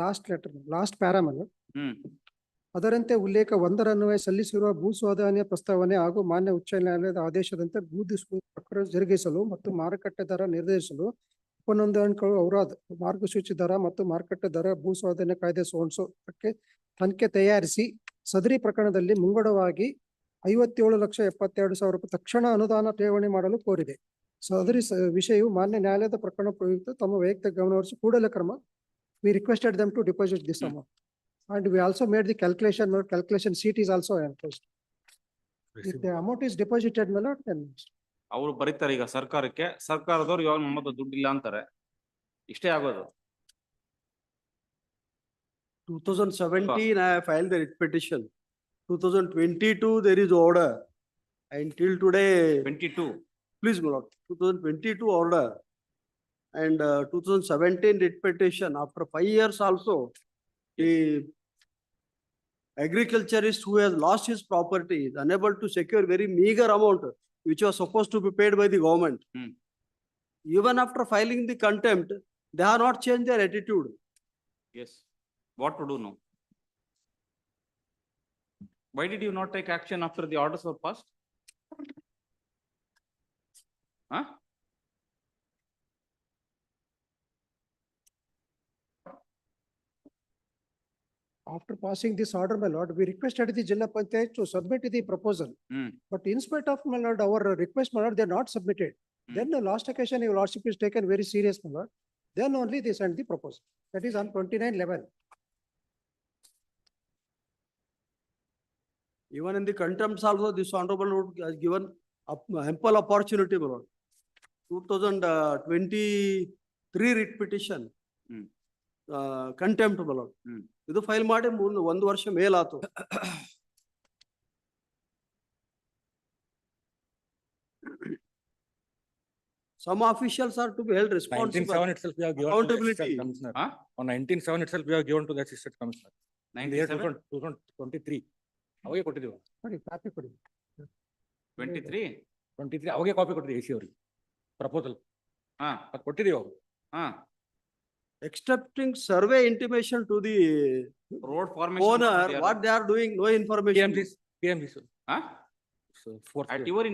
Last ಪ್ಯಾರಾಮಲ್ ಅದರಂತೆ ಉಲ್ಲೇಖ 1 ಸಲ್ಲಿಸಿರುವ ಭೂ ಸ್ವಾಧೀನ ಪ್ರಸ್ತಾವನೆ ಹಾಗೂ ಮಾನ್ಯ ಉಚ್ಚ ನ್ಯಾಯಾಲಯದ ಆದೇಶದಂತೆ ಭೂ ಪ್ರಕ್ರಿಯೆ ಜರುಗಿಸಲು ಮತ್ತು ಮಾರುಕಟ್ಟೆ ದರ ನಿರ್ಧರಿಸಲು ಉಪನೋಂದಣಿಗಳು ಔರಾದ್ ಮಾರ್ಗಸೂಚಿ ದರ ಮತ್ತು ಮಾರುಕಟ್ಟೆ ದರ ಭೂ ಸ್ವಾಧೀನ ಕಾಯ್ದೆ ಸೋನ್ಸೋಕ್ಕೆ ತನಿಖೆ ತಯಾರಿಸಿ ಸದರಿ ಪ್ರಕರಣದಲ್ಲಿ ಮುಂಗಡವಾಗಿ 57,72,000 ರೂಪಾಯಿ ತಕ್ಷಣ ಅನುದಾನ ಠೇವಣಿ ಮಾಡಲು ಕೋರಿದೆ. ಸದರಿ ವಿಷಯವು ಮಾನ್ಯ ನ್ಯಾಯಾಲಯದ ಪ್ರಕರಣ ಪ್ರಯುಕ್ತ ತಮ್ಮ ವೈಯಕ್ತಿಕ ಗಮನಹರಿಸಿ ಕೂಡಲೇ ಕ್ರಮ. We requested them to deposit this amount. And we also made the calculation, or calculation sheet is also enclosed. If the amount is deposited, my lord, then ಅವರು ಬರೀತಾರೆ ಈಗ ಸರ್ಕಾರಕ್ಕೆ, ಸರ್ಕಾರದವ್ರು ಇವಾಗ ನಮ್ಮ ಹತ್ರ ದುಡ್ಡಿಲ್ಲ ಅಂತಾರೆ, ಇಷ್ಟೇ ಆಗೋದು. 2017 I filed the writ petition. 2022 there is order. Until today 22. Please my lord, 2022 order and 2017 writ petition. After 5 years also, the agriculturist who has lost his property is unable to secure very meager amount which was supposed to be paid by the government. Even after filing the contempt, they have not changed their attitude. Yes. What to do now? Why did you not take action after the orders were passed? Huh? after passing this order, my lord, we requested the Jilla Panchayat to submit the proposal. But in spite of, my lord, our request, my lord, they are not submitted. Then the last occasion, your lordship is taken very serious, my lord. Then only they sent the proposal. That is on 29/11. Even in the contempts also, this honorable lord has given ample opportunity, my lord. 2023 writ petition, contempt, my lord. ಇದು file ಮಾಡಿ 1 ವರ್ಷ ಮೇಲಾತು. Some officials are to be held responsible. 1907 itself we have given Accountability. to the assistant commissioner. On 1907 itself we have given to the assistant commissioner. 2023 ಅವಾಗೆ ಕೊಟ್ಟಿದ್ದೀವಿ. ನೋಡಿ copy ಕೊಡಿ. 23 ಅವಾಗೆ copy ಕೊಟ್ಟಿದ್ದೀವಿ AC ಅವರಿಗೆ ಪ್ರಪೋಸಲ್. ಅದು ಕೊಟ್ಟಿದ್ದೀವಿ ಅವರು. Accepting survey intimation to the road formation owner, what they are doing, no information. PMC. So at your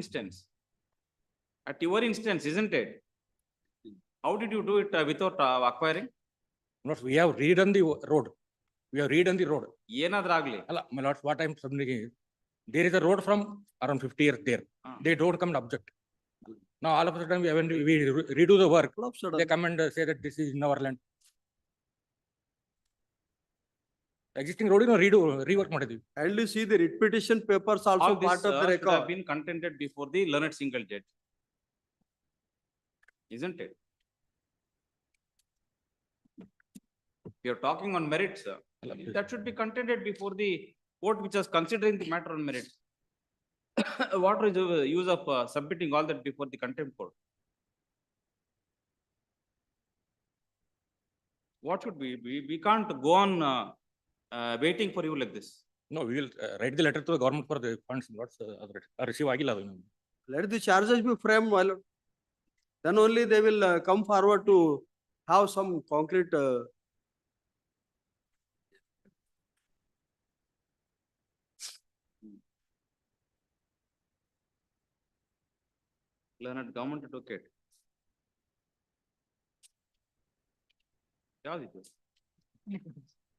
instance, isn't it? How did you do it without acquiring? No, we have redone the road. ಏನಾದ್ರಾಗ್ಲಿ ಅಲ್ಲ, my lords, what I am submitting is there is a road from around 50 years there. They don't come and object. Now all of a sudden when we redo the work, they come and say that this is in our land. Existing road rework ಮಾಡಿದ್ವಿ. And you see the writ petition papers also all part this, of the should record. have been contended before the learned single judge, isn't it? We are talking on merits, that should be contended before the court which is considering the matter on merits. What is the use of submitting all that before the contempt court? What should we can't go on waiting for you like this. No, we will write the letter to the government for the funds. What's receive ಆಗಿಲ್ಲ ಅದು. Let the charges be framed, my lord. Then only they will come forward to have some concrete Learned government advocate. ಯಾವ್ದಿತ್ತು?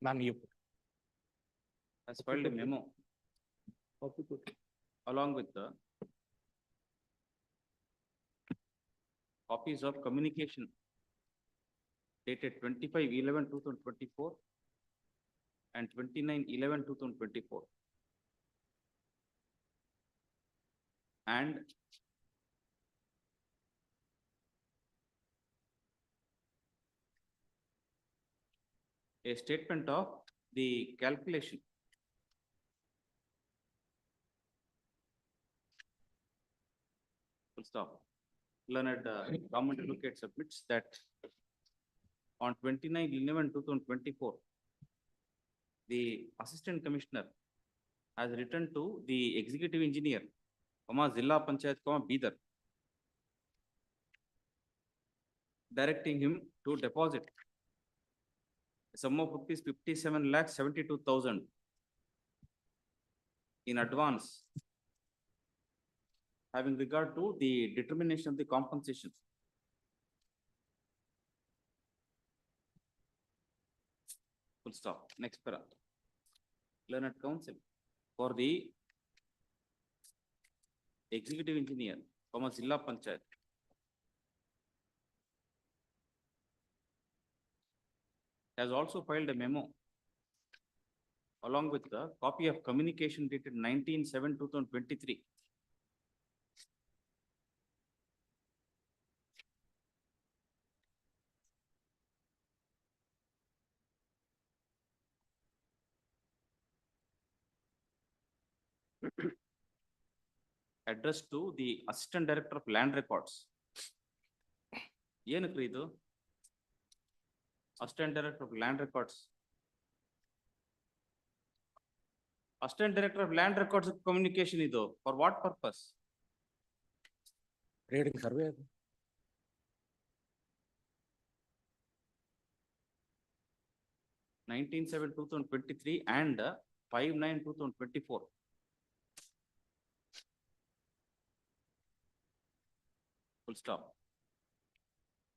ನಾನು has filed a memo along with the copies of communication dated 25/11/2024 and 29/11/2024 and a statement of the calculation full stop. Learned government advocate submits that on 29/11/2024 the assistant commissioner has written to the executive engineer, Zilla Panchayat, Bidar, directing him to deposit sum of rupees 57,72,000 in advance, having regard to the determination of the compensation. Full stop. Next para. Learned counsel for the executive engineer, Zilla Panchayat. Has also filed a memo along with the copy of communication dated 19/7/2023. Addressed to the Assistant Director of Land Records. ಏನಕ್ರಿ ಇದು? Assistant Director of Land Records. Assistant Director of Land Records communication ಇದು. For what purpose? Reading survey. 19/7/2023 and 5/9/2024. Full stop.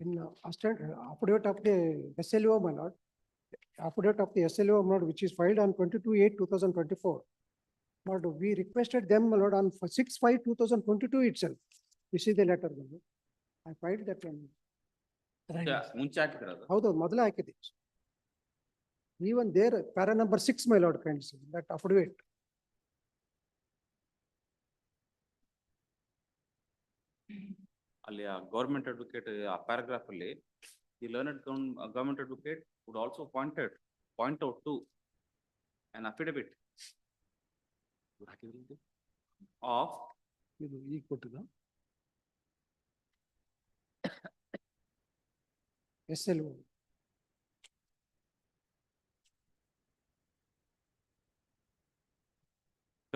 In affidavit of the SLO, my lord, affidavit of the SLO, my lord, which is filed on 22/8/2024. Lord, we requested them, my lord, on 6/5/2022 itself. You see the letter, my lord. I filed that one. ಮುಂಚೆ ಹಾಕಿದ್ರ ಅದು? ಹೌದು, ಮೊದಲೇ ಹಾಕಿದೆ. Even there, para number 6, my lord, kind of, that affidavit. ಅಲ್ಲಿ government advocate ಆ paragraph ಅಲ್ಲಿ the learned government advocate would also point out to an affidavit of ಇದು ಈಗ ಕೊಟ್ಟಿದ SLO.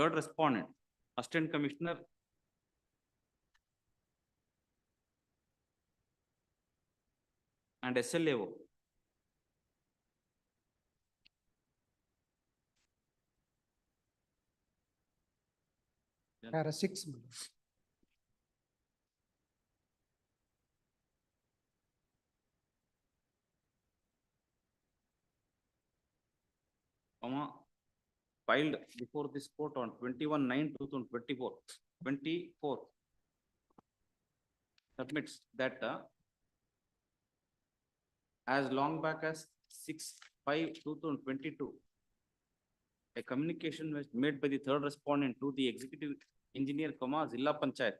third respondent, Assistant Commissioner and SLAO. Para 6, my lord. Filed before this court on 21/9/2024. 24 submits that as long back as 6/5/2022, a communication was made by the third respondent to the executive engineer, Zilla Panchayat.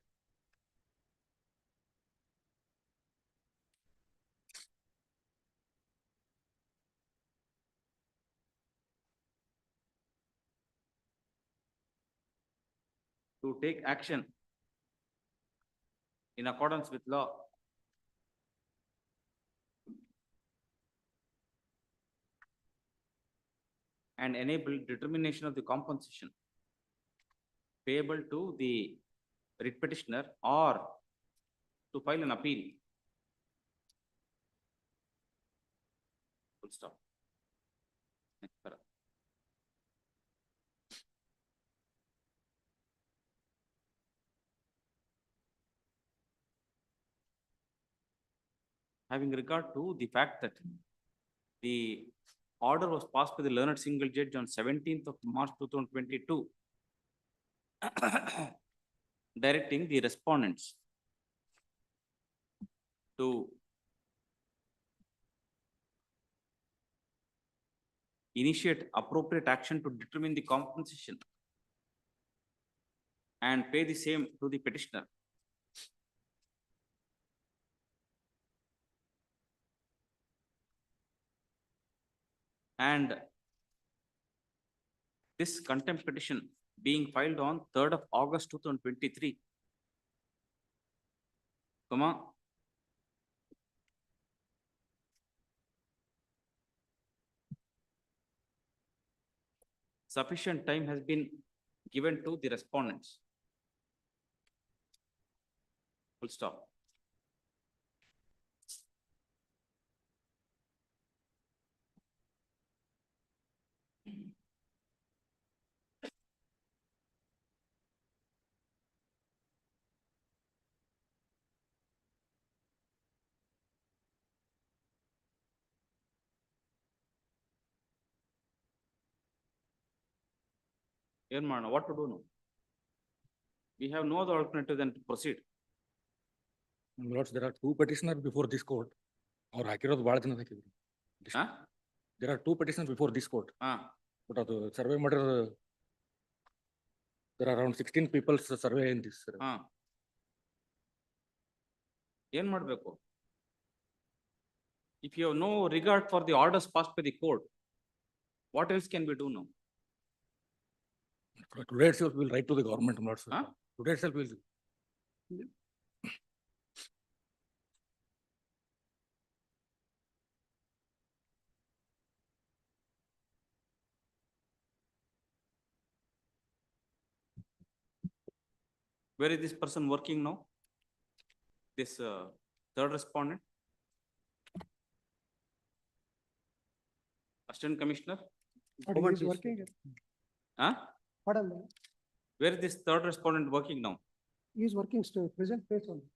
To take action in accordance with law and enable determination of the compensation payable to the writ petitioner or to file an appeal. Full stop. Next para. Having regard to the fact that the order was passed by the learned single judge on 17th March 2022, directing the respondents to initiate appropriate action to determine the compensation and pay the same to the petitioner. And this contempt petition being filed on 3rd of August 2023, sufficient time has been given to the respondents. Full stop. What to do now? We have no other alternative than to proceed. Lords, there are two petitioners before this court. Or hakirodu bhಳ ಜನ ಹಾಕಿದ್ರು. Huh? There are two petitions before this court. But ಅದು survey ಮಾಡಿರೋ there are around 16 people survey in this. ಏನ್ ಮಾಡ್ಬೇಕು? If you have no regard for the orders passed by the court, what else can we do now? Today itself we will write to the government. Huh? Today itself we will. Where is this person working now? This third respondent? Assistant Commissioner? But he is working. Huh? Pardon, Where is this third respondent working now? he is working still, present place only.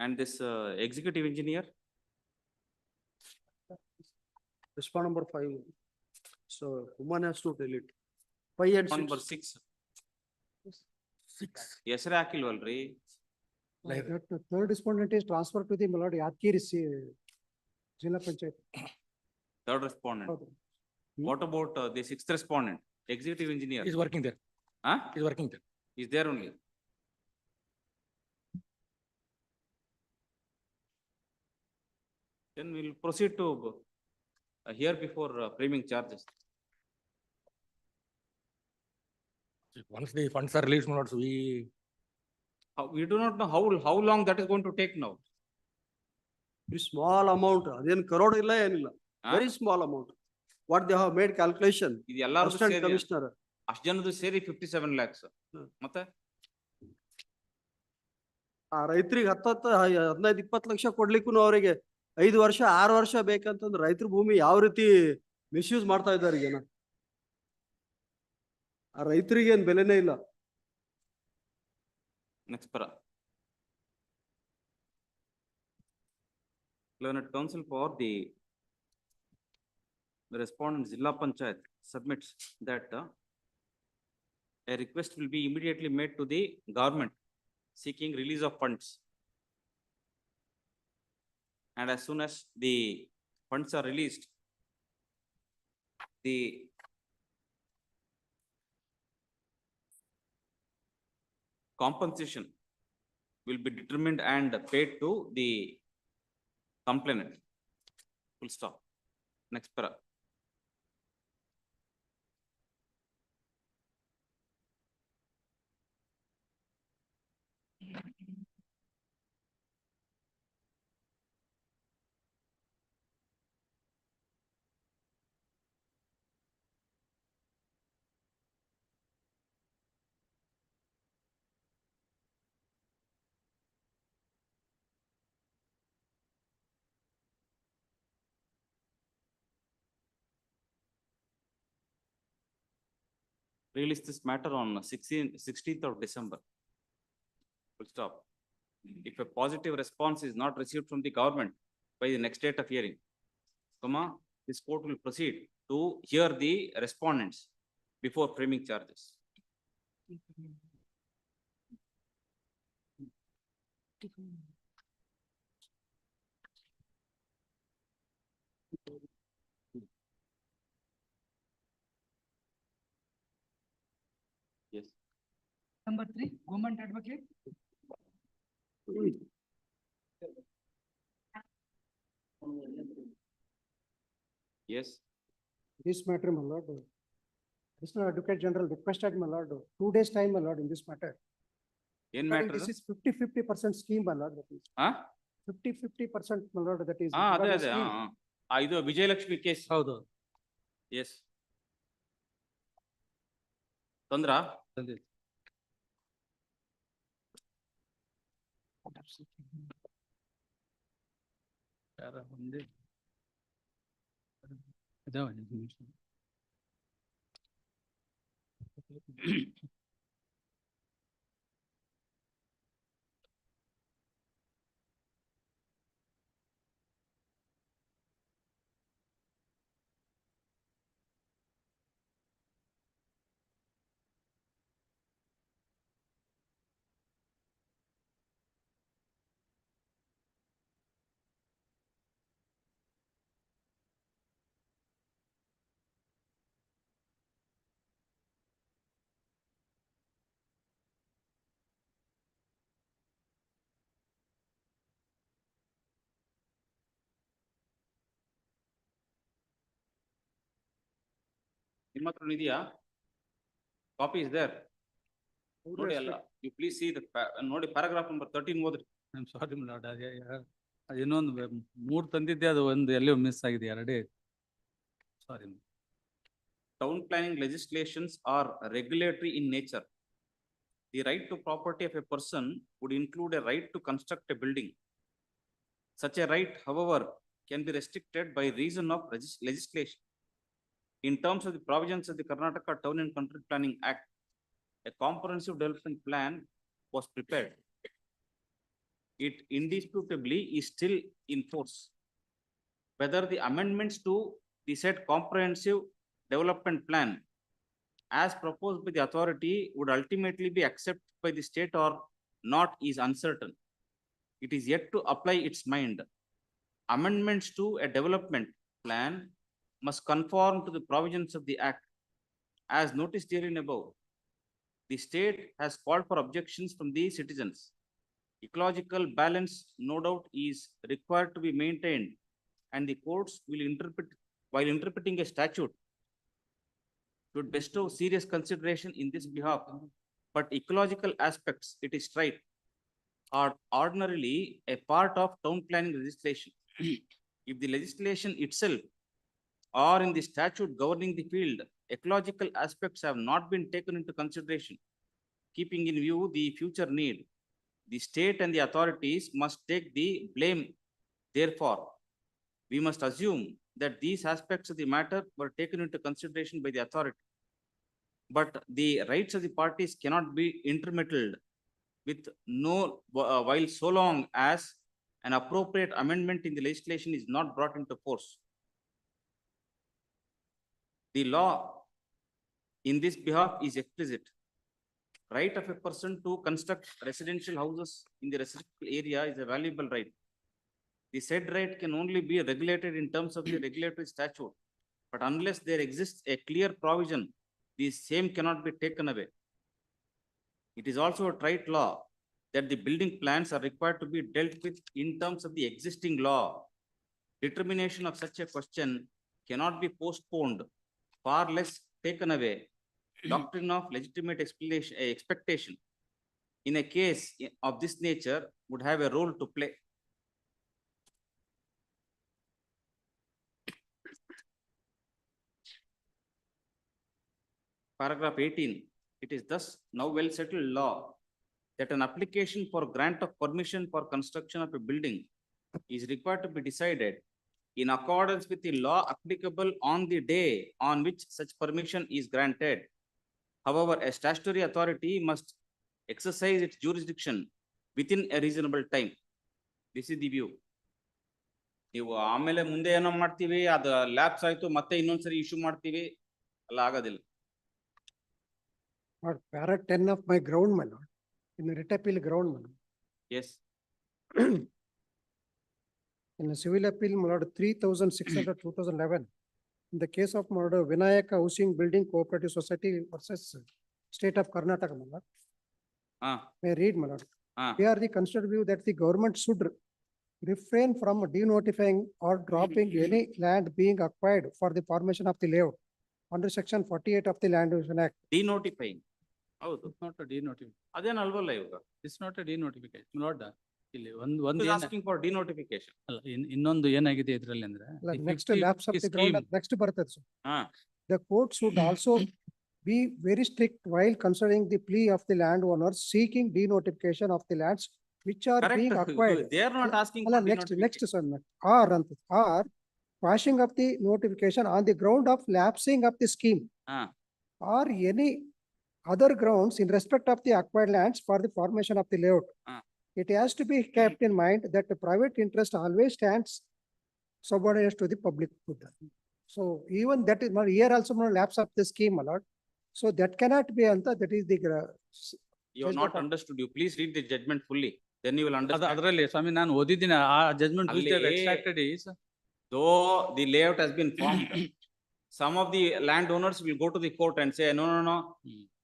And this executive engineer? Respond number 5. So woman has to tell it. 5 and 6. Number 6. 6. ಹೆಸರೇ ಹಾಕಿಲ್ವಲ್ರಿ? That third respondent is transferred to the Malad Yadkiri Jilla Panchayat. Third respondent. What about the sixth respondent? Executive engineer? He is working there. Huh? He is working there. Is there only? Then we'll proceed to hear before framing charges. Once the funds are released, Lords, We do not know how long that is going to take now. Very small amount. Then crore illa ಏನilla. Very small amount. What they have made calculation. ಇದು ಎಲ್ಲಾರ್ದು Assistant ಸೇರಿ Commissioner. ಅಷ್ಟು ಜನದ್ದು ಸೇರಿ 57 lakhs. ಮತ್ತೆ ಆ ರೈತರಿಗೆ 15-20 ಲಕ್ಷ ಕೊಡ್ಲಿಕ್ಕೂ ಅವರಿಗೆ 5 ವರ್ಷ 6 ವರ್ಷ ಬೇಕಂತಂದ್ರೆ ರೈತರ ಭೂಮಿ ಯಾವ ರೀತಿ ಮಿಸ್ಯೂಸ್ ಮಾಡ್ತಾ ಇದ್ದಾರೆ ಜನ. ಆ ರೈತರಿಗೆ ಏನ್ ಬೆಲೆನೇ ಇಲ್ಲ. Next para. Learned counsel for the respondent Zilla Panchayat submits that a request will be immediately made to the government seeking release of funds. And as soon as the funds are released, the compensation will be determined and paid to the complainant. Full stop. Next para. Release this matter on 16th of December. Full stop. If a positive response is not received from the government by the next date of hearing, this court will proceed to hear the respondents before framing charges. Yes. Number 3, government advocate. Yes. This matter, my lord. Additional Advocate General requested, my lord, 2 days time, my lord, in this matter. In Regarding matter? This is 50-50% scheme, my lord, that is. Huh? 50-50%, my lord, that is. ಅದೇ regarding ಅದೇ scheme. ಇದು Vijayalakshmi case. ಹೌದು. S. ತೊಂದ್ರಾ? ನಿಮ್ಮ ಹತ್ರ ಇದೆಯಾ? Copy is there. With ನೋಡಿ ಅಲ್ಲ, respect- you please see the ನೋಡಿ paragraph number 13 ಓದ್ರಿ. I'm sorry, my lord. ಅದು ಇನ್ನೊಂದು ಮೂರ್ ತಂದಿದ್ದೆ, ಅದು ಒಂದು ಎಲ್ಲಿಯೋ ಮಿಸ್ ಆಗಿದೆ, ಎರಡೇ. Sorry. Town planning legislations are regulatory in nature. The right to property of a person would include a right to construct a building. Such a right, however, can be restricted by reason of legislation. In terms of the provisions of the Karnataka Town and Country Planning Act, a comprehensive development plan was prepared. It indisputably is still in force. Whether the amendments to the said comprehensive development plan as proposed by the authority would ultimately be accepted by the state or not is uncertain. It is yet to apply its mind. Amendments to a development plan must conform to the provisions of the act. As noticed herein above, the state has called for objections from the citizens. Ecological balance, no doubt, is required to be maintained, and the courts will interpret, while interpreting a statute, should bestow serious consideration in this behalf. But ecological aspects, it is right, are ordinarily a part of town planning legislation. If the legislation itself or in the statute governing the field, ecological aspects have not been taken into consideration, keeping in view the future need, the state and the authorities must take the blame. Therefore, we must assume that these aspects of the matter were taken into consideration by the authority. But the rights of the parties cannot be intermeddled with while so long as an appropriate amendment in the legislation is not brought into force. The law in this behalf is explicit. Right of a person to construct residential houses in the residential area is a valuable right. The said right can only be regulated in terms of the regulatory statute, but unless there exists a clear provision, the same cannot be taken away. It is also a trite law that the building plans are required to be dealt with in terms of the existing law. Determination of such a question cannot be postponed, far less taken away. Doctrine of legitimate expectation in a case of this nature would have a role to play. Paragraph 18, it is thus now well settled law that an application for grant of permission for construction of a building is required to be decided in accordance with the law applicable on the day on which such permission is granted. However, a statutory authority must exercise its jurisdiction within a reasonable time. This is the view. ನೀವು ಆಮೇಲೆ ಮುಂದೆ ಏನೋ ಮಾಡ್ತೀವಿ, ಅದು lapse ಆಯ್ತು, ಮತ್ತೆ ಇನ್ನೊಂದ್ಸರಿ issue ಮಾಡ್ತೀವಿ, ಅಲ್ಲ ಆಗೋದಿಲ್ಲ. Or para 10 of my ground, my lord, in the writ appeal ground, my lord. Yes. In the civil appeal, my lord, 3,600, 2011. In the case of my lord, Vinayaka Housing Building Cooperative Society versus State of Karnataka, my lord. May I read, my lord? We are the considered view that the government should refrain from denotifying or dropping any land being acquired for the formation of the layout under section 48 of the Land Use Act. Denotifying. ಹೌದು, It's not a denotification. ಅದೇನು ಅಲ್ವಲ್ಲ ಇವಾಗ. It's not a denotification. Lord, ಇಲ್ಲಿ ಒಂದು Asking for denotification. ಅಲ್ಲ, ಇನ್ನೊಂದು ಏನಾಗಿದೆ ಇದ್ರಲ್ಲಿ ಅಂದ್ರೆ, Like ಈ next 50 lapse of the ground, scheme, next ಬರ್ತದೆ sir. ಹಾ. The court should also be very strict while considering the plea of the landowners seeking denotification of the lands which are being Correct. acquired. They are not asking ಅಲ್ಲ, for next denotification. sir, or ಅಂತ, or quashing of the notification on the ground of lapsing of the scheme. Or any other grounds in respect of the acquired lands for the formation of the layout. It has to be kept in mind that the private interest always stands subordinate to the public good. So even that is not here also no lapse of the scheme, my lord. So that cannot be anta, that is the. You have not understood. You please read the judgment fully. Then you will understand. ಅದರಲ್ಲಿ ಸ್ವಾಮಿ ನಾನು ಓದಿದ್ದೀನಿ ಆ judgement which they have ಅಲ್ಲಿ- extracted is, Though the layout has been formed, some of the landowners will go to the court and say, no, no, no,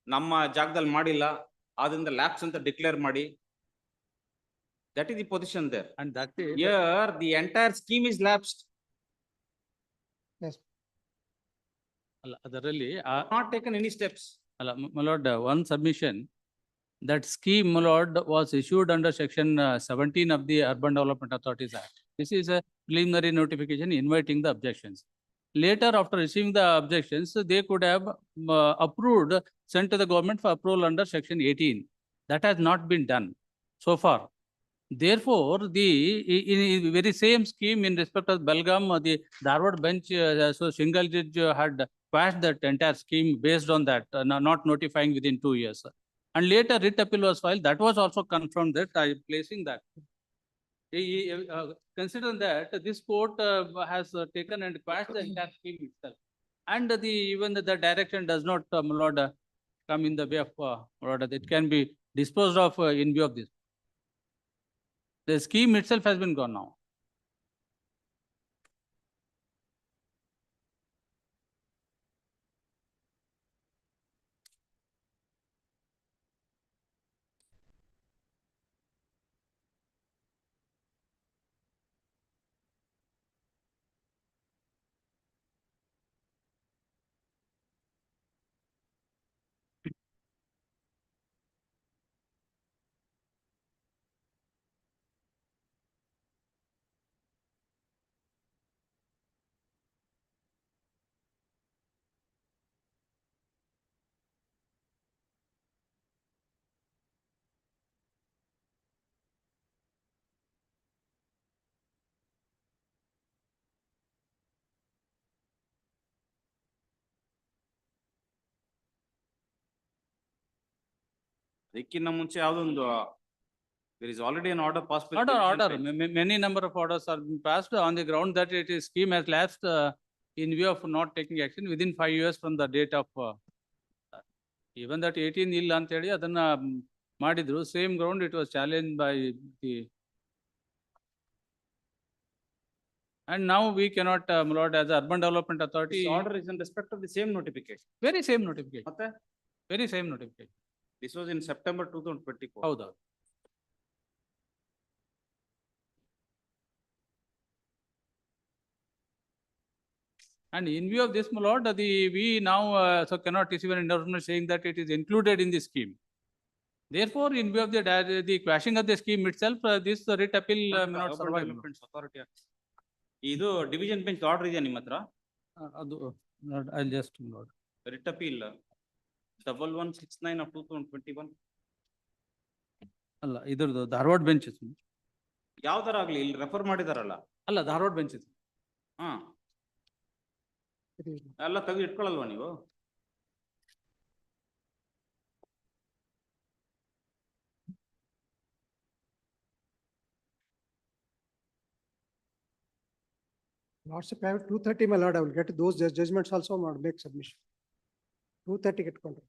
ನಮ್ಮ ಜಾಗದಲ್ಲಿ ಮಾಡಿಲ್ಲ, ಆದ್ರಿಂದ lapse ಅಂತ ಡಿಕ್ಲೇರ್ ಮಾಡಿ. That is the position there. and that is Here, the entire scheme is lapsed. Yes. ಅಲ್ಲ ಅದರಲ್ಲಿ Not taken any steps. ಅಲ್ಲ my lord, one submission, that scheme, my lord, was issued under section 17 of the Urban Development Authorities Act. This is a preliminary notification inviting the objections. Later, after receiving the objections, they could have approved, sent to the government for approval under section 18. That has not been done so far. Therefore, in very same scheme in respect of Belgaum, the Dharwad bench, so single judge had quashed that entire scheme based on that, not notifying within 2 years. And later writ appeal was filed. That was also confirmed that I am placing that. Consider that this court has taken and quashed the entire scheme itself. And even the direction does not, my lord, come in the way of, my lord, it can be disposed of in view of this. The scheme itself has been gone now. ಅದಕ್ಕಿಂತ ಮುಂಚೆ ಯಾವುದೊಂದು there is already an order passed. with Order, division bench. many number of orders are being passed on the ground that it is scheme has lapsed in view of not taking action within 5 years from the date of even that 18 ಇಲ್ಲ ಅಂತ ಹೇಳಿ ಅದನ್ನ ಮಾಡಿದ್ರು. Same ground it was challenged by the. And now we cannot, my lord, as a Urban Development Authority. This order is in respect of the same notification. Very same notification. ಮತ್ತೆ Very same notification. this was in September 2024. ಹೌದಾ? And in view of this, my lord, we now so cannot issue an endorsement saying that it is included in the scheme. Therefore, in view of the quashing of the scheme itself, this writ appeal may not Urban survive. Development Authority. ಇದು division bench order ಇದೆಯಾ ನಿಮ್ಮ ಹತ್ರ? ಅದು I'll just, my lord. Writ appeal 1169 of 2021. ಅಲ್ಲ ಇದ್ರದ್ದು Dharwad bench. ಯಾವ್ದಾರ ಆಗ್ಲಿ ಇಲ್ಲಿ ರೆಫರ್ ಮಾಡಿದಾರಲ್ಲ. ಅಲ್ಲ ಧಾರವಾಡ ಬೆಂಚ್. ಹಾ ಎಲ್ಲ ತೆಗೆದು ಇಟ್ಕೊಳ್ಳಲ್ವಾ ನೀವು? Lordship, I have 230, my lord. I will get those judgments also, not make submission. 230 get control.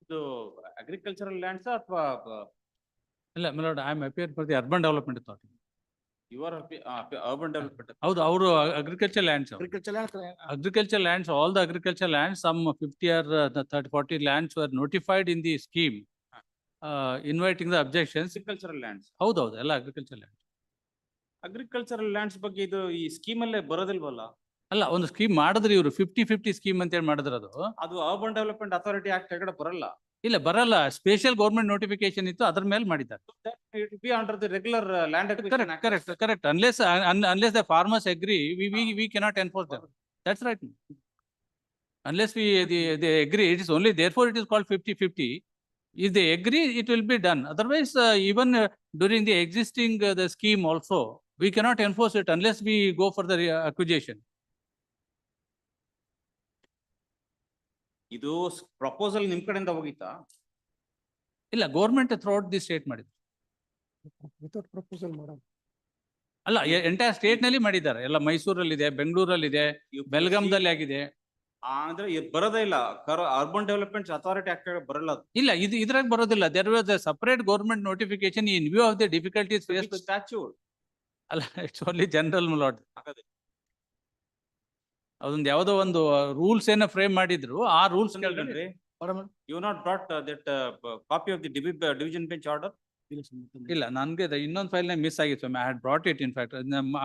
ಇದು agricultural lands ಅಥವಾ ಇಲ್ಲ, my lord, I am appeared for the urban development authority. you are urban development? ಹೌದು, ಅವರು agriculture lands. Agriculture lands, all the agriculture lands, some 50 or 30-40 lands were notified in the scheme, inviting the objections. Agricultural lands. ಹೌದು, ಎಲ್ಲ agriculture land. Agricultural lands ಬಗ್ಗೆ ಇದು ಈ scheme ಅಲ್ಲೇ ಬರೋದಿಲ್ವಲ್ಲ? ಅಲ್ಲ, ಒಂದು ಸ್ಕೀಮ್ ಮಾಡಿದ್ರಿ ಇವರು 50-50 ಸ್ಕೀಮ್ ಅಂತ ಹೇಳಿ ಮಾಡಿದ್ರು. ಅದು ಅರ್ಬನ್ ಡೆವಲಪ್ಮೆಂಟ್ ಅಥಾರಿಟಿ ಆಕ್ಟ್ ಕೆಳಗಡೆ ಬರಲ್ಲ. ಇಲ್ಲ, ಬರಲ್ಲ. ಸ್ಪೆಷಲ್ ಗೌರ್ಮೆಂಟ್ ನೋಟಿಫಿಕೇಶನ್ ಇತ್ತು, ಅದ್ರ ಮೇಲೆ ಮಾಡಿದ್ದಾರೆ. It will be under the regular land acquisition act. Correct. Unless the farmers agree, we cannot enforce them. That's right. Unless they agree, it is only, therefore it is called 50-50. If they agree, it will be done. Otherwise, even during the existing the scheme also, we cannot enforce it unless we go for the acquisition. ಇದು proposal ನಿಮ್ ಕಡೆಯಿಂದ ಹೋಗಿತ್ತಾ? ಇಲ್ಲ, government throughout the state ಮಾಡಿದ್ರು. Without proposal madam. ಅಲ್ಲ, entire state ನಲ್ಲಿ ಮಾಡಿದ್ದಾರೆ. ಎಲ್ಲ ಮೈಸೂರಲ್ಲಿದೆ, ಬೆಂಗಳೂರಲ್ಲಿದೆ, ಬೆಲ್ಗಾಂದಲ್ಲಿ ಆಗಿದೆ. ಅಂದ್ರೆ ಬರೋದೇ ಇಲ್ಲ, ಅರ್ಬನ್ ಡೆವಲಪ್ಮೆಂಟ್ ಅಥಾರಿಟಿ ಆಕ್ಟ್ ಬರಲ್ಲ. ಇಲ್ಲ, ಇದ್ರಾಗ ಬರೋದಿಲ್ಲ. There was a separate government notification in view of the difficulties faced with statute. ಅಲ್ಲ, ಇಟ್ಸ್ ಓನ್ಲಿ ಜನರಲ್ ಲಾಟ್. ಅದೊಂದು ಯಾವುದೋ ಒಂದು ರೂಲ್ಸ್ ಏನೋ ಫ್ರೇಮ್ ಮಾಡಿದ್ರು, ಆ ರೂಲ್ಸ್ ಕೇಳ್ರಿ. You not brought that copy of the division bench order? ಇಲ್ಲ, ನನ್ಗೆ ಇನ್ನೊಂದು ಫೈಲ್ ಮಿಸ್ ಆಗಿತ್ತು. I had brought it in fact.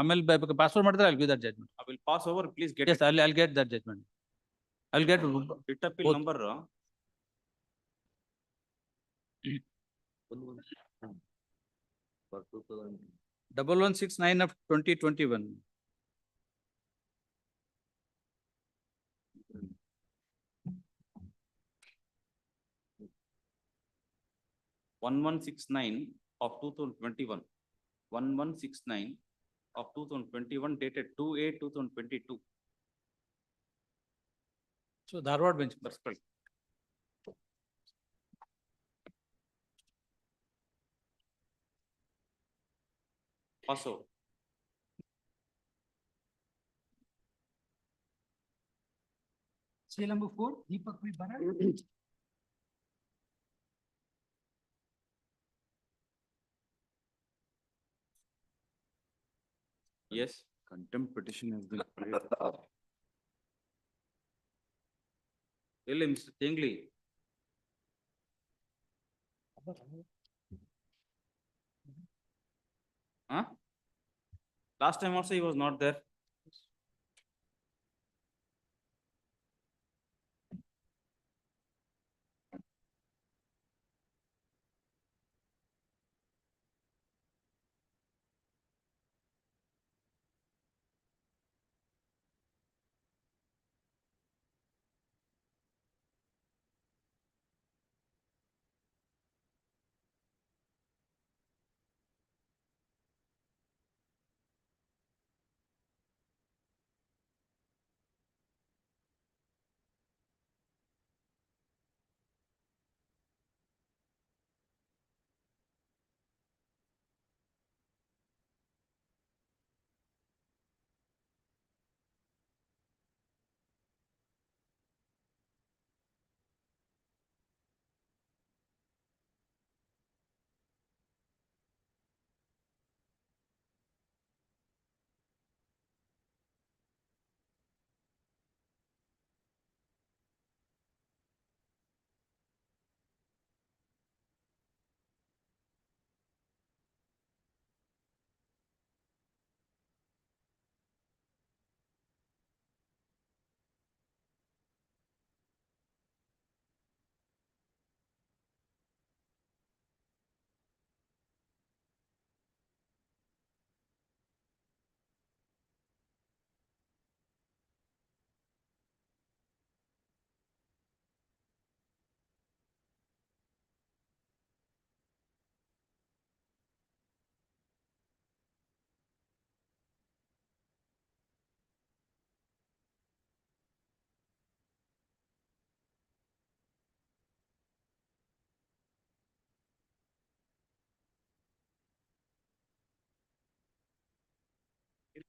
ಆಮೇಲೆ ಪಾಸ್ವರ್ಡ್ ಮಾಡಿದ್ರೆ I'll give that judgment. I will pass over, please get Yes, I'll get that judgment. I'll get writ appeal number 1169 of 2021. 1169 of 2021. 1169 of 2021 dated 2/8/2022. So Dharwad bench. That's correct. Also, Seal number 4, Deepak V. Bharat. yes, Contempt petition has been filed. really, Mr. Tingley. Huh? Last time also he was not there.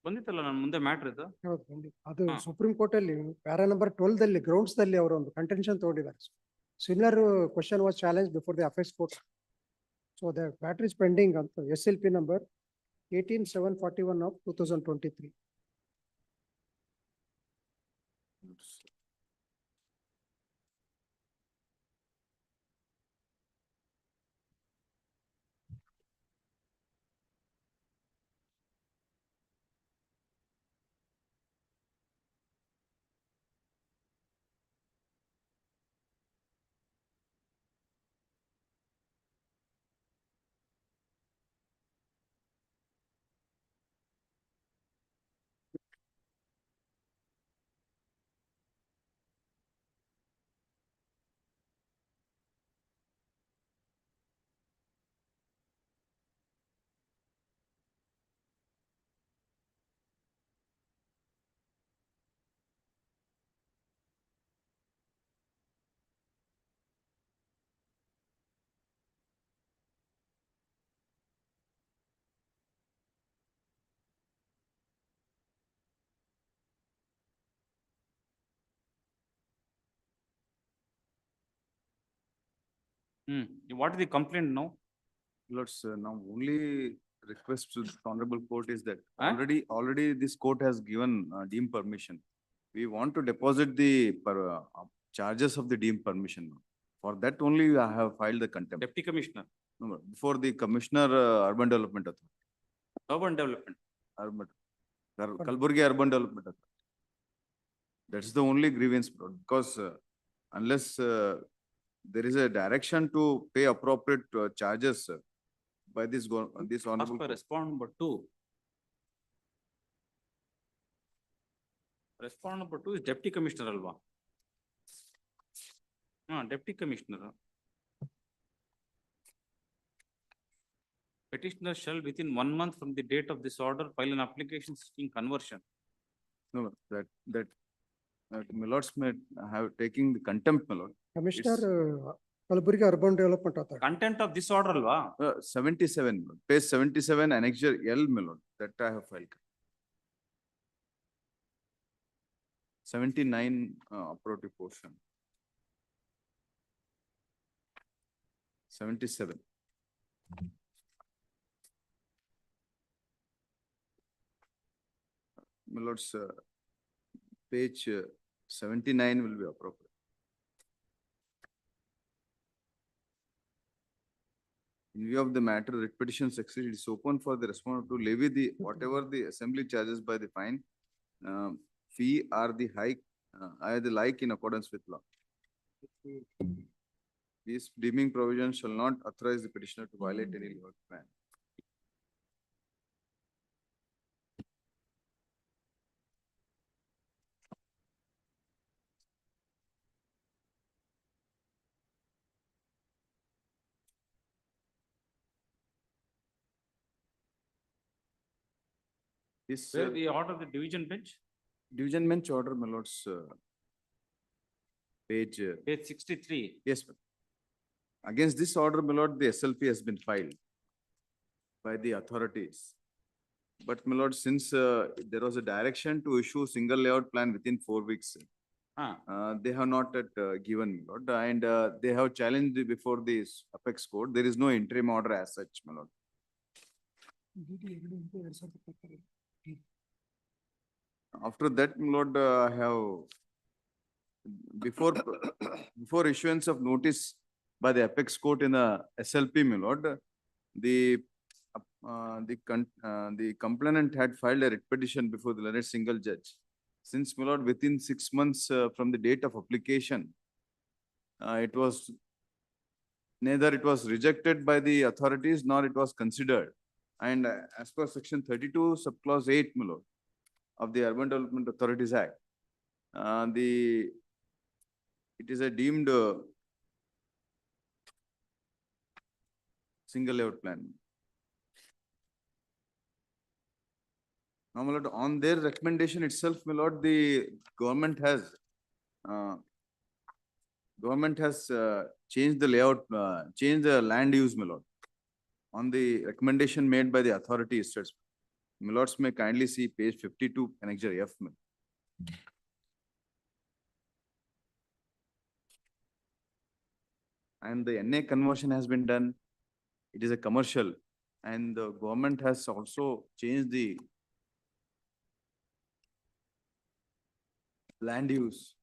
ಬಂದಿತ್ತಲ್ಲ ನನ್ನ ಮುಂದೆ matter ಇದು. ಅದು ಹಾ. Supreme court ಅಲ್ಲಿ para number 12 ದಲ್ಲಿ grounds ದಲ್ಲಿ ಅವರು ಒಂದು ಕಂಟೆನ್ಷನ್ ತಗೊಂಡಿದ್ದಾರೆ. Similar question was challenged before the apex court. So the matter is pending on the SLP number 18741 of 2023. What is the complaint now? Lords, now only request to the honorable court is that Huh? already this court has given deemed permission. We want to deposit the charges of the deemed permission. For that only I have filed the contempt. Deputy Commissioner, No, before the Commissioner Urban Development Authority. Urban Development. Kalaburagi Urban Development Authority. That's the only grievance, because unless there is a direction to pay appropriate charges by this As honorable. per court. respond number 2. Respond number 2 is Deputy Commissioner Alva. Deputy Commissioner. Petitioner shall within 1 month from the date of this order file an application seeking conversion. No, that my lords may have taking the contempt, my lord. Commissioner, Kalaburagi Urban Development Authority. Content of this order alva. 77, page 77, annexure L, my lord, that I have filed. 79 operative portion. 77. My lords, page 79 will be appropriate. In view of the matter, writ petition succeed, it is open for the respondent to levy the whatever the assembly charges by the fine, fee or the hike, or the like in accordance with law. These deeming provisions shall not authorize the petitioner to violate any legal plan. This Where the order of the division bench, division bench order, my lords, page, page 63. yes, ma'am. Against this order, my lord, the SLP has been filed by the authorities. But my lord, since there was a direction to issue single layout plan within 4 weeks, they have not yet given, my lord, and they have challenged before the apex court. There is no interim order as such, my lord. After that, my lord, I have before issuance of notice by the apex court in the SLP, my lord, the complainant had filed a writ petition before the learned single judge. Since, my lord, within 6 months from the date of application, neither it was rejected by the authorities nor it was considered. And as per section 32 subclause 8, my lord, of the Urban Development Authorities Act, it is a deemed single layout plan. Now, my lord, on their recommendation itself, my lord, the government has changed the layout, changed the land use, my lord, on the recommendation made by the authorities. My lords may kindly see page 52, annexure F. and the NA conversion has been done. It is a commercial, and the government has also changed the land use.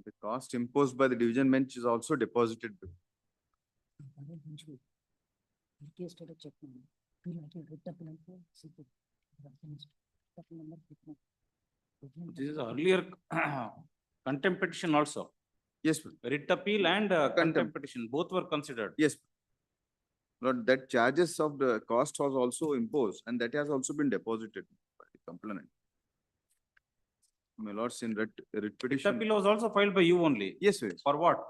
The cost imposed by the division bench is also deposited. This is earlier contempt petition also. Yes, sir. Writ appeal and contempt petition, both were considered. Yes. Lord, that charges of the cost was also imposed, and that has also been deposited by the complainant. My lords, in writ Writ petition. appeal was also filed by you only. Yes, sir. For what?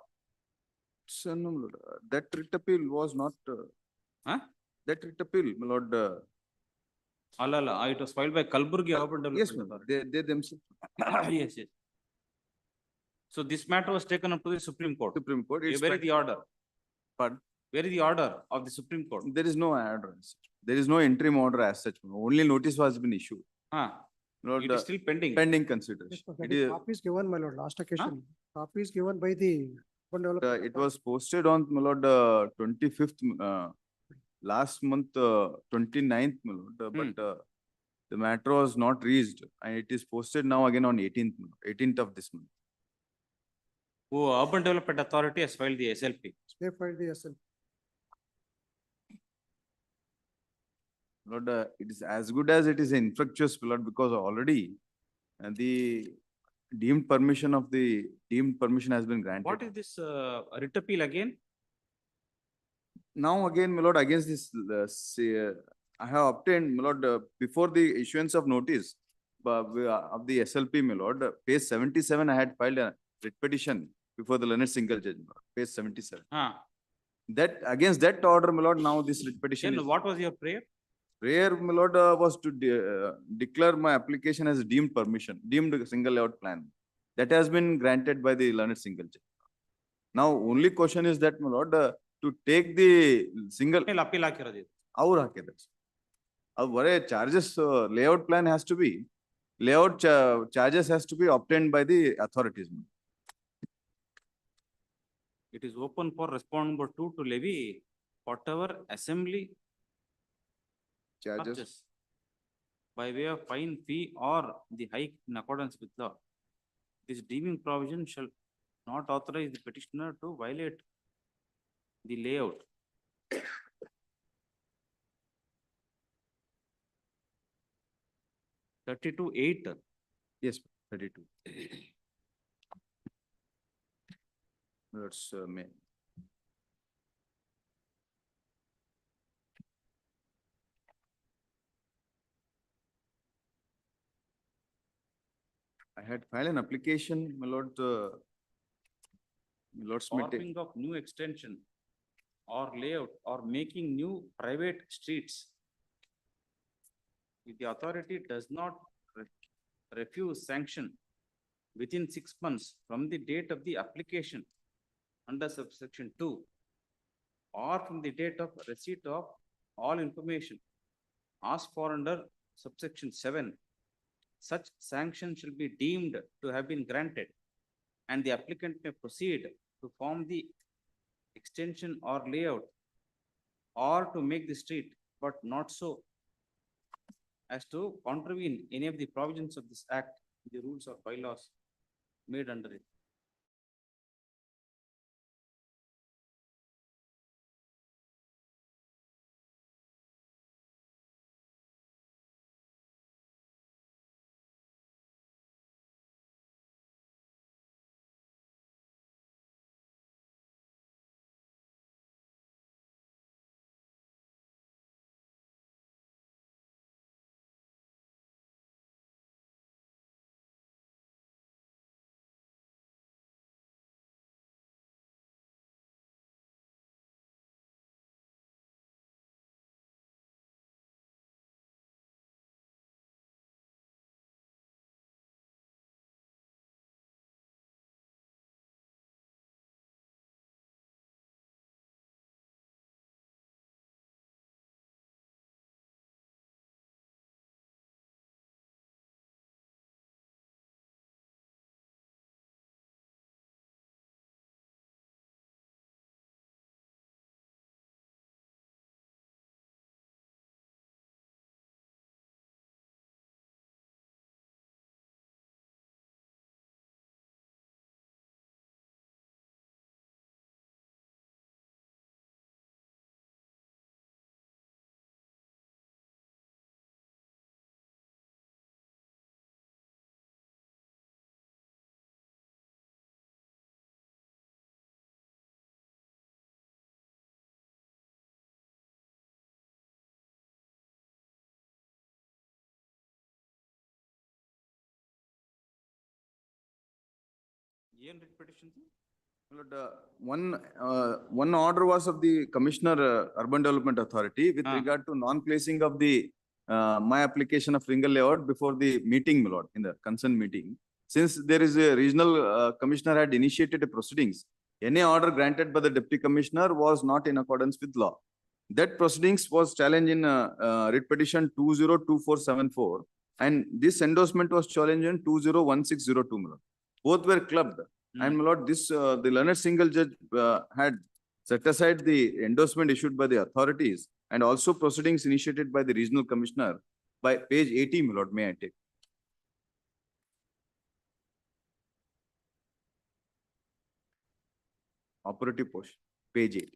So, no, my lord, that writ appeal was not. Huh? That writ appeal, my lord. It was filed by Kalaburagi Urban Yes, Development ma'am. Authority. They themselves. Yes, yes. So this matter was taken up to the Supreme Court. Supreme Court. Where It's is the order? Pardon? Where is the order of the Supreme Court? There is no order. As such. There is no interim order as such. Only notice was been issued. Lord, It is still pending. pending consideration. It is, Copy is given, my lord, last occasion. Copy is given by the. it was posted on, my lord, 25th, last month, 29th, my lord, but the matter was not reached, and it is posted now again on 18th of this month. Who Urban Development Authority has filed the SLP. They filed the SL. Lord, it is as good as it is infructuous, my lord, because already the deemed permission has been granted. What is this writ appeal again? Now again, my lord, against this, I have obtained, my lord, before the issuance of notice of the SLP, my lord, page 77, I had filed a writ petition before the learned single judge, my lord, page 77. That, against that order, my lord, now this writ petition Then is. what was your prayer? Prayer, my lord, was to declare my application as deemed permission, deemed single layout plan. That has been granted by the learned single judge. Now, only question is that, my lord, to take the single. Appeal ಹಾಕಿರೋದು ಇದು. Our charges, layout plan has to be, charges has to be obtained by the authorities. It is open for respondent number 2 to levy whatever assembly charges by way of fine, fee, or the hike in accordance with law. This deeming provision shall not authorize the petitioner to violate the layout. (32)(8). Yes, 32. That's May. I had filed an application, my lord, Forming of new extension or layout or making new private streets. If the authority does not refuse sanction within 6 months from the date of the application under subsection 2 or from the date of receipt of all information asked for under subsection 7, such sanction shall be deemed to have been granted, and the applicant may proceed to form the extension or layout or to make the street, but not so as to contravene any of the provisions of this act, the rules or bylaws made under it. ಏನ್ writ petition? My lord, one order was of the Commissioner, Urban Development Authority with Ah. regard to non-placing of the my application of single layout before the meeting, my lord, in the concerned meeting. Since there is a regional commissioner had initiated a proceedings, any order granted by the deputy commissioner was not in accordance with law. That proceedings was challenged in writ petition 202474, and this endorsement was challenged in 201602, my lord. Both were clubbed. And my lord, this, the learned single judge had set aside the endorsement issued by the authorities and also proceedings initiated by the regional commissioner by page 80, my lord, may I take? Operative portion, page 8.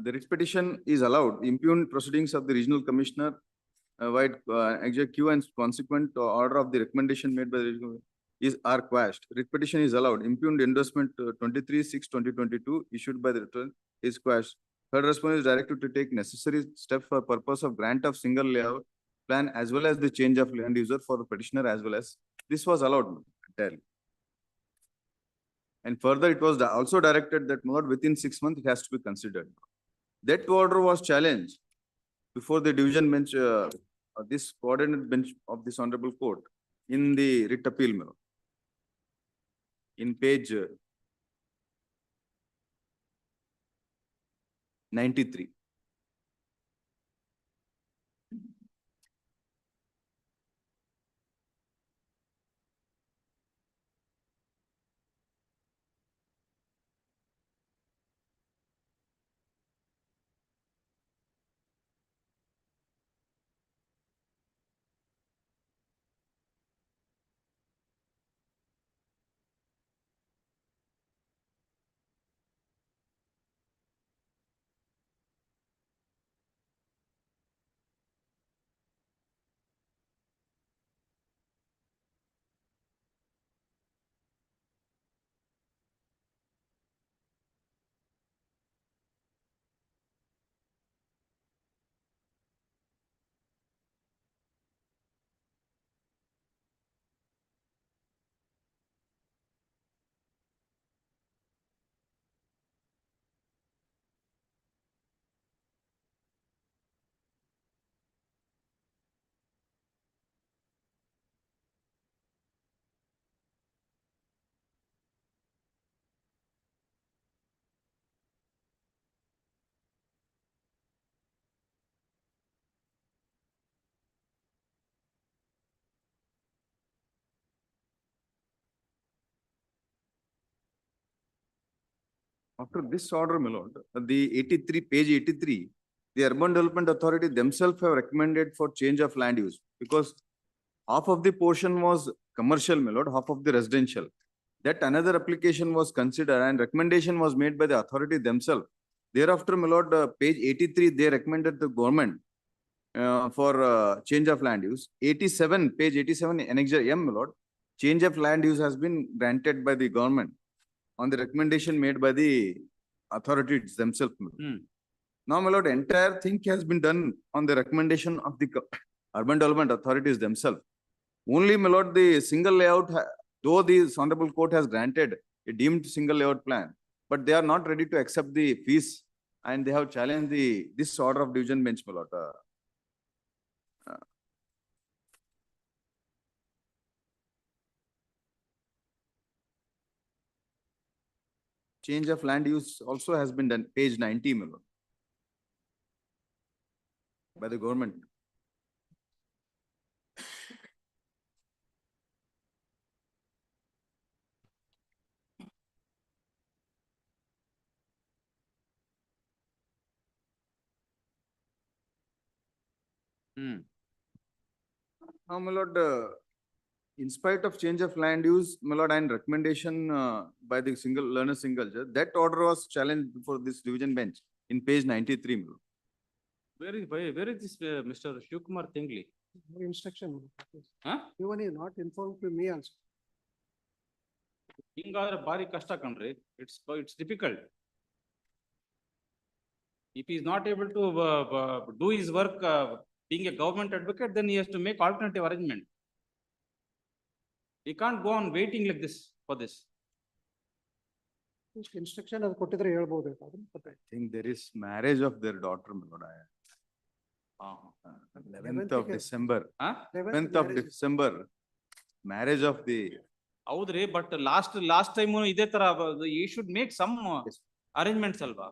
The writ petition is allowed, impugn proceedings of the regional commissioner, wide executive and consequent order of the recommendation made by the regional are quashed. Writ petition is allowed, impugned endorsement 23/6/2022 issued by the return is quashed. Third response is directed to take necessary steps for purpose of grant of single layout plan as well as the change of land user for the petitioner as well as this was allowed entirely. And further, it was also directed that more within 6 months, it has to be considered. That order was challenged before the division bench, this coordinate bench of this honorable court in the writ appeal, my lord. In page 93. After this order, my lord, the 83, page 83, the Urban Development Authority themselves have recommended for change of land use because half of the portion was commercial, my lord, half of the residential. That another application was considered and recommendation was made by the authority themselves. Thereafter, my lord, page 83, they recommended the government for change of land use. 87, page 87, annexure M, my lord, change of land use has been granted by the government on the recommendation made by the authorities themselves. Now, my lord, entire thing has been done on the recommendation of the urban development authorities themselves. Only, my lord, the single layout, though the honorable court has granted a deemed single layout plan, but they are not ready to accept the fees and they have challenged this order of division bench, my lord. Change of land use also has been done, page 90, my lord, by the government. Now, my lord, in spite of change of land use, my lord, and recommendation by the single judge, that order was challenged before this division bench in page 93, my lord. Where is this Mr. Shivkumar Tingli? No instruction. Huh? Even he not informed to me also. ಹಿಂಗಾದ್ರೆ ಭಾರಿ ಕಷ್ಟ ಕಣ್ರಿ. It's difficult. If he is not able to do his work being a government advocate, then he has to make alternative arrangement. We can't go on waiting like this for this. Instruction ಅದು ಕೊಟ್ಟಿದ್ರೆ ಹೇಳ್ಬೋದು ಅದನ್ನ I think there is marriage of their daughter, my lord. 11th of ಗೆ- December, Huh? 11th of December, marriage of the, ಹೌದ್ರಿ, but last time ಇದೇ ತರ you should make some arrangements ಅಲ್ವಾ?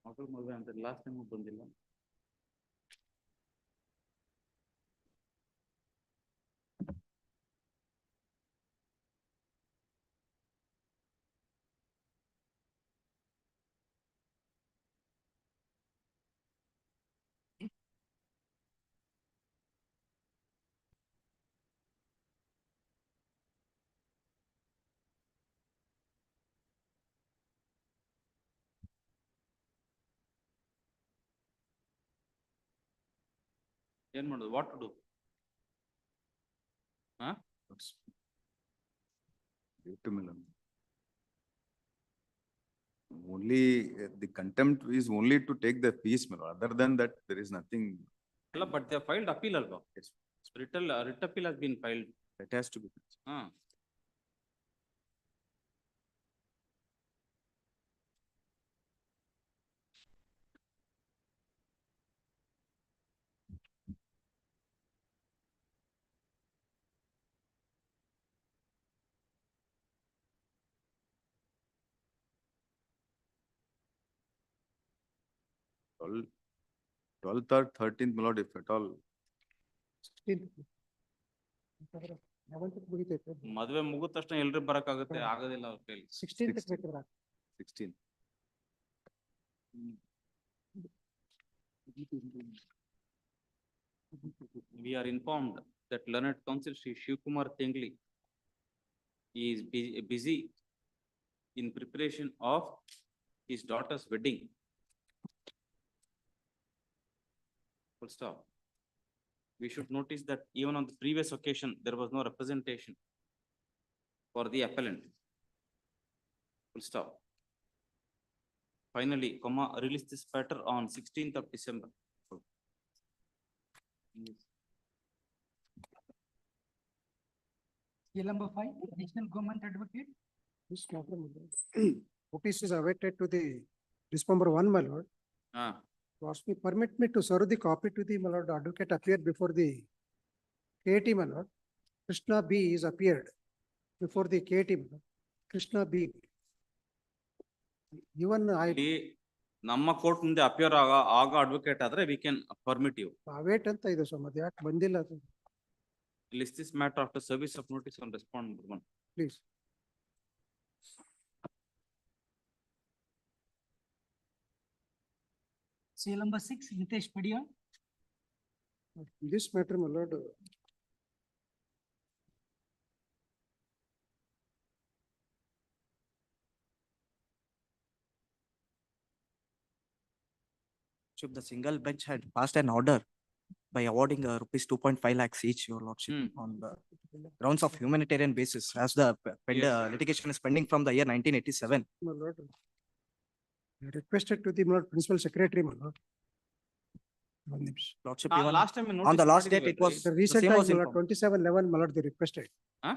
ಮಗಳು ಮದುವೆ ಅಂತ ಲಾಸ್ಟ್ ಟೈಮ್ ಬಂದಿಲ್ಲ. ಏನ್ ಮಾಡೋದು? What to do? wait a minute. Only, the contempt is only to take the fees, my lord. Other than that, there is nothing. ಅಲ್ಲ, ಬಟ್ ದೇ ಫೈಲ್ಡ್ ಅಪೀಲ್ ಅಲ್ವಾ? Writ appeal has been filed. That has to be. ಹಾ. Twelve, 12th or 13th, my lord, if at all. 16th ಮದ್ವೆ ಮುಗಿದ ತಕ್ಷಣ ಎಲ್ರು ಬರಕಾಗುತ್ತೆ? ಆಗೋದಿಲ್ಲ ಅವ್ರ ಕೈಲಿ. 16th ಬೇಕಿದ್ರೆ 16th. We are informed that learned counsel Shri Shivkumar Tengli is busy in preparation of his daughter's wedding. Full stop. We should notice that even on the previous occasion, there was no representation for the appellant. Full stop. Finally, comma, release this matter on 16th of December. Seal number 5, additional government advocate. this matter, my lord. Notice is awaited to the December 1, my lord. Ask me, permit me to serve the copy to the, my lord, advocate appeared before the KT, my lord. Krishna B is appeared before the KT, my lord. Krishna B. Even I ಇಲ್ಲಿ ನಮ್ಮ court ಮುಂದೆ appear ಆಗ advocate ಆದ್ರೆ we can permit you. await ಅಂತ ಇದೆ ಸ್ವಾಮಿ, ಅದು ಯಾಕೆ ಬಂದಿಲ್ಲ ಅದು? List this matter after service of notice on respondent one. Please. Seal number 6, Nitesh Padia. This matter, my lord, Lordship, the single bench had passed an order by awarding rupees 2.5 lakhs each, your lordship, on the grounds of humanitarian basis, as the Yes. litigation is pending from the year 1987. my lord. I requested to the, my lord, principal secretary, my lord. One ನಿಮಿಷ. Lordship, even Last time on the last date, it was, The the recent same time, was my lord, informed. 27/11, my lord, they requested. Huh?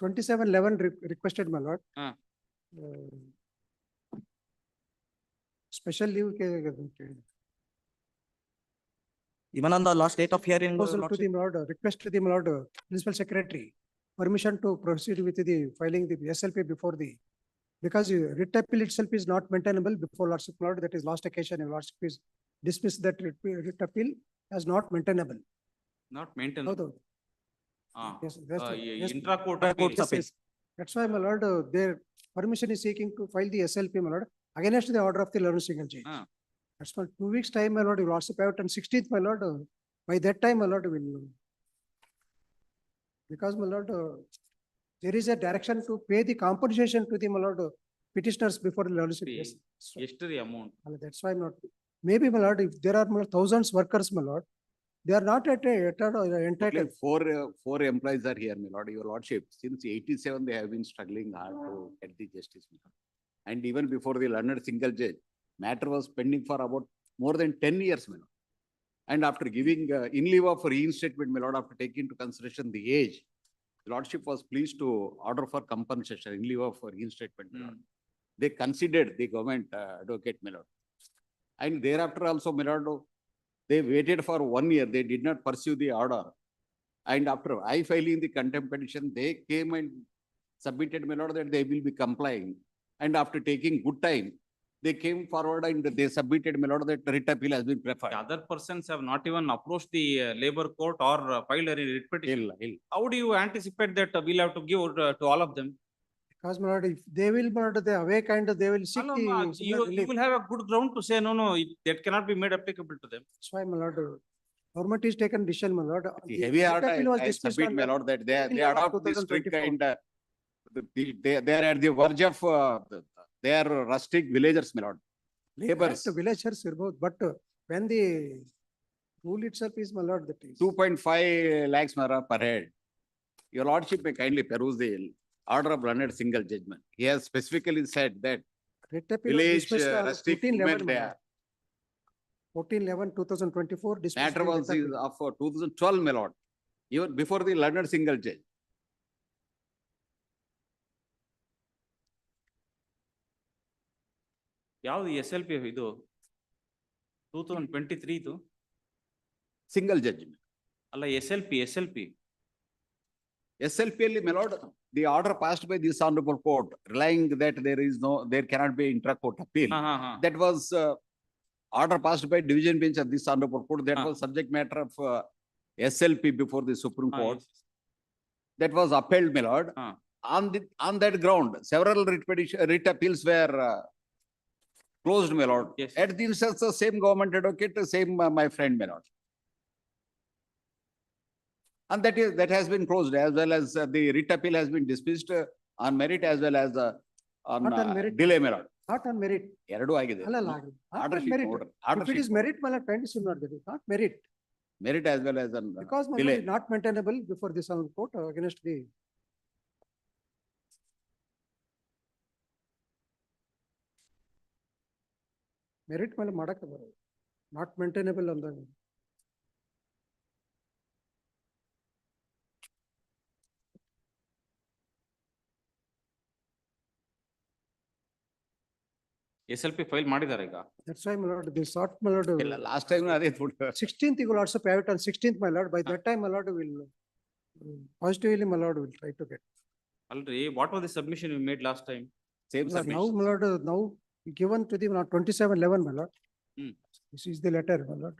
27/11 requested, my lord. Huh. Special leave. Even on the last date of hearing, Proposal to lordship, the, my lord, request to the, my lord, principal secretary, permission to proceed with the filing the SLP before the, because writ appeal itself is not maintainable before lordship, my lord, that is last occasion, your lordship is dismissed that writ appeal as not maintainable. Not maintained. ಹೌದು. Yes, that's what- yes, intra court Intra-court yes, appeal. yes. That's why, my lord, their permission is seeking to file the SLP, my lord, against the order of the learned single judge. Ah. That's why 2 weeks time, my lord, you also pay out on 16th, my lord, by that time, my lord, will. Because, my lord, There is a direction to pay the compensation to the, my lord, petitioners before the lordship. Yes. So, ಎಷ್ಟ್ರಿ amount? that's why I'm not, maybe, my lord, if there are, my lord, thousands workers, my lord, they are not entitled. Four employees are here, my lord, your lordship. Since 87, they have been struggling hard to get the justice, my lord. And even before the learned single judge, matter was pending for about more than 10 years, my lord. And after giving in lieu of reinstatement, my lord, after taking into consideration the age, the lordship was pleased to order for compensation in lieu of reinstatement, my lord. They considered the government advocate, my lord. And thereafter also, my lord, they waited for 1 year. They did not pursue the order. And after I filing the contempt petition, they came and submitted, my lord, that they will be complying. And after taking good time, they came forward and they submitted, my lord, that writ appeal has been The preferred. other persons have not even approached the labor court or filed a writ petition. How do you anticipate that we'll have to give to all of them? Because, my lord, if they will, my lord, they awake and they will seek Hello, ma, the. you will have a good ground to say, no, that cannot be made applicable to them. That's why, my lord, government is taken decision, my lord. The heavy heart, writ appeal was I dismissed submit, on my the lord, that they 14th of adopt this strict 2024. and they are at the verge of, they are rustic villagers, my lord. Laborers, Correct, villagers irಬಹುದು, but when the rule itself is, my lord, that is. 2.5 lakhs, my lord, per head. Your lordship may kindly peruse the order of learned single judgment. He has specifically said that Writ appeal was village dismissed on rustic 14/11, women my there. lord. 14/11/2024 dismissed. Matter the was writ appeal. of 2012, my lord, even before the learned single judge. ಯಾವ್ದು SLP ಇದು 2023 ಇದು? Single judgment. ಅಲ್ಲ SLP. SLP, my lord, the order passed by this honorable court, relying that there cannot be intra-court appeal. That was order passed by division bench of this honorable court. That was subject matter of SLP before the Supreme Court. That was upheld, my lord. On that ground, several writ appeals were closed, my lord. Yes. At the instance of same government advocate, same my friend, my lord. And that has been closed, as well as the writ appeal has been dismissed on merit as well as on Not on merit. delay, my lord. Not on merit. Eradu agide. ಅಲ್ಲ, ಅಲ್ಲ, ಆಗಲಿ. Not Order on sheet merit. order. If Order it is sheet merit, my lord, kindly should not get it. Not merit. merit as well as on Because, my lord, delay. is not maintainable before this honorable court against the. Merit ಮೇಲೆ ಮಾಡಕ್ಕೆ ಬರೋದು. Not maintainable ಅಂದಾಗ. SLP file ಮಾಡಿದ್ದಾರೆ ಈಗ. That's why, my lord, they sought, my lord. ಇಲ್ಲ, last time ಅದೇ ದುಡ್ಡು. 16th, you will also pay it on 16th, my lord. By that time, my lord will positively, my lord will try to get. ಅಲ್ರಿ, what was the submission you made last time? Same Now, submission. my lord, now given to the 27/11, my lord. This is the letter, my lord.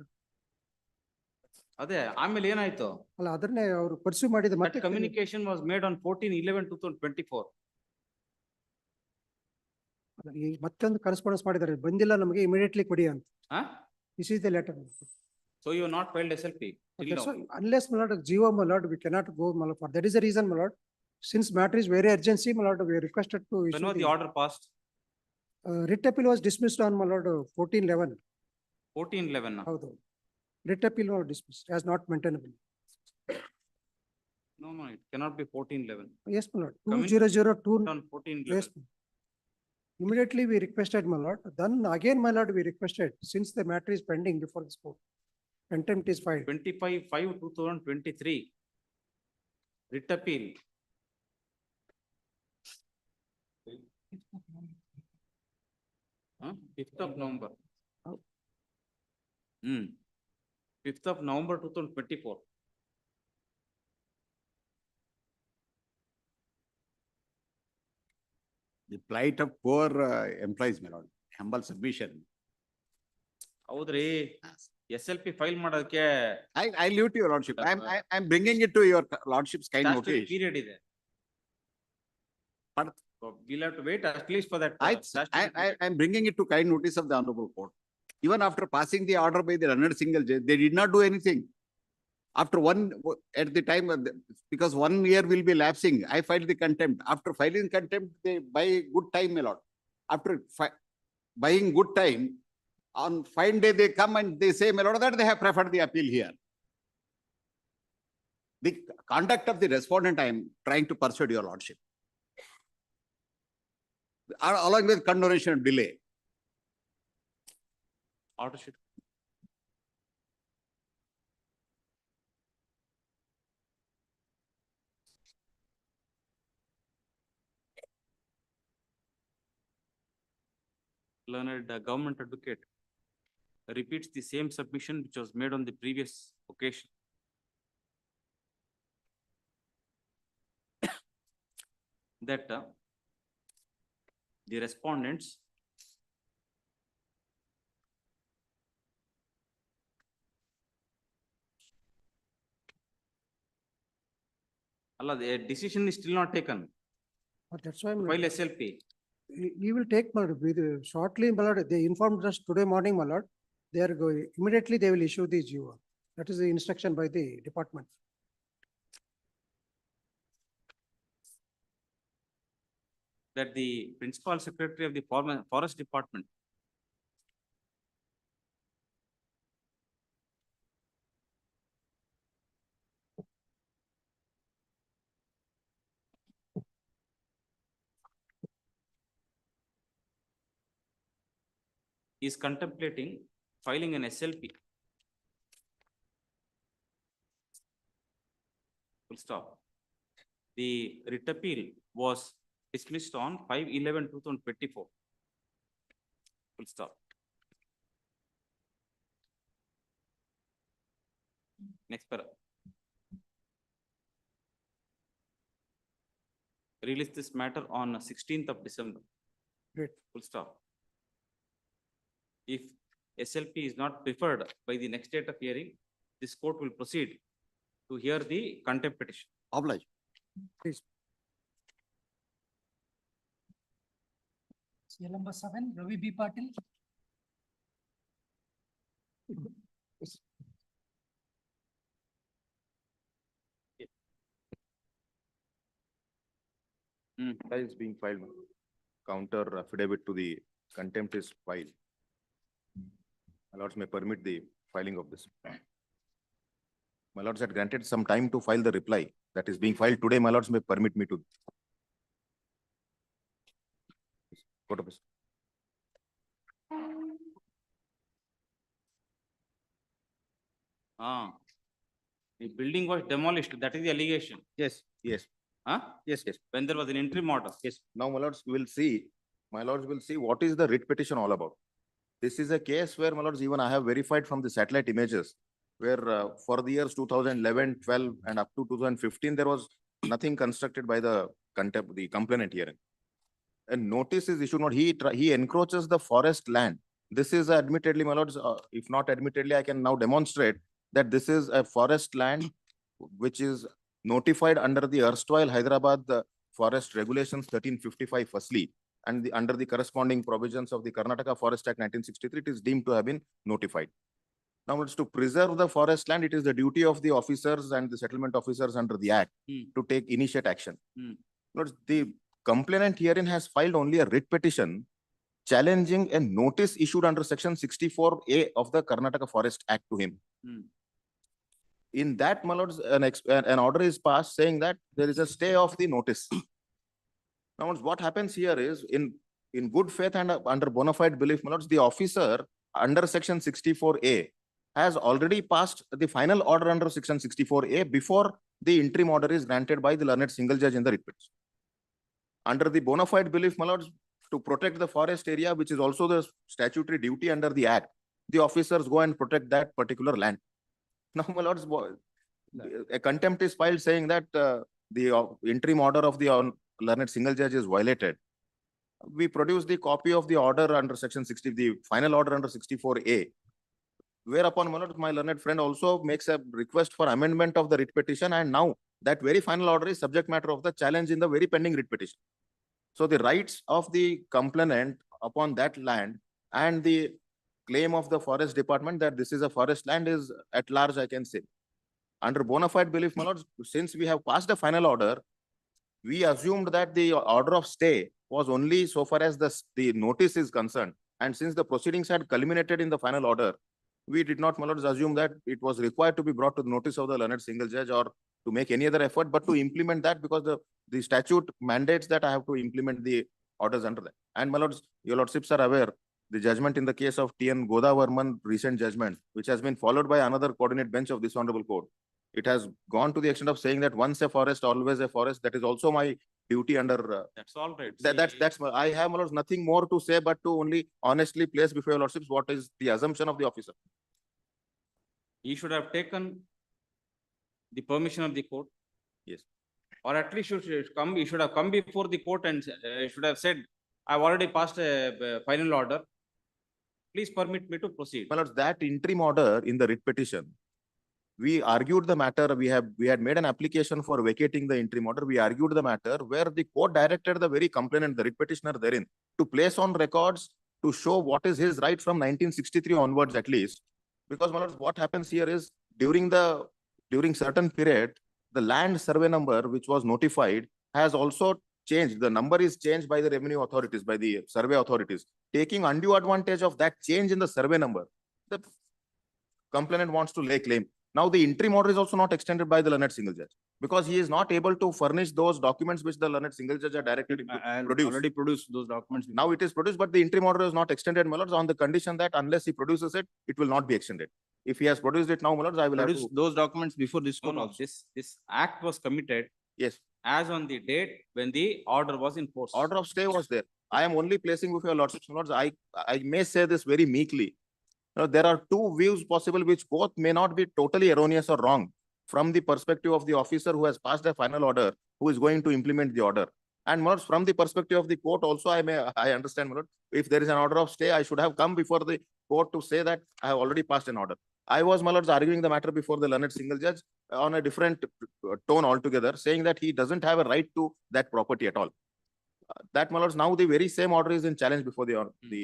ಅದೇ ಆಮೇಲೆ ಏನಾಯ್ತು? ಅಲ್ಲ, ಅದನ್ನೇ ಅವರು pursue ಮಾಡಿದ That ಮತ್ತೆ communication was made on 14/11/2024. ಈ ಮತ್ತೊಂದು ಕರೆಸ್ಪಾಂಡೆನ್ಸ್ ಮಾಡಿದ್ದಾರೆ, ಬಂದಿಲ್ಲ ನಮಗೆ ಇಮಿಡಿಯೇಟ್ಲಿ ಕೊಡಿ ಅಂತ. This is the letter. So you have not filed SLP till That's now. why, unless, my lord, GO, my lord, we cannot go, my lord, for that is the reason, my lord. Since matter is very urgency, my lord, we are requested to When issue was the order passed? writ appeal was dismissed on, my lord, 14/11. 14/11. ಹೌದು. Writ appeal was dismissed as not maintainable. No, it cannot be 14/11. Yes, my lord. Coming- 2002. On 14/11. Yes. Immediately we requested, my lord. Then again, my lord, we requested, since the matter is pending before this court, contempt is filed. 25/5/2023. Writ appeal. Huh? 5th of November. Oh. 5th of November 2024. The plight of poor employees, my lord. Humble submission. ಹೌದ್ರಿ, SLP file ಮಾಡೋದಕ್ಕೆ I leave to your lordship. I'm bringing it to your lordship's kind statutory notice. period ಇದೆ. But- So we'll have to wait at least for that. I'm bringing it to kind notice of the honorable court. Even after passing the order by the learned single judge, they did not do anything. After at the time, because 1 year will be lapsing, I filed the contempt. After filing contempt, they buy good time, my lord. After buying good time, on fine day, they come and they say, my lord, that they have preferred the appeal here. The conduct of the respondent, I am trying to persuade your lordship. Along with condonation and delay. Order sheet. Learned government advocate repeats the same submission which was made on the previous occasion. That the respondents the decision is still not taken. But that's why File SLP. he will take, my lord, with shortly, my lord, they informed us today morning, my lord. They are going, immediately they will issue the GO. That is the instruction by the department. That the principal secretary of the forest department is contemplating filing an SLP. Full stop. The writ appeal was dismissed on 5/11/2024. Full stop. Next para. Release this matter on 16th of December. Great. Full stop. If SLP is not preferred by the next date of hearing, this court will proceed to hear the contempt petition. Oblige. Please. CL number 7, Ravi B. Patil. That is being filed. Counter affidavit to the contempt is filed. My lords may permit the filing of this. My lords had granted some time to file the reply that is being filed today. My lords may permit me to. Court of The building was demolished. That is the allegation. Yes, yes, Huh? yes, yes. When there was an interim order. Yes. Now, my lords will see, what is the writ petition all about. This is a case where, my lords, even I have verified from the satellite images, where for the years 2011, 12, and up to 2015, there was nothing constructed by the complainant hearing. And notice is issued not, he encroaches the forest land. This is admittedly, my lords, if not admittedly, I can now demonstrate that this is a forest land which is notified under the erstwhile Hyderabad Forest Regulations 1355 firstly, and under the corresponding provisions of the Karnataka Forest Act 1963, it is deemed to have been notified. Now, it's to preserve the forest land, it is the duty of the officers and the settlement officers under the Act to initiate action. Notice the complainant herein has filed only a writ petition challenging a notice issued under section 64A of the Karnataka Forest Act to him. In that, my lords, an order is passed saying that there is a stay of the notice. Now, what happens here is, in good faith and under bona fide belief, my lords, the officer under section 64A has already passed the final order under section 64A before the interim order is granted by the learned single judge in the writ petition. Under the bona fide belief, my lords, to protect the forest area, which is also the statutory duty under the Act, the officers go and protect that particular land. Now, my lords, a contempt is filed saying that the interim order of the learned single judge is violated. We produce the copy of the order under section 60, the final order under 64A, whereupon my learned friend also makes a request for amendment of the writ petition, and now that very final order is subject matter of the challenge in the very pending writ petition. So the rights of the complainant upon that land and the claim of the forest department that this is a forest land is at large, I can say. Under bona fide belief, my lords, since we have passed a final order, we assumed that the order of stay was only so far as the notice is concerned. And since the proceedings had culminated in the final order, we did not, my lords, assume that it was required to be brought to the notice of the learned single judge or to make any other effort, but to implement that, because the statute mandates that I have to implement the orders under that. And my lords, your lordships are aware, the judgment in the case of T.N. Godavarman, recent judgment, which has been followed by another coordinate bench of this honorable court. It has gone to the extent of saying that once a forest, always a forest. That is also my duty under. That's all right. That's my, I have, my lords, nothing more to say, but to only honestly place before your lordships what is the assumption of the officer. He should have taken the permission of the court. Yes. Or at least he should have come before the court and should have said, I've already passed a final order. Please permit me to proceed. My lords, that interim order in the writ petition, we argued the matter. We had made an application for vacating the interim order. We argued the matter where the court directed the very complainant, the writ petitioner therein, to place on records to show what is his right from 1963 onwards at least. Because, my lords, what happens here is during certain period, the land survey number which was notified has also changed. The number is changed by the revenue authorities, by the survey authorities, taking undue advantage of that change in the survey number. The complainant wants to lay claim. Now, the interim order is also not extended by the learned single judge because he is not able to furnish those documents which the learned single judge are directed to produce. Already produced those documents. Now it is produced, but the interim order is not extended, my lords, on the condition that unless he produces it, it will not be extended. If he has produced it now, my lords, I will have Produce to. those documents before this No, court. no. Also. This act was committed Yes, as on the date when the order was in force. order of stay was there. I am only placing before your lordships, my lords. I may say this very meekly. Now, there are two views possible which both may not be totally erroneous or wrong from the perspective of the officer who has passed a final order, who is going to implement the order. And my lords, from the perspective of the court also, I understand, my lord, if there is an order of stay, I should have come before the court to say that I have already passed an order. I was, my lords, arguing the matter before the learned single judge on a different tone altogether, saying that he doesn't have a right to that property at all. That, my lords, now the very same order is in challenge before the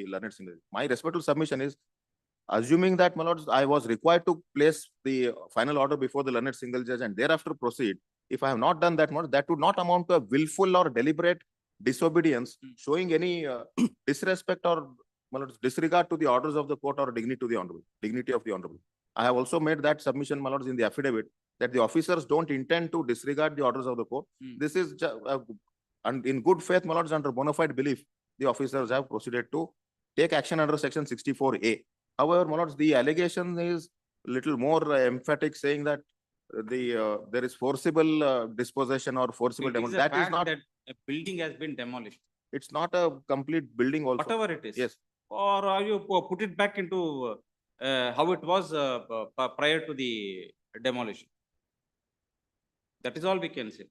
learned single judge. My respectful submission is, assuming that, my lords, I was required to place the final order before the learned single judge and thereafter proceed. If I have not done that, my lords, that would not amount to a willful or deliberate disobedience, showing any disrespect or, my lords, disregard to the orders of the court or dignity of the honorable. I have also made that submission, my lords, in the affidavit that the officers don't intend to disregard the orders of the court. This is and in good faith, my lords, under bona fide belief, the officers have proceeded to take action under section 64A. However, my lords, the allegation is little more emphatic, saying that there is forcible dispossession or forcible demolition. That is not. That a building has been demolished. It's not a complete building also. Whatever it is. Yes. Or are you put it back into how it was prior to the demolition? That is all we can say.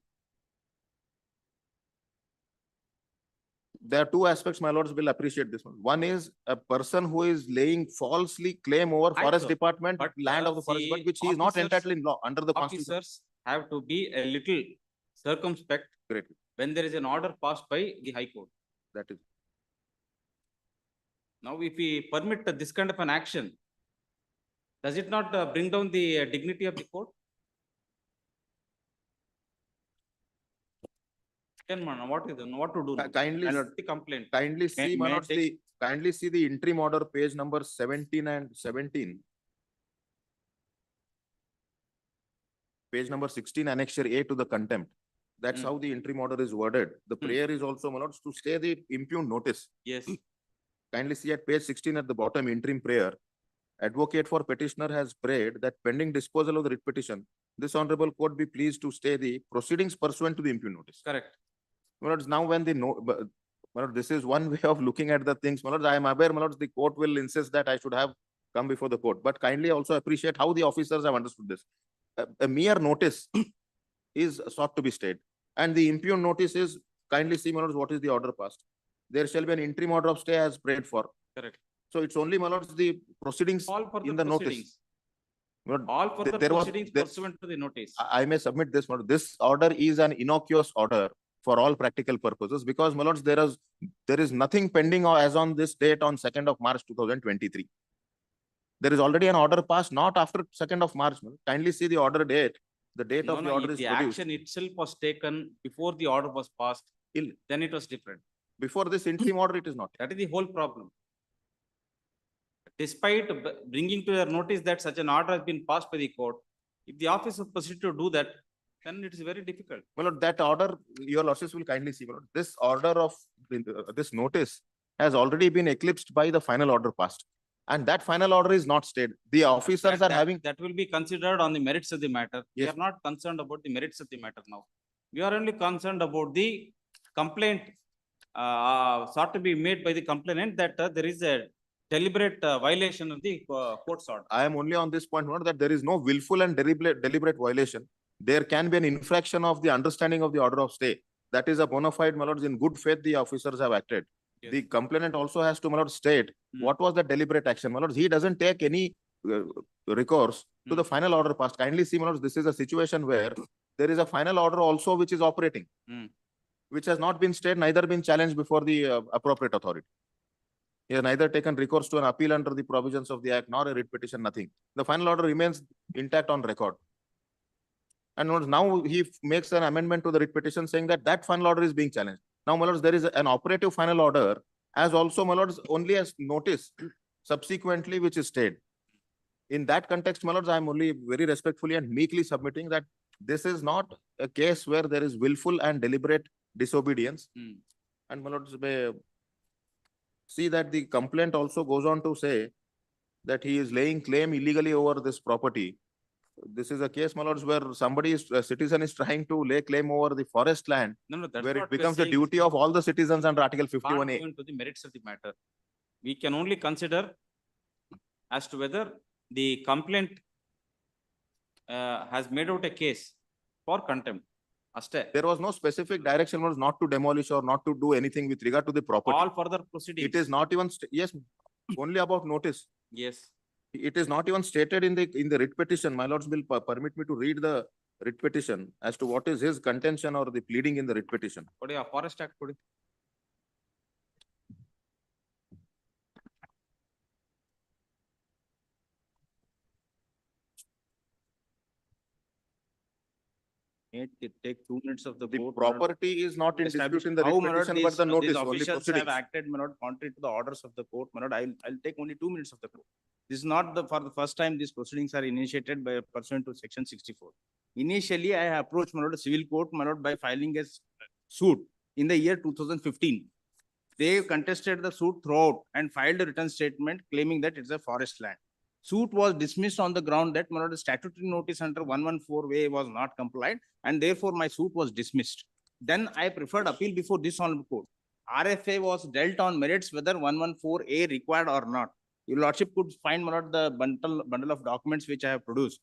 There are two aspects, my lords will appreciate this one. One is a person who is laying falsely claim over Right, forest sir. department, But, land of the forest, see, but which he is not officers- entitled in law under the constitution. Officers have to be a little circumspect Great. when there is an order passed by the High Court. That is. Now, if we permit this kind of an action, does it not bring down the dignity of the court? What to do? Now? Kindly, The complaint. kindly see, my may I lords, take- kindly see the interim order, page number 17 and 17. Page number 16, annexure A to the contempt. That's how the interim order is worded. The prayer is also, my lords, to stay the impugned notice. Yes. Kindly see at page 16 at the bottom, interim prayer. Advocate for petitioner has prayed that pending disposal of the writ petition, this honorable court be pleased to stay the proceedings pursuant to the impugned notice. Correct. My lords, now when they know, my lord, this is one way of looking at the things. My lords, I am aware, my lords, the court will insist that I should have come before the court, but kindly also appreciate how the officers have understood this. A mere notice is sought to be stayed, and the impugned notice is, kindly see, my lords, what is the order passed. There shall be an interim order of stay as prayed for. Correct. So it's only, my lords, the proceedings All for in the the notice. proceedings. My lord, All for the there was- proceedings there- pursuant to the notice. I may submit this, my lord. This order is an innocuous order for all practical purposes, because, my lords, there is nothing pending as on this date on 2nd of March 2023. There is already an order passed, not after 2nd of March. Kindly see the order date. The date No, of the no, order if is the produced. action itself was taken before the order was passed, then it was different. Before this interim order, it is not. That is the whole problem. Despite bringing to their notice that such an order has been passed by the court, if the officer proceeds to do that, then it is very difficult. My lord, that order, your lordships will kindly see, my lord, this order of this notice has already been eclipsed by the final order passed. And that final order is not stayed. The officers are having. That will be considered on the merits of the matter. We Yes. are not concerned about the merits of the matter now. We are only concerned about the complaint sought to be made by the complainant that there is a deliberate violation of the court's order. I am only on this point, not that there is no willful and deliberate violation. There can be an infraction of the understanding of the order of stay. That is a bona fide, my lords, in good faith, the officers have acted. Yes. The complainant also has to, my lord, state what was the deliberate action. My lords, he doesn't take any recourse to the final order passed. Kindly see, my lords, this is a situation where there is a final order also which is operating, which has not been stayed, neither been challenged before the appropriate authority. He has neither taken recourse to an appeal under the provisions of the act, nor a writ petition, nothing. The final order remains intact on record. And now he makes an amendment to the writ petition saying that that final order is being challenged. Now, my lords, there is an operative final order as also, my lords, only as notice subsequently which is stayed. In that context, my lords, I am only very respectfully and meekly submitting that this is not a case where there is willful and deliberate disobedience. And my lords, may see that the complaint also goes on to say that he is laying claim illegally over this property. This is a case, my lords, where a citizen is trying to lay claim over the forest land, No, that's where what it we are becomes the saying. duty of all the citizens under Article Can't 51A. go into the merits of the matter. We can only consider as to whether the complaint has made out a case for contempt. Aste. There was no specific direction was not to demolish or not to do anything with regard to the property. All further proceedings. It is not even, yes, only about notice. Yes. It is not even stated in the writ petition. My lords will permit me to read the writ petition as to what is his contention or the pleading in the writ petition. What is Forest Act? What is? Take 2 minutes of the The court. property is not in dispute in the How, writ my lord, petition, but the these notice, only officials have proceedings. acted, my lord, contrary to the orders of the court. My lord, I'll take only 2 minutes of the court. This is not for the first time these proceedings are initiated by pursuant to section 64. Initially, I approached, my lord, the civil court, my lord, by filing a suit in the year 2015. They contested the suit throughout and filed a written statement claiming that it's a forest land. Suit was dismissed on the ground that, my lord, the statutory notice under 114A was not complied, and therefore my suit was dismissed. Then I preferred appeal before this honorable court. RFA was dealt on merits whether 114A required or not. Your lordship could find, my lord, the bundle of documents which I have produced.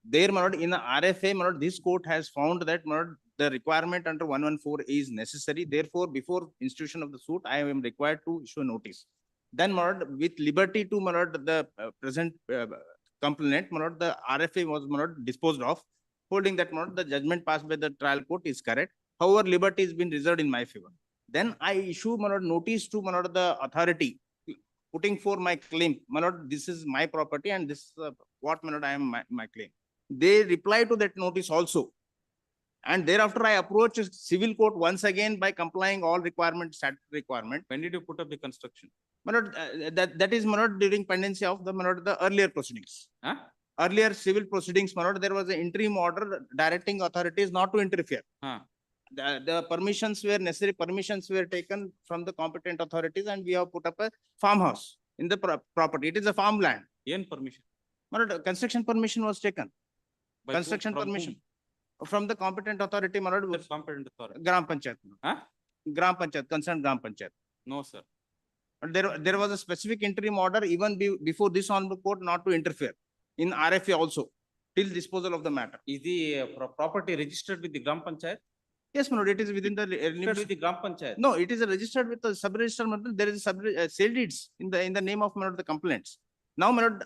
There, my lord, in the RFA, my lord, this court has found that, my lord, the requirement under 114A is necessary. Therefore, before institution of the suit, I am required to issue a notice. Then, my lord, with liberty to, my lord, the present complainant, my lord, the RFA was, my lord, disposed of, holding that, my lord, the judgment passed by the trial court is correct. However, liberty has been reserved in my favor. Then I issue, my lord, notice to, my lord, the authority, putting for my claim, my lord, this is my property and this is what, my lord, I am my claim. They reply to that notice also. And thereafter, I approach civil court once again by complying all requirements, statutory requirement. When did you put up the construction? My lord, that is, my lord, during pendency of the, my lord, the earlier proceedings. Huh? Earlier civil proceedings, my lord, there was an interim order directing authorities not to interfere. Huh. The permissions were necessary, permissions were taken from the competent authorities, and we have put up a farmhouse in the property. It is a farmland. Yen permission. My lord, construction permission was taken. By Construction from permission whom? from the competent authority, my lord. The competent authority. Gram Panchayat. Huh? Gram Panchayat, concerned Gram Panchayat. No, sir. There was a specific interim order even before this honorable court not to interfere in RFA also till disposal of the matter. Is the property registered with the Gram Panchayat? Yes, my lord, it is within the Registered with the Gram Panchayat? No, it is registered with the sub-register. There is a sale deeds in the name of, my lord, the complaints. Now, my lord,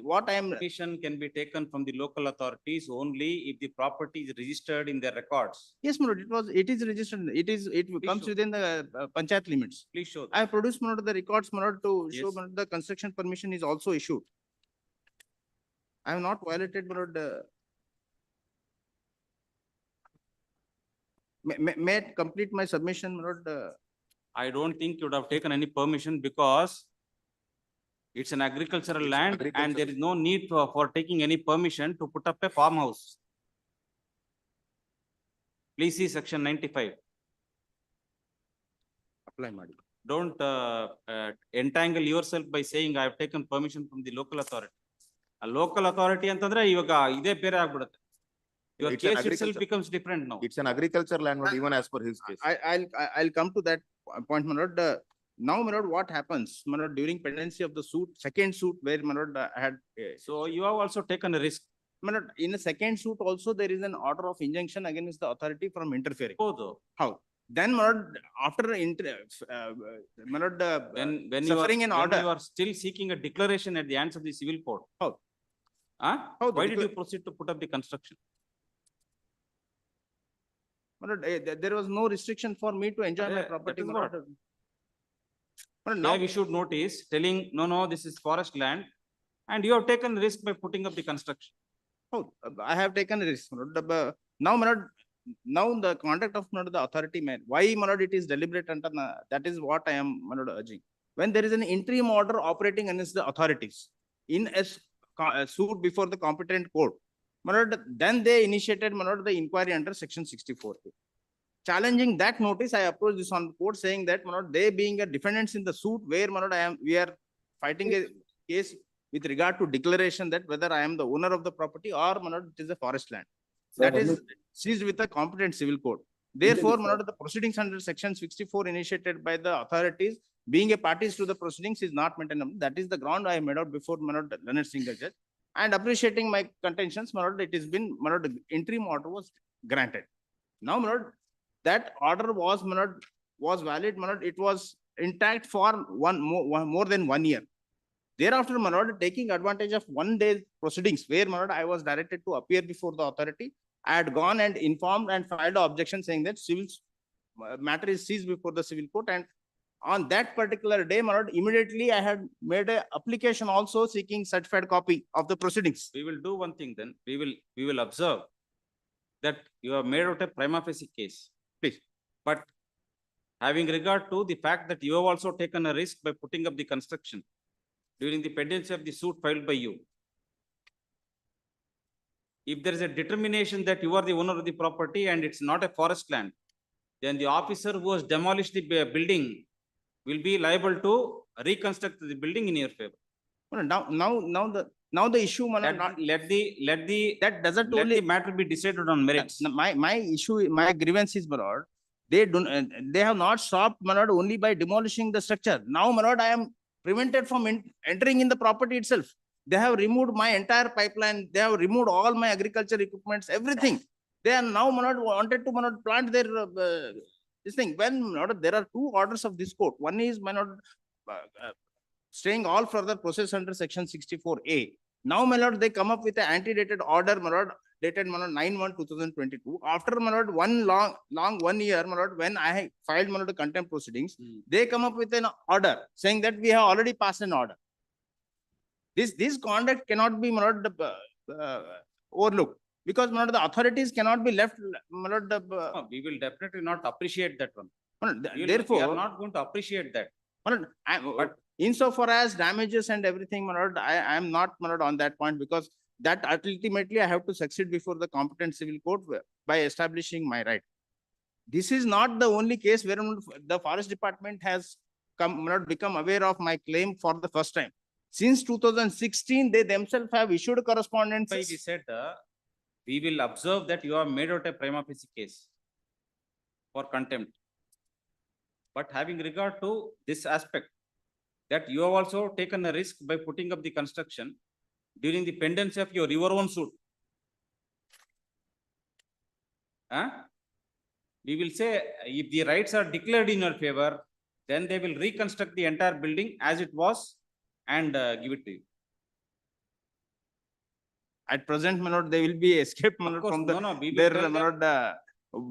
what I am. Petition can be taken from the local authorities only if the property is registered in their records. Yes, my lord, it is registered. It comes show. within the panchayat limits. Please show. I have produced, my lord, the records, my lord, to show, Yes. my lord, the construction permission is also issued. I have not violated, my lord. May I complete my submission, my lord? I don't think you would have taken any permission because it's an agricultural It's land and there is no need for taking any permission to put up a farmhouse. Please see section 95. Apply ಮಾಡಿ. Don't entangle yourself by saying I have taken permission from the local authority. A local authority ಅಂತಂದ್ರೆ ಇವಾಗ ಇದೇ ಬೇರೆ ಆಗ್ಬಿಡುತ್ತೆ. Your It's an case itself agriculture- becomes different now. It's an agriculture land, not even as per his case. I'll come to that point, my lord. Now, my lord, what happens, my lord, during pendency of the suit, second suit where, my lord, I had, so you have also taken a risk. My lord, in a second suit also, there is an order of injunction against the authority from interfering. How? Then, my lord, after my lord, when suffering an order. You are still seeking a declaration at the hands of the civil court. How? Huh? How? Why did you proceed to put up the construction? My lord, there was no restriction for me to enjoy my property. that is My what. lord. Well, now we should notice telling, no, this is forest land and you have taken risk by putting up the construction. Oh, I have taken a risk. My lord. Now, my lord, now the conduct of, my lord, the authority, man, why, my lord, it is deliberate under, that is what I am, my lord, urging. When there is an interim order operating against the authorities in a suit before the competent court, my lord, then they initiated, my lord, the inquiry under section 64. Challenging that notice, I approached this on court saying that, my lord, they being a defendants in the suit where, my lord, we are fighting a case with regard to declaration that whether I am the owner of the property or, my lord, it is a forest land. That is seized with a competent civil court. Therefore, my lord, the proceedings under section 64 initiated by the authorities being a parties to the proceedings is not maintainable. That is the ground I made out before, my lord, Leonard Single judge. And appreciating my contentions, my lord, it has been, my lord, interim order was granted. Now, my lord, that order was, my lord, was valid, my lord, it was intact for more than 1 year. Thereafter, my lord, taking advantage of 1 day proceedings where, my lord, I was directed to appear before the authority, I had gone and informed and filed an objection saying that civil matter is seized before the civil court, and on that particular day, my lord, immediately I had made a application also seeking certified copy of the proceedings. We will do one thing then, we will observe that you have made out a prima facie case. Please. But having regard to the fact that you have also taken a risk by putting up the construction during the pendency of the suit filed by you. If there is a determination that you are the owner of the property and it's not a forest land, then the officer who has demolished the building will be liable to reconstruct the building in your favor. Now the issue, let that doesn't let only the matter be decided on merits. My issue, my grievance is, my lord, they have not stopped, my lord, only by demolishing the structure. Now, my lord, I am prevented from entering in the property itself. They have removed my entire pipeline. They have removed all my agriculture equipments, everything. They are now, my lord, wanted to, my lord, plant their this thing. When, my lord, there are 2 orders of this court. One is, my lord, staying all further process under section 64A. Now, my lord, they come up with an antedated order, my lord, dated, my lord, 9/1/2022. After, my lord, one long 1 year, my lord, when I filed, my lord, contempt proceedings, they come up with an order saying that we have already passed an order. This conduct cannot be, my lord, overlooked because, my lord, the authorities cannot be left, my lord. No, we will definitely not appreciate that one. Therefore, we are not going to appreciate that. But insofar as damages and everything, my lord, I am not, my lord, on that point because that ultimately I have to succeed before the competent civil court by establishing my right. This is not the only case where the forest department has become aware of my claim for the first time. Since 2016, they themselves have issued correspondences. We said, we will observe that you have made out a prima facie case for contempt. But having regard to this aspect, that you have also taken a risk by putting up the construction during the pendency of your own suit. We will say, if the rights are declared in your favor, then they will reconstruct the entire building as it was and give it to you. At present, my lord, they will be escaped, my lord, from the their, my lord,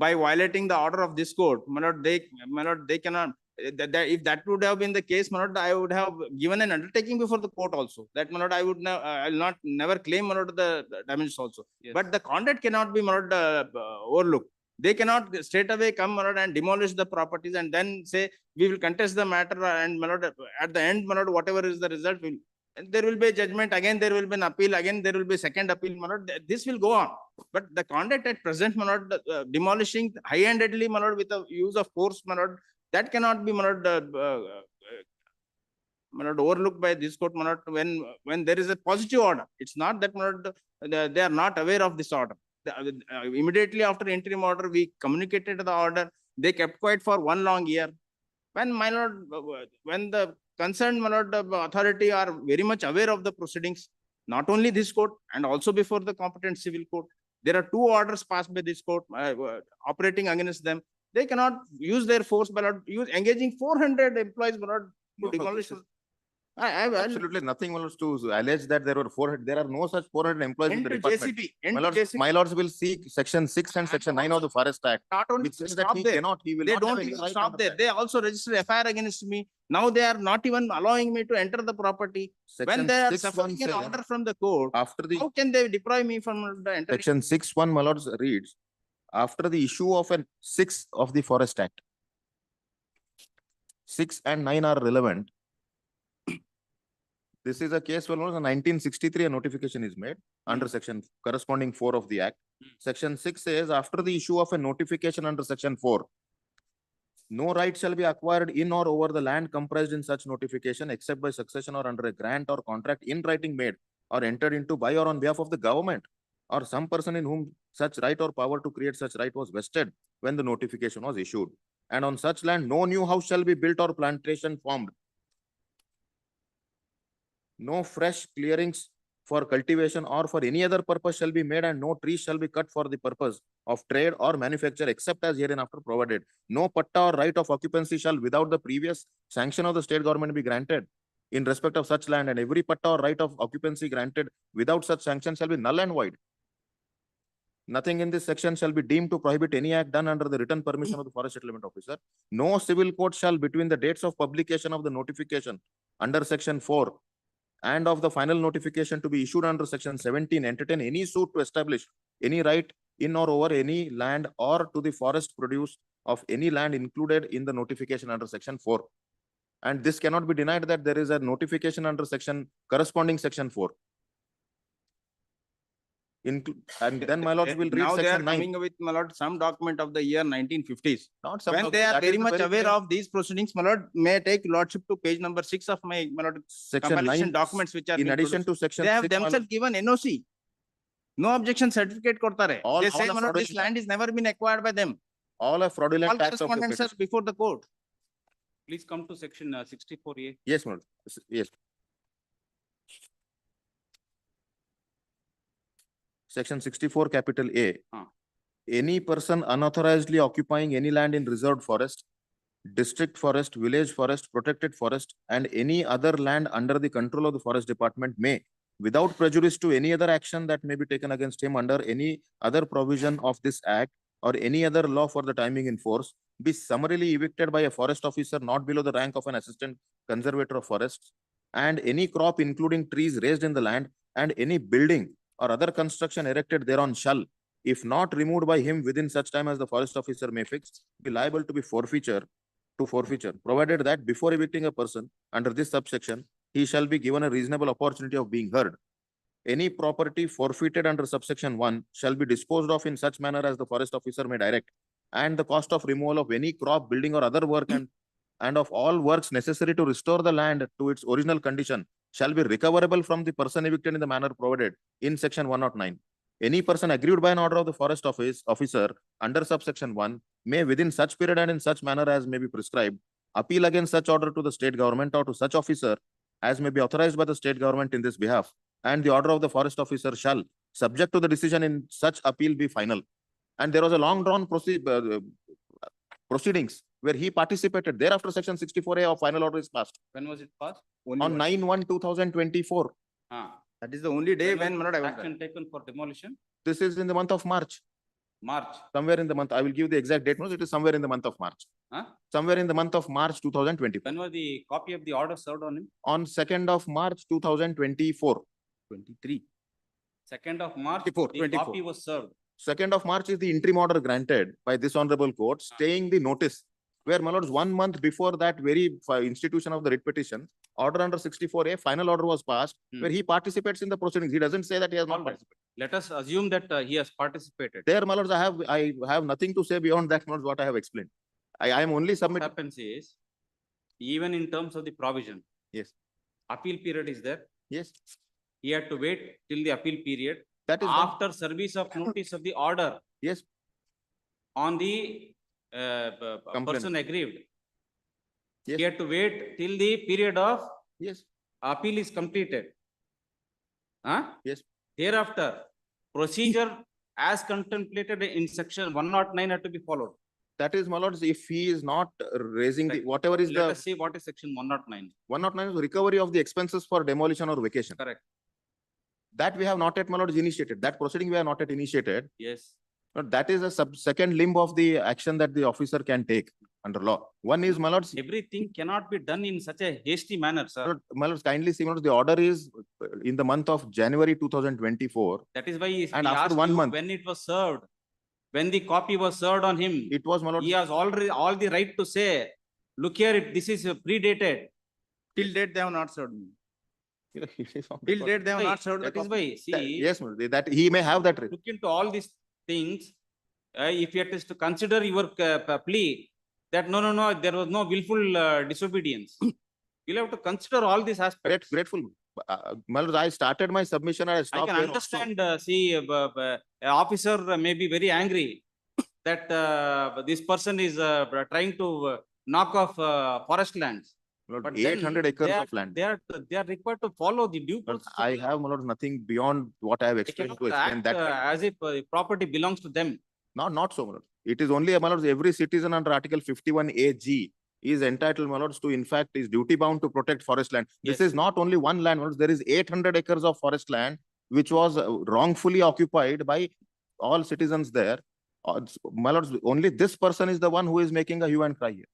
by violating the order of this court, my lord, they cannot. if that would have been the case, my lord, I would have given an undertaking before the court also, that my lord, I would I will not never claim, my lord, the damages also. Yes. But the conduct cannot be, my lord, overlooked. They cannot straight away come, my lord, and demolish the properties and then say, we will contest the matter, and my lord, at the end, my lord, whatever is the result, there will be a judgment, again there will be an appeal, again there will be a second appeal, my lord, this will go on. But the conduct at present, my lord, demolishing high-handedly, my lord, with the use of force, my lord, that cannot be, my lord, overlooked by this court, my lord, when there is a positive order. It's not that, my lord, they are not aware of this order. Immediately after interim order, we communicated the order. They kept quiet for 1 long year. When, my lord, when the concerned, my lord, authority are very much aware of the proceedings, not only this court and also before the competent civil court, there are 2 orders passed by this court operating against them. They cannot use their force, my lord, engaging 400 employees, my lord, to demolish. Absolutely nothing, my lords, to allege that there were 400, there are no such 400 employees in the department. My lords will seek section 6 and section 9 of the Forest Act, Not only which says that stop he there. cannot, he will They not have don't any even right stop under there. that. They also register FIR against me. Now they are not even allowing me to enter the property. When Section they are 6(1) suffering an says, order from the court, after the how can they deprive me from the entering? section 6(1), my lords, reads, after the issue of an 6 of the Forest Act, 6 and 9 are relevant. This is a case where, in 1963, a notification is made under section corresponding 4 of the Act. Section 6 says, after the issue of a notification under section 4, no right shall be acquired in or over the land comprised in such notification except by succession or under a grant or contract in writing made or entered into by or on behalf of the government or some person in whom such right or power to create such right was vested when the notification was issued. And on such land, no new house shall be built or plantation formed. No fresh clearings for cultivation or for any other purpose shall be made, and no trees shall be cut for the purpose of trade or manufacture except as hereinafter provided. No patta or right of occupancy shall without the previous sanction of the state government be granted in respect of such land, and every patta or right of occupancy granted without such sanction shall be null and void. Nothing in this section shall be deemed to prohibit any act done under the written permission of the forest settlement officer. No civil court shall, between the dates of publication of the notification under section 4 and of the final notification to be issued under section 17, entertain any suit to establish any right in or over any land or to the forest produce of any land included in the notification under section 4. And this cannot be denied that there is a notification under section corresponding section 4. And then my lords will read Now they are section 9. coming with, my lord, some document of the year 1950s. Not some When of they it, are that very is the much aware plain of these proceedings, my lord, may I take lordship to page number 6 of my lord, section compilation 9, documents which are in being addition produced. to section They have 6, my lord, themselves given NOC. No objection certificate korta rahe. All- They all say, the my lord, this fraudulent- land is never been acquired by them. all a fraudulent All acts of the correspondence are petition. before the court. Please come to section 64A. Yes, my lord. Yes. Section 64, capital A. Any person unauthorizedly occupying any land in reserved forest, district forest, village forest, protected forest, and any other land under the control of the forest department may, without prejudice to any other action that may be taken against him under any other provision of this act or any other law for the timing in force, be summarily evicted by a forest officer not below the rank of an assistant conservator of forests, and any crop including trees raised in the land and any building or other construction erected thereon shall, if not removed by him within such time as the forest officer may fix, be liable to be forfeiture, provided that before evicting a person under this subsection, he shall be given a reasonable opportunity of being heard. Any property forfeited under subsection 1 shall be disposed of in such manner as the forest officer may direct, and the cost of removal of any crop, building, or other work and of all works necessary to restore the land to its original condition shall be recoverable from the person evicted in the manner provided in section 109. Any person aggrieved by an order of the forest officer under subsection 1 may, within such period and in such manner as may be prescribed, appeal against such order to the state government or to such officer as may be authorized by the state government in this behalf, and the order of the forest officer shall, subject to the decision in such appeal, be final. And there was a long drawn proceedings where he participated. Thereafter, section 64A of final order is passed When was it passed? on 9/1/2024. That is the only day when, my lord, I was there. Action taken for demolition. This is in the month of March. March. Somewhere in the month, I will give the exact date, no, it is somewhere in the month of March. Huh? Somewhere in the month of March 2024. When was the copy of the order served on him? On 2nd of March 2024. 23. 2nd of March, 24, the 24. copy was served. 2nd of March is the interim order granted by this honorable court staying the notice, where my lords, 1 month before that very institution of the writ petition, order under 64A, final order was passed, where he participates in the proceedings. He doesn't say that he has not All right. participated. Let us assume that he has participated. There, my lords, I have nothing to say beyond that, my lords, what I have explained. I am only What submitting. happens is, even in terms of the provision, Yes, appeal period is there. yes, He had to wait till the appeal period. that is done. After service of notice of the order Yes, on the Complainant. person aggrieved. Yes. He had to wait till the period of yes, appeal is completed. Huh? yes. Thereafter, procedure as contemplated in section 109 had to be followed. That is, my lords, if he is not raising the, Right. whatever is Let us the, see what is section 109. 109 is recovery of the expenses for demolition or vacation. Correct. That we have not yet, my lords, initiated. That proceeding we have not yet initiated. Yes. But that is a second limb of the action that the officer can take under law. One is, my lords, Everything cannot be done in such a hasty manner, sir. my lords, kindly see, my lords, the order is in the month of January 2024. That is why he And he after asked 1 you month. when it was served. When the copy was served on him, It was, my lords, he has already all the right to say, look here, this is predated. Till date, they have not served me. Till till date, they have not served the That is copy. why, see, Yes, my lords, that he may have that right. look into all these things. If it is to consider your plea, that no, there was no willful disobedience. You'll have to consider all these aspects. Grateful. My lords, I started my submission and I I stopped. can here also. understand, see, an officer may be very angry that this person is trying to knock off forest lands. Lord, But then 800 acres they are- of land. They are required to follow the due Lord, process. I have, my lord, nothing beyond what I have They explained cannot to explain act that. right. as if property belongs to them. Not so, my lord. It is only, my lords, every citizen under Article 51AG is entitled, my lords, to in fact is duty bound to protect forest land. This Yes. is not only one land, my lords, there is 800 acres of forest land which was wrongfully occupied by all citizens there. My lords, only this person is the one who is making a hue and cry here.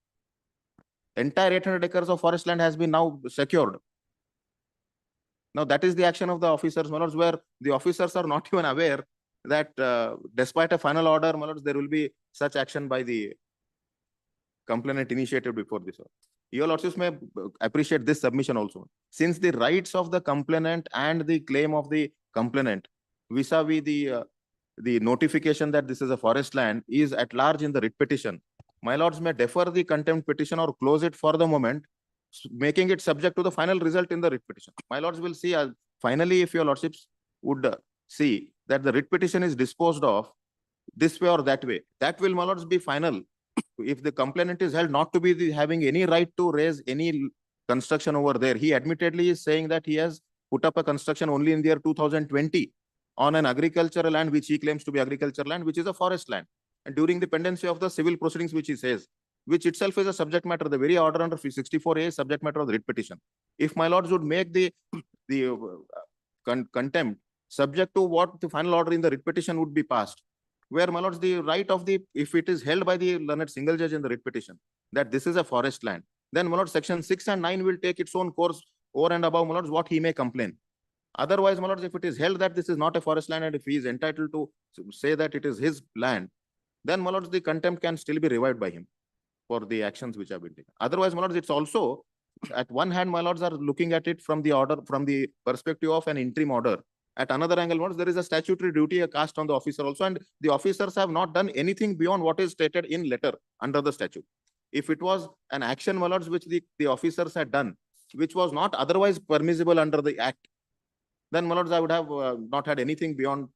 Entire 800 acres of forest land has been now secured. Now that is the action of the officers, my lords, where the officers are not even aware that despite a final order, my lords, there will be such action by the complainant initiated before this. Your lordships may appreciate this submission also. Since the rights of the complainant and the claim of the complainant vis-a-vis the notification that this is a forest land is at large in the writ petition, my lords may defer the contempt petition or close it for the moment, making it subject to the final result in the writ petition. My lords will see, finally, if your lordships would see that the writ petition is disposed of this way or that way, that will, my lords, be final. If the complainant is held not to be having any right to raise any construction over there, he admittedly is saying that he has put up a construction only in the year 2020 on an agricultural land which he claims to be agricultural land, which is a forest land. And during the pendency of the civil proceedings, which he says, which itself is a subject matter, the very order under 64A is subject matter of the writ petition. If my lords would make the contempt subject to what the final order in the writ petition would be passed, where, my lords, the right of the, if it is held by the learned single judge in the writ petition, that this is a forest land, then, my lords, section 6 and 9 will take its own course over and above, my lords, what he may complain. Otherwise, my lords, if it is held that this is not a forest land and if he is entitled to say that it is his land, then, my lords, the contempt can still be revived by him for the actions which have been taken. Otherwise, my lords, it's also, at one hand, my lords are looking at it from the order, from the perspective of an interim order. At another angle, my lords, there is a statutory duty cast on the officer also, and the officers have not done anything beyond what is stated in letter under the statute. If it was an action, my lords, which the officers had done, which was not otherwise permissible under the act, then, my lords, I would have not had anything beyond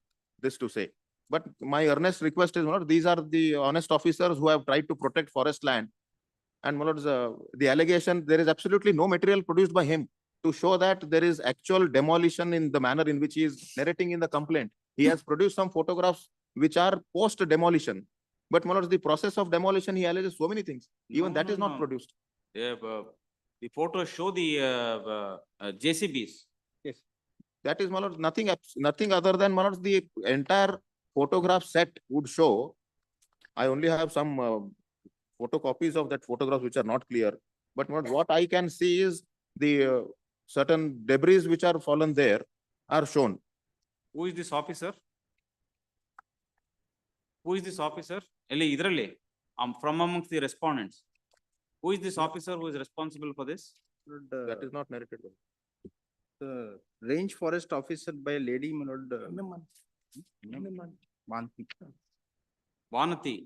this to say. But my earnest request is, my lords, these are the honest officers who have tried to protect forest land. And, my lords, the allegation, there is absolutely no material produced by him to show that there is actual demolition in the manner in which he is narrating in the complaint. He has produced some photographs which are post-demolition. But, my lords, the process of demolition, he alleges so many things. Even that is not produced. The photos show the JCBs. Yes. That is, my lords, nothing other than, my lords, the entire photograph set would show, I only have some photocopies of that photographs which are not clear. But what I can see is the certain debris which are fallen there are shown. Who is this officer? Who is this officer? Idralli, from amongst the respondents. Who is this officer who is responsible for this? That is not narrated. The range forest officer by lady, my lord. Vanati.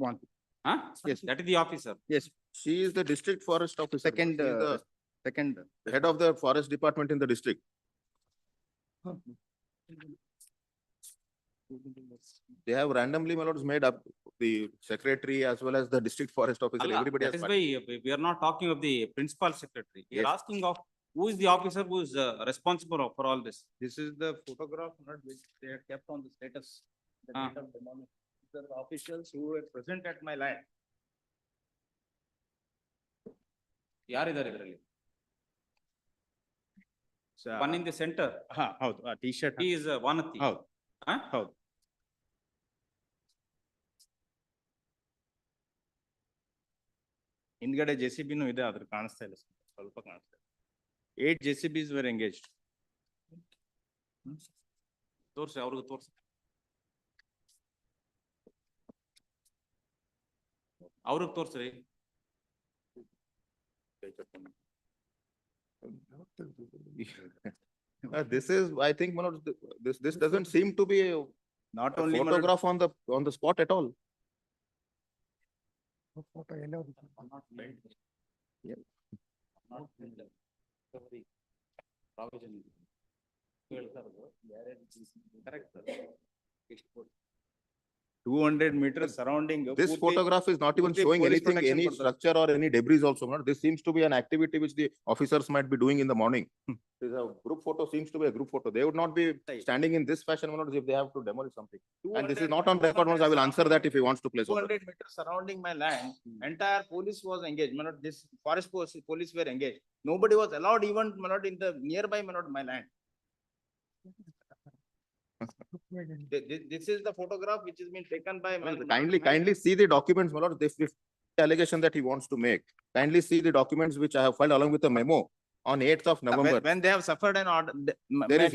One. Huh? Yes. That is the officer. Yes, She is the district forest officer. second, She is the second. head of the forest department in the district. They have randomly, my lords, made up the secretary as well as the district forest officer. Allah, Everybody that has. is why we are not talking of the principal secretary. We are Yes. asking of who is the officer who is responsible for all this. This is the photograph not which they had kept on the status. The Ah. date of demolition. The officials who were present at my land. ಯಾರಿದ್ದಾರೆ ಇದರಲ್ಲಿ? So, One in the center. ಹೌದು, T-shirt. He is Vanati. ಹೌದು, Huh? ಹೌದು. ಹಿಂದ್ಗಡೆ JCB ಇದೆ, ಅದ್ರ ಕಾಣಿಸ್ತಾ ಇಲ್ಲ, ಸ್ವಲ್ಪ ಕಾಣಿಸ್ತಾ ಇಲ್ಲ. 8 JCBs were engaged. ತೋರ್ಸಿ ಅವ್ರಿಗೆ ತೋರ್ಸಿ. ಅವ್ರಿಗೆ ತೋರ್ಸ್ರಿ. This is, I think, my lords, this doesn't seem to be a Not only, my lord, photograph on the spot at all. Correct. 200 meters surrounding. This ಪೂರ್ತಿ- photograph is not even ಪೂರ್ತಿ showing police anything, protection any ಕೊಡ್ತಾರೆ. structure or any debris also. No? This seems to be an activity which the officers might be doing in the morning. This a group photo, seems to be a group photo. They would not be standing in this fashion, my lords, if they have to demolish something. And this is not on record, my lords. I will answer that if he wants to place order. 200 meters surrounding my land, entire police was engaged, my lord, this forest police were engaged. Nobody was allowed even, my lord, in the nearby, my lord, my land. This is the photograph which has been taken by. my lord, Kindly see the documents, my lord. If the allegation that he wants to make, kindly see the documents which I have filed along with the memo on 8th of November. When they have suffered an order. There is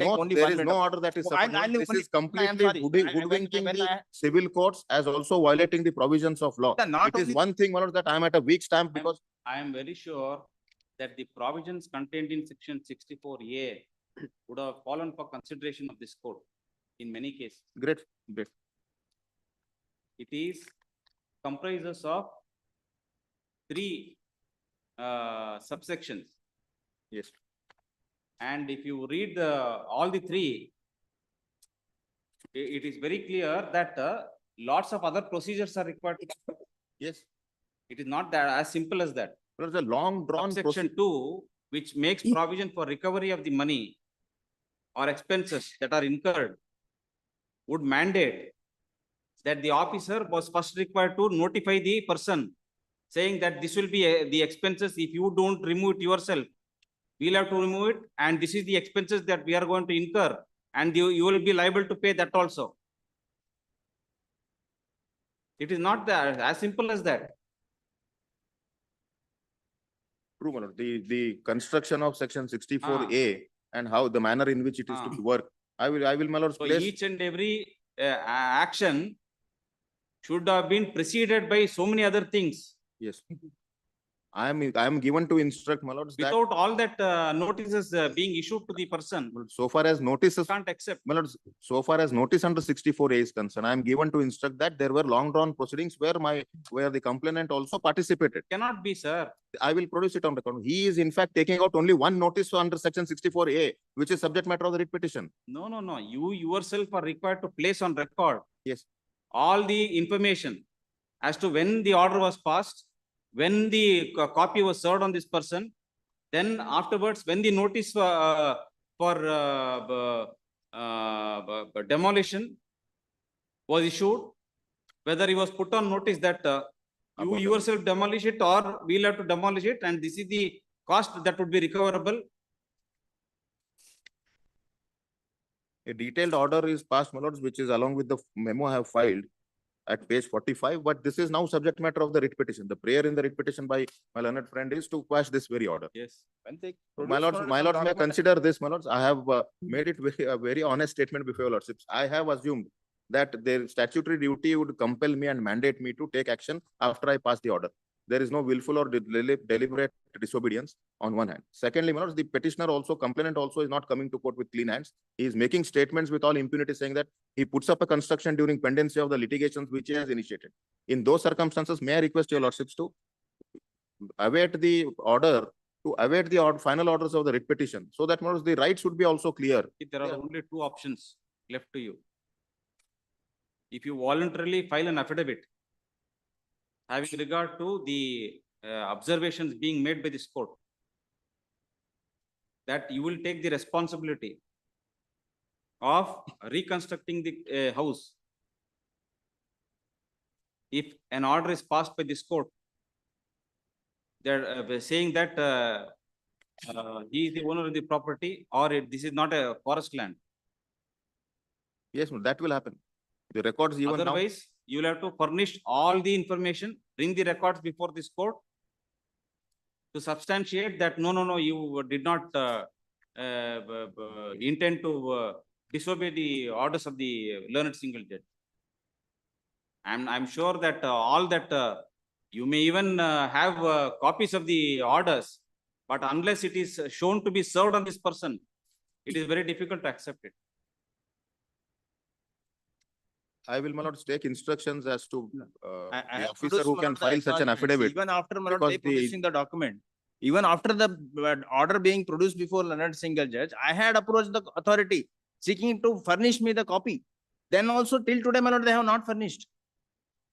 no order that is Oh, I'm- suffered. I'll- This is I am completely sorry. hoodwinking When the I- civil courts as also violating the provisions of law. Not It is only- one thing, my lord, that I am at a weak stamp because I am very sure that the provisions contained in section 64A would have fallen for consideration of this court in many cases. great. It is comprises of 3 subsections. Yes. And if you read all the 3, it is very clear that lots of other procedures are required. Yes. It is not that as simple as that. There's a long drawn Section 2, which makes provision for recovery of the money or expenses that are incurred, would mandate that the officer was first required to notify the person, saying that this will be the expenses if you don't remove it yourself. We'll have to remove it, and this is the expenses that we are going to incur, and you will be liable to pay that also. It is not that as simple as that. True, my lord. The construction of section 64A and how the manner in which it is to work. I will, my lord, So place. each and every action should have been preceded by so many other things. Yes. I am given to instruct, my lords, that Without all that notices being issued to the person, so far as notices, can't accept. my lords, so far as notice under 64A is concerned, I am given to instruct that there were long drawn proceedings where the complainant also participated. Cannot be, sir. I will produce it on record. He is in fact taking out only one notice under section 64A, which is subject matter of the writ petition. No. You yourself are required to place on record. Yes. All the information as to when the order was passed, when the copy was served on this person, then afterwards, when the notice for demolition was issued, whether he was put on notice that you yourself demolish it or we'll have to demolish it, and this is the cost that would be recoverable. A detailed order is passed, my lords, which is along with the memo I have filed at page 45, but this is now subject matter of the writ petition. The prayer in the writ petition by my learned friend is to quash this very order. Yes. When they So, produce my some lords may document- consider this, my lords. I have made it a very honest statement before your lordships. I have assumed that their statutory duty would compel me and mandate me to take action after I pass the order. There is no willful or deliberate disobedience on one hand. Secondly, my lords, the petitioner also, complainant also is not coming to court with clean hands. He is making statements with all impunity saying that he puts up a construction during pendency of the litigations which he has initiated. In those circumstances, may I request your lordships to await the order, to await the final orders of the writ petition, so that my lords, the rights would be also clear. There are only two options left to you. If you voluntarily file an affidavit having regard to the observations being made by this court, that you will take the responsibility of reconstructing the house. If an order is passed by this court, they're saying that he is the owner of the property, or this is not a forest land. Yes, that will happen. The records even now. Otherwise, you will have to furnish all the information, bring the records before this court to substantiate that no, you did not intend to disobey the orders of the learned single judge. I'm sure that all that you may even have copies of the orders, but unless it is shown to be served on this person, it is very difficult to accept it. I will, my lords, take instructions as to I the have officer produced who one can of the file such an acknowledgements. affidavit. Even after my lord, because they the- producing the document, even after the order being produced before learned single judge, I had approached the authority seeking to furnish me the copy. Then also till today, my lord, they have not furnished.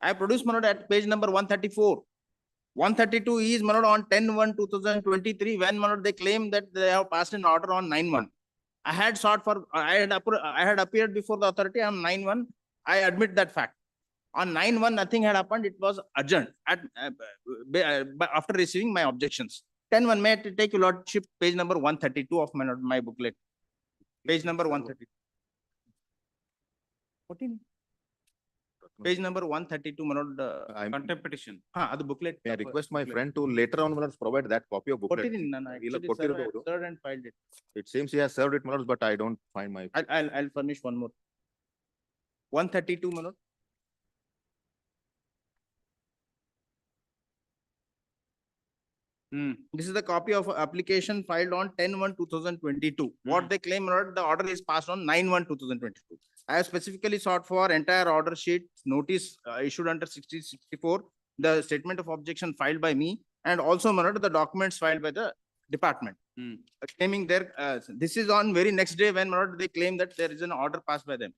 I produced, my lord, at page number 134. 132 is, my lord, on 10/1/2023, when, my lord, they claim that they have passed an order on 9/1. I had sought for, I had appeared before the authority on 9/1. I admit that fact. On 9/1, nothing had happened. It was adjourned after receiving my objections. 10/1, may I take your lordship, page number 132 of my booklet. Page number 132. 14. Page number 132, my lord. Contempt petition. The booklet. May I request my friend to later on, my lords, provide that copy of booklet. Third and filed it. It seems he has served it, my lords, but I don't find my. I'll furnish one more. 132, my lord. This is the copy of application filed on 10/1/2022. What they claim, my lord, the order is passed on 9/1/2022. I have specifically sought for entire order sheet notice issued under 6064, the statement of objection filed by me, and also, my lord, the documents filed by the department. Claiming their, this is on very next day when, my lord, they claim that there is an order passed by them.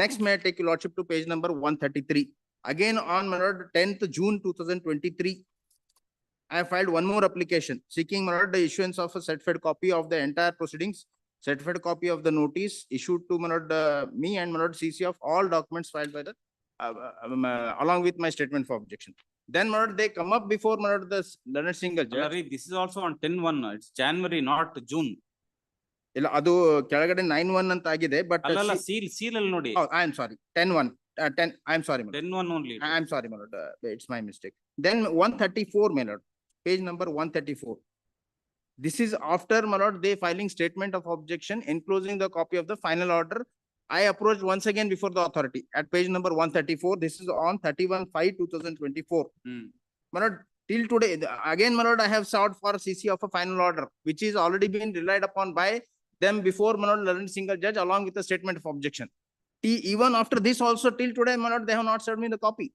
Next, may I take your lordship to page number 133. Again, on, my lord, 10th June 2023, I have filed one more application seeking, my lord, the issuance of a certified copy of the entire proceedings, certified copy of the notice issued to, my lord, me and, my lord, CC of all documents filed by the, along with my statement for objection. Then, my lord, they come up before, my lord, the learned single judge. This is also on 10/1. It's January, not June. ಇಲ್ಲ ಅದು ಕೆಳಗಡೆ 9/1 ಅಂತ ಆಗಿದೆ but ಅಲ್ಲಲ್ಲ seal ಅಲ್ಲಿ ನೋಡಿ. I am sorry 10/1 I am sorry 10/1 only. I am sorry, my lord. It's my mistake. Then 134, my lord, page number 134. This is after, my lord, they filing statement of objection enclosing the copy of the final order. I approached once again before the authority at page number 134. This is on 31/5/2024. My lord, till today, again, my lord, I have sought for CC of a final order, which is already been relied upon by them before, my lord, learned single judge along with the statement of objection. Even after this also, till today, my lord, they have not served me the copy.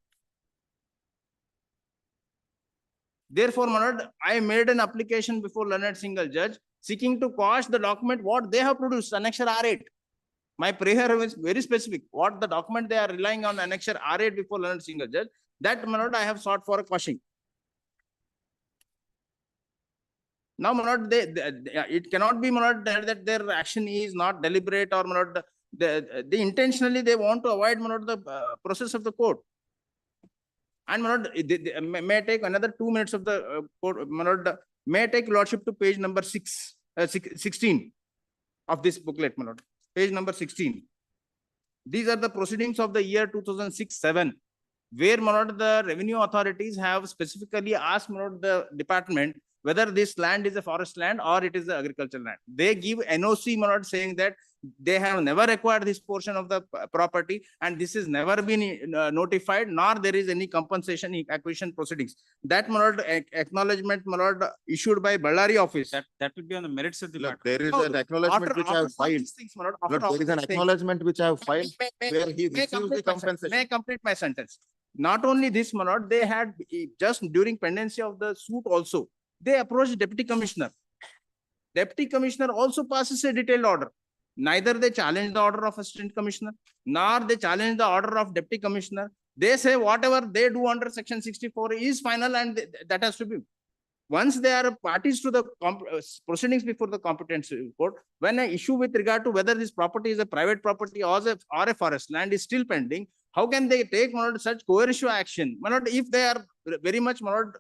Therefore, my lord, I made an application before learned single judge seeking to quash the document what they have produced, annexure R8. My prayer is very specific. What the document they are relying on, annexure R8 before learned single judge, that, my lord, I have sought for a quashing. Now, my lord, it cannot be, my lord, that their action is not deliberate, or, my lord, they intentionally they want to avoid, my lord, the process of the court. And, my lord, may I take another 2 minutes of the court, my lord, may I take lordship to page number 16 of this booklet, my lord. page number 16. These are the proceedings of the year 2006-7, where my lord, the revenue authorities have specifically asked my lord, the department whether this land is a forest land or it is the agricultural land. They give NOC, my lord, saying that they have never acquired this portion of the property and this has never been notified, nor there is any compensation in acquisition proceedings. That, my lord, acknowledgement, my lord, issued by Ballari office. That will be on the merits of the Look, matter. there is No, an acknowledgement which I have after all filed. these things, my lord, Look, after all there is an these things- acknowledgement which I have filed May- where he may receives the complete my sen- compensation. May I complete my sentence? Not only this, my lord, they had just during pendency of the suit also, they approached deputy commissioner. Deputy commissioner also passes a detailed order. Neither they challenge the order of assistant commissioner, nor they challenge the order of deputy commissioner. They say whatever they do under section 64 is final and that has to be. Once they are parties to the proceedings before the competent court, when an issue with regard to whether this property is a private property or a forest land is still pending, how can they take, my lord, such coercive action? My lord, if they are very much, my lord,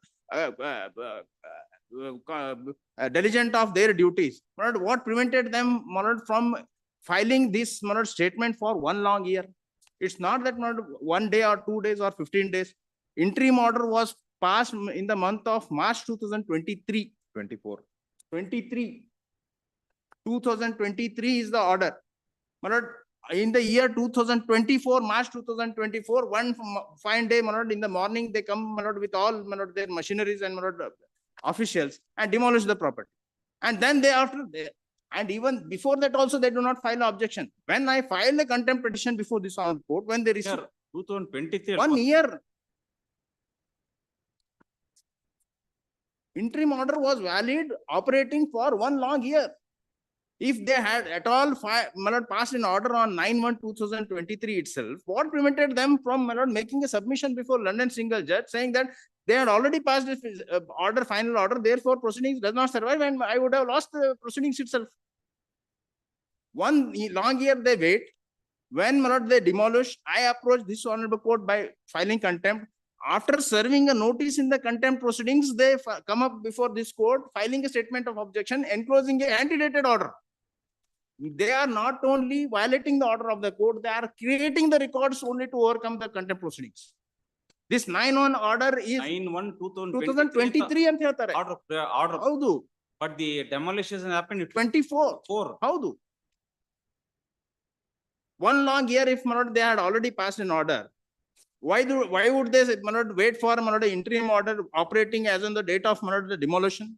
diligent of their duties, my lord, what prevented them, my lord, from filing this, my lord, statement for 1 long year? It's not that, my lord, 1 day or 2 days or 15 days. Interim order was passed in the month of March 2023. 24. 2023 is the order. My lord, in the year 2024, March 2024, one fine day, my lord, in the morning, they come, my lord, with all, my lord, their machineries and, my lord, officials and demolish the property. And then they after they, and even before that also, they do not file objection. When I filed a contempt petition before this on court, when they received 2023. 1 year, interim order was valid, operating for 1 long year. If they had at all passed an order on 9/1/2023 itself, what prevented them from making a submission before London single judge saying that they had already passed this order, final order, therefore proceedings does not survive and I would have lost the proceedings itself. 1 long year they wait. When they demolish, I approach this honorable court by filing contempt. After serving a notice in the contempt proceedings, they come up before this court, filing a statement of objection, enclosing an antedated order. They are not only violating the order of the court, they are creating the records only to overcome the contempt proceedings. This 9/1 order is 2023 and order. Howdu? But the demolition happened in 24. Howdu? 1 long year, if they had already passed an order, why would they wait for interim order operating as on the date of the demolition?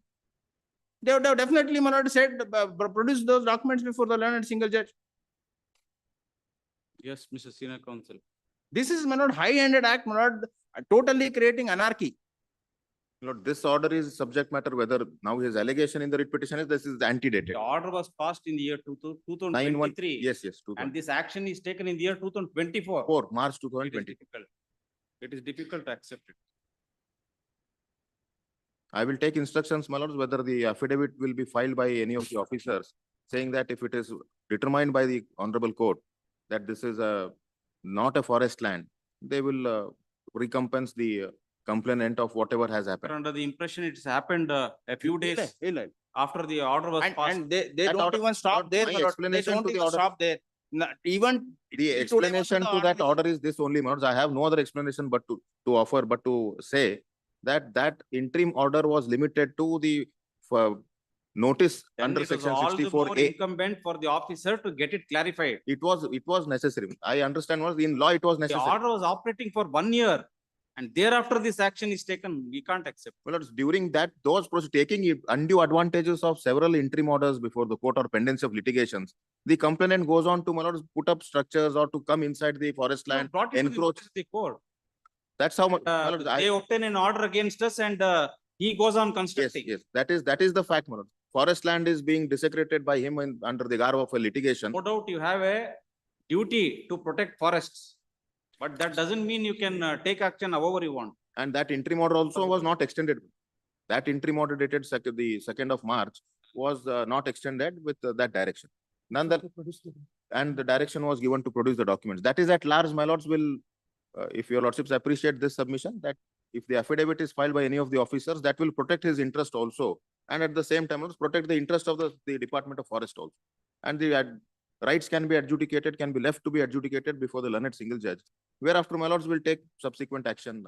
They would have definitely said produce those documents before the learned single judge. Yes, Mr. Senior Counsel. This is high-handed act, totally creating anarchy. Lord, this order is subject matter, whether now his allegation in the writ petition is this is antedated. The order was passed in the year 2023. 9/1. Yes. And this action is taken in the year 2024. March 2020. It is difficult to accept it. I will take instructions, my lords, whether the affidavit will be filed by any of the officers, saying that if it is determined by the honorable court that this is not a forest land, they will recompense the complainant of whatever has happened. Under the impression it's happened a few days after the order was passed. And they don't even stop there. They Explanation don't to the even order. stop there. Even The explanation to that order is this only, my lords. I have no other explanation but to offer, but to say that interim order was limited to the notice Then under it was section all the more 64A. incumbent for the officer to get it clarified. It was necessary. I understand was in law it was The necessary. order was operating for 1 year and thereafter this action is taken. We can't accept. Well, it's during that, taking undue advantages of several interim orders before the court or pendency of litigations, the complainant goes on to, my lords, put up structures or to come inside the forest land, Brought it to the encroach. notice of the court. That's how much. my lords, They obtain an order against us and he goes on constructing. Yes, that is the fact, my lord. Forest land is being desecrated by him under the garb of a litigation. No doubt you have a duty to protect forests, but that doesn't mean you can take action however you want. And that interim order also was not extended. That interim order dated the 2nd of March was not extended with that direction. And the direction was given to produce the documents. That is at large, my lords will, if your lordships appreciate this submission, that if the affidavit is filed by any of the officers, that will protect his interest also. And at the same time, protect the interest of the Department of Forest also. And rights can be adjudicated, can be left to be adjudicated before the learned single judge, whereafter my lords will take subsequent action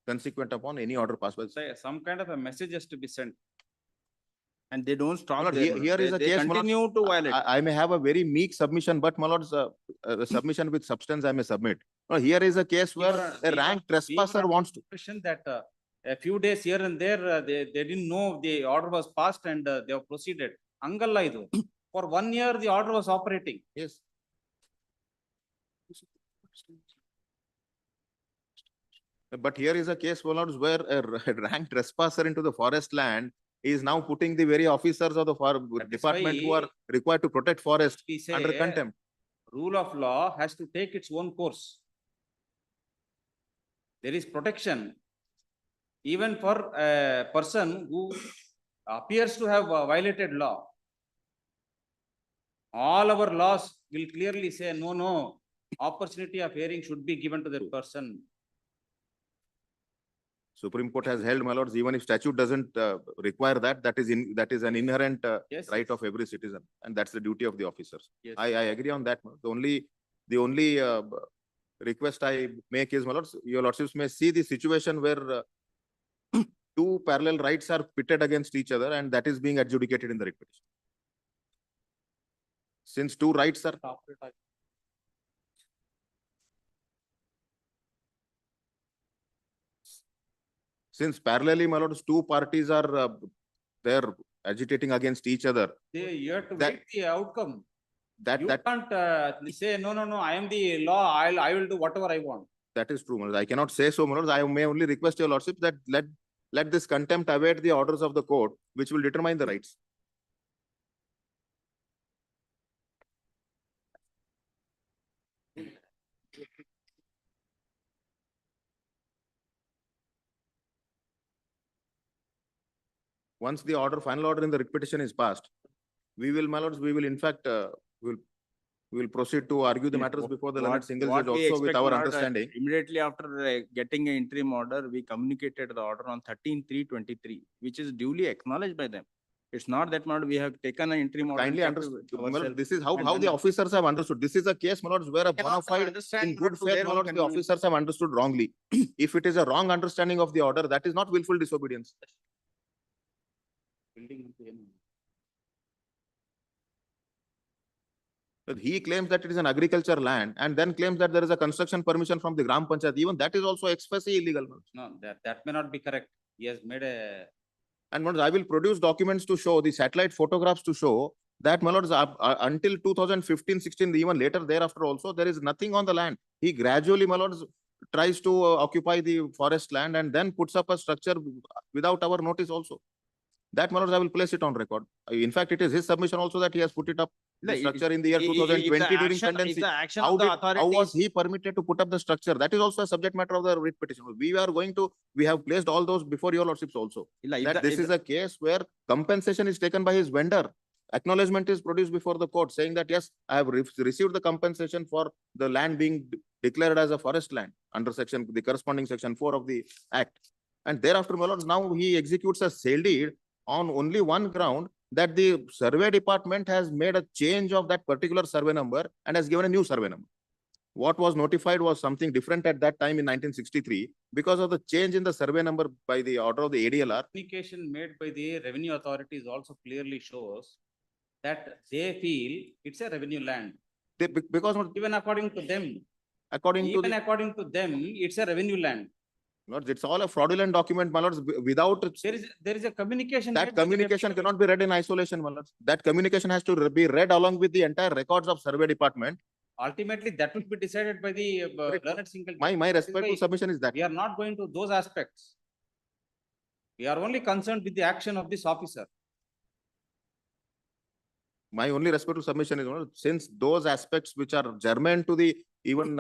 consequent upon any order passed by. Say, some kind of a message has to be sent. And they don't My stop lord, there. here- my lord. here is a They case, my lord. continue to violate. I may have a very meek submission, but my lords, a submission with substance I may submit. Now, here is a case where a rank trespasser wants to. Impression that a few days here and there, they didn't know the order was passed and they have proceeded. Angalla idu. For 1 year, the order was operating. Yes. But here is a case, my lords, where a rank trespasser into the forest land is now putting the very officers of the That is department who why are required to protect forest We say under contempt. rule of law has to take its own course. There is protection even for a person who appears to have violated law. All our laws will clearly say, no, opportunity of hearing should be given to the person. Supreme Court has held, my lords, even if statute doesn't require that, that is an inherent Yes. right of every citizen, and that's the duty of the officers. Yes. I agree on that. The only request I make is, my lords, your lordships may see the situation where two parallel rights are pitted against each other, and that is being adjudicated in the writ petition. Since two rights are. Since parallelly, my lords, two parties are there agitating against each other. You have to That- wait the outcome. That You can't say, no, I am the law, I will do whatever I want. that is true, my lords. I cannot say so, my lords. I may only request your lordship that let this contempt await the orders of the court, which will determine the rights. Once the final order in the writ petition is passed, we will, my lords, we will in fact, we will proceed to argue the matters before the learned single judge also with our understanding. Immediately after getting an interim order, we communicated the order on 13/3/23, which is duly acknowledged by them. It's not that, my lord, we have taken an interim order. and Kindly kept understood, it my lord, ourselves. this is how And the then- officers have understood. This is a case, my lords, where a bona Cannot fide, understand in not good to faith, their my own lords, the convenience. officers have understood wrongly. If it is a wrong understanding of the order, that is not willful disobedience. But he claims that it is an agriculture land and then claims that there is a construction permission from the Gram Panchayat. Even that is also expressly illegal, my lords. No, that may not be correct. He has made a, And my lords, I will produce documents to show, the satellite photographs to show that, my lords, until 2015-16, even later thereafter also, there is nothing on the land. He gradually, my lords, tries to occupy the forest land and then puts up a structure without our notice also. That, my lords, I will place it on record. In fact, it is his submission also that he has put it up, the structure in the year If the 2020 during action- if pendency. the action How of the how was authorities, he permitted to put up the structure? That is also a subject matter of the writ petition. We have placed all those before your lordships also. That this is a case where compensation is taken by his vendor. Acknowledgement is produced before the court saying that, yes, I have received the compensation for the land being declared as a forest land under the corresponding section 4 of the act. And thereafter, my lords, now he executes a sale deed on only one ground, that the survey department has made a change of that particular survey number and has given a new survey number. What was notified was something different at that time in 1963 because of the change in the survey number by the order of the ADLR. communication made by the revenue authorities also clearly shows that they feel it's a revenue land. Because Even according to them, according to them, it's a revenue land. Lords, it's all a fraudulent document, my lords, without There is a communication. that made by the communication revenue cannot be read in isolation, my lords. That communication has to be read along with the entire records of survey department. Ultimately, that will be decided by the learned single. My That is respectful why submission is that. We are not going to those aspects. We are only concerned with the action of this officer. My only respectful submission is, my lords, since those aspects which are germane to the even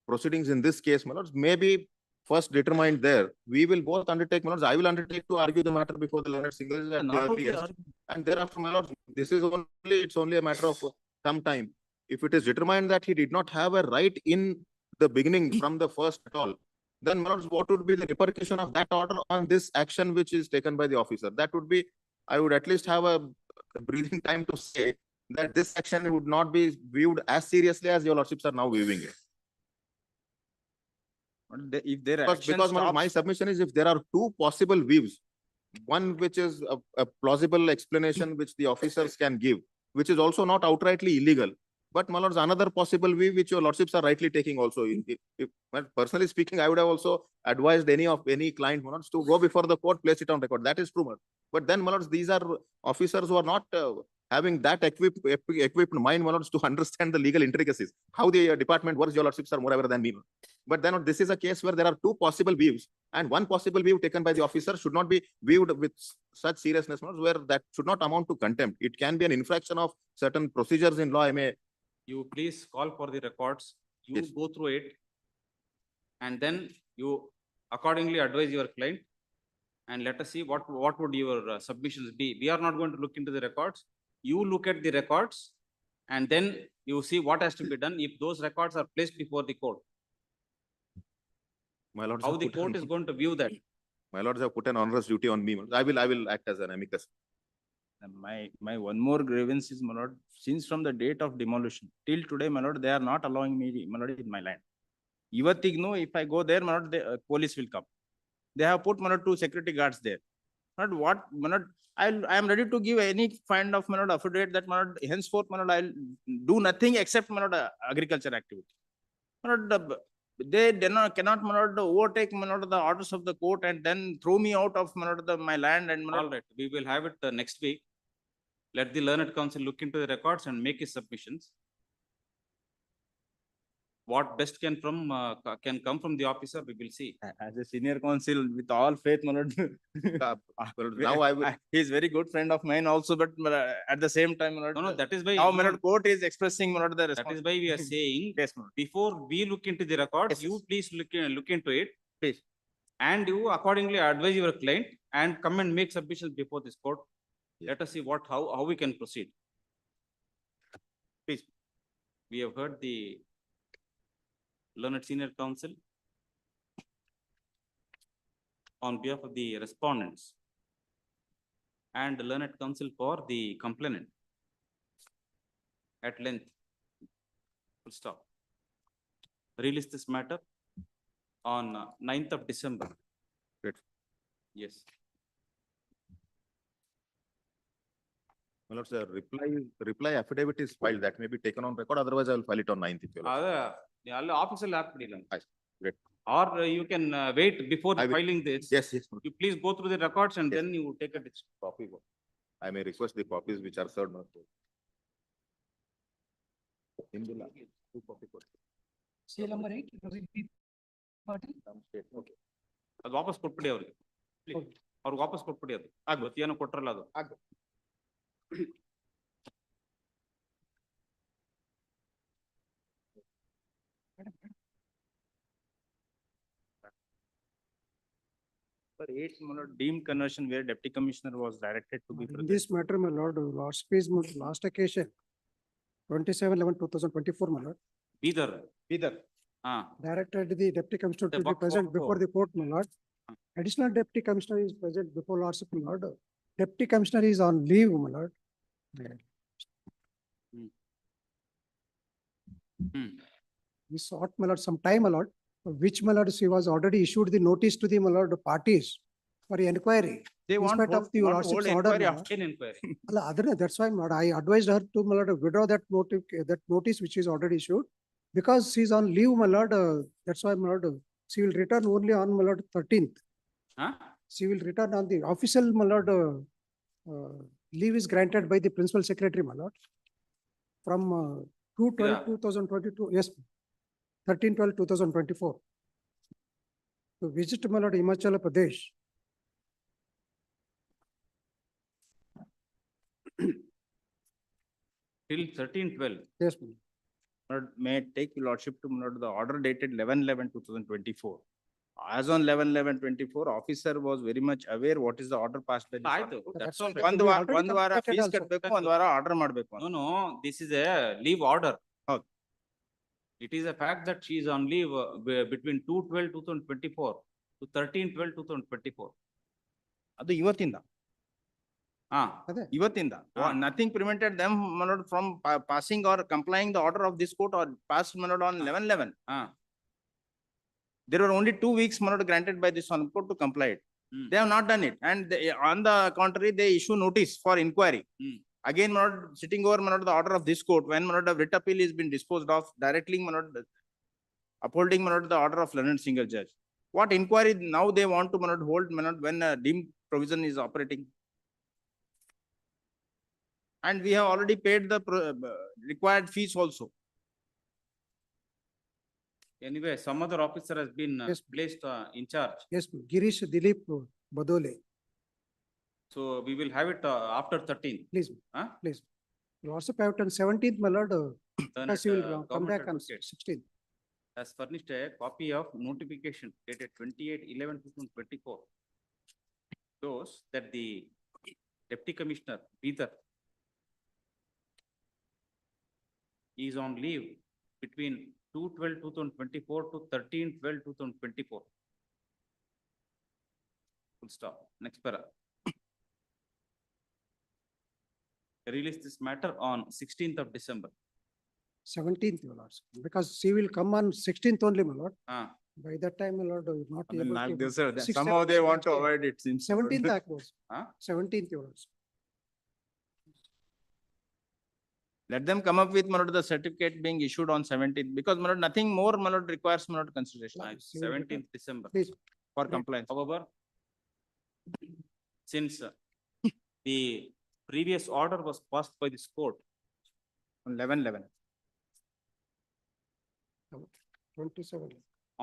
proceedings in this case, my lords, may be first determined there. We will both undertake, my lords, I will undertake to argue the matter before the learned single judge at the Not only earliest. argue. And thereafter, my lords, it's only a matter of some time. If it is determined that he did not have a right in the beginning from the first at all, then, my lords, what would be the repercussion of that order on this action which is taken by the officer? That would be, I would at least have a breathing time to say that this action would not be viewed as seriously as your lordships are now viewing it. If their Because, action because my stops, submission is, if there are two possible views, one which is a plausible explanation which the officers can give, which is also not outrightly illegal. But my lords, another possible view which your lordships are rightly taking also. Well, personally speaking, I would have also advised any client, my lords, to go before the court, place it on record. That is true, my lord. But then, my lords, these are officers who are not having that equipped mind, my lords, to understand the legal intricacies. How the department works, your lordships are more aware than me. But then this is a case where there are two possible views, and one possible view taken by the officer should not be viewed with such seriousness, my lords, where that should not amount to contempt. It can be an infraction of certain procedures in law. I may. You please call for the records, you Yes. go through it. And then you accordingly advise your client. And let us see what would your submissions be. We are not going to look into the records. You look at the records and then you see what has to be done if those records are placed before the court. My lords How have the put court an- is going to view that. My lords have put an onerous duty on me. I will act as an amicus. and my one more grievance is, my lord, since from the date of demolition till today, my lord, they are not allowing me, my lord, in my land. Ivatigno, if I go there, my lord, the police will come. They have put, my lord, 2 security guards there. Not what, my lord, I am ready to give any kind of, my lord, affidavit that, my lord, henceforth, my lord, I'll do nothing except, my lord, agriculture activity. My lord, they cannot, my lord, overtake, my lord, the orders of the court and then throw me out of, my lord, my land and, my All lord, right, we will have it next week. Let the learned counsel look into the records and make his submissions. What best can come from the officer, we will see. as a senior counsel with all faith, my lord. Well, now I will. He is very good friend of mine also, but at the same time, my lord, No, that is why. now, my lord, court is expressing, my lord, the That is why we are saying, Yes, my lord. before we look into the records, Yes, you yes. please look into it. Please. And you accordingly advise your client and come and make submissions before this court. Let us see how we can proceed. Please. We have heard the learned senior counsel on behalf of the respondents and the learned counsel for the complainant at length. Full stop. Release this matter on 9th of December. Great. Yes. My lords, the reply affidavit is filed. That may be taken on record. Otherwise, I will file it on 9th. If you like. Officer lab. Great. Or you can wait before I will- filing this. Yes. You please go through the records and Yes. then you take a decision. Copy. I may request the copies which are served. In the lab. 2 copy. Seal number 8, Ravi B. Patil. Okay. ಅದು ವಾಪಸ್ ಕೊಟ್ಬಿಡಿ ಅವ್ರಿಗೆ. ಅವ್ರಿಗೆ ವಾಪಸ್ ಕೊಟ್ಬಿಡಿ ಅದು. ಆಗ್ಬೋದು ಏನೋ ಕೊಟ್ರಲ್ಲ ಅದು. For 8, my lord, deemed conversion where deputy commissioner was directed to be In present. this matter, my lord, last occasion, 27/11/2024, my lord, Bidar. ಹಾ. directed the deputy commissioner The to be work present of- before the court, my lord. Additional deputy commissioner is present before lordship, my lord. Deputy commissioner is on leave, my lord. He sought, my lord, some time, my lord, which, my lord, she was already issued the notice to the, my lord, parties for inquiry. They In want spite of the hold lordship's order, inquiry my after. lord. ಏನ್ enquiry? That's why, my lord, I advised her to, my lord, withdraw that notice which is already issued. Because she's on leave, my lord, that's why, my lord, she will return only on, my lord, 13th. Huh? She will return on the official, my lord, leave is granted by the principal secretary, my lord. From 2/12/2022, yes, 13/12/2024. To visit, my lord, Himachal Pradesh. Till 13/12. Yes, ma'am. Lord, may I take your lordship to, my lord, the order dated 11/11/2024. As on 11/11/24, officer was very much aware what is the order passed by. this ಆಯ್ತು. order. That's all. We ಒಂದು ವಾರ already completed fees also. ಕಟ್ಬೇಕು, ಒಂದು ವಾರ order ಮಾಡ್ಬೇಕು. No, no, this is a leave order. ಹೌದು. It is a fact that she is on leave between 2/12/2024 to 13/12/2024. ಅದು ಇವತ್ತಿಂದ. ಅದೇ. ಇವತ್ತಿಂದ ಹಾ. nothing prevented them from passing or complying the order of this court or passed on 11/11. There were only 2 weeks granted by this Honorable Court to comply it. They have not done it, and on the contrary, they issue notice for inquiry. Again, sitting over the order of this court, when the writ appeal is been disposed of, directly upholding the order of learned single judge. What inquiry now they want to hold when deemed provision is operating? And we have already paid the required fees also. Anyway, some other officer has been Yes. placed in charge. Yes, Girish Dilip Badole, So we will have it after 13. please, Huh? please. You also have on 17th, my lord, Learned, as you will come government back on advocate 16th. has furnished a copy of notification dated 28/11/2024. Shows that the Deputy Commissioner, Peter, is on leave between 2/12/2024 to 13/12/2024. Full stop. Next para. Release this matter on 16th of December. 17th, my lords, because she will come on 16th only, my lord. By that time, my lord, will not be able to. Six, Somehow seven, they want to 16th. avoid it since. 17th actors, Huh? 17th, your lords. Let them come up with the certificate being issued on 17th, because nothing more requires consideration Yes. 17th December. Please. for compliance. However, since the previous order was passed by this court On 11/11. 27.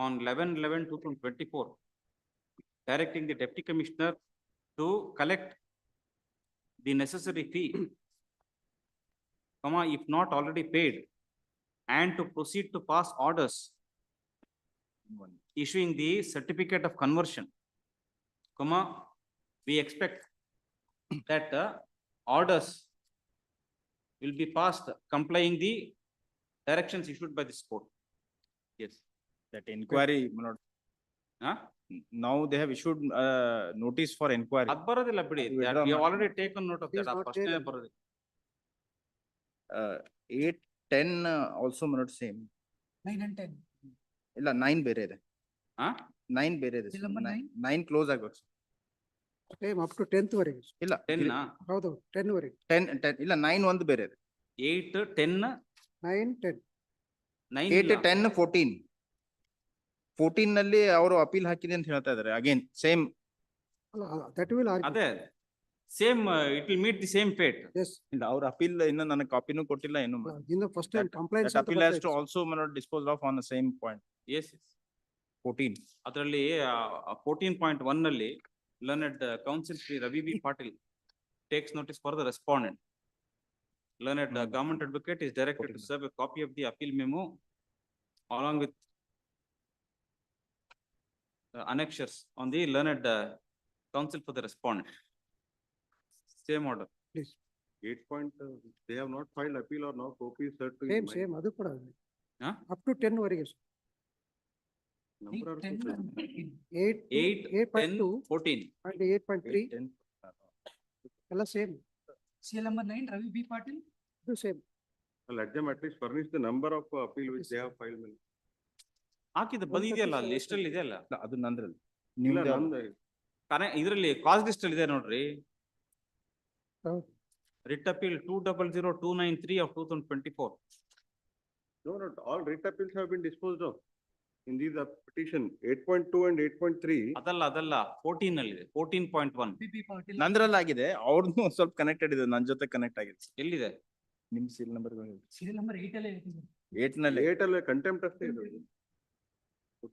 on 11/11/2024, directing the Deputy Commissioner to collect the necessary fee, if not already paid, and to proceed to pass orders issuing the certificate of conversion, we expect that orders will be passed complying the directions issued by this court. Yes. That inquiry, Huh? now they have issued notice for inquiry. ಅದ್ ಬರೋದಿಲ್ಲ ಬಿಡಿ. ಅದು That withdraw we have ಮಾಡಿ. already taken note of It is that. ಆ not ಪ್ರಶ್ನೆ there. ಬರೋದಿಲ್ಲ. 8-10 also same. 9 and 10. ಇಲ್ಲ 9 ಬೇರೆ ಇದೆ. ಹಾ? 9 ಬೇರೆ ಇದೆ. Bill number 9? 9 ಕ್ಲೋಸ್ ಆಗೋದು. Same up to 10th ವರೆಗೆ. ಇಲ್ಲ 10 ಹೌದು, 10 ವರೆಗೆ. 10 ಇಲ್ಲ 9 ಒಂದು ಬೇರೆ ಇದೆ. 8, 10, 9, 10. 9 8, 10, 14. 14 ನಲ್ಲಿ ಅವರು ಅಪೀಲ್ ಹಾಕಿದೆ ಅಂತ ಹೇಳ್ತಾ ಇದಾರೆ. Again same. That will argue. ಅದೇ same it will meet the same fate. Yes. ಇಲ್ಲ ಅವ್ರ ಅಪೀಲ್ ಇನ್ನು ನನಗೆ ಕಾಪಿನೂ ಕೊಟ್ಟಿಲ್ಲ ಏನು. In the first time complaints. That appeal has to also disposed of on the same point. Yes. 14. ಅದರಲ್ಲಿ 14.1 ನಲ್ಲಿ learned counsel Sri Ravi B. Patil takes notice for the respondent. Learned government advocate is directed to serve a copy of the appeal memo along with annexures on the learned counsel for the respondent. Same order. Please. 8 point, they have not filed appeal or no copy is set to. Same, ಅದು ಕೂಡ. Huh? Up to 10 ವರೆಗೆ. 8, 10 and 14. 8, 10, 8.2 14. and 8.3 ಎಲ್ಲ same. Serial number 9, Ravi B. Patil. ಇದು same. Let them at least furnish the number of appeal which they have filed. ಹಾಕಿದ ಬಂದಿದೆಯಲ್ಲ list ಅಲ್ಲಿ ಇದೆಯಲ್ಲ. ಅದು ನಂದ್ರಲ್ಲಿ. ಇಲ್ಲ, ನಿಮ್ದು ನಂದು ಇದರಲ್ಲಿ ಕಾಸ್ ಲಿಸ್ಟ್ ಅಲ್ಲಿ ಇದೆ ನೋಡ್ರಿ. ಹೌದು. Writ appeal 2000293 of 2024. No, not all writ appeals have been disposed of. In these petition 8.2 and 8.3. ಅದಲ್ಲ 14 ಅಲ್ಲಿ ಇದೆ. 14.1 B. Patil. ನಂದ್ರಲ್ಲಿ ಆಗಿದೆ. ಅವ್ರದ್ದು ಸ್ವಲ್ಪ ಕನೆಕ್ಟೆಡ್ ಇದೆ, ನನ್ನ ಜೊತೆ ಕನೆಕ್ಟ್ ಆಗಿದೆ. ಎಲ್ಲಿದೆ? ನಿಮ್ ಸೀಲ್ ನಂಬರ್ Serial number 8 ಅಲ್ಲೇ ಇದೆ. 8 ನಲ್ಲಿ 8 ಅಲ್ಲಿ contempt ಅಷ್ಟೇ ಇದೆ.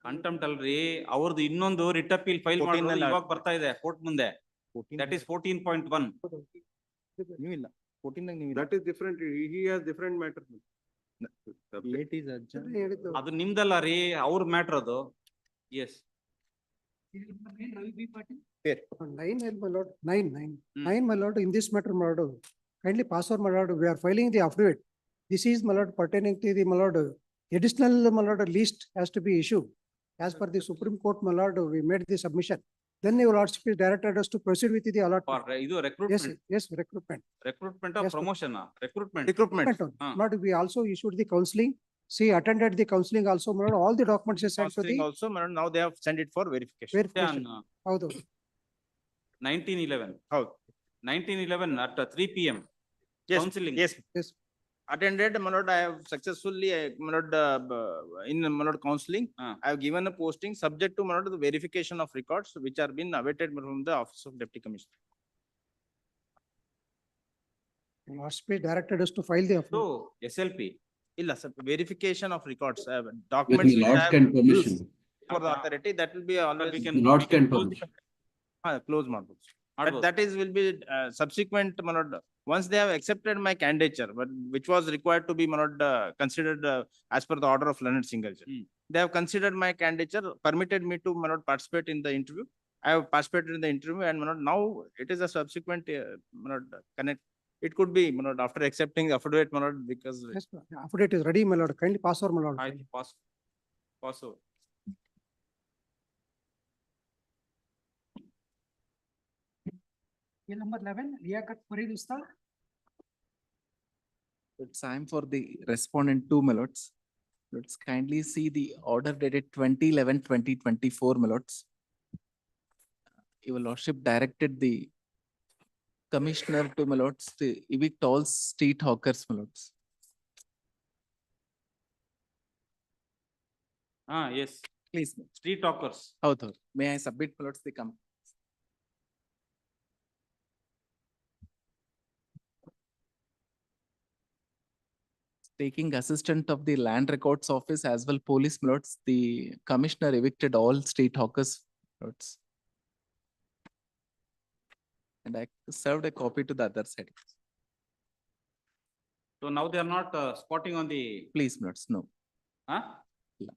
ಕಂಟೆಂಪ್ಟ್ ಅಲ್ರಿ, ಅವ್ರದ್ದು ಇನ್ನೊಂದು ರಿಟ್ ಅಪೀಲ್ ಫೈಲ್ 14 ಮಾಡೋದು ನಲ್ಲಿ ಇವಾಗ ಬರ್ತಾ ಇದೆ ಕೋರ್ಟ್ ಮುಂದೆ. 14 ದಟ್ ಇಸ್ 14.1. ನೀವಿಲ್ಲ 14 ನಾಗ ನೀವು That is different. He has different matter. 8 is adjourned. ಹೇಳಿದ್ದು. ಅದು ನಿಮ್ದಲ್ಲ ರೀ, ಅವ್ರ ಮ್ಯಾಟರ್ ಅದು. S. Serial number 9, Ravi B. Patil. 9, my lord, 9, 9. Hmm. 9, my lord, in this matter, my lord, kindly pass on, my lord, we are filing the affidavit. This is, my lord, pertaining to the, my lord, additional, my lord, list has to be issued. As per the Supreme Court, my lord, we made the submission. Then your lordship is directed us to proceed with the allotment. For ಇದು Yes, recruitment, yes, recruitment. recruitment or Yes, sir. promotion, recruitment. Recruitment. Not, we also issued the counseling. She attended the counseling also, my lord. All the documents is sent to Counseling the also, my lord, now they have sent it for verification. verification. ಹೌದು. 1911. How? 1911 at 3 PM. Yes, Counseling. yes. Yes. Attended, my lord, I have successfully, my lord, in my lord counseling, I have given a posting subject to my lord the verification of records which are been awaited from the office of deputy commissioner. Lordship is directed us to file the So affidavit. SLP. Illa, sir, verification of records, documents. With which Lord's I have can permission. used for the authority, that will be always. We Lord's can can close the permission. Close models. But ಮಾಡ್ಬೋದು. that is will be subsequent, my lord, once they have accepted my candidature, but which was required to be, my lord, considered as per the order of learned single judge. They have considered my candidature, permitted me to, my lord, participate in the interview. I have participated in the interview and, my lord, now it is a subsequent, my lord, connect. It could be, my lord, after accepting the affidavit, my lord, because. Yes, affidavit is ready, my lord. Kindly pass over, my lord. ಆಯ್ತು, pass over. Bill number 11, Liaquat Farid Ustad. It's time for the respondent two, my lords. Let's kindly see the order dated 2011-2024, my lords. Your lordship directed the commissioner to, my lords, to evict all street hawkers, my lords. Yes, Please, street talkers. author, may I submit, my lords, the taking assistant of the land records office as well police, my lords, the commissioner evicted all street hawkers, my lords. And I served a copy to the other side. So now they are not spotting on the, Please, my lords, no.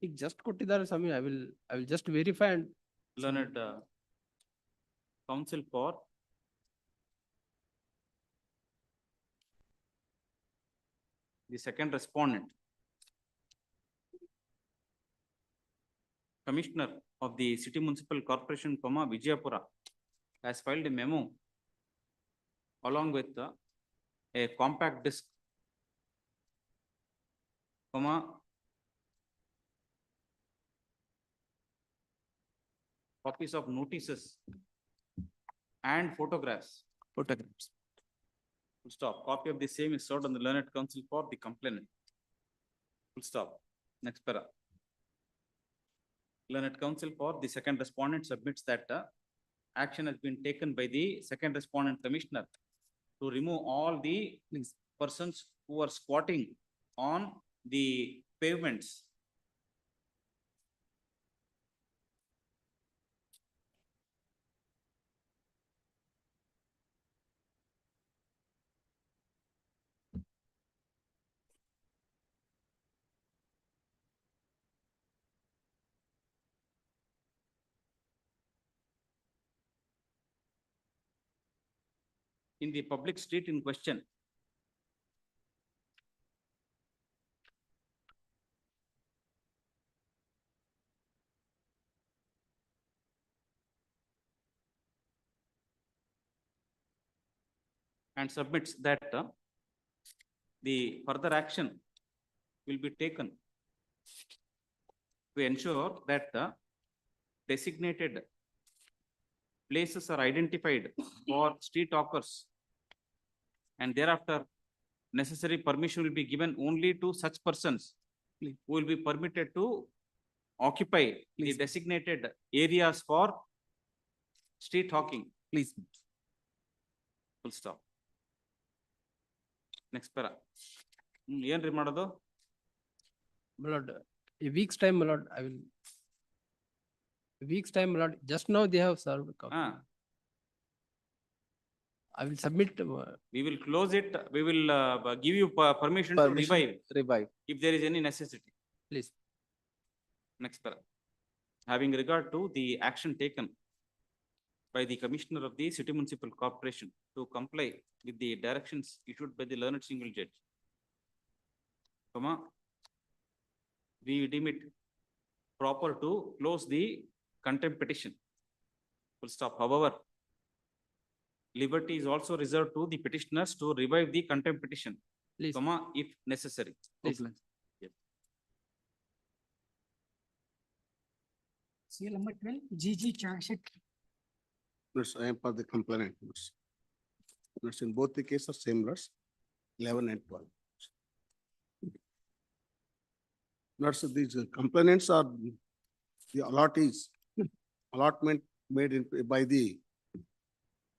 ಈಗ just ಕೊಟ್ಟಿದ್ದಾರೆ ಸ್ವಾಮಿ, I will just verify and. learned counsel for the second respondent. Commissioner of the City Municipal Corporation, Vijayapura, has filed a memo along with a compact disc, copies of notices and photographs. Photographs. Full stop. Copy of the same is served on the learned counsel for the complainant. Full stop. Next para. Learned counsel for the second respondent submits that action has been taken by the second respondent commissioner to remove all the persons who are squatting on the pavements. In the public street in question. And submits that the further action will be taken to ensure that designated places are identified for street hawkers. And thereafter, necessary permission will be given only to such persons who will be permitted to occupy the designated areas for street hawking. Please. Full stop. Next para. ಏನ್ರಿ ಮಾಡೋದು? My lord, a week's time, my lord, a week's time, my lord, just now they have served a copy. I will submit. We will close it. We will give you permission to revive if there is any necessity. Please. Next para. Having regard to the action taken by the Commissioner of the City Municipal Corporation to comply with the directions issued by the learned single judge, we deem it proper to close the contempt petition. Full stop. However, liberty is also reserved to the petitioners to revive the contempt petition, Please. comma, if necessary. Please. CL number 12, GG charge sheet. Yes, I am for the complainant. Yes, in both the cases, same words, 11 and 12. Notice these complainants are the allotment made in by the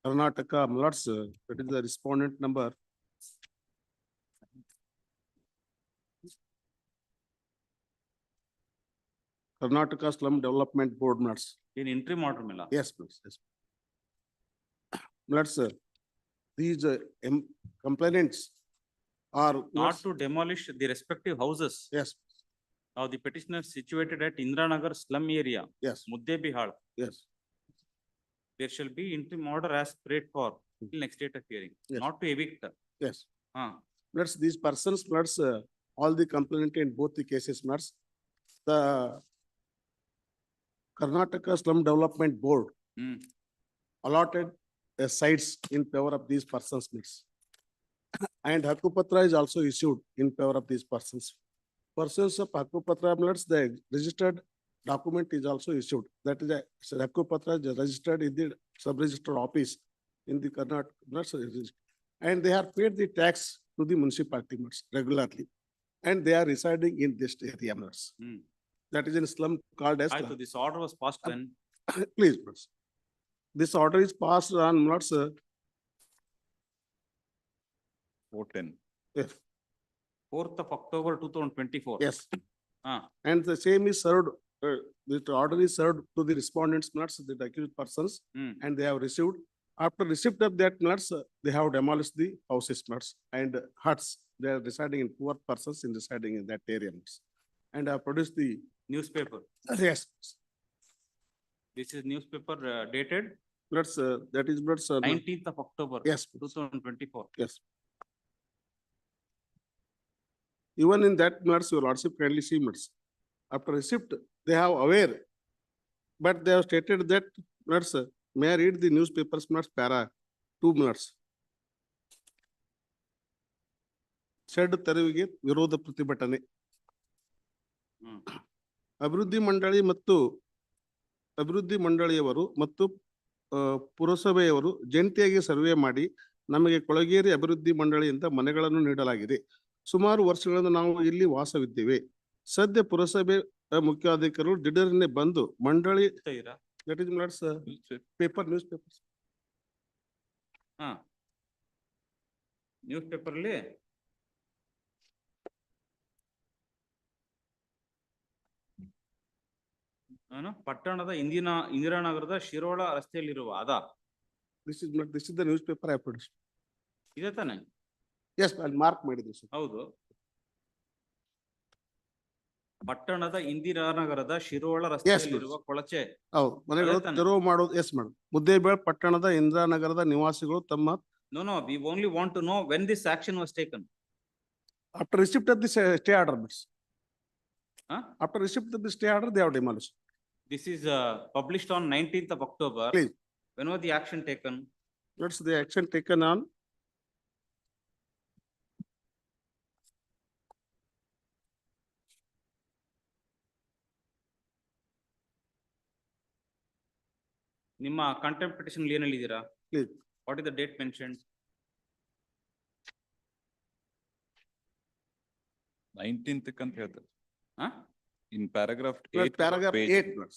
Karnataka, lots, that is the respondent number. Karnataka Slum Development Board notes. In interim order, Mila. Yes, please. Yes. Let's, these complainants are Not to demolish the respective houses yes, of the petitioners situated at Indranagar slum area, yes, Muddebihal. yes, There shall be interim order as prayed for till next date of hearing, Yes. not to evict. yes. Ah, Let's these persons, let's all the complainant in both the cases, let's the Karnataka Slum Development Board hmm. allotted sites in favor of these persons. And Hakupatra is also issued in favor of these persons. Persons of Hakupatra, the registered document is also issued. That is a Hakupatra is registered in the sub-register office in the Karnataka. And they have paid the tax to the municipality regularly. And they are residing in this area. Hmm. That is in slum called as. So this order was passed when? Please, please. This order is passed on not, sir. 410. Yes, 4th of October 2024. yes. Ah, And the same is served, the order is served to the respondents, not the accused persons, hmm. and they have received. After receipt of that, nuts, they have demolished the houses, nuts, and huts. They are residing in poor persons in residing in that area, nuts, and have produced the. Newspaper. Yes, This is newspaper dated nuts, that is nuts. 19th of October. Yes. 2024. Yes. Even in that nuts, your lordship kindly see nuts. After receipt, they have aware, but they have stated that nuts, may I read the newspapers nuts para 2 minutes. Shed ತೆರವಿಗೆ ವಿರೋಧ ಪ್ರತಿಭಟನೆ. ಹ್ಮ್. ಅಭಿವೃದ್ಧಿ ಮಂಡಳಿಯವರು ಮತ್ತು ಪುರಸಭೆಯವರು ಜಂಟಿಯಾಗಿ survey ಮಾಡಿ ನಮಗೆ ಕೊಳಗೇರಿ ಅಭಿವೃದ್ಧಿ ಮಂಡಳಿಯಿಂದ ಮನೆಗಳನ್ನು ನೀಡಲಾಗಿದೆ. ಸುಮಾರು ವರ್ಷಗಳಿಂದ ನಾವು ಇಲ್ಲಿ ವಾಸವಿದ್ದೇವೆ. ಸದ್ಯ ಪುರಸಭೆ ಮುಖ್ಯಾಧಿಕಾರಿಗಳು ದಿಢೀರನೆ ಬಂದು ಮಂಡಳಿ that is not paper news paper. ಹಾ. ನ್ಯೂಸ್ಪೇಪರ್ ಅಲ್ಲಿ ಪಟ್ಟಣದ ಇಂದಿರಾನಗರದ ಶಿರೋಳ ರಸ್ತೆಯಲ್ಲಿರುವ ಅದ. This is the news paper I produce. ಇದೆ ತಾನೆ? ಎಸ್ ಅಲ್ಲಿ ಮಾರ್ಕ್ ಮಾಡಿದ್ವಿ ಸರ್. ಹೌದು. ಪಟ್ಟಣದ ಇಂದಿರಾನಗರದ ಶಿರೋಳ ರಸ್ತೆಯಲ್ಲಿರುವ ಕೊಳಚೆ. ಹೌದು, ಮನೆಗಳು ತೆರವು ಮಾಡೋದು. Yes madam. ಮುದ್ದೇಬೇಳ್ ಪಟ್ಟಣದ ಇಂದಿರಾನಗರದ ನಿವಾಸಿಗಳು ತಮ್ಮ. No, we only want to know when this action was taken. After receipt of the stay order, Huh? After receipt of the stay order, they have demolished. This is published on 19th of October. Please. When was the action taken? What's the action taken on? ನಿಮ್ಮ contempt petition ಏನಲ್ಲಿ ಇದ್ದೀರಾ? Please. What is the date mentioned? 19th ಅಂತ ಹೇಳ್ತಾರೆ. Huh? In paragraph Well, 8. paragraph page, 8.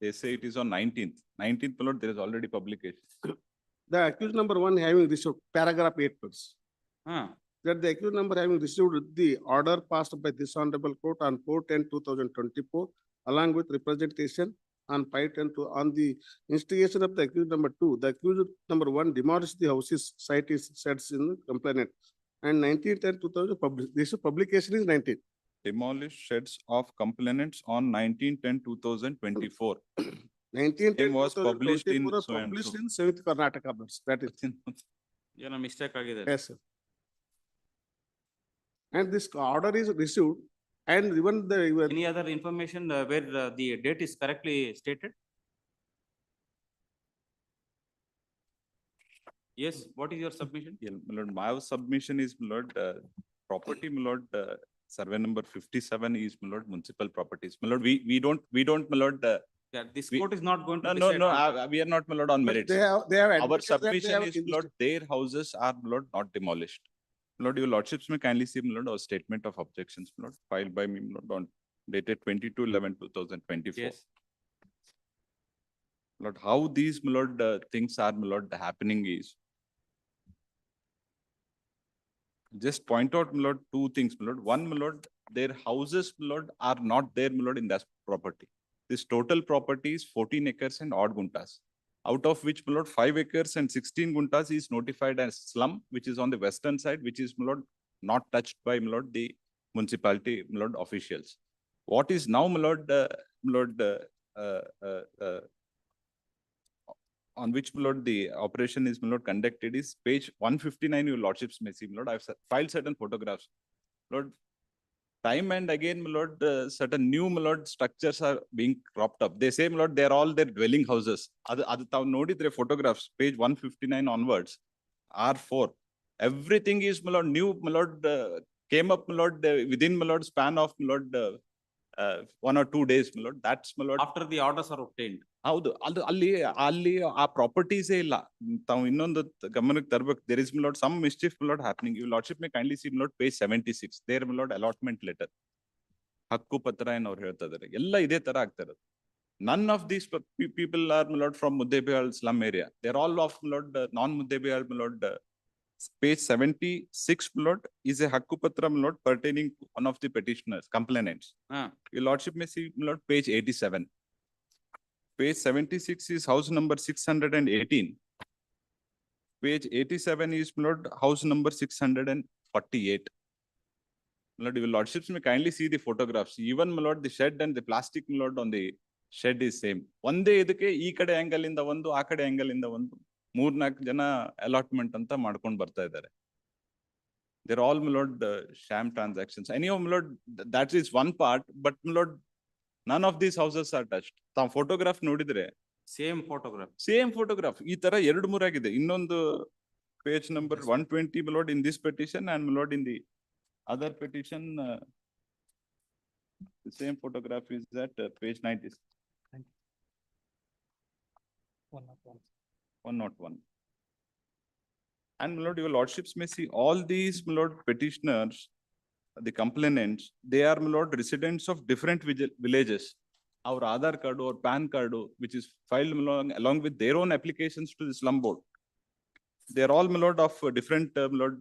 They say it is on 19th. 19th, my lord, there is already publication. The accused number 1 having received paragraph 8. Huh? That the accused number having received the order passed by this honorable court on 4/10/2024 along with representation on 5/10 on the instigation of the accused number 2. The accused number 1 demolished the houses site is said in the complainant. And 19/10/2000 published. This publication is 19. Demolished sheds of complainants on 19/10/2024. 19/10 was published in was so and published so. in 7th Karnataka. That is. ಏನೋ mistake ಆಗಿದೆ. Yes, sir. And this order is received and even the. Any other information where the date is correctly stated? Yes, what is your submission? Yeah, my lord, my submission is, my lord, property, my lord, survey number 57 is, my lord, municipal properties. My lord, we don't, my lord, Yeah, this we- court is not going to no, decide. on that. we are not, my lord, on But merits. they have Our admitted that they submission have is, my lord, their houses are, my lord, not demolished. My lord, your lordships may kindly see, my lord, our statement of objections, my lord, filed by me, my lord, on dated 22/11/2024. Yes. Lord, how these, my lord, things are, my lord, happening is, just point out, my lord, two things, my lord. One, my lord, their houses, my lord, are not there, my lord, in that property. This total property is 14 acres and odd guntas, out of which, my lord, 5 acres and 16 guntas is notified as slum, which is on the western side, which is, my lord, not touched by, my lord, the municipality, my lord, officials. What is now, my lord, on which, my lord, the operation is, my lord, conducted is page 159, your lordships may see, my lord, I've filed certain photographs. Lord, time and again, my lord, certain new, my lord, structures are being cropped up. They say, my lord, they're all their dwelling houses. Adu tavu nodidre photographs, page 159 onwards, R4. Everything is, my lord, new, my lord, came up, my lord, within, my lord, span of, my lord, 1 or 2 days, my lord. That's, my lord. After the orders are obtained. ಹೌದು ಅದು ಅಲ್ಲಿ ಆ ಪ್ರಾಪರ್ಟೀಸೇ ಇಲ್ಲ ತಾವು ಇನ್ನೊಂದು ಗಮನಕ್ಕೆ ತರಬೇಕು. There is milord some mischief milord happening. You lordship may kindly see milord page 76 there milord allotment letter ಹಕ್ಕು ಪತ್ರ ಏನು ಅವ್ರು ಹೇಳ್ತಾ ಇದಾರೆ. ಎಲ್ಲ ಇದೇ ತರ ಆಗ್ತಾ ಇರೋದು. None of these people are milord from Muddebihal slum area. There all of milord ನಾನ್ Muddebihal milord. Page 76 milord is a hakku patra milord pertaining to one of the petitioners complainants. Your lordship may see ಮಿಲಾಟ್ page 87. Page 76 is house number 618. Page 87 is, my lord, house number 648. My lord, your lordships may kindly see the photographs. Even, my lord, the shed and the plastic, my lord, on the shed is same. One day, ee kade angle inda ondu, aa kade angle inda ondu, 3-4 jana allotment anta ಮಾಡ್ಕೊಂಡು ಬರ್ತಾ ಇದ್ದಾರೆ. They're all, my lord, sham transactions. Anyhow, my lord, that is one part, but, my lord, none of these houses are touched. ತಾವು photograph ನೋಡಿದ್ರೆ same photograph ಈ ತರ 2-3 ಆಗಿದೆ. ಇನ್ನೊಂದು page number 120 milord in this petition and milord in the other petition same photograph is that page 90 101. And, my lord, your lordships may see all these, my lord, petitioners, the complainants, they are, my lord, residents of different villages. Our Aadhaar card or PAN card, which is filed along with their own applications to the slum board. They are all, my lord, of different, my lord,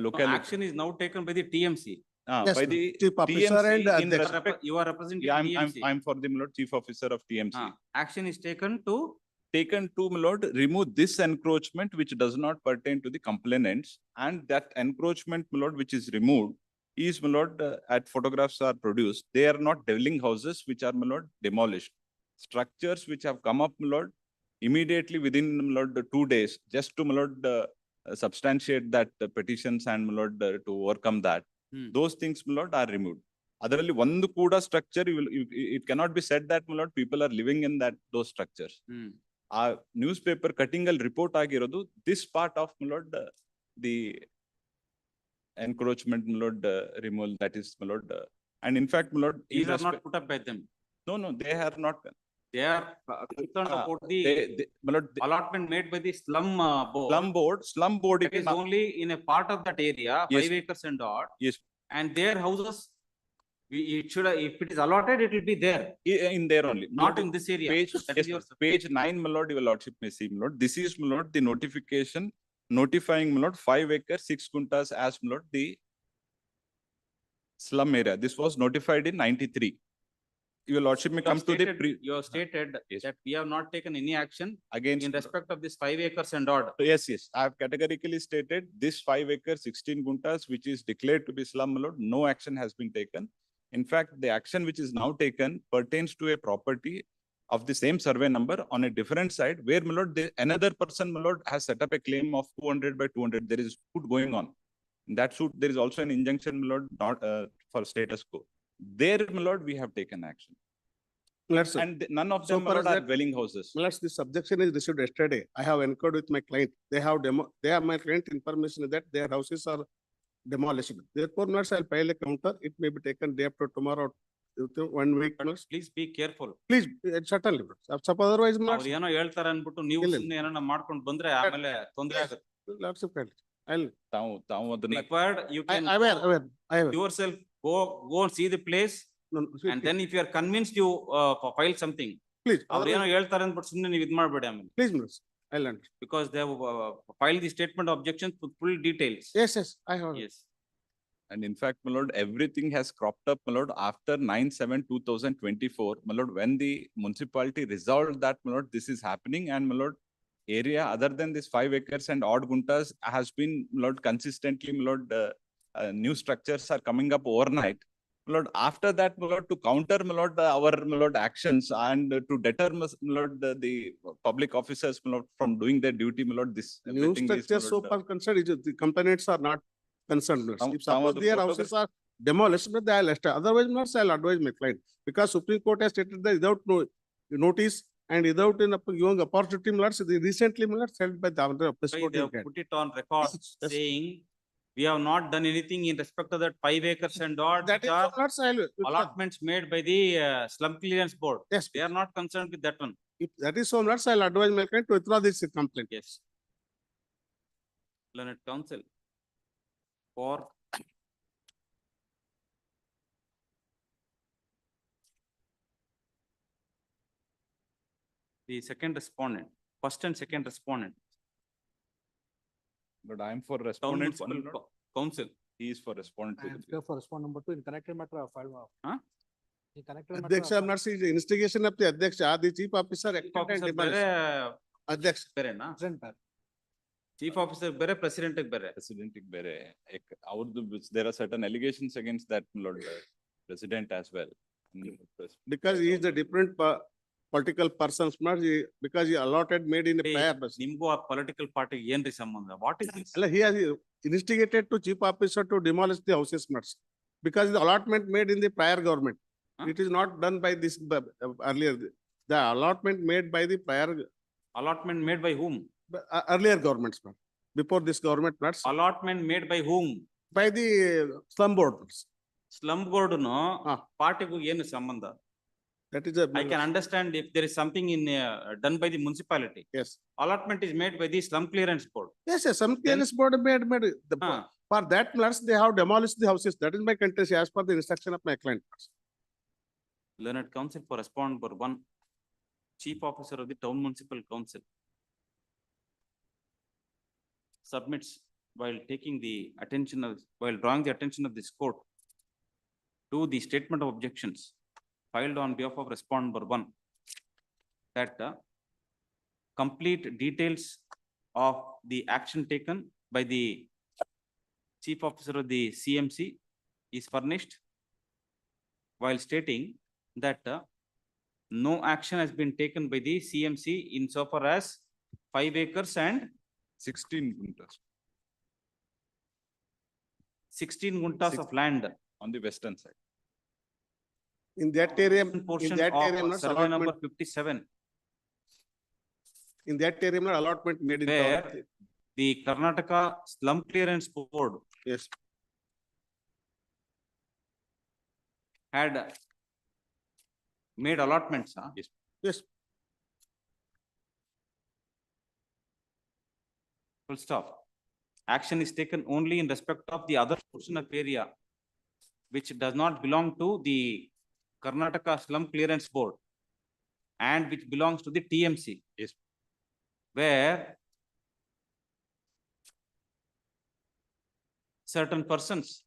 locality. Action is now taken by the TMC. Yes, by the chief officer TMC and in respect. You are representing Yeah, TMC. I'm for the, my lord, chief officer of TMC. Action is taken to My lord, remove this encroachment which does not pertain to the complainants, and that encroachment, my lord, which is removed is, my lord, at photographs are produced. They are not dwelling houses which are, my lord, demolished. Structures which have come up, my lord, immediately within, my lord, 2 days, just to, my lord, substantiate that petitions and, my lord, to overcome that. Those things, my lord, are removed. Adaralli ಒಂದು ಕೂಡ structure, it cannot be said that, my lord, people are living in those structures. ಆ news paper cutting ಅಲ್ಲಿ report ಆಗಿರೋದು this part of, my lord, the encroachment, my lord, removal, that is, my lord, and in fact, my lord, these are not put up by them. No, they are not. They are concerned about the my lord, allotment made by the slum board. Slum board It is only in a part of that area, 5 acres and odd. Yes. And their houses, it should, if it is allotted, it will be there. In there only. Not in this area. Page 9, my lord, your lordship may see, my lord. This is, my lord, the notification notifying, my lord, 5 acres, 6 guntas as, my lord, the slum area. This was notified in 93. Your lordship may come to the you have stated that we have not taken any action against in respect of this 5 acres and odd. Yes. I have categorically stated this 5 acres, 16 guntas, which is declared to be slum, my lord, no action has been taken. In fact, the action which is now taken pertains to a property of the same survey number on a different side, where, my lord, another person, my lord, has set up a claim of 200 by 200. There is suit going on. In that suit, there is also an injunction, my lord, not for status quo. There, my lord, we have taken action. Let's say. And none of So them, my far lord, as are that- dwelling houses. Unless this objection is received yesterday, I have enquired with my client. They have my client information that their houses are demolished. Therefore, unless I'll file a counter, it may be taken day after tomorrow, within 1 week. But please be careful. Please, certainly. Suppose otherwise, ಅವ್ರು ಏನೋ ಹೇಳ್ತಾರೆ ಅನ್ಬಿಟ್ಟು ನೀವು ಇಲ್ಲ. ಸುಮ್ನೆ ಏನೋ ಮಾಡ್ಕೊಂಡು ಬಂದ್ರೆ ಆಮೇಲೆ ತೊಂದ್ರೆ ಆಗುತ್ತೆ. lots of kindness. I'll, ತಾವು ಅದನ್ನ Required, you can I have. yourself go and see the place, No, no, and then if you are convinced, you file something. Please, ಅವ್ರು ಏನೋ ಹೇಳ್ತಾರೆ ಅನ್ಬಿಟ್ಟು ಸುಮ್ನೆ ನೀವು ಇದ್ ಮಾಡ್ಬೇಡಿ ಆಮೇಲೆ. please, Minister. I'll understand. Because they have filed the statement of objections with full details. Yes, I have. Yes. And in fact, my lord, everything has cropped up, my lord, after 9/7/2024, my lord, when the municipality resolved that, my lord, this is happening, and my lord, area other than this 5 acres and odd guntas has been, my lord, consistently, my lord, new structures are coming up overnight. My lord, after that, my lord, to counter, my lord, our, my lord, actions and to deter, my lord, the public officers, my lord, from doing their duty, my lord, this. New everything is, my structures so lord, far concerned, the components are not concerned. Minister. If some of suppose the their photographs- houses are demolished, but I'll otherwise, Minister, I'll advise my client. Because Supreme Court has stated that without notice and without giving opportunity, Minister, they recently, Minister, held by the Appellate Why Court they in have Canada. put it on record Yes. saying, we have not done anything in respect of that 5 acres and odd, That which is, are Minister, allotments made by the slum clearance board. Yes, They are not concerned with that one. if that is so, Minister, I'll advise my client to withdraw this complaint. Yes. Learned counsel. For the second respondent, first and second respondent, But I am for town respondents, my municipal lord. council. He is for respondent to the. For respond number 2 in connected matter of file. Huh? In connected matter. Adhyaksha, I'm not seeing the instigation of the Adhyaksha, the chief officer. Chief acted and officer demolished. ಬೇರೆ, Adhyaksha. ಬೇರೆನಾ? Present pair. Chief officer ಬೇರೆ, president ಬೇರೆ. President ಬೇರೆ, there are certain allegations against that, my lord, president as well. Because he is the different political persons, not because he allotted made in a Hey, prior person. ನಿಮ್ಗೂ ಆ political party ಏನ್ರಿ ಸಂಬಂಧ? What is this? He has instigated to chief officer to demolish the houses, because the allotment made in the prior government. Huh? It is not done by this earlier. The allotment made by the prior, Allotment made by whom? earlier governments, before this government, Allotment made by whom? by the slum board. Slum board no ಹಾ. ಪಾರ್ಟಿಗೂ ಏನು ಸಂಬಂಧ? That is I can understand if there is something in done by the municipality. Yes. Allotment is made by the slum clearance board. Yes, some clearance board made the, Ah. for that, they have demolished the houses. That is my contest as per the instruction of my client. Learned counsel for respond number 1, chief officer of the town municipal council submits while drawing the attention of this court to the statement of objections filed on behalf of respondent number 1, that complete details of the action taken by the chief officer of the CMC is furnished, while stating that no action has been taken by the CMC insofar as 5 acres and 16 guntas 16 guntas of land on the western side. In that area, portion in that of area, survey number allotment, 57, in that area, allotment made in. where the Karnataka slum clearance board Yes. had made allotments. Yes. Yes. Full stop. Action is taken only in respect of the other portion of area which does not belong to the Karnataka slum clearance board and which belongs to the TMC. Yes. Where certain persons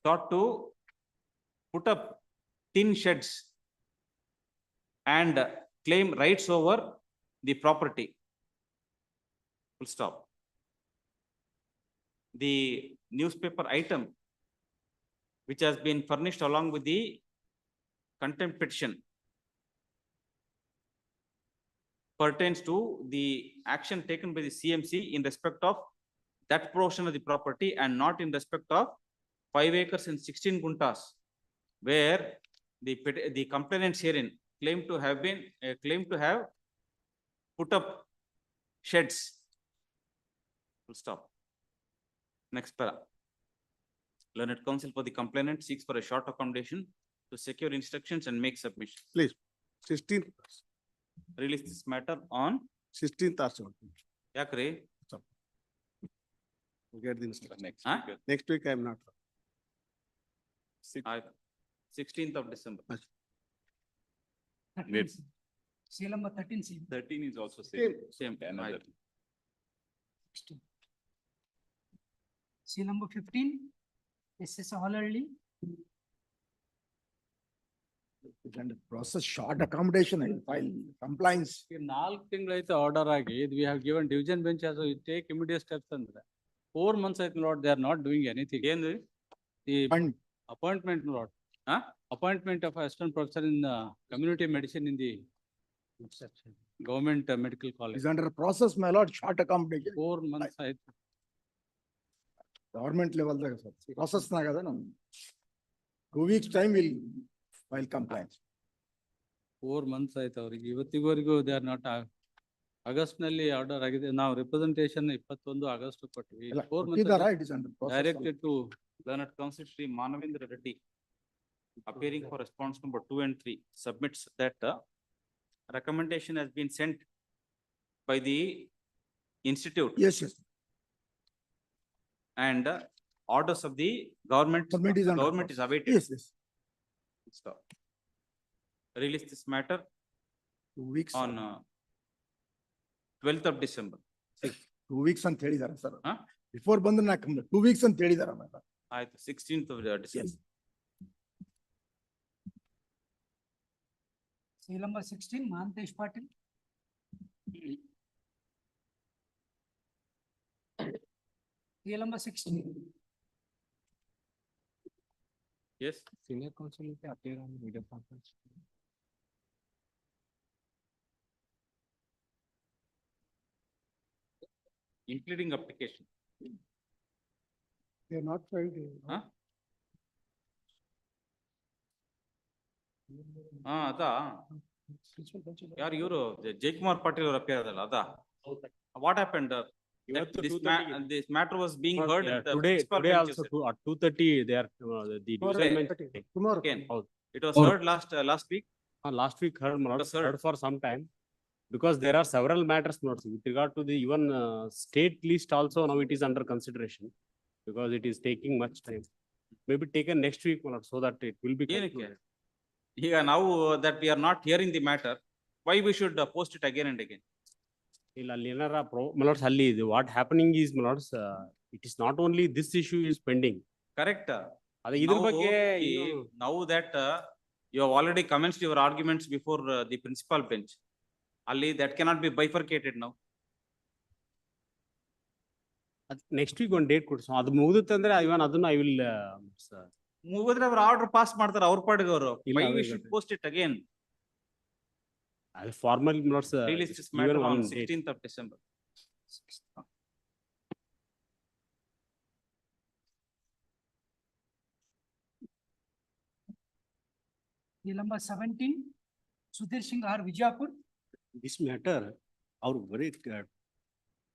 thought to put up tin sheds and claim rights over the property. Full stop. The newspaper item which has been furnished along with the contempt petition pertains to the action taken by the CMC in respect of that portion of the property and not in respect of 5 acres and 16 guntas, where the complainants herein claim to have been, claim to have put up sheds. Full stop. Next para. Learned counsel for the complainant seeks for a short accommodation to secure instructions and make submission. Please, 16th, Release this matter on 16th or 17th. Yakre. Get the instruction. Next. Huh? week, Next week, I am not. 16th of December. Wait. Seal number 13, see. 13 is also same. Same. Another. Aye. Seal number 15, SS Hollerly. Process short accommodation, I will file compliance. ನಾಲ್ಕು ತಿಂಗಳೈತೆ order ಆಗಿ we have given division bench as you take immediate steps ಅಂದ್ರೆ 4 months ಆಯ್ತು Lord, they are not doing anything. ಏನು? The And appointment Lord, Huh? appointment of assistant professor in community medicine in the government medical college. is under process, my lord, short accommodation. 4 months ಆಯ್ತು. Government level, process nagada nam. 2 weeks time will file compliance. 4 months ಆಯ್ತು ಅವ್ರಿಗೆ ಇವತ್ತಿವರೆಗೂ they are not August ನಲ್ಲಿ order ಆಗಿದೆ. ನಾವು representation 21 August ಕೊಟ್ಟಿವಿ. 4 months It is under process. Directed to Learned Counsel Shri Manavendra Reddy, appearing for response number 2 and 3, submits that recommendation has been sent by the institute Yes, yes. and orders of the government Government is under awaited. Yes, yes. Stop. Release this matter 2 weeks. on 12th of December. 2 weeks ಅಂತ ಹೇಳಿದಾರೆ sir. Huh? Before ಬಂದ್ರೆ ನಾ 2 weeks ಅಂತ ಹೇಳಿದಾರೆ madam. ಆಯ್ತು 16th of December. Seal number 16, Mahantesh Patil. Seal number 16. Yes. Senior counsel will appear on video conference. Including application. They are not filed. Huh? ಅದಾ ಯಾರು ಇವರು ಜಯಕುಮಾರ್ ಪಾಟೀಲ್ ಅವರು ಅಪಿಯರ್ ಅದಲ್ಲ ಅದಾ what happened this matter was being heard at the Today principal bench also yesterday. at 2:30 they are the Tomorrow. Again, Hೌದು. it was ಹೌದು. heard last week. Last week heard, was heard. heard for some time. Because there are several matters notes with regard to the even state list also now it is under consideration. Because it is taking much time. Maybe taken next week Malad, so that it will be ಏನಕ್ಕೆ? concluded. ಈಗ ನಾವು that we are not hearing the matter, why we should post it again and again? ಇಲ್ಲ ಅಲ್ಲಿ ಏನಾರ Malads ಅಲ್ಲಿ ಇದು what happening is Malads, it is not only this issue is pending. Correct. ಅದೇ ಇದ್ರ Now, ಬಗ್ಗೆ now that you have already commenced your arguments before the principal bench, ಅಲ್ಲಿ that cannot be bifurcated now. Next week ಒಂದು date ಕೊಡ್ಸೋ ಅದು ಮುಗಿದುತ್ತಂದ್ರೆ ಇವನ್ ಅದನ್ನ I will ಮುಗಿದ್ರೆ ಅವ್ರು order pass ಮಾಡ್ತಾರೆ ಅವ್ರ ಪಾಡಿಗೆ ಅವರು. ಇಲ್ಲ, Why we ಅದು should post it again? ಅದು formal Malads, Release this even matter on one date. 16th of December. Seal number 17, Sudhir Singh R. Vijayapur. This matter ಅವ್ರು ಬರೀ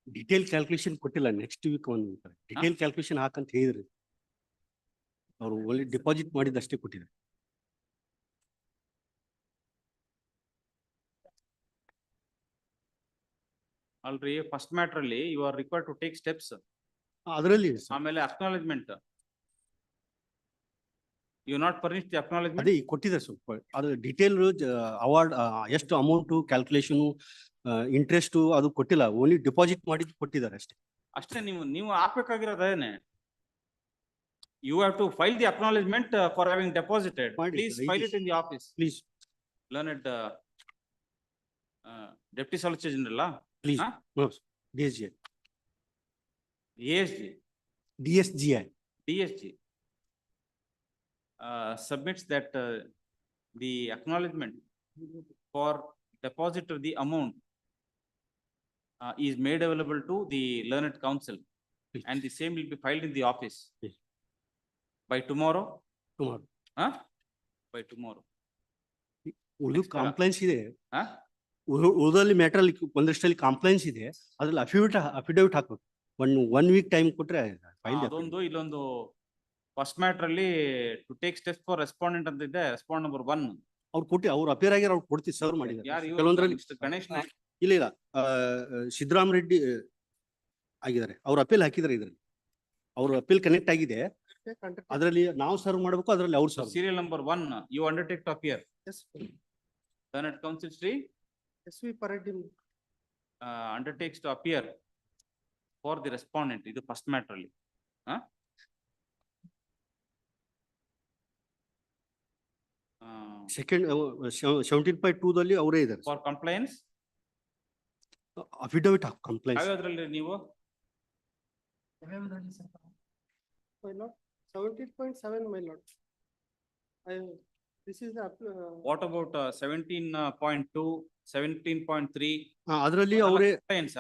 ಡಿಟೇಲ್ ಕ್ಯಾಲ್ಕುಲೇಷನ್ ಕೊಟ್ಟಿಲ್ಲ. ನೆಕ್ಸ್ಟ್ ವೀಕ್ ಒಂದು ಡಿಟೇಲ್ ಕ್ಯಾಲ್ಕುಲೇಷನ್ ಹಾಕಂತ ಹೇಳಿದ್ರಿ. ಅವ್ರು ಒಳ್ಳೆ ಡಿಪಾಸಿಟ್ ಮಾಡಿದಷ್ಟೇ ಕೊಟ್ಟಿದ್ದಾರೆ. ಅಲ್ರಿ ಫಸ್ಟ್ ಮ್ಯಾಟರ್ ಅಲ್ಲಿ you are required to take steps. ಅದರಲ್ಲಿ ಆಮೇಲೆ acknowledgement. You not furnish the acknowledgement. ಅದೇ ಕೊಟ್ಟಿದ್ದಾರೆ ಸ್ವಲ್ಪ ಅದು ಡಿಟೇಲ್ ಅವಾರ್ಡ್ ಎಷ್ಟು ಅಮೌಂಟ್ ಕ್ಯಾಲ್ಕುಲೇಷನ್ ಇಂಟ್ರೆಸ್ಟ್ ಅದು ಕೊಟ್ಟಿಲ್ಲ. ಓನ್ಲಿ ಡಿಪಾಸಿಟ್ ಮಾಡಿದ್ದು ಕೊಟ್ಟಿದ್ದಾರೆ ಅಷ್ಟೇ. ಅಷ್ಟೇ ನೀವು ಹಾಕ್ಬೇಕಾಗಿರೋದೇನೆ. You have to file the acknowledgement for having deposited. Fine, Please sir. file it in the office. Please, Learned Deputy Solicitor General, please. Huh? No, DSGI. ASG, DSGI. DSG submits that the acknowledgement for deposit of the amount is made available to the Learned Counsel, Please. and the same will be filed in the office Yes. by tomorrow. Tomorrow. Huh? By tomorrow. ಉಳಿದು Next, compliance ಇದೆ. ಹಾ? ಉಳಿದಲ್ಲಿ matter ಅಲ್ಲಿ ಒಂದಷ್ಟಲ್ಲಿ compliance ಇದೆ, ಅದ್ರಲ್ಲಿ affidavit ಹಾಕ್ಬೇಕು. One week time ಕೊಟ್ರೆ file. ಅದೊಂದು ಇಲ್ಲೊಂದು ಫಸ್ಟ್ ಮ್ಯಾಟರ್ ಅಲ್ಲಿ to take steps for respondent ಅಂತ ಇದೆ, ರೆಸ್ಪಾಂಡ್ ನಂಬರ್ 1. ಅವ್ರು ಕೊಟ್ಟು ಅವ್ರು ಅಪಿಯರ್ ಆಗಿರೋ ಅವ್ರು ಕೊಡ್ತೀವಿ ಸರ್ವ್ ಯಾರು ಮಾಡಿದ್ದಾರೆ. ಇವ್ರು? ಕೆಲವೊಂದ್ರಲ್ಲಿ Mr. ಗಣೇಶ್ ನಾಯ್ಕ್. ಇಲ್ಲ ಸಿದ್ದರಾಮ ರೆಡ್ಡಿ ಆಗಿದ್ದಾರೆ, ಅವ್ರು ಅಪೀಲ್ ಹಾಕಿದ್ದಾರೆ. ಇದ್ರಲ್ಲಿ ಅವ್ರ ಅಪೀಲ್ ಕನೆಕ್ಟ್ ಆಗಿದೆ, ಅದರಲ್ಲಿ ನಾವು ಸರ್ವ್ ಮಾಡ್ಬೇಕು, ಅದರಲ್ಲಿ ಅವ್ರು serve. Serial number 1, you undertake to appear. Yes, Then at Council Sri SV Paradin. Undertakes to appear for the respondent. ಇದು first matter ಅಲ್ಲಿ. ಸೆಕೆಂಡ್ 17.2 ದಲ್ಲಿ ಅವರೇ ಇದ್ದಾರೆ. For complaints, ಅಫಿಡವಿಟ್ ಕಂಪ್ಲೇಂಟ್ ಯಾವ್ಯಾವ್ದ್ರಲ್ಲಿ ನೀವು? My lord, 17.7, my lord. This is the. What about 17.2, 17.3? ಅದರಲ್ಲಿ ಅವರೇ Complaints,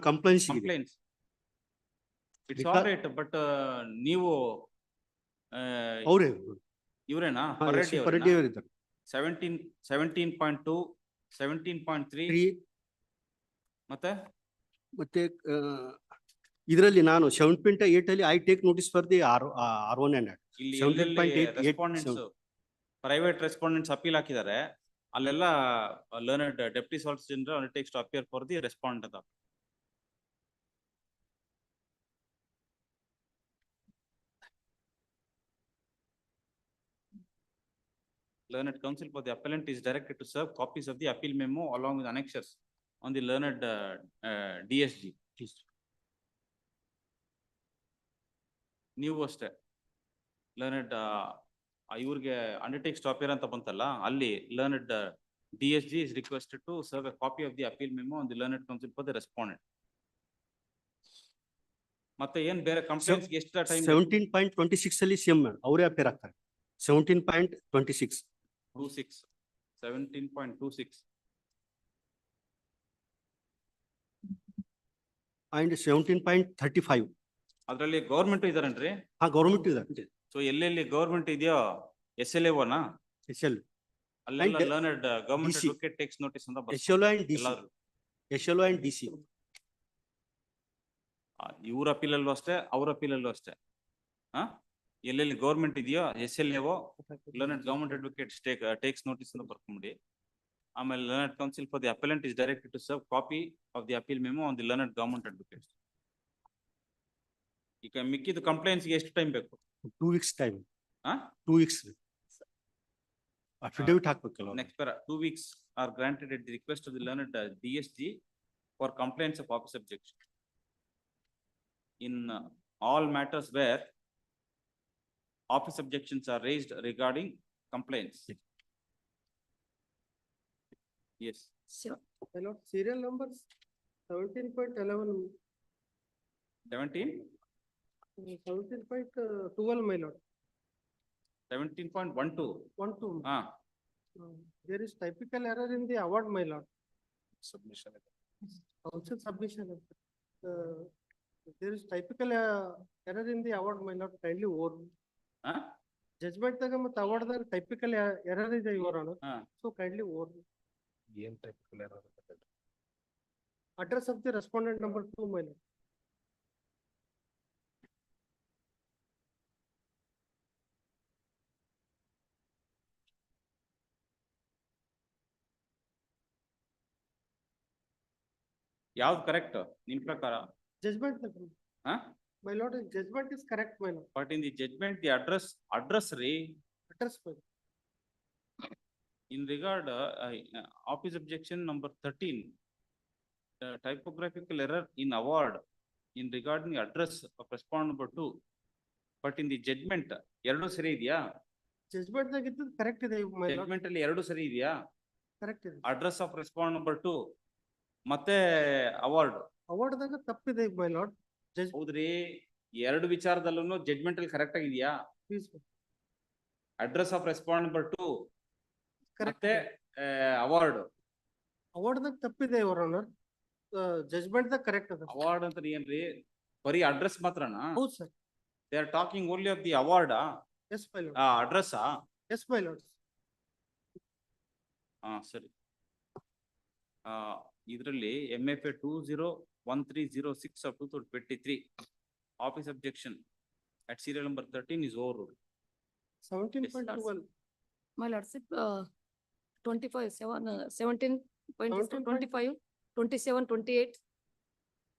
complaints ಇದೆ. complaints. It's all right, but ನೀವು ಅವರೇ ಇವ್ರೇನಾ? ಪರೆಡ್ಡಿ ಅವರು ಇದ್ದಾರೆ. 17.2, 17.3 ಮತ್ತೆ ಇದರಲ್ಲಿ ನಾನು 7.8 ಅಲ್ಲಿ I take notice for the R1 and ಇಲ್ಲಿ 17.8 ಪ್ರೈವೇಟ್ ರೆಸ್ಪಾಂಡೆಂಟ್ಸ್ ಅಪೀಲ್ ಹಾಕಿದ್ದಾರೆ, ಅಲ್ಲೆಲ್ಲ learned deputy solicitor general undertakes to appear for the respondent ಅಂತ. Learned counsel for the appellant is directed to serve copies of the appeal memo along with annexures on the learned DSG. ನೀವು ಅಷ್ಟೇ ಲರ್ನಡ್ ಇವ್ರಿಗೆ undertakes to appear ಅಂತ ಬಂತಲ್ಲ, ಅಲ್ಲಿ ಲರ್ನಡ್ DSG is requested to serve a copy of the appeal memo on the learned counsel for the respondent. ಮತ್ತೆ ಏನ್ ಬೇರೆ complaints ಎಷ್ಟು ಟೈಮ್? 17.26 ಅಲ್ಲಿ ಸಿಎಂ ಅವರೇ ಅಪೇರ್ ಆಗ್ತಾರೆ. 17.26 17.26 and 17.35. ಅದ್ರಲ್ಲಿ ಗವರ್ಮೆಂಟ್ ಇದಾರೇನ್ರಿ? ಗವರ್ಮೆಂಟ್ ಇದ್ದಾರೆ. ಸೊ ಎಲ್ಲೆಲ್ಲಿ ಗವರ್ಮೆಂಟ್ ಇದೆಯೋ SLA ನಾ? SL ಅಲ್ಲೆಲ್ಲ ಲರ್ನಡ್ ಗವರ್ಮೆಂಟ್ ಅಡ್ವೊಕೇಟ್ ಟೇಕ್ಸ್ ನೋಟಿಸ್ ಅಂತ ಬರ್ತದೆ. SLO and DC. ಇವ್ರ ಅಪೀಲ್ ಅಲ್ಲೂ ಅಷ್ಟೇ, ಅವ್ರ ಅಪೀಲ್ ಅಲ್ಲೂ ಅಷ್ಟೇ. ಎಲ್ಲೆಲ್ಲಿ ಗವರ್ಮೆಂಟ್ ಇದೆಯೋ SLA learned government advocate takes notice ಅಂತ ಬರ್ಕೊಂಬಿಡಿ. ಆಮೇಲೆ learned counsel for the appellant is directed to serve copy of the appeal memo on the learned government advocate. ಈಗ ಮಿಕ್ಕಿದ ಕಂಪ್ಲೇಂಟ್ಸ್ ಗೆ ಎಷ್ಟು ಟೈಮ್ ಬೇಕು? 2 weeks ಟೈಮ್. 2 weeks ಅಫಿಡವಿಟ್ ಹಾಕ್ಬೇಕಲ್ಲ. Next para 2 weeks are granted at the request of the learned DSG for complaints of office objection in all matters where office objections are raised regarding complaints. Yes. Hello, serial numbers 17.11. 17? 17.12, my lord. 17.12. 12. There is typical error in the award, my lord. Submission. Also submission. There is typical error in the award, my lord. Kindly over. Judgment daga matte award daga typical error ide, your honor. So kindly over. ಏನ್ typical error? Address of the respondent number 2, my lord. ಯಾವ್ದು correct ನಿಮ್ ಪ್ರಕಾರ? Judgment. My lord, judgment is correct, my lord. But in the judgment, the address re. Address, my lord. In regard, office objection number 13, typographical error in award in regarding the address of respondent number 2. But in the judgment, ಎರಡು ಸರಿ ಇದೆಯಾ? Judgment ದಾಗ ಇದ್ದು correct ಇದೆ, my lord. Judgment ಅಲ್ಲಿ ಎರಡು ಸರಿ ಇದೆಯಾ? Correct ಇದೆ. Address of respondent number 2 ಮತ್ತೆ award. Award ದಾಗ ತಪ್ಪಿದೆ, my lord. ಹೌದ್ರಿ, ಎರಡು ವಿಚಾರದಲ್ಲೂ ಜಡ್ಜ್ಮೆಂಟ್ ಅಲ್ಲಿ ಕರೆಕ್ಟ್ ಆಗಿದೆಯಾ? ಅಡ್ರೆಸ್ ಆಫ್ ರೆಸ್ಪಾಂಡ್ ನಂಬರ್ 2 ಮತ್ತೆ ಅವಾರ್ಡ್. ಅವಾರ್ಡ್ ದಾಗ ತಪ್ಪಿದೆ, your honor. ಜಜ್ಮೆಂಟ್ ದಾಗ ಕರೆಕ್ಟ್ ಅದ. ಅವಾರ್ಡ್ ಅಂತ ಏನ್ರಿ? ಬರೀ ಅಡ್ರೆಸ್ ಮಾತ್ರನಾ? ಹೌದು sir. They are talking only of the award. Yes my lord. Address. Yes my lord. ಸರಿ. ಇದರಲ್ಲಿ MFA 201306 of 2023 office objection at serial number 13 is overruled. 17.21. My lordship, 17.25, 27, 28,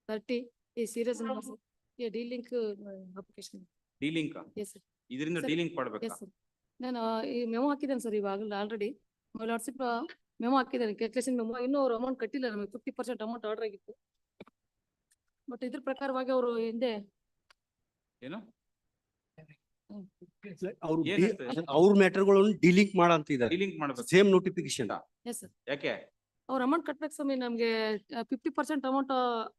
30 is serious number, sir. Yeah, D-link application. D-link. Yes, sir. ಇದರಿಂದ Sir, D-link ಮಾಡಬೇಕಾ? Yes, sir. ನಾನು ಈ memo ಹಾಕಿದ್ದೇನೆ sir ಇವಾಗಲೇ already. My lordship, memo ಹಾಕಿದ್ದೇನೆ, calculation memo. ಇನ್ನೂ ಅವ್ರು amount ಕಟ್ಟಿಲ್ಲ ನಮಗೆ, 50% ಅಮೌಂಟ್ ಆರ್ಡರ್ ಆಗಿತ್ತು. ಬಟ್ ಇದ್ರ ಪ್ರಕಾರವಾಗಿ ಅವರು ಹಿಂದೆ ಏನು? ಅವ್ರ ಮ್ಯಾಟರ್ಗಳನ್ನು ಡಿಲಿಂಕ್ ಮಾಡಂತ ಇದ್ದಾರೆ. D-link ಮಾಡಬೇಕು. Same notification. Yes sir. ಯಾಕೆ? ಅವ್ರ ಅಮೌಂಟ್ ಕಟ್ಬೇಕು ಸ್ವಾಮಿ, ನಮ್ಗೆ 50% ಅಮೌಂಟ್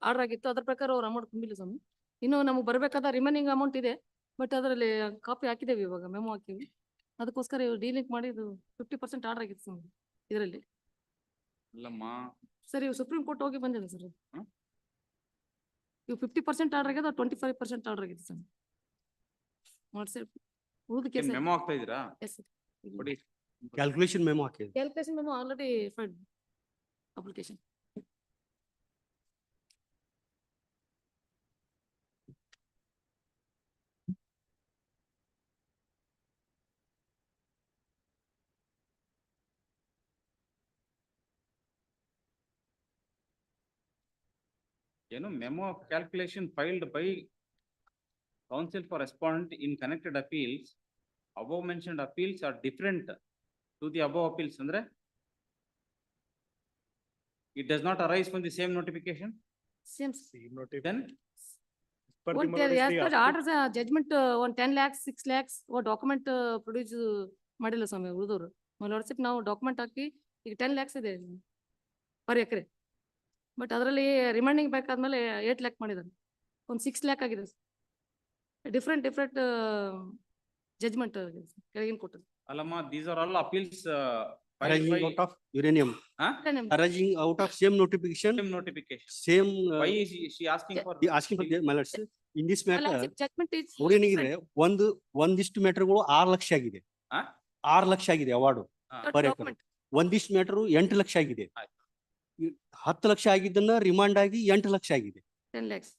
ಆರ್ಡರ್ ಆಗಿತ್ತು, ಅದ್ರ ಪ್ರಕಾರ ಅವ್ರ ಅಮೌಂಟ್ ತುಂಬಿಲ್ಲ ಸ್ವಾಮಿ. ಇನ್ನು ನಮಗೆ ಬರ್ಬೇಕಾದ ರಿಮೈನಿಂಗ್ ಅಮೌಂಟ್ ಇದೆ, ಬಟ್ ಅದರಲ್ಲಿ ಕಾಪಿ ಹಾಕಿದ್ದೇವೆ, ಇವಾಗ ಮೆಮೊ ಹಾಕಿವಿ. ಅದಕ್ಕೋಸ್ಕರ ಡಿಲಿಂಕ್ ಮಾಡಿ ಇದು 50% ಆರ್ಡರ್ ಆಗಿತ್ತು ಸ್ವಾಮಿ ಇದರಲ್ಲಿ. ಅಲ್ಲಮ್ಮ. ಸರ್ ಇವು ಸುಪ್ರೀಂ ಕೋರ್ಟ್ ಹೋಗಿ ಬಂದಿದೆ ಸರ್. ಇವು 50% ಆರ್ಡರ್ ಆಗಿದೆ, 25% ಆರ್ಡರ್ ಆಗಿದೆ ಸರ್. ಉಳಿದ ಕೇಸ್ ಮೆಮೊ ಹಾಕ್ತಾ ಇದ್ದೀರಾ? Yes sir. ಕೊಡಿ. ಕ್ಯಾಲ್ಕುಲೇಷನ್ ಮೆಮೊ ಹಾಕಿ. Calculation memo already filed application. ಏನು memo of calculation filed by counsel for respondent in connected appeals. Above mentioned appeals are different to the above appeals. Andre it does not arise from the same notification. Same. Then what they are orders judgment on 10 lakhs 6 lakhs or document produce ಮಾಡಿಲ್ಲ ಸ್ವಾಮಿ ಉಳಿದವರು. My lordship ನಾವು document ಹಾಕಿ ಈಗ 10 lakhs ಇದೆ per acre, but ಅದರಲ್ಲಿ reminding ಬೇಕಾದ್ಮೇಲೆ 8 lakh ಮಾಡಿದ್ದಾರೆ, ಒಂದು 6 lakh ಆಗಿದೆ. Different judgement ಕೆಳಗಿನ ಕೊಟ್ಟದ್ದು. ಅಲ್ಲಮ್ಮ, these are all appeals Arising out of uranium. Arising out of same notification. Same notification. Same. Why is she asking for? Asking for my lordship. In this matter, judgment is ಏನಿದೆ ಒಂದಿಷ್ಟು ಮ್ಯಾಟರ್ಗಳು 6 ಲಕ್ಷ ಆಗಿದೆ. 6 ಲಕ್ಷ ಆಗಿದೆ award per ಎಕರೆ. ಒಂದಿಷ್ಟು matter 8 lakh ಆಗಿದೆ. 10 lakh ಆಗಿದ್ದನ್ನ remand ಆಗಿ 8 ಲಕ್ಷ ಆಗಿದೆ. 10 lakhs.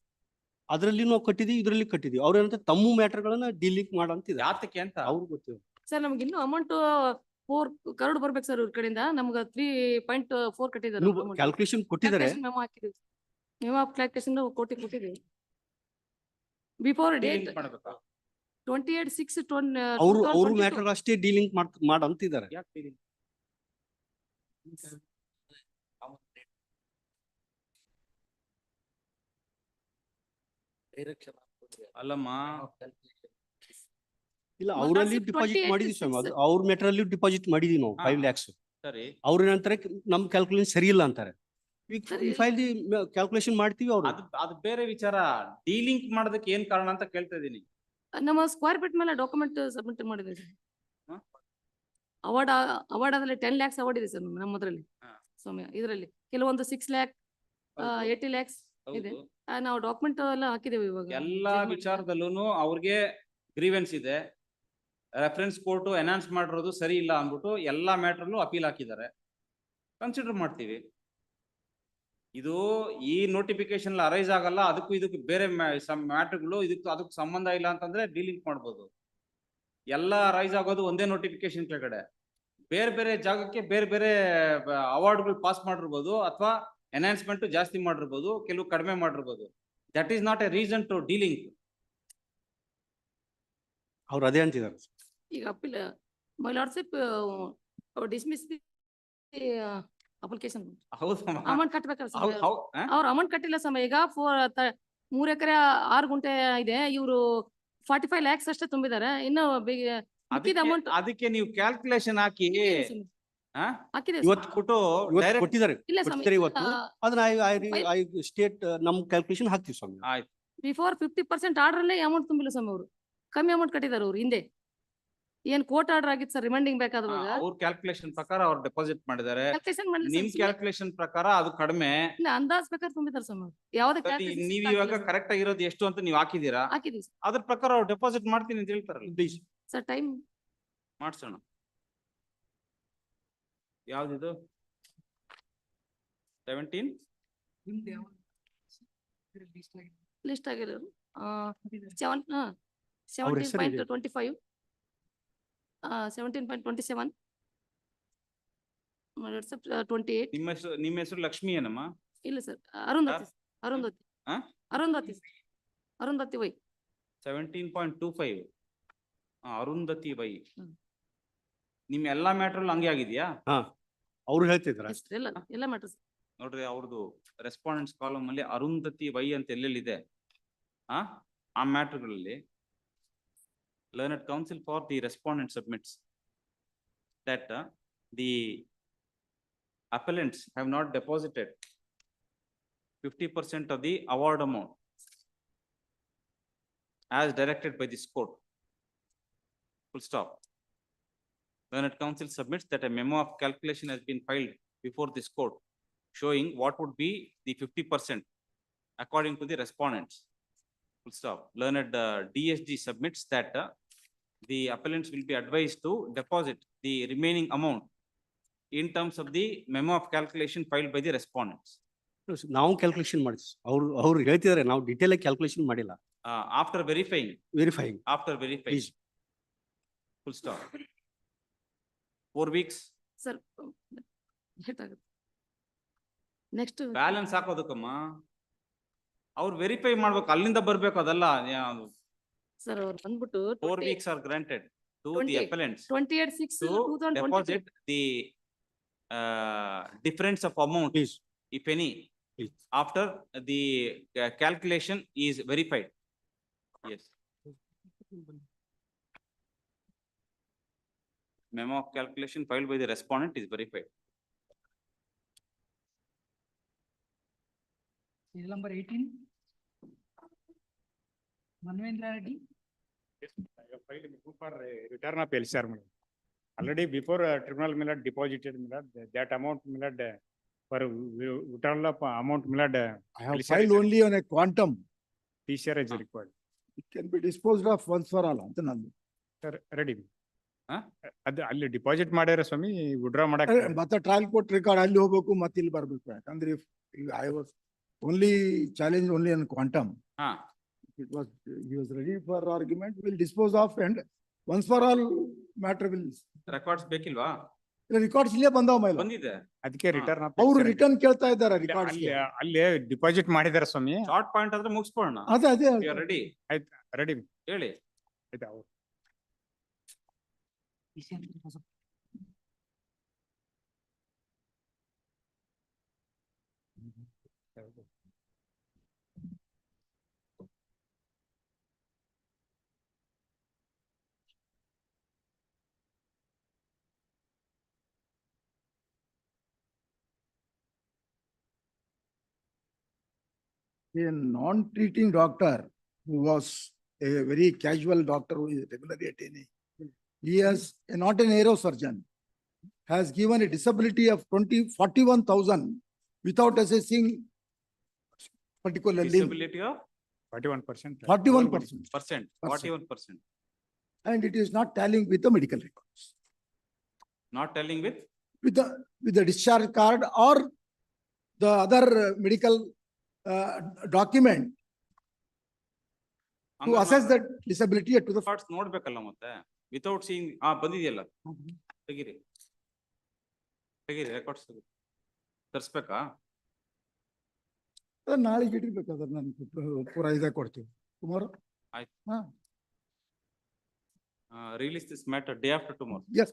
ಅದರಲ್ಲಿ ನಾವು ಕಟ್ಟಿದೀವಿ, ಇದರಲ್ಲಿ ಕಟ್ಟಿದೀವಿ. ಅವ್ರೇನಂತ ತಮ್ಮ ಮ್ಯಾಟರ್ಗಳನ್ನ ಡಿಲಿಂಕ್ ಮಾಡಂತಿದೆ. ಯಾತಕ್ಕೆ ಅಂತ ಅವ್ರಿಗೆ ಗೊತ್ತಿದೆ ಸರ್. ನಮ್ಗೆ ಇನ್ನೂ ಅಮೌಂಟ್ 4 crore ಬರ್ಬೇಕು ಸರ್ ಇವ್ರ ಕಡೆಯಿಂದ. ನಮ್ಗೆ 3.4 ಕಟ್ಟಿದ್ದಾರೆ. ಕ್ಯಾಲ್ಕುಲೇಷನ್ ಕೊಟ್ಟಿದ್ದಾರೆ. ಮೆಮೊ ಹಾಕಿದ್ದೀವಿ, ಮೆಮೊ ಆಫ್ ಕ್ಯಾಲ್ಕುಲೇಷನ್ ಕೊಟ್ಟಿದ್ದೀವಿ. ಬಿಫೋರ್ ಡೇಟ್ 28/6 ಅವ್ರ ಮ್ಯಾಟರ್ ಅಷ್ಟೇ ಡೀಲಿಂಗ್ ಮಾಡಂತಿದ್ದಾರೆ. ಅಲ್ಲಮ್ಮ, ಇಲ್ಲ ಅವರಲ್ಲಿ ಡಿಪಾಸಿಟ್ ಮಾಡಿದೀವಿ ಸ್ವಾಮಿ. ಅದು ಅವ್ರ ಮ್ಯಾಟರ್ ಅಲ್ಲಿ ಡಿಪಾಸಿಟ್ ಮಾಡಿದೀವಿ ನಾವು 5 lakhs. ಸರಿ. ಅವ್ರ ಏನಂತಾರೆ ನಮ್ ಕ್ಯಾಲ್ಕುಲೇಷನ್ ಸರಿ ಇಲ್ಲ ಅಂತಾರೆ. ಫೈಲ್ ಕ್ಯಾಲ್ಕುಲೇಷನ್ ಮಾಡ್ತೀವಿ. ಅವ್ರು ಅದು ಬೇರೆ ವಿಚಾರ. ಡಿಲಿಂಕ್ ಮಾಡೋದಕ್ಕೆ ಏನ್ ಕಾರಣ ಅಂತ ಕೇಳ್ತಾ ಇದೀನಿ. ನಮ್ಮ ಸ್ಕ್ವೇರ್ ಫೀಟ್ ಮೇಲೆ ಡಾಕ್ಯುಮೆಂಟ್ ಸಬ್ಮಿಟ್ ಮಾಡಿದೆ ಸರ್. ಅವಾರ್ಡ್ ಆದಲ್ಲಿ 10 lakhs ಅವಾರ್ಡ್ ಇದೆ ಸರ್ ನಮ್ಮದ್ರಲ್ಲಿ ಸ್ವಾಮಿ. ಇದರಲ್ಲಿ ಕೆಲವೊಂದು 6 lakh 80 lakhs ಇದೆ. ನಾವು ಡಾಕ್ಯುಮೆಂಟ್ ಎಲ್ಲ ಹಾಕಿದ್ದೇವೆ. ಇವಾಗ ಎಲ್ಲಾ ವಿಚಾರದಲ್ಲೂ ಅವ್ರಿಗೆ ಗ್ರೀವೆನ್ಸ್ ಇದೆ. ರೆಫರೆನ್ಸ್ ಕೋರ್ಟ್ ಎನಾನ್ಸ್ ಮಾಡಿರೋದು ಸರಿ ಇಲ್ಲ ಅಂದ್ಬಿಟ್ಟು ಎಲ್ಲಾ ಮ್ಯಾಟರ್ಲು ಅಪೀಲ್ ಹಾಕಿದ್ದಾರೆ. ಕನ್ಸಿಡರ್ ಮಾಡ್ತೀವಿ. ಇದು ಈ ನೋಟಿಫಿಕೇಶನ್ ಅರೈಸ್ ಆಗಲ್ಲ, ಅದಕ್ಕೂ ಇದಕ್ಕೂ ಬೇರೆ ಮ್ಯಾಟರ್ಗಳು ಅದಕ್ಕೂ ಸಂಬಂಧ ಇಲ್ಲ ಅಂತಂದ್ರೆ ಡಿಲಿಂಕ್ ಮಾಡ್ಬೋದು. ಎಲ್ಲ ಅರೈಸ್ ಆಗೋದು ಒಂದೇ ನೋಟಿಫಿಕೇಶನ್ ಕೆಳಗಡೆ. ಬೇರೆ ಬೇರೆ ಜಾಗಕ್ಕೆ ಬೇರೆ ಬೇರೆ ಅವಾರ್ಡ್ಗಳು ಪಾಸ್ ಮಾಡಿರ್ಬೋದು, ಅಥವಾ ಎನ್ಹಾನ್ಸ್ಮೆಂಟ್ ಜಾಸ್ತಿ ಮಾಡಿರ್ಬೋದು, ಕೆಲವು ಕಡಿಮೆ ಮಾಡಿರ್ಬೋದು. That is not a reason to delink. ಅವ್ರು ಅದೇ ಅಂತಿದ್ದಾರೆ. ಈಗ appeal my lordship dismiss the application. Amount ಕಟ್ಟಬೇಕಲ್ಲ ಸರ್. ಅವ್ರು ಅಮೌಂಟ್ ಕಟ್ಟಿಲ್ಲ ಸಮ. ಈಗ 3 ಎಕರೆ 6 ಗುಂಟೆ ಇದೆ, ಇವರು 45 lakhs ಅಷ್ಟೇ ತುಂಬಿದ್ದಾರೆ. ಇನ್ನು ಅಮೌಂಟ್ ಅದಕ್ಕೆ ನೀವು ಕ್ಯಾಲ್ಕುಲೇಷನ್ ಹಾಕಿ ಹಾಕಿದೆ ಇವತ್ತು ಕೊಟ್ಟಿದ್ದಾರೆ. ಇವತ್ತು ಅದನ್ನ ಸ್ಟೇಟ್ ನಮ್ ಕ್ಯಾಲ್ಕುಲೇಷನ್ ಹಾಕ್ತೀವಿ ಸ್ವಾಮಿ. ಆಯ್ತು. ಬಿಫೋರ್ 50% ಆರ್ಡರ್ ಅಲ್ಲೇ ಅಮೌಂಟ್ ತುಂಬಿಲ್ಲ ಸ್ವಾಮಿ. ಅವರು ಕಮ್ಮಿ ಅಮೌಂಟ್ ಕಟ್ಟಿದ್ದಾರೆ. ಅವ್ರು ಹಿಂದೆ ಏನ್ ಕೋರ್ಟ್ ಆರ್ಡರ್ ಆಗಿತ್ತು ಸರ್, ರಿಮೈಂಡಿಂಗ್ ಬೇಕಾದವಾಗ ಅವ್ರ ಕ್ಯಾಲ್ಕುಲೇಷನ್ ಪ್ರಕಾರ ಅವ್ರು ಡೆಪಾಸಿಟ್ ಮಾಡಿದ್ದಾರೆ. ನಿಮ್ ಕ್ಯಾಲ್ಕುಲೇಷನ್ ಪ್ರಕಾರ ಅದು ಕಡಿಮೆ. ಇಲ್ಲ, ಅಂದಾಜ್ ಪ್ರಕಾರ ತುಂಬಿದ್ದಾರೆ ಸ್ವಾಮಿ. ಯಾವ್ದೇ ನೀವ್ ಇವಾಗ ಕರೆಕ್ಟ್ ಆಗಿರೋದು ಎಷ್ಟು ಅಂತ ನೀವು ಹಾಕಿದೀರಾ? ಹಾಕಿದೀವಿ. ಅದ್ರ ಪ್ರಕಾರ ಅವ್ರು ಡೆಪಾಸಿಟ್ ಮಾಡ್ತೀನಿ ಅಂತ ಹೇಳ್ತಾರಲ್ಲ ಸರ್. ಟೈಮ್ ಮಾಡ್ಸೋಣ. ಯಾವ್ದಿದು? 17? ನಿಮ್ದು ಯಾವ? ಲಿಸ್ಟ್ ಆಗಿರೋದು. ಅವ್ರ ಹೆಸರು ಇದೆ. 17.25. 17.27. 28. ನಿಮ್ಮ ಹೆಸರು ಲಕ್ಷ್ಮಿ ಏನಮ್ಮ? ಇಲ್ಲ ಸರ್, ಅರುಂಧತಿ. ಅರುಂಧತಿ. ಆ? ಅರುಂಧತಿ. ಅರುಂಧತಿ ವೈ. 17.25. ಅರುಂಧತಿ ವೈ. ಹ್ಮ್. ನಿಮ್ ಎಲ್ಲಾ ಮ್ಯಾಟ್ರಲ್ ಹಂಗೆ ಆಗಿದ್ಯಾ? ಹಾ, ಅವ್ರು ಹೇಳ್ತಿದ್ರ. ಎಲ್ಲ ಮ್ಯಾಟರ್ಸ್. ನೋಡ್ರಿ ಅವ್ರದ್ದು ರೆಸ್ಪಾಂಡೆಂಟ್ಸ್ ಕಾಲಮ್ ಅಲ್ಲಿ ಅರುಂಧತಿ ವೈ ಅಂತ ಎಲ್ಲೆಲ್ಲಿದೆ ಆ ಮ್ಯಾಟರ್ಗಳಲ್ಲಿ learned counsel for the respondent submits that the appellants have not deposited 50% of the award amount as directed by this court. Full stop. Learned counsel submits that a memo of calculation has been filed before this court showing what would be the 50% according to the respondents. Full stop. Learned DSG submits that the appellants will be advised to deposit the remaining amount in terms of the memo of calculation filed by the respondents. ನಾವು calculation ಮಾಡಿದ್ವಿ. ಅವ್ರು ಹೇಳ್ತಿದಾರೆ, ನಾವು detail ಆಗಿ calculation ಮಾಡಿಲ್ಲ. After verifying. After verifying. Please. Full stop. 4 weeks. Sir, next balance ಹಾಕೋದಕ್ಕಮ್ಮ ಅವ್ರು verify ಮಾಡ್ಬೇಕು, ಅಲ್ಲಿಂದ ಬರ್ಬೇಕು. ಅದಲ್ಲ ಸರ್, ಅವ್ರು ಬಂದ್ಬಿಟ್ಟು 4 weeks are granted to the appellants 28/6/2022 to deposit the difference of amount, Please. if any, Please. after the calculation is verified. Yes. Memo of calculation filed by the respondent is verified. Serial number 18. Manvendra Reddy. Yes, I have filed a proof for return of LCR. Already before tribunal millard deposited millard, that amount millard for withdrawal of amount millard. I have filed only on a quantum. TCR is required. It can be disposed of once for all. ಅಂತ ನಂದು. Sir, ready. ಅದು ಅಲ್ಲಿ deposit ಮಾಡ್ಯಾರ ಸ್ವಾಮಿ, withdraw ಮಾಡಕ್ ಮತ್ತೆ trial court record ಅಲ್ಲಿ ಹೋಗ್ಬೇಕು, ಮತ್ತೆ ಇಲ್ಲಿ ಬರ್ಬೇಕು. ಯಾಕಂದ್ರೆ I was only challenged only on quantum. It was, he was ready for argument, will dispose of and once for all matter will. Records ಬೇಕಿಲ್ವಾ? ರಿಕಾರ್ಡ್ಸ್ ಇಲ್ಲೇ ಬಂದಾವ ಮೈಲ. ಬಂದಿದೆ. ಅದಕ್ಕೆ ರಿಟರ್ನ್ ಅವರು ರಿಟರ್ನ್ ಕೇಳ್ತಾ ಇದ್ದಾರೆ ರಿಕಾರ್ಡ್ಸ್. ಅಲ್ಲಿ ಡಿಪಾಸಿಟ್ ಮಾಡಿದಾರ ಸ್ವಾಮಿ. ಶಾರ್ಟ್ ಪಾಯಿಂಟ್ ಆದ್ರೆ ಮುಗಿಸ್ಕೊಳ್ಳೋಣ. ಅದೇ ರೆಡಿ. ಆಯ್ತು, ರೆಡಿ ಹೇಳಿ. ಆಯ್ತು, ಅವ್ರು a non-treating doctor who was a very casual doctor who is regularly attending. He has, not a neurosurgeon, has given a disability of 41,000 without assessing particular limb. Disability of 41%. 41%. 41%. And it is not tallying with the medical records. Not telling with? With the discharge card or the other medical document to assess that disability to the. Parts ನೋಡ್ಬೇಕಲ್ಲ ಮತ್ತೆ. Without seeing, ಬಂದಿದೆಯಲ್ಲ. ತೆಗೀರಿ. Records ತರ್ಸ್ಬೇಕಾ? ನಾಳೆಗೆ ಇಟ್ಟಿರ್ಬೇಕಾದ್ರೆ ನಾನು ಪೂರ ಇದಾಗಿ ಕೊಡ್ತೀವಿ. tomorrow. ಆಯ್ತು. Release this matter day after tomorrow. Yes.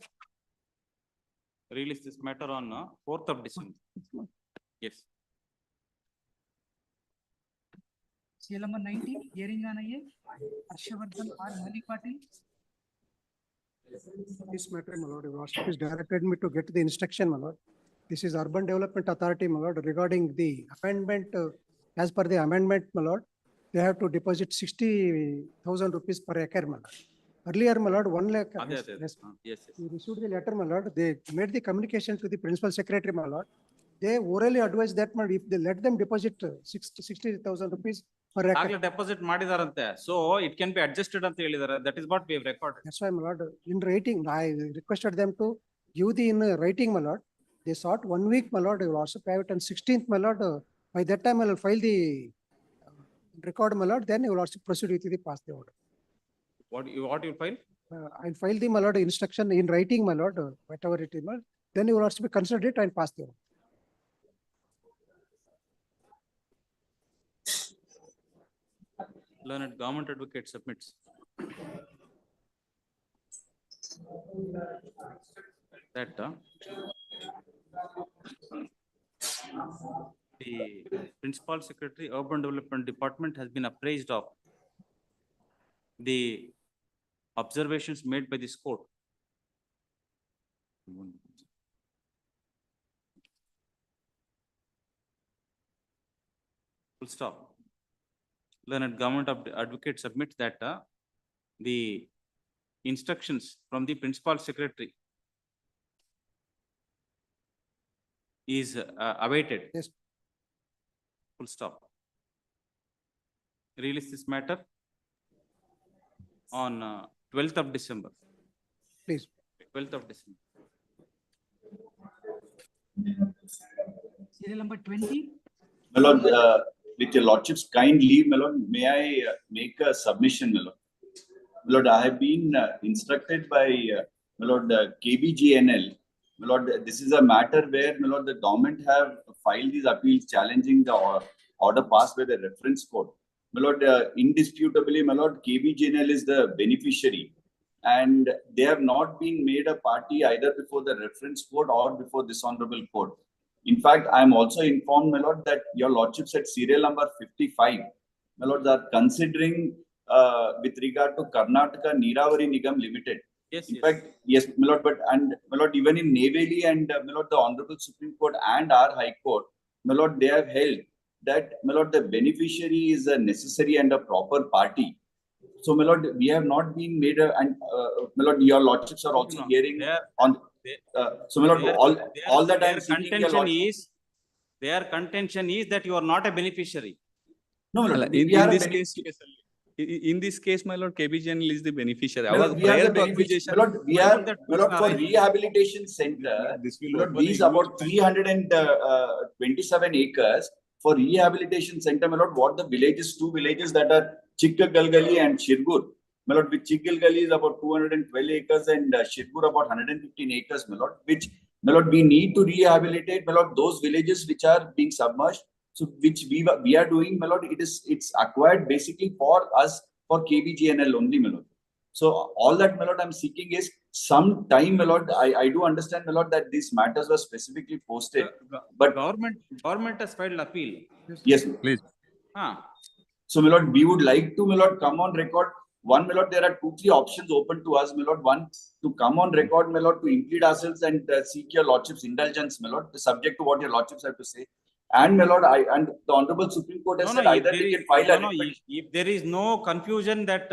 Release this matter on 4th of December. Yes. Serial number 19, hearing on IA, Harshavardhan R. Mali Patil. This matter, my lord, your worship has directed me to get the instruction, my lord. This is Urban Development Authority, my lord, regarding the amendment, as per the amendment, my lord, they have to deposit 60,000 rupees per acre, my lord. Earlier, my lord, 1 lakh. Yes. We received the letter, my lord. They made the communication to the principal secretary, my lord. They orally advised that, my lord, if they let them deposit 60,000 rupees per acre. ಆಗ್ಲೇ deposit ಮಾಡಿದಾರಂತೆ. So it can be adjusted ಅಂತ ಹೇಳಿದಾರೆ. That is what we have recorded. That's why, my lord, in writing, I requested them to give the in writing, my lord, They sought 1 week, my lord, I will also pay it on 16th, my lord. By that time, I will file the record, my lord, then I will also proceed with the pass the order. What you file? I'll file the, my lord, instruction in writing, my lord, whatever it is, my lord. Then you will also be considered it and pass the order. Learned government advocate submits. That the Principal Secretary, Urban Development Department has been appraised of the observations made by this court. Full stop. Learned government advocate submits that the instructions from the Principal Secretary is awaited. Yes. Full stop. Release this matter on 12th of December. Please. 12th of December. Serial number 20. My lord, with your lordship's kind leave, my lord, may I make a submission, my lord? My lord, I have been instructed by my lord KBGNL. My lord, this is a matter where, my lord, the government have filed these appeals challenging the order passed by the reference court. My lord, indisputably, my lord, KBGNL is the beneficiary, and they have not been made a party either before the reference court or before this honorable court. In fact, I am also informed, my lord, that your lordships at serial number 55, my lords, are considering with regard to Karnataka Neeravari Nigam Limited. Yes, in fact, yes, my lord, but and my lord, even in Neyveli and my lord, the Honorable Supreme Court and our High Court, my lord, they have held that, my lord, the beneficiary is a necessary and a proper party. So, my lord, we have not been made a, and my lord, your lordships are also hearing on. So, my lord, all that I am seeking your lordship. Their contention is that you are not a beneficiary. No, my lord, In this case, my lord, KBGNL is the beneficiary. My lord, we are the beneficiary. My lord, we are, my lord, for rehabilitation center, my lord, these about 327 acres for rehabilitation center, my lord, what the villages, 2 villages that are Chikkagalgali and Shirgur. My lord, with Chikkagalgali is about 212 acres and Shirgur about 115 acres, my lord, which, my lord, we need to rehabilitate, my lord, those villages which are being submerged. So which we are doing, my lord, it's acquired basically for us, for KBGNL only, my lord. So all that, my lord, I'm seeking is some time, my lord. I do understand, my lord, that these matters were specifically posted. But government has filed appeal. Yes, please. So, my lord, we would like to, my lord, come on record. One, my lord, there are 2-3 options open to us, my lord. One, to come on record, my lord, to implead ourselves and seek your lordship's indulgence, my lord, subject to what your lordships have to say. And, my lord, and the Honorable Supreme Court has said either they can file if there is no confusion that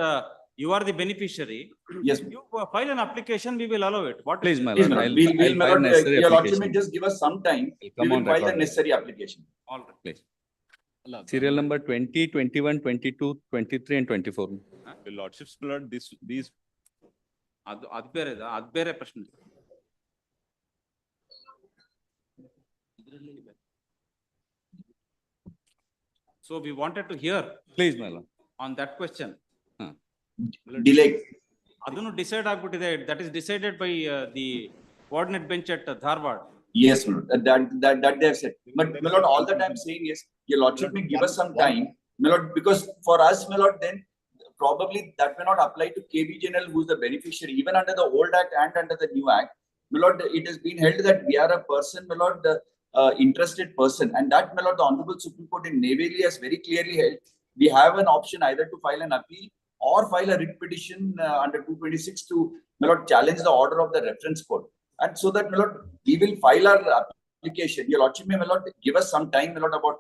you are the beneficiary, yes, you file an application, we will allow it. What please, my please, lord, my lord, I'll my file lord, necessary your lordship application. may just give us some time. We Come will on file the record. necessary application. All right. Please. Serial number 20, 21, 22, 23 and 24. Your lordship's blood, these. Ad bere prashna. So we wanted to hear. Please, my lord. On that question. Delay. Adunu decide agbutide. That is decided by the coordinate bench at Dharwad. Yes, my lord. That they have said. But, my lord, all that I'm saying is, your lordship may give us some time, my lord, because for us, my lord, then probably that may not apply to KBGNL, who is the beneficiary, even under the old act and under the new act. My lord, it has been held that we are a person, my lord, the interested person, and that, my lord, the Honorable Supreme Court in Neyveli has very clearly held. We have an option either to file an appeal or file a writ petition under 226 to, my lord, challenge the order of the reference court. And so that, my lord, we will file our application. Your lordship may, my lord, give us some time, my lord, about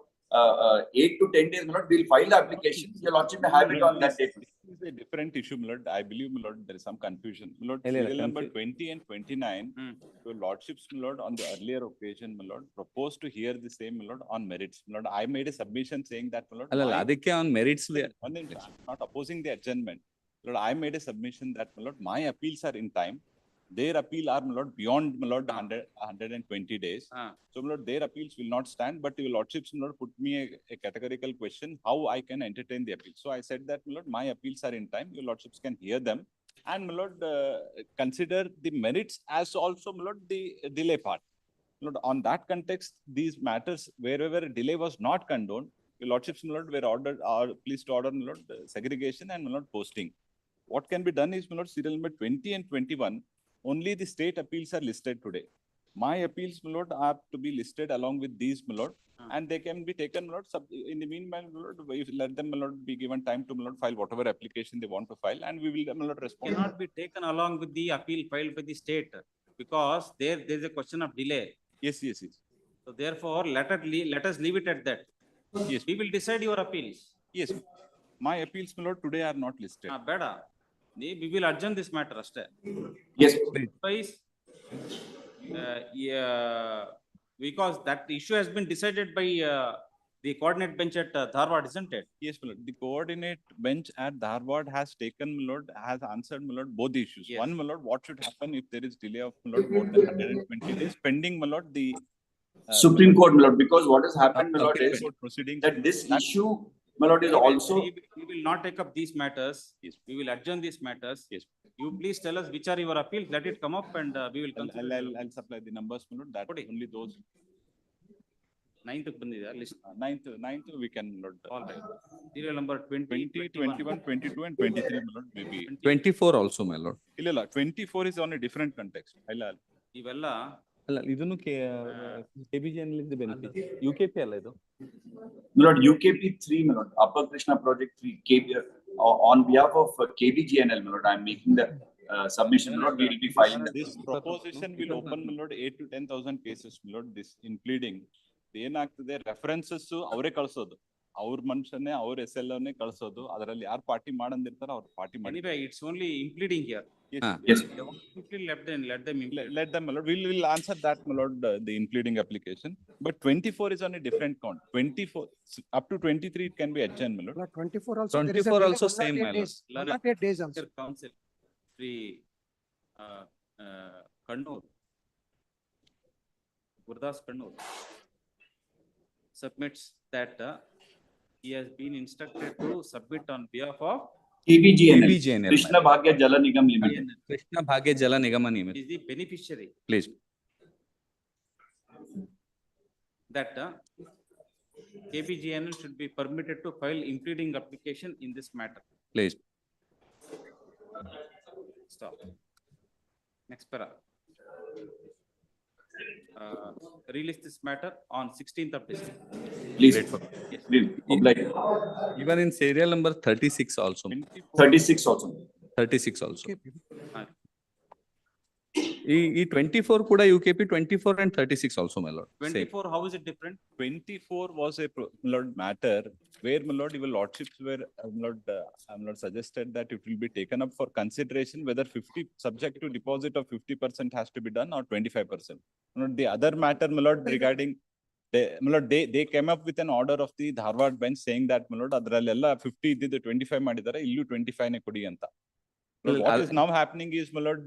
8 to 10 days, my lord, we'll file the application. Your lordship may have it on that date. This is a different issue, my lord. I believe, my lord, there is some confusion. My lord, serial number 20 and 29, your lordships, my lord, on the earlier occasion, my lord, proposed to hear the same, my lord, on merits. My lord, I made a submission saying that, my lord. Adike on merits. I'm not opposing the adjournment. Lord, I made a submission that, my lord, my appeals are in time. Their appeal are, my lord, beyond, my lord, 120 days. So, my lord, their appeals will not stand, but your lordships, my lord, put me a categorical question, how I can entertain the appeal. So I said that, my lord, my appeals are in time, your lordships can hear them. And, my lord, consider the merits as also, my lord, the delay part. My lord, on that context, these matters, wherever a delay was not condoned, your lordships, my lord, were ordered, or pleased to order, my lord, segregation and, my lord, posting. What can be done is, my lord, serial number 20 and 21, only the state appeals are listed today. My appeals, my lord, are to be listed along with these, my lord, and they can be taken, my lord, in the meanwhile, my lord, let them, my lord, be given time to, my lord, file whatever application they want to file, and we will, my lord, respond. Cannot be taken along with the appeal filed by the state, because there is a question of delay. Yes, yes, yes. So therefore, let us leave it at that. Yes. We will decide your appeals. Yes. My appeals, my lord, today are not listed. Beda. We will adjourn this matter. Yes. Because that issue has been decided by the coordinate bench at Dharwad, isn't it? Yes, my lord. The coordinate bench at Dharwad has taken, my lord, has answered, my lord, both the issues. Yes. One, my lord, what should happen if there is delay of, my lord, more than 120 days pending, my lord, the Supreme Court, my lord, because what has happened, my lord, Supreme is Court proceedings, that this issue, my lord, is also. We will not take up these matters. Yes. We will adjourn these matters. Yes. You please tell us which are your appeals. Let it come up and we will consider. I'll supply the numbers, my lord, that only those. 9th list. 9th we can, my lord. All right. Serial number 20, 21, 22 and 23, my lord, maybe. 24 also, my lord. Illa, 24 is on a different context. Ivella. ಅಲ್ಲ ಇದನ್ನು KBGN benefit UKP ಅಲ್ಲ ಇದು My lord, UKP 3, my lord, Upper Krishna Project 3, KB, on behalf of KBGNL, my lord, I am making the submission, my lord, we will be filing the. This proposition will open, my lord, 8 to 10,000 cases, my lord, this including. ಏನಾಗ್ತದೆ references ಅವರೇ ಕಳ್ಸೋದು ಅವ್ರ ಮನುಷ್ಯನೇ ಅವ್ರ SLOನೇ ಕಳ್ಸೋದು ಅದರಲ್ಲಿ ಯಾರು party ಮಾಡಂದಿರ್ತಾರೋ ಅವ್ರ ಪಾರ್ಟಿ ಮಾಡಿ. Anyway, it's only impleading here. Yes. Let them implead. Let them, my lord. We will answer that, my lord, the impleading application. But 24 is on a different count. 24 up to 23 it can be adjourned, my lord. 24 also. 24 also same, my lord. 108 days also. Council, Sri Kannur, Gurdas Kannur submits that he has been instructed to submit on behalf of KBGNL, Krishna Bhagya Jala Nigam Limited. Krishna Bhagya Jala Nigam Limited. Is the beneficiary. Please. That KBGNL should be permitted to file impleading application in this matter. Please. Stop. Next para. Release this matter on 16th of December. Please. Yes. Even in serial number 36 also. 36 also. 36 also. ಈ 24 ಕೂಡ UKP 24 and 36 also, my lord. 24, how is it different? 24 was a lord matter where, my lord, your lordships were, my lord, suggested that it will be taken up for consideration whether 50 subject to deposit of 50% has to be done or 25%. My lord, the other matter, my lord, regarding my lord, they came up with an order of the Dharwad bench saying that, my lord, adralella 50 iddide 25 madidare, illu 25 ne kodi anta. What is now happening is, my lord,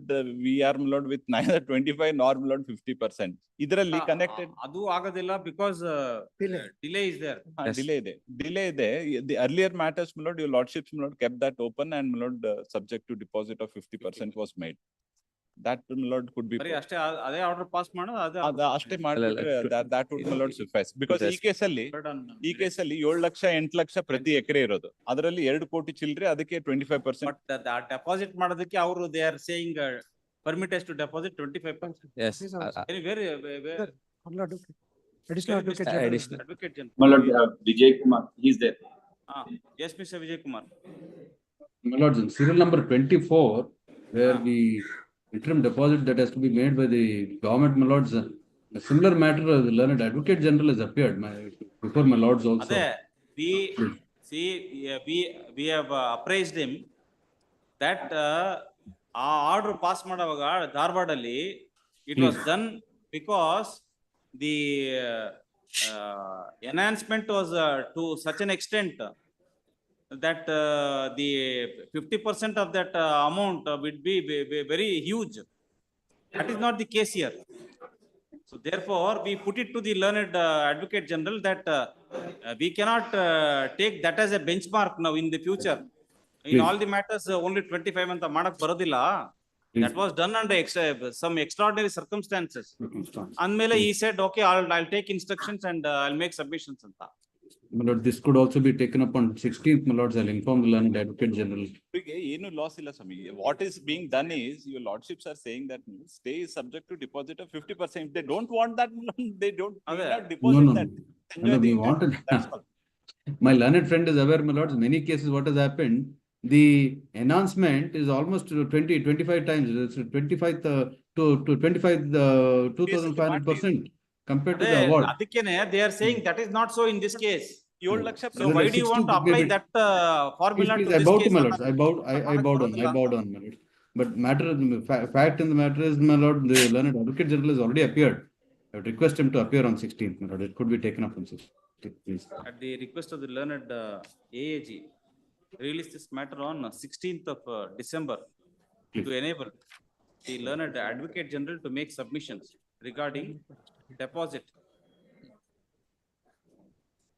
we are, my lord, with neither 25 nor, my lord, 50%. Idralli connected. Adu agadilla because delay is there. Delay there. The earlier matters, my lord, your lordships, my lord, kept that open and, my lord, subject to deposit of 50% was made. That, my lord, could be. Ade order pass ಮಾಡೋದು that would, my lord, suffice. Because ಈ ಕೇಸಲ್ಲಿ 7 ಲಕ್ಷ 8 ಲಕ್ಷ ಪ್ರತಿ ಎಕರೆ ಇರೋದು ಅದರಲ್ಲಿ 2 ಕೋಟಿ ಚಿಲ್ಲರೆ ಅದಕ್ಕೆ 25%. But deposit ಮಾಡೋದಕ್ಕೆ ಅವರು they are saying permit us to deposit 25%. Yes. Where Additional advocate general. My lord, Vijay Kumar, he is there. Yes, Mr. Vijay Kumar. My lord, in serial number 24, where the interim deposit that has to be made by the government, my lords, a similar matter, the learned advocate general has appeared before my lords also. We have appraised him that order pass ಮಾಡುವಾಗ ಧಾರವಾಡಲ್ಲಿ it was done because the enhancement was to such an extent that the 50% of that amount would be very huge. That is not the case here. So therefore, we put it to the learned Advocate General that we cannot take that as a benchmark now in the future. In Please. all the matters, only 25 ಅಂತ ಮಾಡಕ್ ಬರೋದಿಲ್ಲ. That was done under some extraordinary circumstances. ಅಂದ್ಮೇಲೆ he said, okay, I'll take instructions and I'll make submissions ಅಂತ. My lord, this could also be taken up on 16th, my lords. I'll inform the learned Advocate General. ಏನು loss ಇಲ್ಲ ಸ್ವಾಮಿ. What is being done is, your lordships are saying that stay is subject to deposit of 50%. If they don't want that, they don't need not deposit No. that. No, we wanted. My learned friend is aware, my lords, many cases what has happened, the announcement is almost 25 times, it's 25 to 25, 2,500% compared to the award. ಅದಕ್ಕೇನೆ they are saying that is not so in this case. 7 lakh. So why do you want to apply that formula to I this bowed case? to my lords, I bowed on, my lords. But fact in the matter is, my lord, the learned Advocate General has already appeared. I would request him to appear on 16th, my lord. It could be taken up on 16th, please. At the request of the learned AAG, release this matter on 16th of December to enable the learned Advocate General to make submissions regarding deposit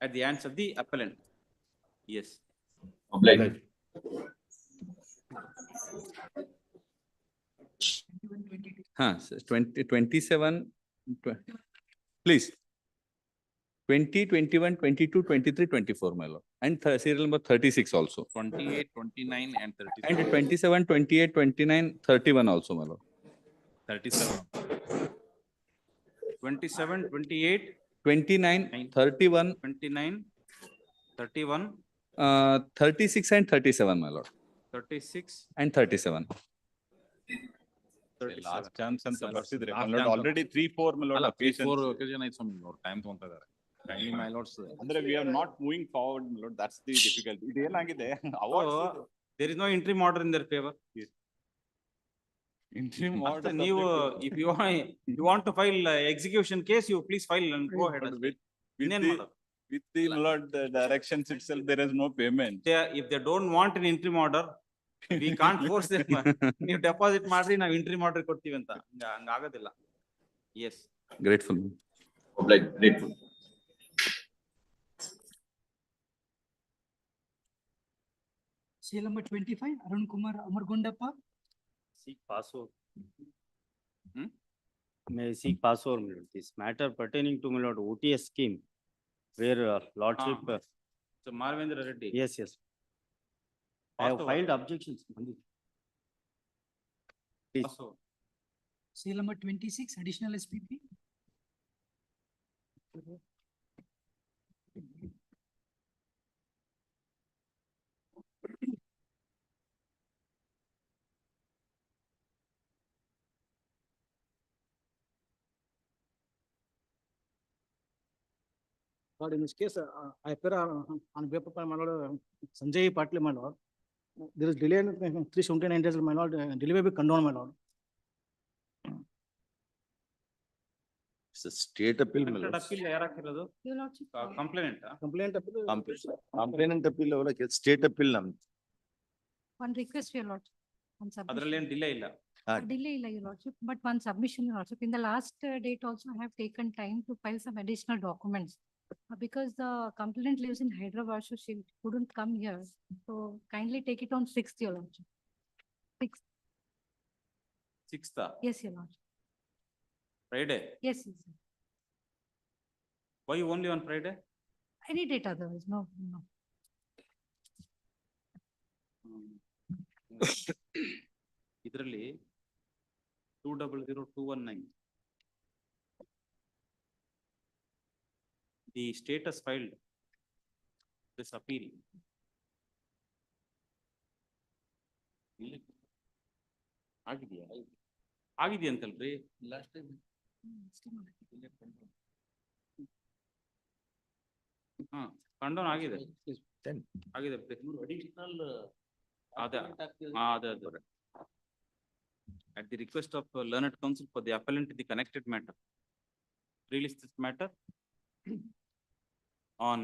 at the hands of the appellant. Yes. Obliged. Huh, 27, please. 20, 21, 22, 23, 24, my lord. And serial number 36 also. 28, 29 and 36. And 27, 28, 29, 31 also, my lord. 37. 27, 28, 29, 31, 29, 31, 36 and 37, my lord. 36 and 37. Last chance ಅಂತ ಬರ್ತಿದ್ರೆ already 3-4 my lord occasion ಆಯ್ತು ಸ್ವಾಮಿ ಅವ್ರು time ತಗೊಂತಿದ್ದಾರೆ. My lords, ಅಂದ್ರೆ we are not moving forward my lord, that's the difficulty. ಇದು ಏನಾಗಿದೆ awards there is no interim order in their favor. interim order ನೀವು if you want to file execution case, you please file and go ahead. with the my lord the directions itself there is no payment. If they don't want an interim order, we can't force them. ನೀವು deposit ಮಾಡ್ರಿ, ನಾವು interim order ಕೊಡ್ತೀವಿ ಅಂತ ಹಂಗ ಆಗೋದಿಲ್ಲ. Yes. Grateful. Obliged, grateful. Seal number 25, Arun Kumar Amargundappa. Seek pass over. May I seek pass over, my lord. This matter pertaining to my lord OTS scheme, where lordship. So Marvendra Reddy. Yes. I have filed objections. Please. Seal number 26, additional SPP. Lord, in this case, I appear on behalf of my lord Sanjay Patil, my lord. There is delay in 379 days, my lord. Delay will be condoned, my lord. It's a state appeal, my lord. appeal ಯಾರು ಹಾಕಿರೋದು? Complainant. Complaint appeal. Complainant appeal ಅವರ state appeal ನಮ್ದು. One request, your lordship. One submission. ಅದರಲ್ಲಿ ಏನು delay ಇಲ್ಲ. Delay ಇಲ್ಲ, your lordship, but one submission, your lordship. In the last date also, I have taken time to file some additional documents. Because the complainant lives in Hyderabad, so she couldn't come here. So kindly take it on 6th, your lordship. 6th. 6th. Yes, your lordship. Friday. Yes. Why only on Friday? Any date otherwise, no. ಇದರಲ್ಲಿ 200219. The status filed this appeal. ಆಗಿದೆಯಂತಲ್ರಿ last time. Condone ಆಗಿದೆ. ಆಗಿದೆ. ಅದೇ. At the request of learned counsel for the appellant in the connected matter, release this matter on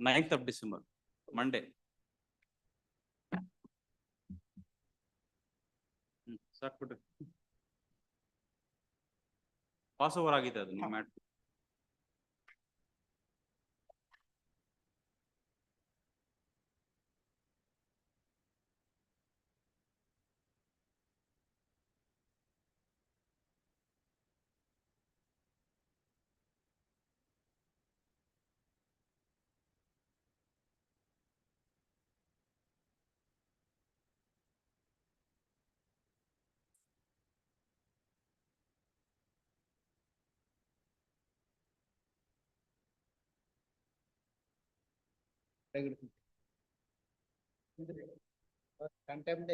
9th of December, Monday. Pass over ಆಗಿದೆ ಅದು ನಿಮ್ಮ matter. Contempt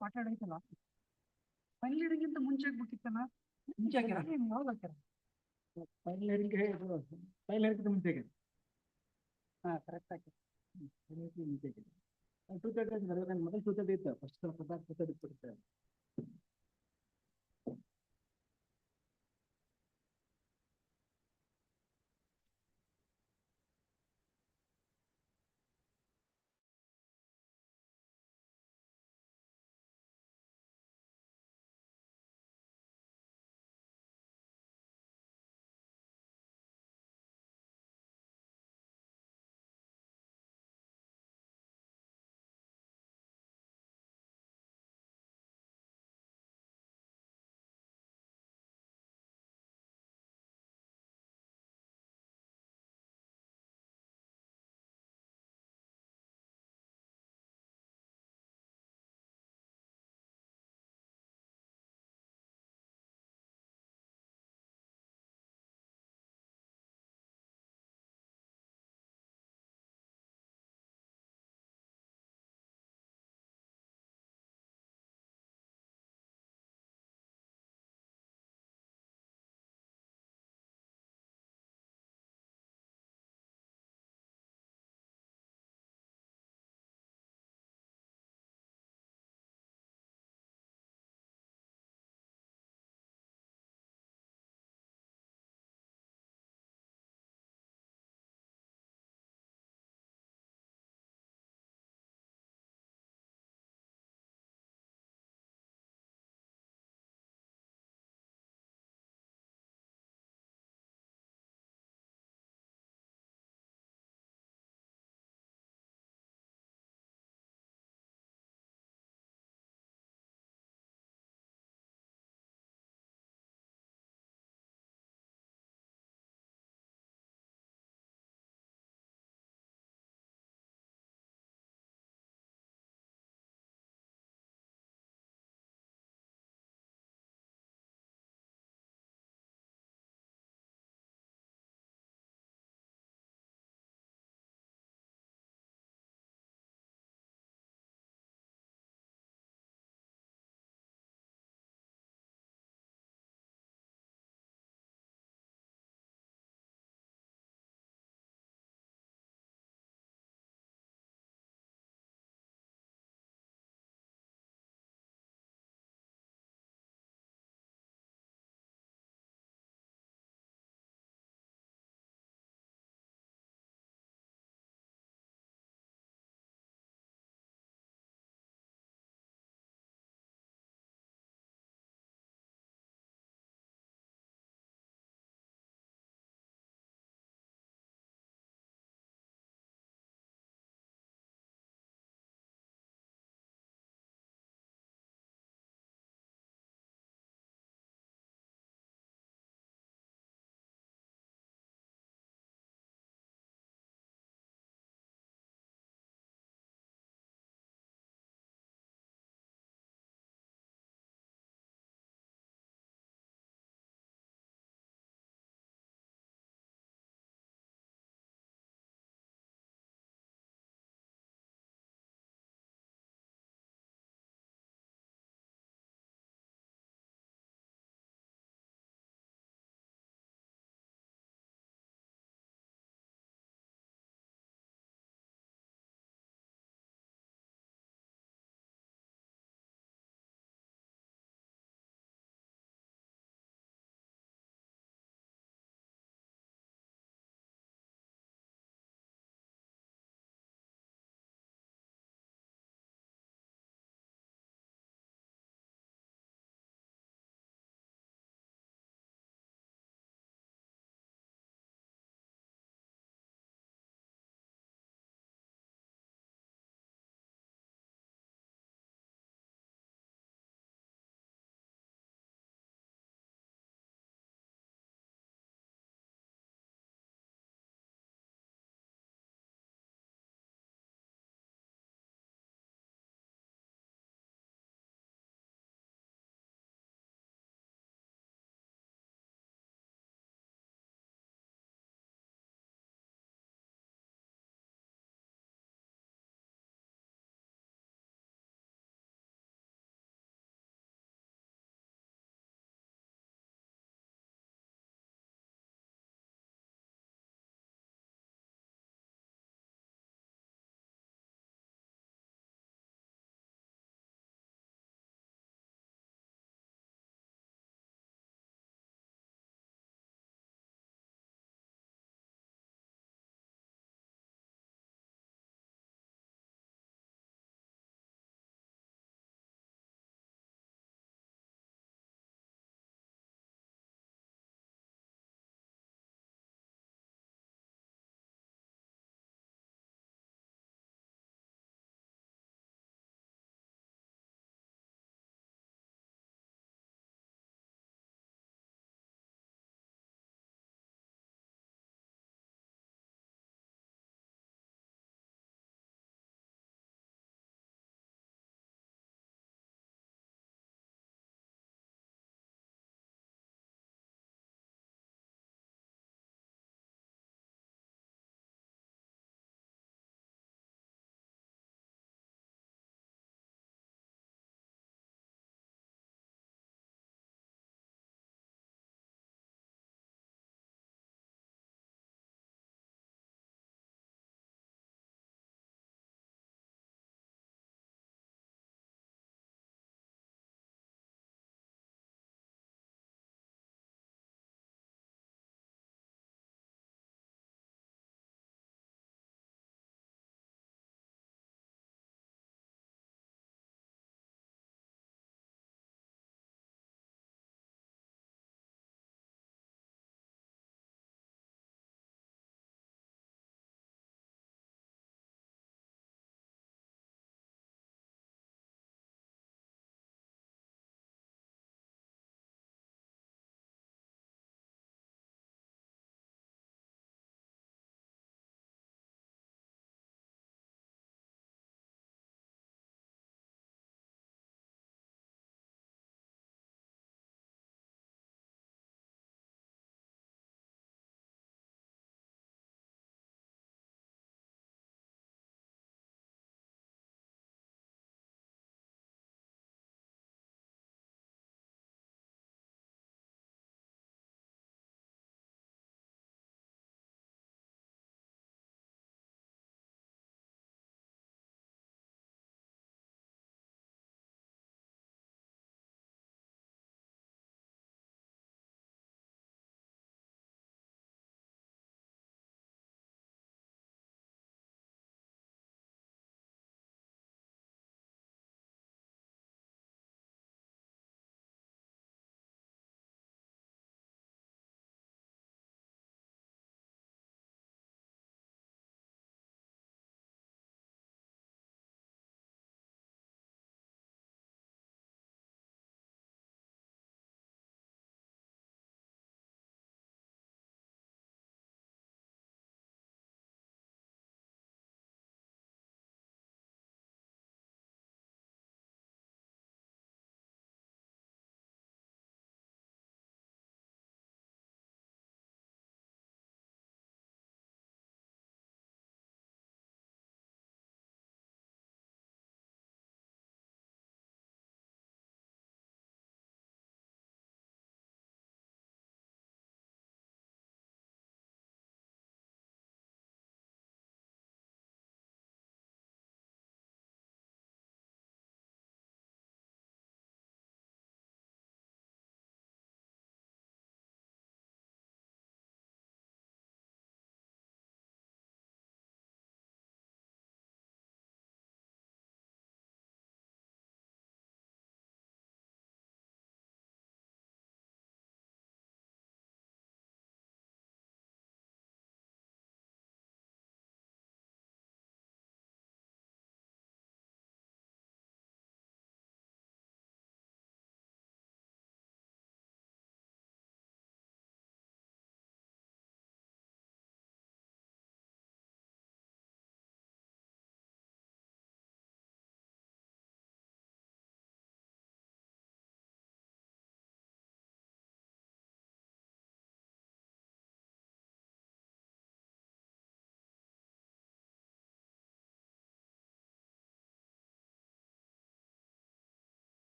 ಪಾಠ ಆಡೈತಲ್ಲ final ಇಯರ್ಗಿಂತ ಮುಂಚೆ ಆಗ್ಬೇಕಿತ್ತಲ್ಲ, ಮುಂಚೆ ಹಾಕ್ಯಾರ ಯಾವಾಗ ಹಾಕ್ಯಾರ? ಫೈನಲ್ ಇಯರ್ಗೆ ಫೈನಲ್ ಇಯರ್ಗಿಂತ ಮುಂಚೆ ಹಾಕ್ಯಾರ. ಹಾ ಕರೆಕ್ಟ್ ಹಾಕ್ಯಾರ. ಮುಂಚೆ ಹಾಕ್ಯಾರ. ಮೊದಲು 230 ಇತ್ತು, ಫಸ್ಟ್ 230 ಇತ್ತು.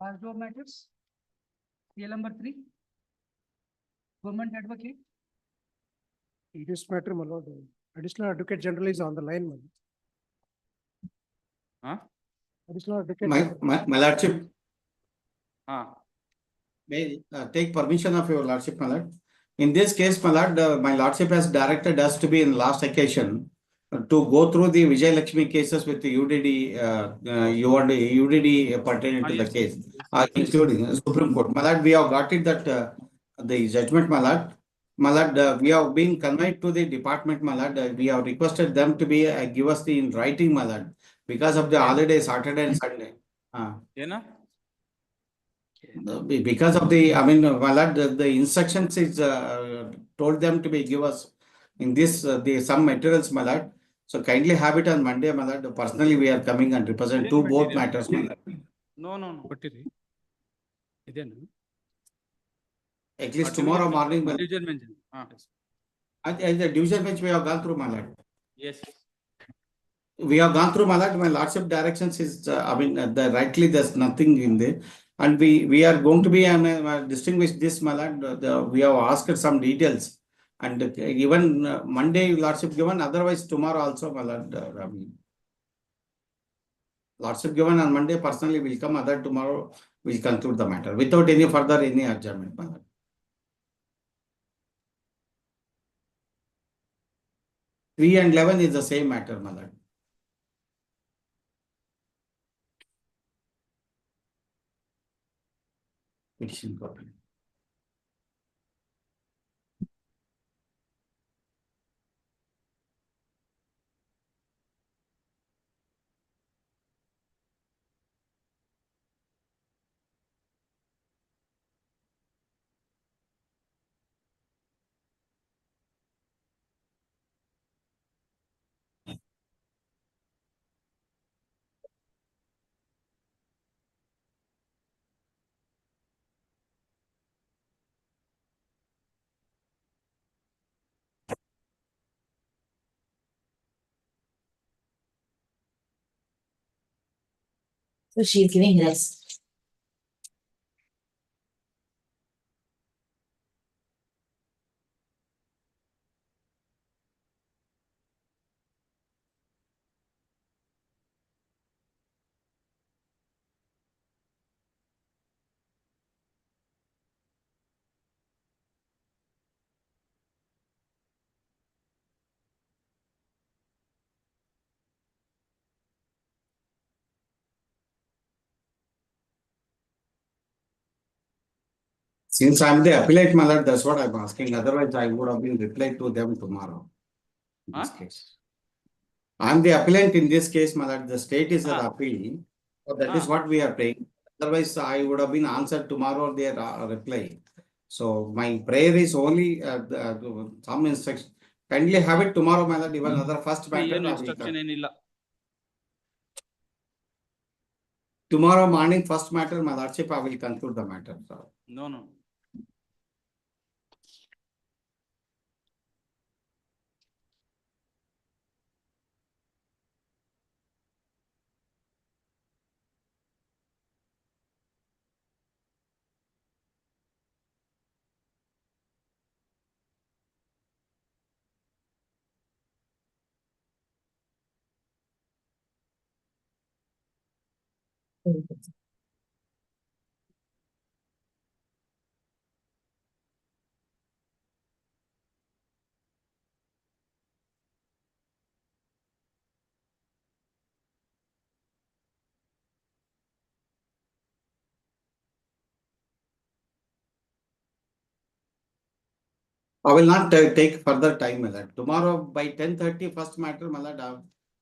Past job matters. PL number 3. Government advocate. In this matter, my lord, additional advocate general is on the line, my lord. Huh? Additional advocate. My lordship, Ah, may take permission of your lordship, my lord. In this case, my lord, my lordship has directed us to be in last occasion to go through the Vijay Lakshmi cases with the UDD, UDD pertaining to the yes, case, yes. including Supreme Court. My lord, we have got it that the judgment, my lord. My lord, we have been conveyed to the department, my lord. We have requested them to be give us the in writing, my lord, because of the holiday, Saturday and Sunday. Yena? Because of the, I mean, my lord, the instructions is told them to be give us in this the some materials, my lord. So kindly have it on Monday, my lord. Personally, we are coming and represent two both matters, my lord. No. At least tomorrow morning, my Division mention. at the division bench we have gone through, my lord. Yes. We have gone through, my lord. My lordship directions is, I mean, rightly there's nothing in there. And we are going to be distinguish this, my lord. We have asked some details. And even Monday, lordship given, otherwise tomorrow also, my lord. Lordship given on Monday, personally will come, other tomorrow will conclude the matter without any further any adjournment, my lord. 3 and 11 is the same matter, my lord. Petition copy. So she's giving rest. Since I'm the appellate, my lord, that's what I'm asking. Otherwise, I would have been replied to them tomorrow. In this case, I'm the appellant in this case, my lord. The state is the appeal. So that is what we are paying. Otherwise, I would have been answered tomorrow their reply. So my prayer is only some instruction. Kindly have it tomorrow, my lord. Even another first matter. Instruction ಏನಿಲ್ಲ. Tomorrow morning, first matter, my lordship, I will conclude the matter. So. No. I will not take further time, my lord. Tomorrow by 10:30, first matter, my lord,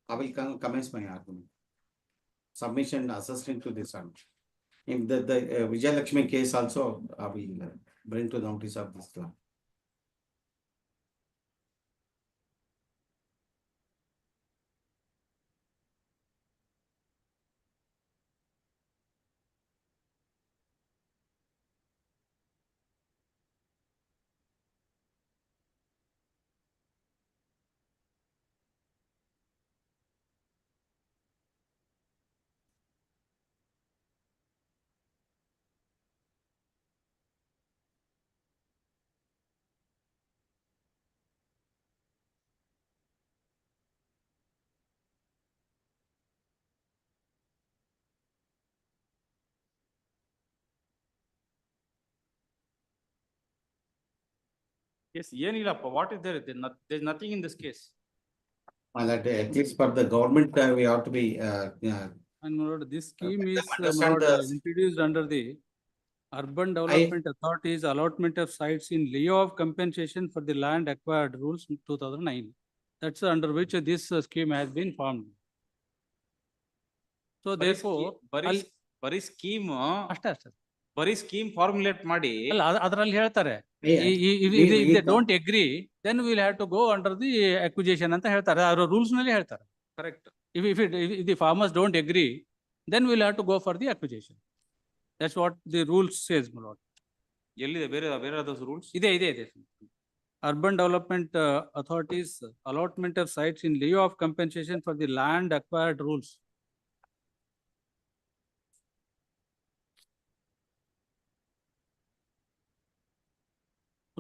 I will commence my argument. Submission assisting to this one. In the Vijay Lakshmi case also, I will bring to notice of this law. Yes, ಏನಿಲ್ಲಪ್ಪ, what is there? There's nothing in this case. My lord, at least for the government, we ought to be, And my lord, this scheme let is them understand introduced under the Urban Development Authority's allotment of sites in lieu of compensation for the land acquired rules in 2009. That's under which this scheme has been formed. So therefore, ಬರೀ scheme ಅಷ್ಟೇ. ಬರೀ scheme formulate ಮಾಡಿ ಅಲ್ಲ, ಅದ್ರಲ್ಲಿ ಹೇಳ್ತಾರೆ, if they don't agree, then we'll have to go under the acquisition ಅಂತ ಹೇಳ್ತಾರೆ. ಅವ್ರ ರೂಲ್ಸ್ ನಲ್ಲಿ ಹೇಳ್ತಾರೆ. Correct. If the farmers don't agree, then we'll have to go for the acquisition. That's what the rules says, my lord. ಎಲ್ಲಿದೆ ಬೇರೆ those rules? ಇದೆ. Urban Development Authorities allotment of sites in lieu of compensation for the land acquired rules.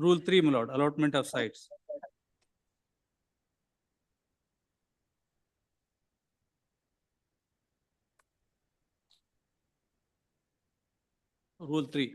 Rule 3, my lord, allotment of sites. Rule 3.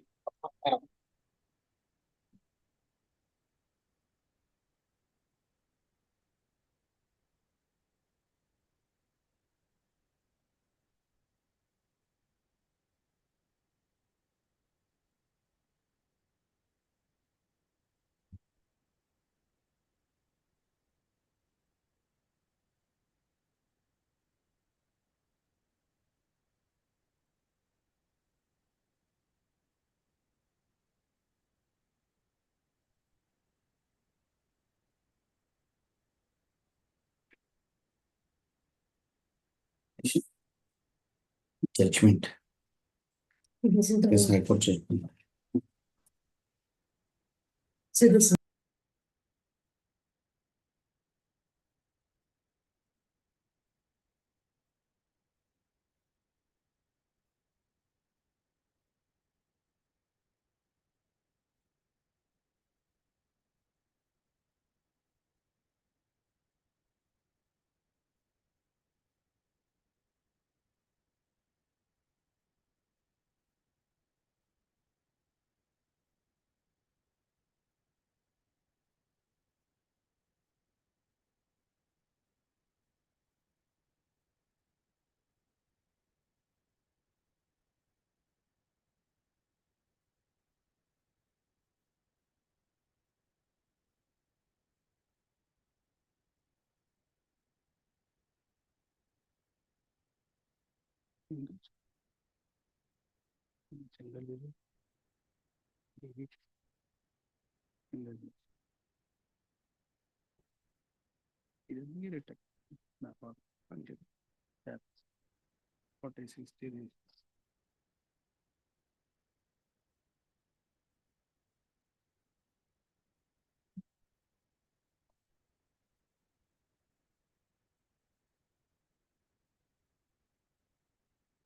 judgment. This is the. Yes, High Court judgment. So this.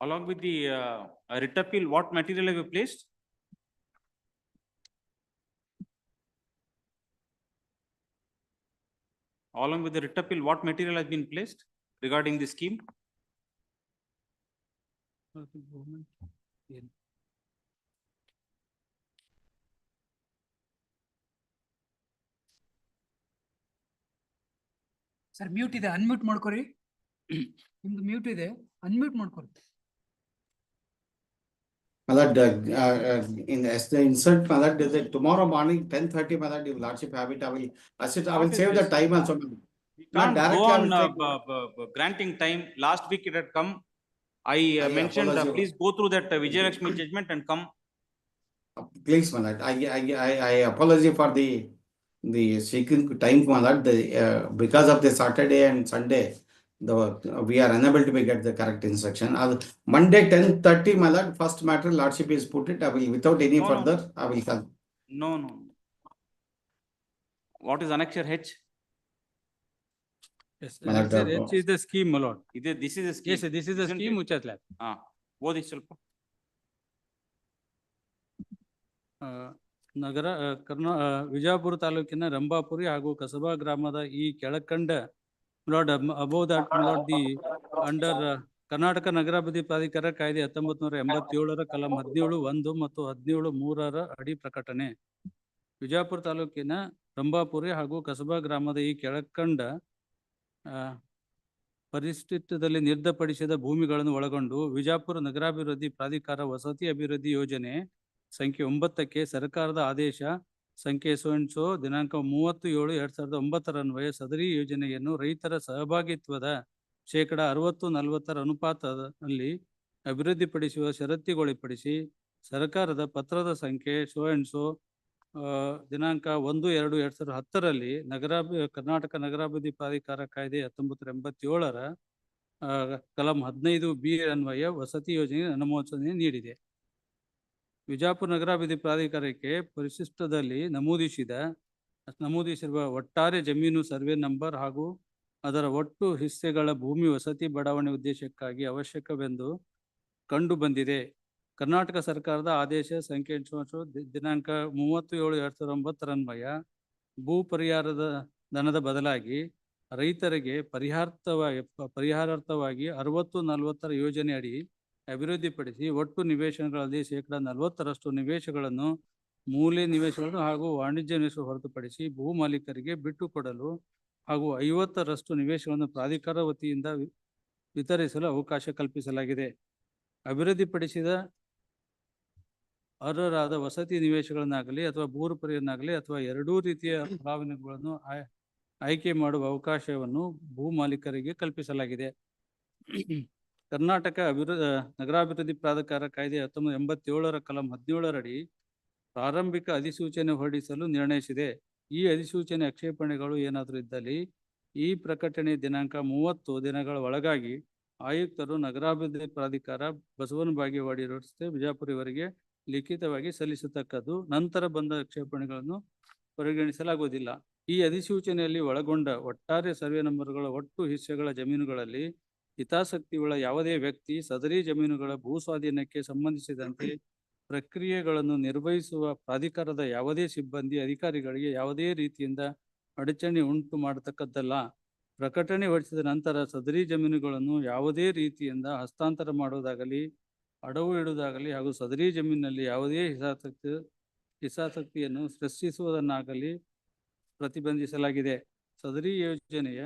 Along with the writ appeal, what material have you placed? Along with the writ appeal, what material has been placed regarding the scheme? Sir mute ಇದೆ, unmute ಮಾಡ್ಕೊರಿ. ನಿಮ್ದು mute ಇದೆ, unmute ಮಾಡ್ಕೊರಿ. Malad, in the insert, Malad, tomorrow morning, 10:30, Malad, if Lordship have it, I will save the time also. We can't go on granting time. Last week it had come. I mentioned, please go through that Vijayalakshmi judgment and come. Please, Malad, I apologize for the seeking time, Malad, because of the Saturday and Sunday. We are unable to get the correct instruction. Monday 10:30, my lord, first matter Lordship is put it. I will, without any further, I will come. No. What is annexure H? Yes, annexure H is the scheme, my lord. This is a scheme. Yes, this is the scheme which has left. ಓದಿ ಸ್ವಲ್ಪ. ನಗರ ವಿಜಯಪುರ ತಾಲೂಕಿನ ರಂಭಾಪುರಿ ಹಾಗೂ ಕಸಬಾ ಗ್ರಾಮದ ಈ ಕೆಳಕಂಡ Lord, above that, Lord, the under Karnataka ನಗರಾಭಿವೃದ್ಧಿ ಪ್ರಾಧಿಕಾರ ಕಾಯ್ದೆ 1987 ಕಲಂ 17(1) ಮತ್ತು 17(3) ಅಡಿ ಪ್ರಕಟಣೆ ವಿಜಯಪುರ ತಾಲೂಕಿನ ರಂಭಾಪುರಿ ಹಾಗೂ ಕಸಬಾ ಗ್ರಾಮದ ಈ ಕೆಳಕಂಡ ಪರಿಸ್ಥಿತಿಯಲ್ಲಿ ನಿರ್ಧಪಡಿಸಿದ ಭೂಮಿಗಳನ್ನು ಒಳಗೊಂಡು ವಿಜಾಪುರ ನಗರಾಭಿವೃದ್ಧಿ ಪ್ರಾಧಿಕಾರ ವಸತಿ ಅಭಿವೃದ್ಧಿ ಯೋಜನೆ ಸಂಖ್ಯೆ 9ಕ್ಕೆ ಸರ್ಕಾರದ ಆದೇಶ ಸಂಖ್ಯೆ ಸೋ ದಿನಾಂಕ 30/7/2009 ಅನ್ವಯ ಸದರಿ ಯೋಜನೆಯನ್ನು ರೈತರ ಸಹಭಾಗಿತ್ವದ ಶೇಕಡಾ 60-40 ಅನುಪಾತದಲ್ಲಿ ಅಭಿವೃದ್ಧಿಪಡಿಸುವ ಷರತ್ತಿಗೊಳಪಡಿಸಿ ಸರ್ಕಾರದ ಪತ್ರದ ಸಂಖ್ಯೆ ಸೋ ದಿನಾಂಕ 1/2/2010 ಕರ್ನಾಟಕ ನಗರಾಭಿವೃದ್ಧಿ ಪ್ರಾಧಿಕಾರ ಕಾಯ್ದೆ 1987 ಕಲಂ 15B ಅನ್ವಯ ವಸತಿ ಯೋಜನೆ ಅನುಮೋದನೆ ನೀಡಿದೆ. ವಿಜಾಪುರ ನಗರಾಭಿವೃದ್ಧಿ ಪ್ರಾಧಿಕಾರಕ್ಕೆ ಪರಿಶಿಷ್ಟದಲ್ಲಿ ನಮೂದಿಸಿರುವ ಒಟ್ಟಾರೆ ಜಮೀನು ಸರ್ವೆ ನಂಬರ್ ಹಾಗೂ ಅದರ ಒಟ್ಟು ಹಿಸ್ಸೆಗಳ ಭೂಮಿ ವಸತಿ ಬಡಾವಣೆ ಉದ್ದೇಶಕ್ಕಾಗಿ ಅವಶ್ಯಕವೆಂದು ಕಂಡು ಬಂದಿದೆ. ಕರ್ನಾಟಕ ಸರ್ಕಾರದ ಆದೇಶ ಸಂಖ್ಯೆ ದಿನಾಂಕ 30/7/2009 ಅನ್ವಯ ಭೂ ಪರಿಹಾರದ ಧನದ ಬದಲಾಗಿ ರೈತರಿಗೆ ಪರಿಹಾರಾರ್ಥವಾಗಿ 60-40 ಯೋಜನೆ ಅಡಿ ಅಭಿವೃದ್ಧಿಪಡಿಸಿ ಒಟ್ಟು ನಿವೇಶನಗಳಲ್ಲಿ ಶೇಕಡಾ 40% ನಿವೇಶಗಳನ್ನು ಮೂಲೆ ನಿವೇಶಗಳು ಹಾಗೂ ವಾಣಿಜ್ಯ ನಿವೇಶ ಹೊರತುಪಡಿಸಿ ಭೂ ಮಾಲೀಕರಿಗೆ ಬಿಟ್ಟುಕೊಡಲು ಹಾಗೂ 50% ನಿವೇಶಗಳನ್ನು ಪ್ರಾಧಿಕಾರ ವತಿಯಿಂದ ವಿತರಿಸಲು ಅವಕಾಶ ಕಲ್ಪಿಸಲಾಗಿದೆ. ಅಭಿವೃದ್ಧಿಪಡಿಸಿದ ಅರ್ಹರಾದ ವಸತಿ ನಿವೇಶಗಳನ್ನಾಗಲಿ ಅಥವಾ ಭೂ ಪರಿಹಾರನ್ನಾಗಲಿ ಅಥವಾ ಎರಡೂ ರೀತಿಯ ಫಲಾನುಭವಿಗಳನ್ನು ಆಯ್ಕೆ ಮಾಡುವ ಅವಕಾಶವನ್ನು ಭೂ ಮಾಲೀಕರಿಗೆ ಕಲ್ಪಿಸಲಾಗಿದೆ. ಕರ್ನಾಟಕ ನಗರಾಭಿವೃದ್ಧಿ ಪ್ರಾಧಿಕಾರ ಕಾಯ್ದೆ 1987 ಕಲಂ 17 ಅಡಿ ಪ್ರಾರಂಭಿಕ ಅಧಿಸೂಚನೆ ಹೊರಡಿಸಲು ನಿರ್ಣಯಿಸಿದೆ. ಈ ಅಧಿಸೂಚನೆ ಆಕ್ಷೇಪಣೆಗಳು ಏನಾದರೂ ಇದ್ದಲ್ಲಿ ಈ ಪ್ರಕಟಣೆ ದಿನಾಂಕ 30 ದಿನಗಳ ಒಳಗಾಗಿ ಆಯುಕ್ತರು ನಗರಾಭಿವೃದ್ಧಿ ಪ್ರಾಧಿಕಾರ ಬಸವನ ಬಾಗೇವಾಡಿ ರಸ್ತೆ ಬಿಜಾಪುರ ಇವರಿಗೆ ಲಿಖಿತವಾಗಿ ಸಲ್ಲಿಸತಕ್ಕದ್ದು. ನಂತರ ಬಂದ ಆಕ್ಷೇಪಣೆಗಳನ್ನು ಪರಿಗಣಿಸಲಾಗುವುದಿಲ್ಲ. ಈ ಅಧಿಸೂಚನೆಯಲ್ಲಿ ಒಳಗೊಂಡ ಒಟ್ಟಾರೆ ಸರ್ವೆ ನಂಬರ್ಗಳ ಒಟ್ಟು ಹಿಸ್ಸೆಗಳ ಜಮೀನುಗಳಲ್ಲಿ ಹಿತಾಸಕ್ತಿಯುಳ್ಳ ಯಾವುದೇ ವ್ಯಕ್ತಿ ಸದರಿ ಜಮೀನುಗಳ ಭೂ ಸ್ವಾಧೀನಕ್ಕೆ ಸಂಬಂಧಿಸಿದಂತೆ ಪ್ರಕ್ರಿಯೆಗಳನ್ನು ನಿರ್ವಹಿಸುವ ಪ್ರಾಧಿಕಾರದ ಯಾವುದೇ ಸಿಬ್ಬಂದಿ ಅಧಿಕಾರಿಗಳಿಗೆ ಯಾವುದೇ ರೀತಿಯಿಂದ ಅಡಚಣೆ ಉಂಟು ಮಾಡತಕ್ಕದ್ದಲ್ಲ. ಪ್ರಕಟಣೆ ಹೊರಡಿಸಿದ ನಂತರ ಸದರಿ ಜಮೀನುಗಳನ್ನು ಯಾವುದೇ ರೀತಿಯಿಂದ ಹಸ್ತಾಂತರ ಮಾಡುವುದಾಗಲಿ ಅಡವು ಇಡುವುದಾಗಲಿ ಹಾಗೂ ಸದರಿ ಜಮೀನಿನಲ್ಲಿ ಯಾವುದೇ ಹಿತಾಸಕ್ತಿಯನ್ನು ಸೃಷ್ಟಿಸುವುದನ್ನಾಗಲಿ ಪ್ರತಿಬಂಧಿಸಲಾಗಿದೆ. ಸದರಿ ಯೋಜನೆಯ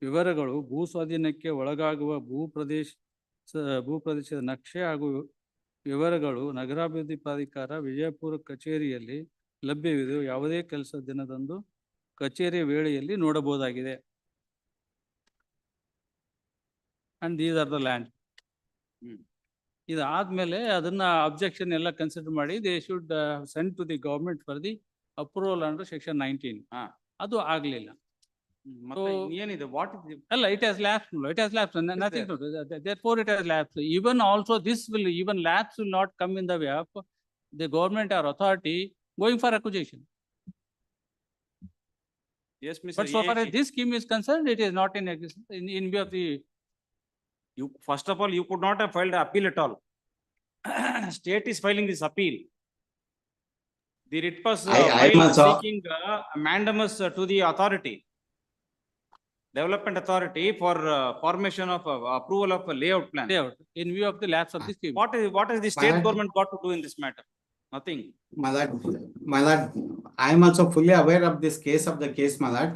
ವಿವರಗಳು ಭೂ ಸ್ವಾಧೀನಕ್ಕೆ ಒಳಗಾಗುವ ಭೂಪ್ರದೇಶದ ನಕ್ಷೆ ಹಾಗೂ ವಿವರಗಳು ನಗರಾಭಿವೃದ್ಧಿ ಪ್ರಾಧಿಕಾರ ವಿಜಯಪುರ ಕಚೇರಿಯಲ್ಲಿ ಲಭ್ಯವಿದೆ. ಯಾವುದೇ ಕೆಲಸ ದಿನದಂದು ಕಚೇರಿ ವೇಳೆಯಲ್ಲಿ ನೋಡಬಹುದಾಗಿದೆ. And these are the land. ಇದಾದ್ಮೇಲೆ ಅದನ್ನ ಅಬ್ಜೆಕ್ಷನ್ ಎಲ್ಲ ಕನ್ಸಿಡರ್ ಮಾಡಿ they should send to the government for the approval under section 19. ಅದು ಆಗ್ಲಿಲ್ಲ. ಏನಿದೆ ವಾಟ್ ಇಸ್ ಅಲ್ಲ, it has lapsed. It has lapsed. Nothing to do. Therefore, it has lapsed. Even also this will lapse will not come in the way of the government or authority going for acquisition. Yes, Mr. But so far as this scheme is concerned, it is not in existence in view of the. You first of all, you could not have filed an appeal at all. State is filing this appeal. The writ was seeking mandamus to the authority, development authority, for formation of approval of a layout plan. Layout in view of the lapse of the scheme. What is the state government got to do in this matter? Nothing. My lord, I am also fully aware of this case my lord.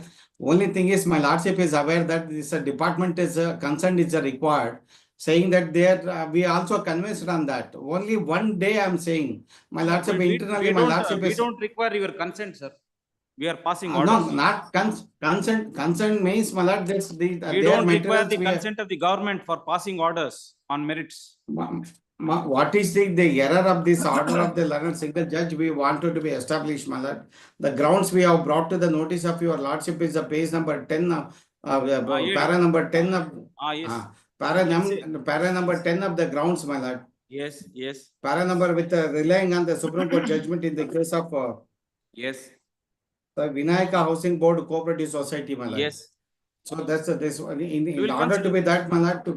Only thing is, my lordship is aware that this department is concerned is required, saying that there we also convinced on that. Only one day I am saying, my lordship internally, my lordship we is. don't require your consent, sir. We are passing No, orders. not consent. Consent means, my lord, this We don't require the consent of the government for passing orders on merits. What is the error of this order of the learned single judge we wanted to be established, my lord? The grounds we have brought to the notice of your lordship is the page number 10, para number 10 of. Yes. Para number 10 of the grounds, my lord. Yes, yes. Para number with relying on the Supreme Court judgment in the case of. Yes. The Vinayaka Housing Board Cooperative Society, my lord. Yes. So that's this one in order to be that, my lord, to.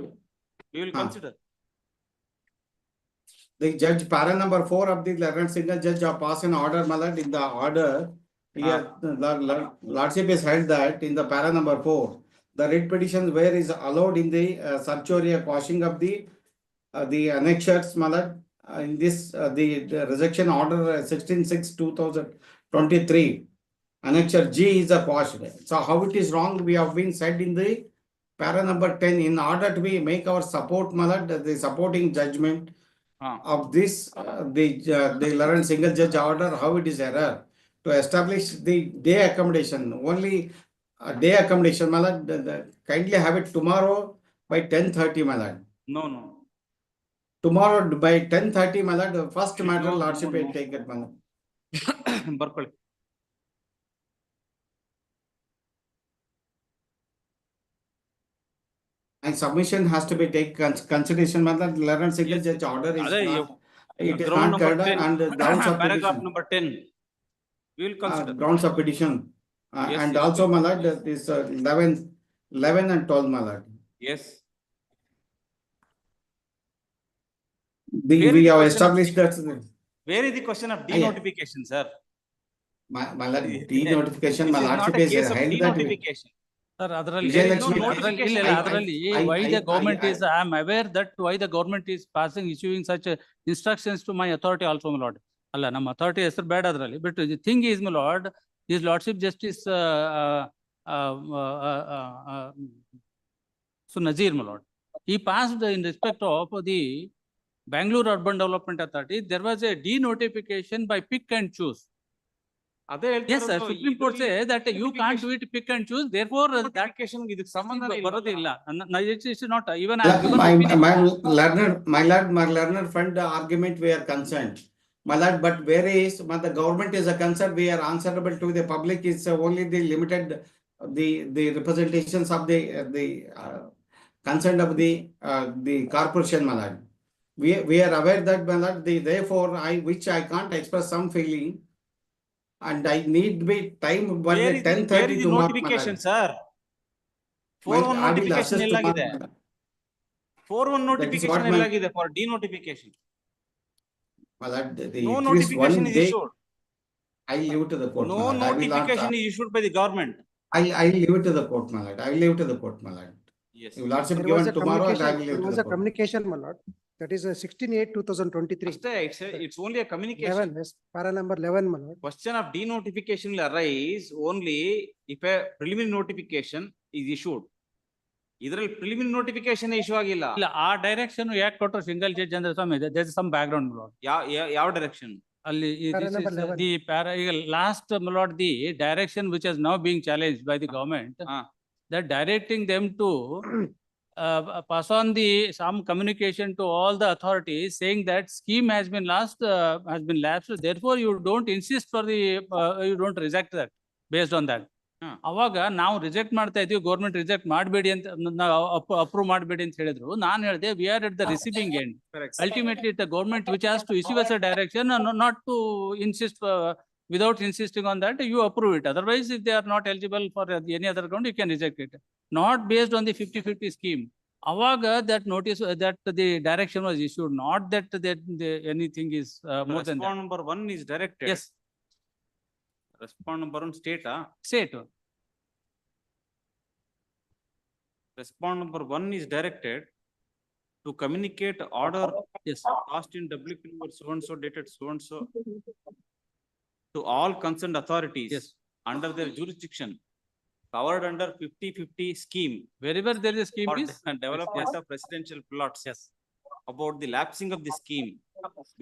We will consider. The judge, para number 4 of the learned single judge have passed an order, my lord. In the order, lordship is held that in the para number 4, the writ petitions where is allowed in the certiorari quashing of the annexures, my lord. In this, the rejection order 16/6/2023. Annexure G is a quash. So how it is wrong, we have been said in the para number 10, in order to be make our support, my lord, the supporting judgment of this, the 11 single judge order, how it is error. To establish the day accommodation, only day accommodation, my lord, kindly have it tomorrow by 10:30, my lord. No. Tomorrow by 10:30, my lord, the first matter No, lordship no, will no. take it, my lord. ಬರ್ಕೊಳ್ಳಿ. And submission has to be taken consideration, my lord, 11 single judge order is ಅದೇ not, it is ground not number correct 10, and the grounds of paragraph petition. number 10. We will consider. Grounds of petition. Yes, And yes, also, yes. my lord, this 11 and 12, my lord. Yes. We Where is the have question of established that. Where is the question of Ah, yeah. denotification, sir? My lord, denotification, This my is not lordship a is case of held that way. denotification. Sir, ಅದರಲ್ಲಿ There is no Vijayalakshmi, notification. ಅದರಲ್ಲಿ why the government is, I am aware that why the government is passing, issuing such instructions to my authority also, my lord. ಅಲ್ಲ, ನಮ್ಮ authority ಹೆಸರು ಬೇಡ ಅದರಲ್ಲಿ. But the thing is, my lord, his lordship justice so Nazir, my lord, he passed in respect of the Bangalore Urban Development Authority, there was a denotification by pick and choose. Yes, sir. Supreme Court says that you can't do it pick and choose. Therefore, that ಇದಕ್ಕೆ ಸಂಬಂಧ ಬರೋದಿಲ್ಲ. It's not even I have given my learned friend argument we are concerned. My lord, but where is, the government is a concern, we are answerable to the public, is only the limited, the representations of the concern of the corporation, my lord. We are aware that, my lord, therefore, which I can't express some feeling. And I need be time, but Where is 10:30 the tomorrow. notification, sir? 4-1 notification ಎಲ್ಲಾಗಿದೆ? 4-1 notification ಎಲ್ಲಾಗಿದೆ for denotification? My lord, No notification is issued. I leave it to the court. No notification is issued by the government. I leave it to the court, my lord. I will leave it to the court, my lord. Yes. If lordship There was given a tomorrow, and I will communication, leave there it to was the a court. communication, my lord. That is 16/8/2023. ಅಷ್ಟೇ, it's only a communication. 11, yes, para number 11, my lord. Question of denotification will arise only if a preliminary notification is issued. ಇದರಲ್ಲಿ preliminary notification issue ಆಗಿಲ್ಲ. ಇಲ್ಲ, ಆ direction ಯಾಕೆ ಕೊಟ್ಟರು single judge ಅಂದ್ರೆ ಸ್ವಾಮಿ, there is some background, my lord. ಯಾವ direction? ಅಲ್ಲಿ Para number 11. the para, ಈಗ last, my lord, the direction which is now being challenged by the government, that directing them to pass on some communication to all the authorities saying that scheme has been lapsed, therefore you don't insist for the, you don't reject that based on that. ಅವಾಗ ನಾವು reject ಮಾಡ್ತಾ ಇದೀವಿ, government reject ಮಾಡಬೇಡಿ ಅಂತ, approve ಮಾಡಬೇಡಿ ಅಂತ ಹೇಳಿದ್ರು. ನಾನು ಹೇಳಿದೆ we are at the receiving end. Ultimately, the government which has to issue us a direction and not to insist, without insisting on that, you approve it. Otherwise, if they are not eligible for any other ground, you can reject it. Not based on the 50-50 scheme. Avaga that notice, that the direction was issued, not that anything is more than that. Response number 1 is directed. Yes. Response number 1 state. State. Response number 1 is directed to communicate order, yes, passed in WP number so and so dated so and so to all concerned authorities, yes, under their jurisdiction covered under 50-50 scheme, wherever there is a scheme for is development of residential plots. Yes. About the lapsing of the scheme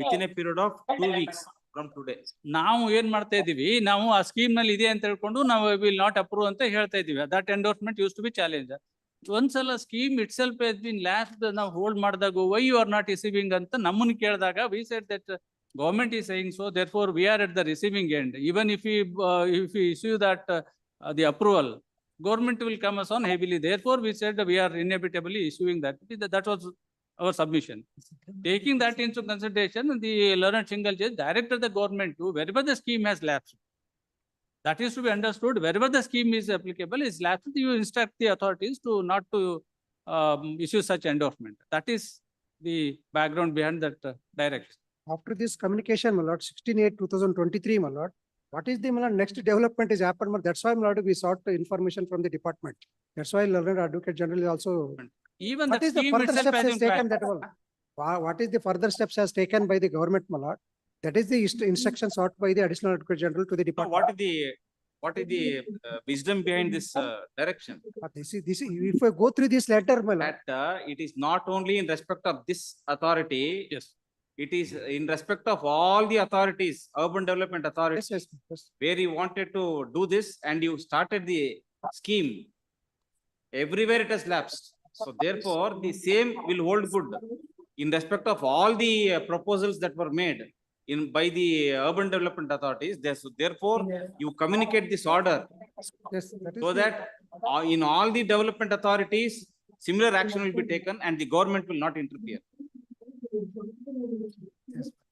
within a period of 2 weeks from today. ನಾವು ಏನ್ ಮಾಡ್ತಾ ಇದೀವಿ, ನಾವು ಆ scheme ನಲ್ಲಿ ಇದೆ ಅಂತ ಹೇಳ್ಕೊಂಡು ನಾವು ವಿಲ್ ನಾಟ್ ಅಪ್ರೂವ್ ಅಂತ ಹೇಳ್ತಾ ಇದೀವಿ. That endorsement used to be challenge. ಒಂದ್ಸಲ scheme itself has been lapsed, ನಾವು ಹೋಲ್ಡ್ ಮಾಡಿದಾಗ why you are not receiving ಅಂತ ನಮ್ಮನ್ನು ಕೇಳಿದಾಗ we said that government is saying so, therefore we are at the receiving end. Even if we issue that the approval, government will come us on heavily. Therefore we said we are inevitably issuing that. That was our submission. Taking that into consideration, the learned single judge directed the government to, wherever the scheme has lapsed, that is to be understood, wherever the scheme is applicable is lapsed, you instruct the authorities to not to issue such endorsement. That is the background behind that direction. After this communication, my lord, 16/8/2023, my lord, what is the, my lord, next development is happened, my lord? That's why, my lord, we sought information from the department. That's why learned advocate general is also. Even What is the further steps has taken that one? What is the further steps has taken by the government, my lord? That is the instruction sought by the additional advocate general to the department. What is the What is the wisdom behind this direction? This is, if I go through this letter, my lord. That it is not only in respect of this authority. Yes. It is in respect of all the authorities, urban development authorities. Yes. Where you wanted to do this and you started the scheme. Everywhere it has lapsed. So therefore, the same will hold good in respect of all the proposals that were made by the urban development authorities. Therefore, you communicate this order Yes, that is so the- that in all the development authorities, similar action will be taken and the government will not interfere.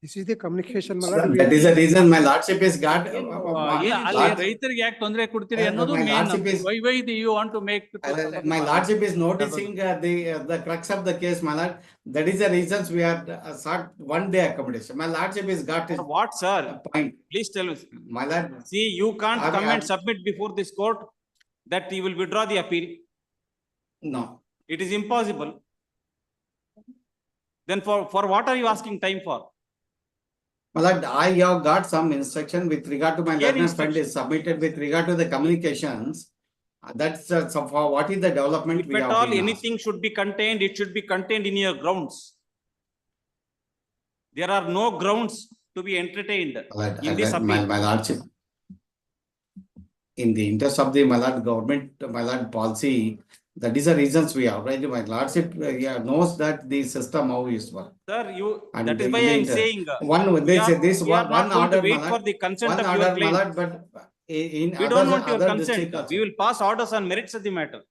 This is the communication, my lord. That is the reason my lordship is got. ಇಲ್ಲ ಅಲ್ಲಿ ರೈತರಿಗೆ ಯಾಕೆ ತೊಂದರೆ ಕೊಡ್ತೀರಿ ಅನ್ನೋದು my main. lordship is- Why you want to make? My lordship is noticing the crux of the case, my lord. That is the reasons we are sought 1 day accommodation. My lordship is got his What, sir? point. Please tell me. My lord. See, you can't I- come I- and submit before this court that you will withdraw the appeal. No. It is impossible. Then for what are you asking time for? My lord, I have got some instruction with regard to my learner friend is submitted with regard to the communications. That's so for what is the development If we at have all been asked. anything should be contained, it should be contained in your grounds. There are no grounds to be entertained in this appeal. My lordship. In the interest of the my lord government, my lord policy, that is the reasons we have, right? My lordship knows that the system how is work. Sir, And that is in why the I am inter- saying. One, we this, are- this we are one not going order, to wait my for lord. the consent One of your order, my claim. lord, but in We don't want your other consent. district also. We will pass orders on merits of the matter.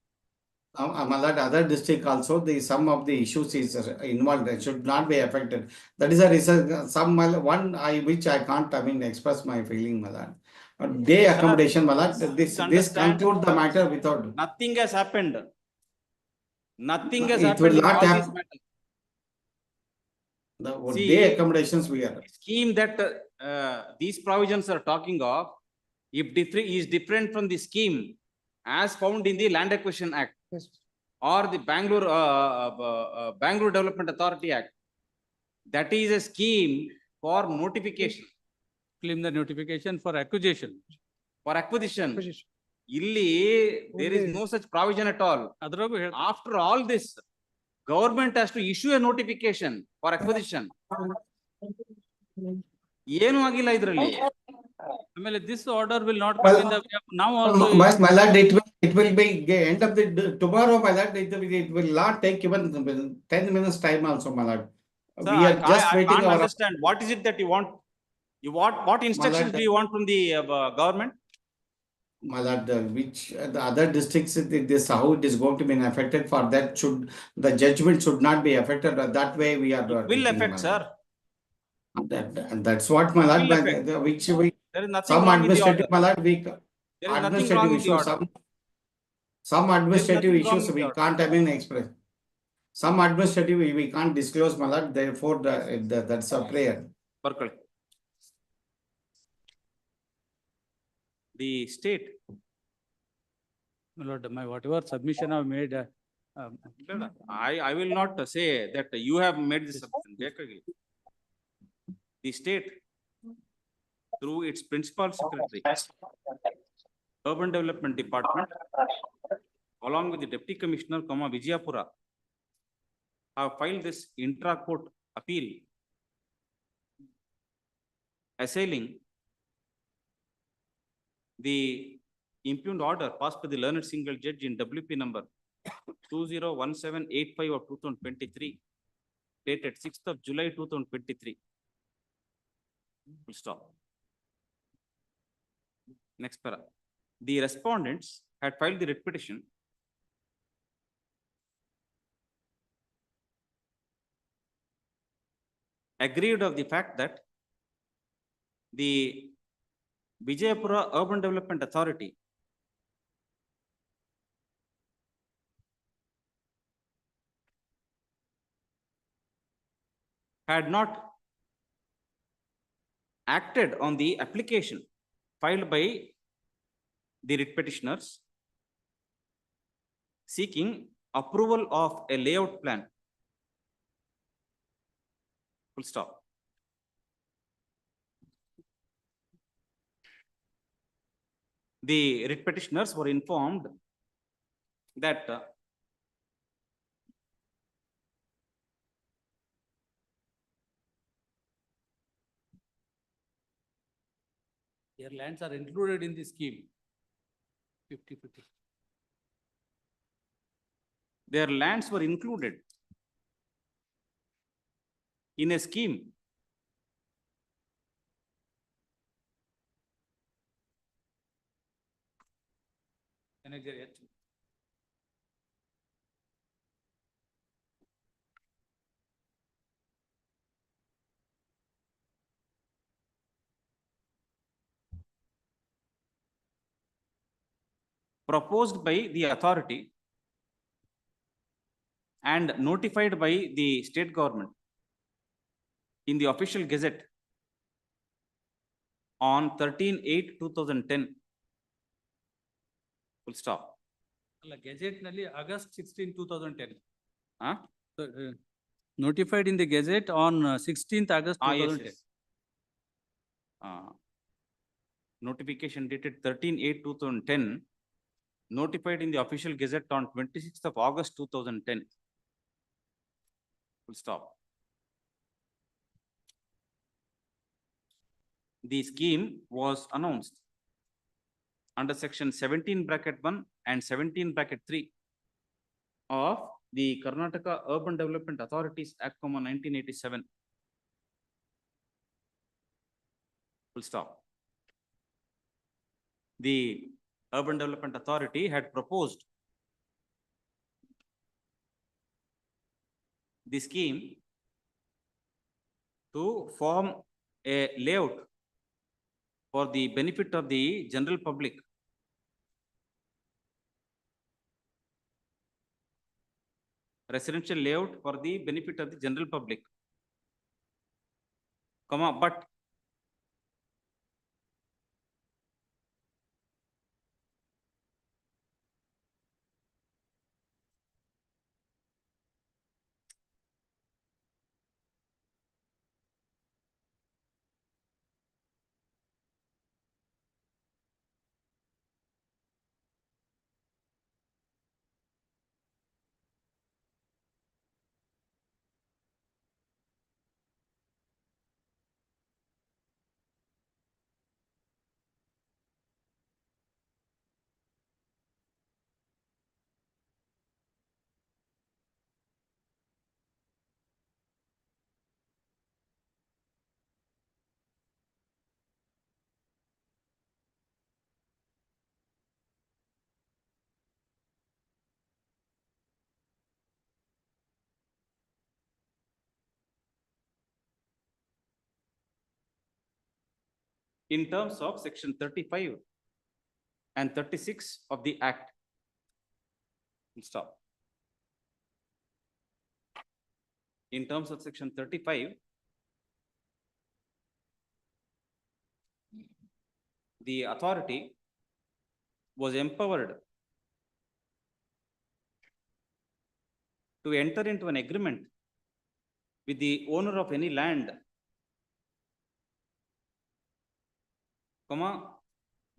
My lord, other district also, some of the issues is involved, that should not be affected. That is a reason, one which I can't, express my feeling, my lord. Day accommodation, my lord, this understand. conclude the matter without. Nothing has happened. Nothing has It happened will in not all these happen. matters. The See, day accommodations we are. Scheme that these provisions are talking of, if is different from the scheme as found in the Land Acquisition Act or the Bangalore Development Authority Act. That is a scheme for notification. Preliminary notification for acquisition. For acquisition. Illi, there is no such provision at all. After all this, government has to issue a notification for acquisition. ಏನು ಆಗಿಲ್ಲ ಇದರಲ್ಲಿ. ಆಮೇಲೆ this order will not come in the now also. My lord, it will be end of the tomorrow, my lord. It will not take even 10 minutes time also, my lord. Sir, We are just I waiting can't our. understand. What is it that you want? What instructions do you want from the government? My lord, which the other districts, this how it is going to be affected, for that should, the judgment should not be affected, that way we are. It will affect, sir. That's what, my lord, Will affect. which we. There is nothing Some wrong in the administrative, order. my lord, we. There is nothing Administrative wrong in the issues, order. some administrative nothing wrong issues with the we order. can't express. Some administrative we can't disclose, my lord, therefore that's a prayer. Barkali. The state. My lord, my whatever submission I have made. I will not say that you have made this submission. The state, through its principal secretary, Urban Development Department, along with the Deputy Commissioner, Vijayapura, have filed this intra-court appeal assailing the impugned order passed by the learned single judge in WP number 201785 of 2023, dated 6th of July 2023. Full stop. Next para. The respondents had filed the writ petition aggrieved of the fact that the Vijayapura Urban Development Authority had not acted on the application filed by the writ petitioners seeking approval of a layout plan. Full stop. the writ petitioners were informed that their lands are included in the scheme. 50-50. their lands were included in a scheme. Manager H. Proposed by the authority and notified by the state government in the official gazette on 13/8/2010. Full stop. ಅಲ್ಲ gazette ನಲ್ಲಿ August 16, 2010. Notified in the gazette on 16th August 2010. Yes. Notification dated 13/8/2010. Notified in the official gazette on 26th of August 2010. Full stop. The scheme was announced under section 17(1) and 17(3) of the Karnataka Urban Development Authorities Act, 1987. Full stop. The Urban Development Authority had proposed the scheme to form a layout for the benefit of the general public. Residential layout for the benefit of the general public. But in terms of section 35 and 36 of the Act. Stop. In terms of section 35, the authority was empowered to enter into an agreement with the owner of any land,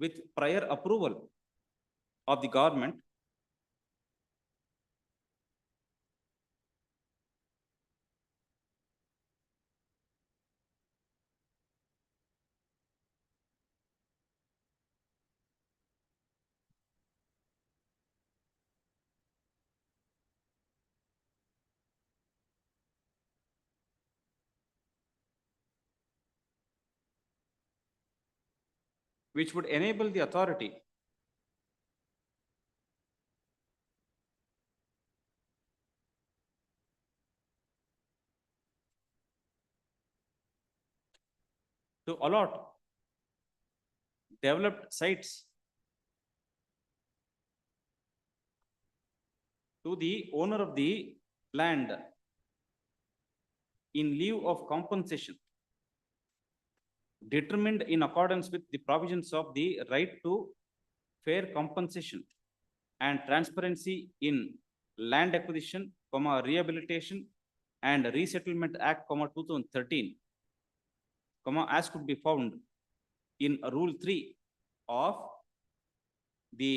with prior approval of the government, which would enable the authority to allot developed sites to the owner of the land in lieu of compensation determined in accordance with the provisions of the right to fair compensation and transparency in land acquisition, rehabilitation and resettlement Act, 2013, as could be found in Rule 3 of the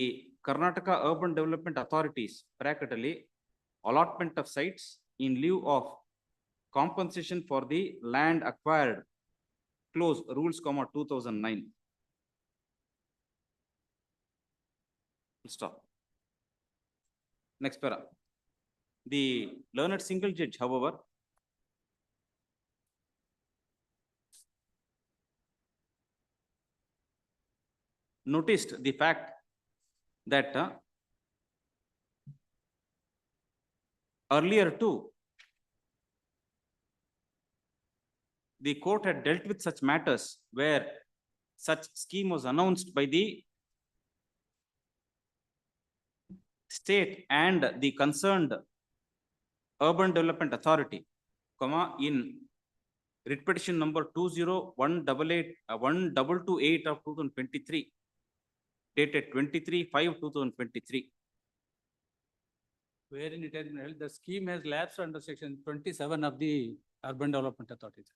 Karnataka Urban Development Authorities, bracketally, allotment of sites in lieu of compensation for the land acquired, close rules, 2009. Stop. Next para. The learned single judge, however, noticed the fact that earlier too, the court had dealt with such matters where such scheme was announced by the state and the concerned urban development authority, in writ petition number 20181228 of 2023, dated 23/5/2023. Wherein it has been held, the scheme has lapsed under section 27 of the Urban Development Authorities.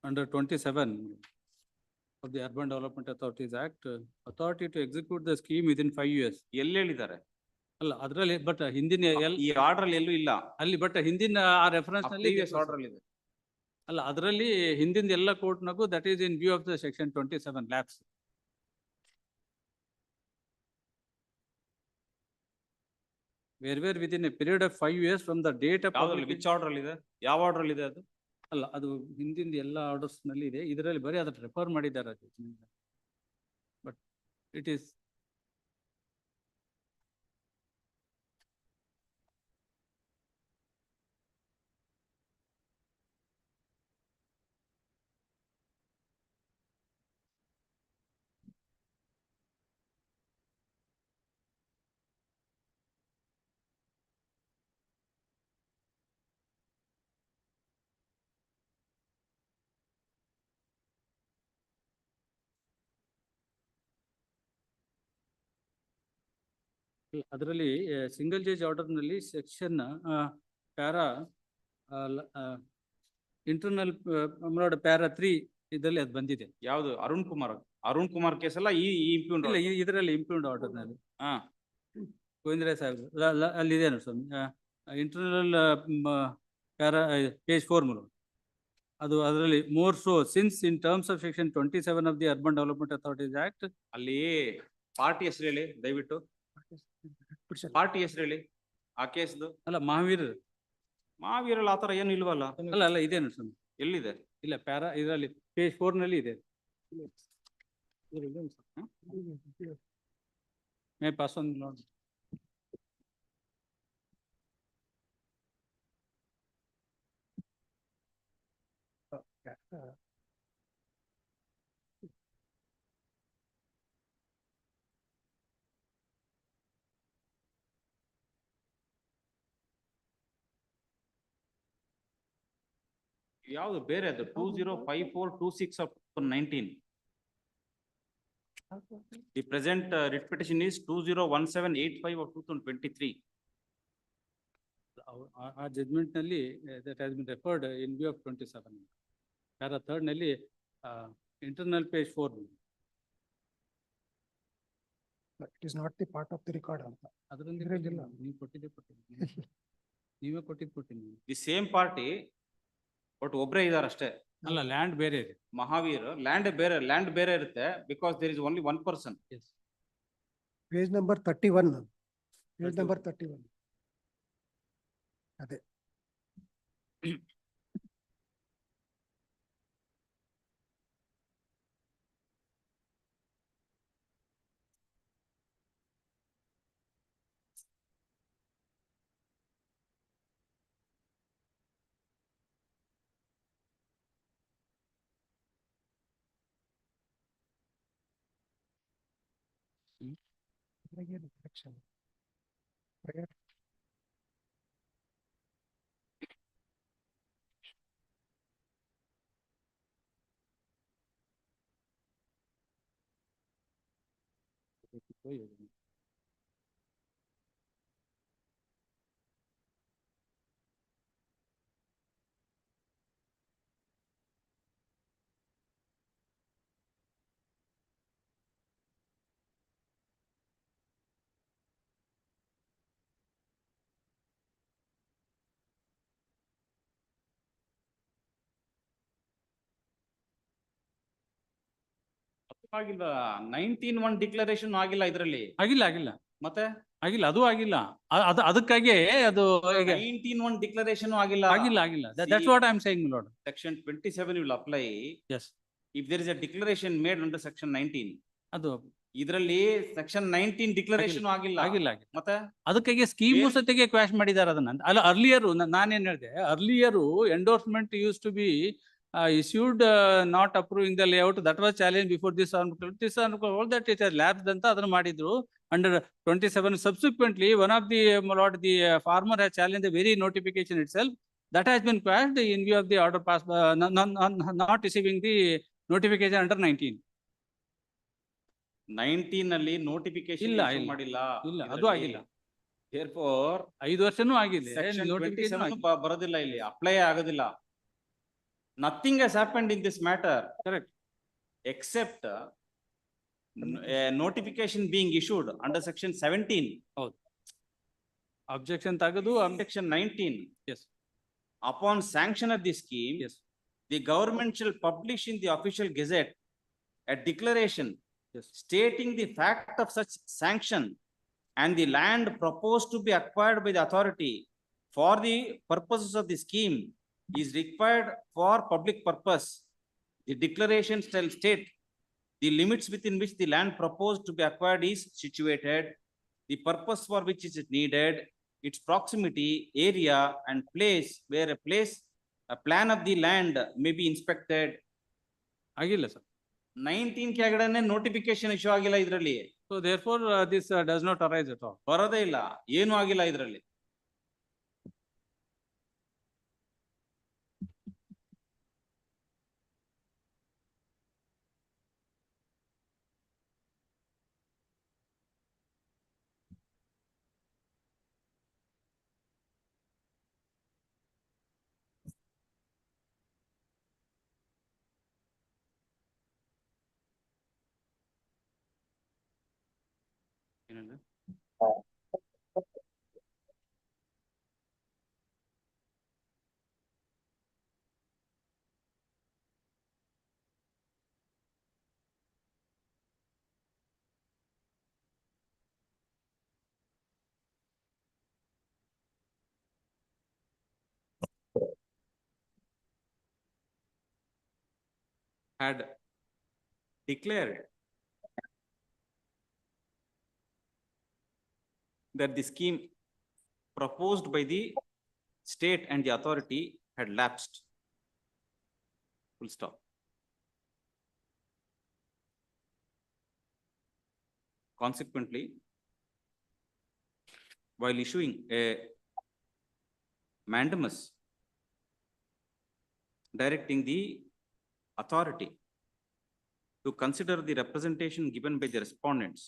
Under 27 of the Urban Development Authorities Act, authority to execute the scheme within 5 years. ಎಲ್ಲಿ ಹೇಳಿದ್ದಾರೆ? ಅಲ್ಲ ಅದರಲ್ಲಿ but ಹಿಂದಿನ ಈ order ಎಲ್ಲೂ ಇಲ್ಲ. ಅಲ್ಲಿ but ಹಿಂದಿನ ಆ ರೆಫರೆನ್ಸ್ ನಲ್ಲಿ ಆರ್ಡರ್ ಇದೆ. ಅಲ್ಲ ಅದರಲ್ಲಿ ಹಿಂದಿನ ಎಲ್ಲ ಕೋರ್ಟ್ನಾಗೂ that is in view of the section 27 lapse. Where within a period of 5 years from the date of which order ಇದೆ? ಯಾವ ಆರ್ಡರ್ ಇದೆ ಅದು? ಅಲ್ಲ ಅದು ಹಿಂದಿನ ಎಲ್ಲ ಆರ್ಡರ್ಸ್ ನಲ್ಲಿ ಇದೆ, ಇದರಲ್ಲಿ ಬರೀ ಅದನ್ನ ರೆಫರ್ ಮಾಡಿದ್ದಾರೆ. ಬಟ್ ಇಟ್ ಈಸ್ ಅದರಲ್ಲಿ ಸಿಂಗಲ್ ಜಡ್ಜ್ ಆರ್ಡರ್ ನಲ್ಲಿ ಸೆಕ್ಷನ್ ಪ್ಯಾರಾ ಇಂಟರ್ನಲ್ ಪ್ಯಾರಾ 3 ಇದರಲ್ಲಿ ಅದು ಬಂದಿದೆ. ಯಾವುದು? ಅರುಣ್ ಕುಮಾರ್ ಕೇಸ್ ಅಲ್ಲ, ಈ ಇಂಪ್ಯೂನ್ ಇಲ್ಲ, ಇದರಲ್ಲಿ ಇಂಪ್ಯೂನ್ಡ್ ಆರ್ಡರ್ ನಲ್ಲಿ ಗೋವಿಂದ್ರ ಸಾಹೇಬ್ ಅಲ್ಲಿ ಇದೆ ನೋಡಿ ಸ್ವಾಮಿ, ಇಂಟರ್ನಲ್ ಪ್ಯಾರಾ ಪೇಜ್ 4 ಅದು ಅದರಲ್ಲಿ more so since in terms of section 27 of the urban development authorities act. ಅಲ್ಲಿ ಪಾರ್ಟಿ ಹೆಸರು ಹೇಳಿ ದಯವಿಟ್ಟು. ಪಾರ್ಟಿ ಹೆಸರು ಹೇಳಿ ಆ ಕೇಸ್ದು. ಅಲ್ಲ ಮಹಾವೀರಲ್ಲಿ ಆತರ ಏನು ಇಲ್ವಲ್ಲ? ಅಲ್ಲ ಇದೆ ನೋಡಿ ಸ್ವಾಮಿ. ಎಲ್ಲಿದೆ? ಇಲ್ಲ ಪ್ಯಾರಾ ಇದರಲ್ಲಿ ಪೇಜ್ 4 ನಲ್ಲಿ ಇದೆ. ಮೇ ಪಾಸ್ ಆನ್ ನೋಡಿ. ಯಾವುದು ಬೇರೆ ಅದು? 205426 of 19. The present writ petition is 201785 of 2023. ಆ ಜಡ್ಜ್ಮೆಂಟ್ ನಲ್ಲಿ that has been referred in view of 27. Para 3 ನಲ್ಲಿ internal page 4. It is not the part of the record ಅಂತ. ಅದರಲ್ಲಿ ನೀವು ಕೊಟ್ಟಿದ್ದೆ ನೀವೇ ಕೊಟ್ಟಿದ್ದೀನಿ. ದಿ ಸೇಮ್ ಪಾರ್ಟಿ ಬಟ್ ಒಬ್ಬರೇ ಇದಾರೆ ಅಷ್ಟೇ. ಅಲ್ಲ ಲ್ಯಾಂಡ್ ಬೇರೆ ಇದೆ. ಮಹಾವೀರ್ ಲ್ಯಾಂಡ್ ಬೇರೆ ಇರುತ್ತೆ, because there is only one person. Page number 31. Page number 31 ಅದೇ. ಆಗಿಲ್ಲ 19-1 ಡಿಕ್ಲರೇಷನ್ ಆಗಿಲ್ಲ ಇದರಲ್ಲಿ. ಆಗಿಲ್ಲ. ಮತ್ತೆ ಆಗಿಲ್ಲ, ಅದು ಆಗಿಲ್ಲ. ಅದಕ್ಕಾಗಿ ಅದು 19-1 ಡಿಕ್ಲರೇಷನ್ ಆಗಿಲ್ಲ. ಆಗಿಲ್ಲ. That's what I am saying, my lord. Section 27 will apply. Yes. If there is a declaration made under section 19. ಅದು ಇದರಲ್ಲಿ section 19 ಡಿಕ್ಲರೇಷನ್ ಆಗಿಲ್ಲ. ಮತ್ತೆ ಅದಕ್ಕಾಗಿ ಸ್ಕೀಮ್ ಸತಿಗೆ ಕ್ವಾಶ್ ಮಾಡಿದ್ದಾರೆ ಅದನ್ನ. ಅಲ್ಲ, ಅರ್ಲಿಯರು ನಾನೇನ್ ಹೇಳಿದೆ, earlier endorsement used to be issued not approving the layout, that was challenged before this all that it has lapsed ಅಂತ ಅದನ್ನ ಮಾಡಿದ್ರು under 27. Subsequently, one of the the farmer has challenged the very notification itself, that has been quashed in view of the order passed not receiving the notification under 19. 19 ಅಲ್ಲಿ notification ಮಾಡಿಲ್ಲ. ಅದು ಆಗಿಲ್ಲ. Therefore 5 ವರ್ಷನೂ ಆಗಿಲ್ಲ. Section 27 ಬರೋದಿಲ್ಲ ಇಲ್ಲಿ, apply ಆಗೋದಿಲ್ಲ. Nothing has happened in this matter. Correct. Except a notification being issued under section 17. Objection tagadu. Section 19. Yes. Upon sanction of the scheme, yes, the government shall publish in the official gazette a declaration, yes, stating the fact of such sanction and the land proposed to be acquired by the authority for the purposes of the scheme is required for public purpose. The declaration shall state the limits within which the land proposed to be acquired is situated, the purpose for which is it needed, its proximity, area, and place where a plan of the land may be inspected. ಆಗಿಲ್ಲ sir. 19 ಕೆಳಗಡೆ notification issue ಆಗಿಲ್ಲ ಇದರಲ್ಲಿ. So therefore this does not arise at all. ಬರೋದೇ ಇಲ್ಲ, ಏನು ಆಗಿಲ್ಲ ಇದರಲ್ಲಿ. Had declared that the scheme proposed by the state and the authority had lapsed. Full stop. Consequently, while issuing a mandamus directing the authority to consider the representation given by the respondents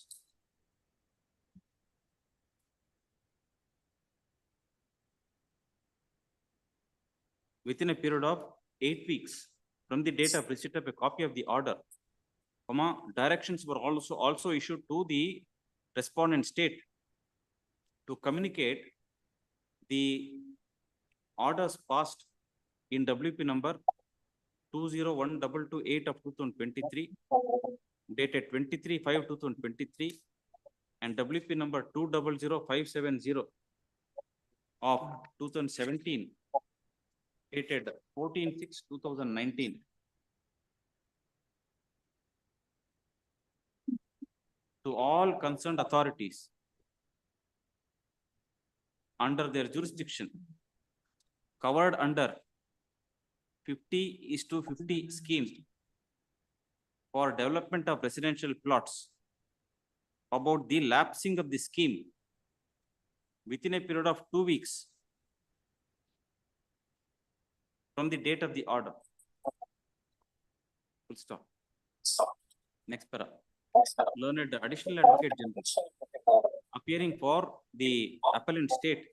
within a period of 8 weeks from the date of receipt of a copy of the order, directions were also issued to the respondent state to communicate the orders passed in WP number 201228 of 2023, dated 23/5/2023, and WP number 200570 of 2017, dated 14/6/2019. To all concerned authorities under their jurisdiction covered under 50:50 scheme for development of residential plots about the lapsing of the scheme within a period of 2 weeks from the date of the order. Full stop. Next para. Learned additional advocate general appearing for the appellant state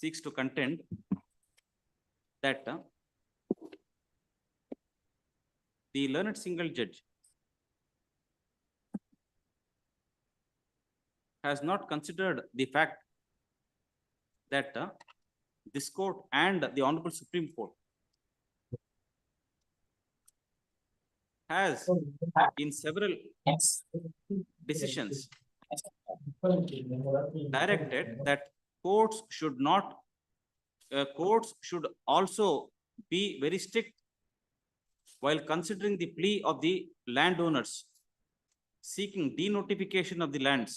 seeks to contend that the learned single judge has not considered the fact that this court and the Honorable Supreme Court has in several decisions directed that courts should not, courts should also be very strict while considering the plea of the landowners seeking denotification of the lands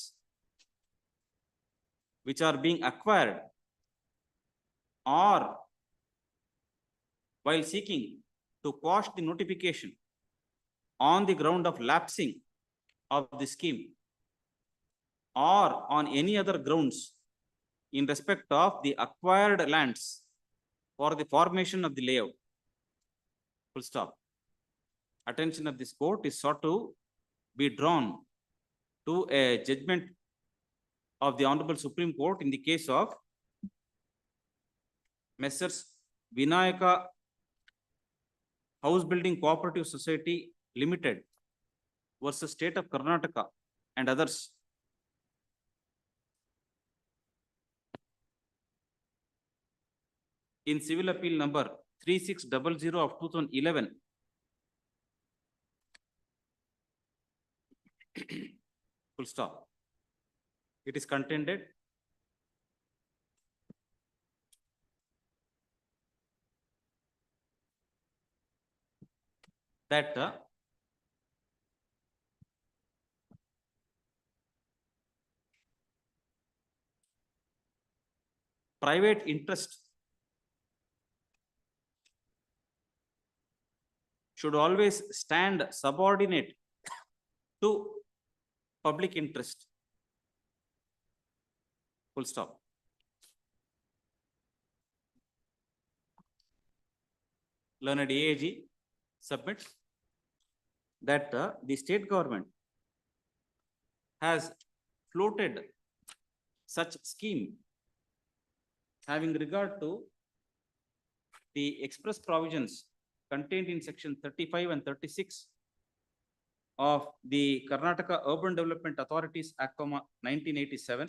which are being acquired, or while seeking to quash the notification on the ground of lapsing of the scheme, or on any other grounds in respect of the acquired lands for the formation of the layout. Full stop. Attention of this court is sought to be drawn to a judgment of the Honorable Supreme Court in the case of Messrs. Vinayaka House Building Cooperative Society Limited versus State of Karnataka and others. In civil appeal number 3600 of 2011. Full stop. It is contended that private interest should always stand subordinate to public interest. Full stop. Learned AAG submits that the state government has floated such scheme having regard to the express provisions contained in section 35 and 36 of the Karnataka Urban Development Authorities Act 1987.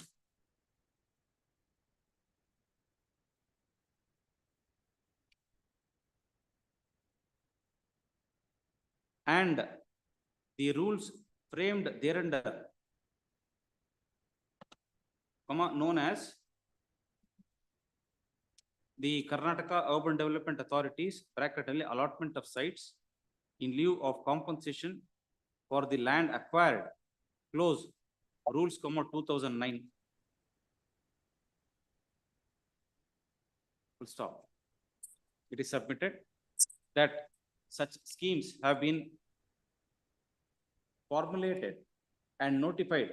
And the rules framed thereunder, known as the Karnataka Urban Development Authorities allotment of sites in lieu of compensation for the land acquired, close rules, 2009. Full stop. It is submitted that such schemes have been formulated and notified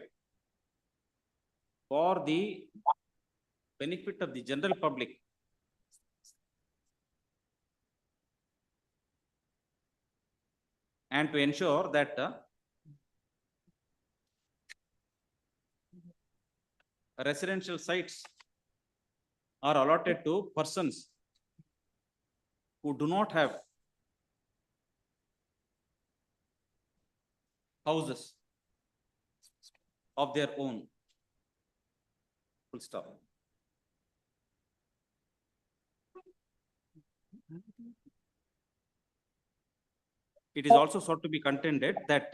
for the benefit of the general public and to ensure that residential sites are allotted to persons who do not have houses of their own. Full stop. It is also sought to be contended that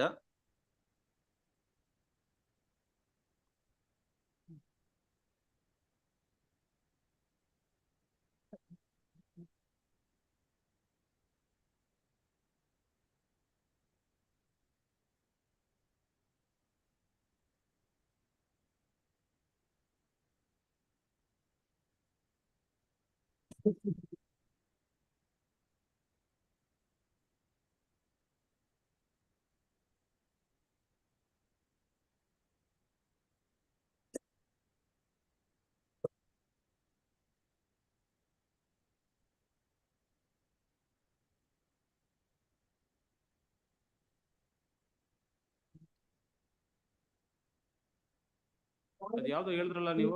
ಅದು ಯಾವ್ದೋ ಹೇಳಿದ್ರಲ್ಲ ನೀವು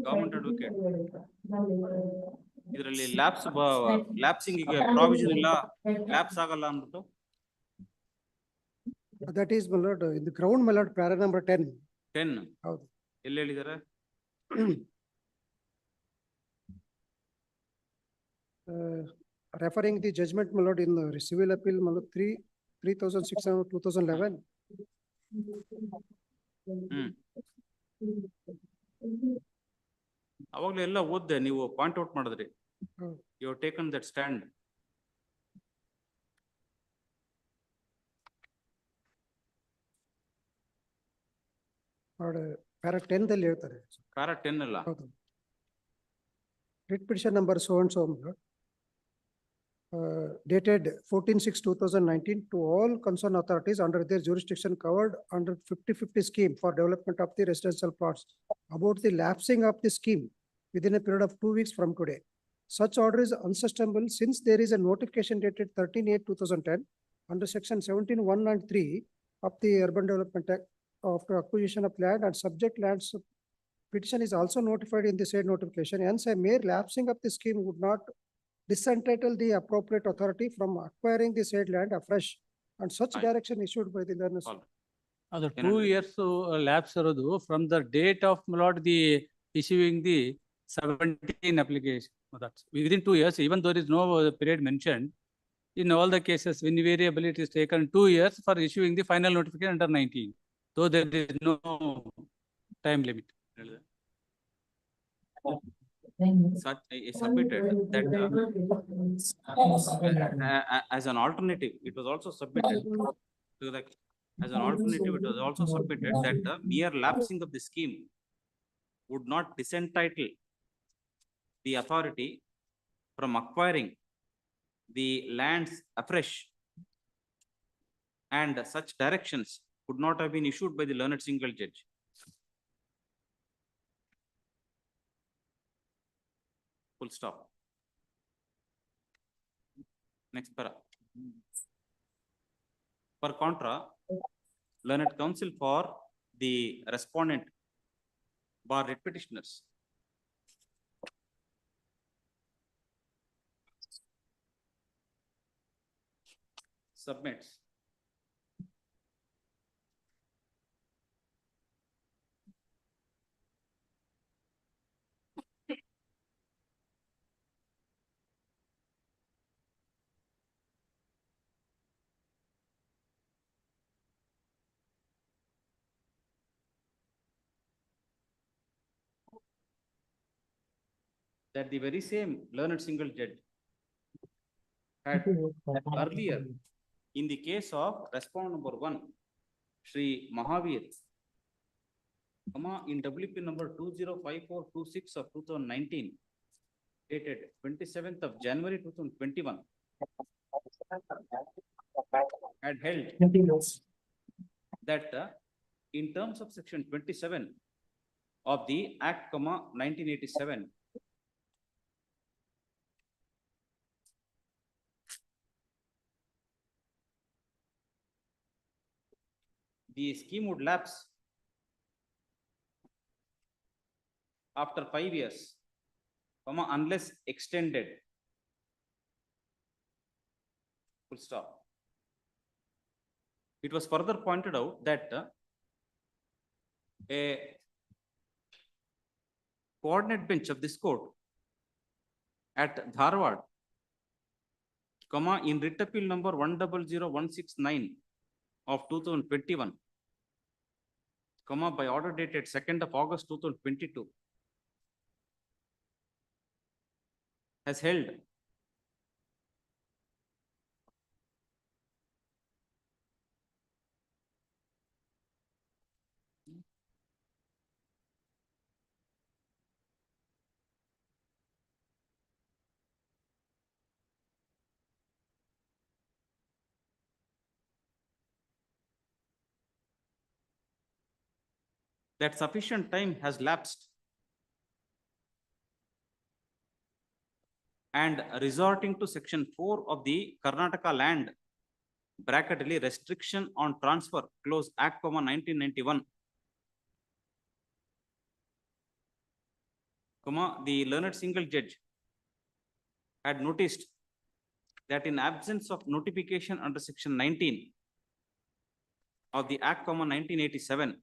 government advocate, ಇದರಲ್ಲಿ ಲ್ಯಾಪ್ಸಿಂಗ್ provision ಇಲ್ಲ, lapse ಆಗಲ್ಲ ಅಂದ್ಬಿಟ್ಟು. That is, my lord, in the ground, my lord, para number 10. 10. ಹೌದು. ಎಲ್ಲಿ ಹೇಳಿದ್ದಾರೆ? referring the judgment, my lord, in the civil appeal, my lord, 3,600, 2011. ಅವಾಗ್ಲೇ ಎಲ್ಲ ಓದ್ದೆ, ನೀವು ಪಾಯಿಂಟ್ ಔಟ್ ಮಾಡಿದ್ರಿ. You have taken that stand. Para 10 ದಲ್ಲಿ ಹೇಳ್ತಾರೆ. ಪ್ಯಾರಾ 10 ಅಲ್ಲ. ಹೌದು. Writ petition number so and so, dated 14/6/2019 to all concerned authorities under their jurisdiction covered under 50/50 scheme for development of the residential plots about the lapsing of the scheme within a period of 2 weeks from today. Such order is unsustainable since there is a notification dated 13/8/2010 under section 17(1) and 3 of the Urban Development Act of acquisition of land and subject lands. Petition is also notified in the said notification. Hence, a mere lapsing of the scheme would not disentitle the appropriate authority from acquiring the said land afresh, and such direction issued by the learners. ಅದು 2 years lapse ಇರೋದು from the date of my lord the issuing the 17 application. That's within 2 years, even though there is no period mentioned. In all the cases, invariably it is taken 2 years for issuing the final notification under 19. So there is no time limit. Such submitted that as an alternative, it was also submitted to the, as an alternative, it was also submitted that the mere lapsing of the scheme would not disentitle the authority from acquiring the lands afresh, and such directions could not have been issued by the learned single judge. Full stop. Next para. Per contra, learned counsel for the respondent bar writ petitioners submits that the very same learned single judge had earlier, in the case of respondent number 1, Shri Mahavir, in WP number 205426 of 2019, dated 27th of January 2021, had held that in terms of section 27 of the Act, 1987, the scheme would lapse after 5 years, unless extended. Full stop. It was further pointed out that a coordinate bench of this court at Dharwad, in writ appeal number 100169 of 2021, by order dated 2nd of August 2022, has held that sufficient time has lapsed, and resorting to section 4 of the Karnataka land bracketly restriction on transfer clause Act, 1991, the learned single judge had noticed that in absence of notification under section 19 of the Act, 1987,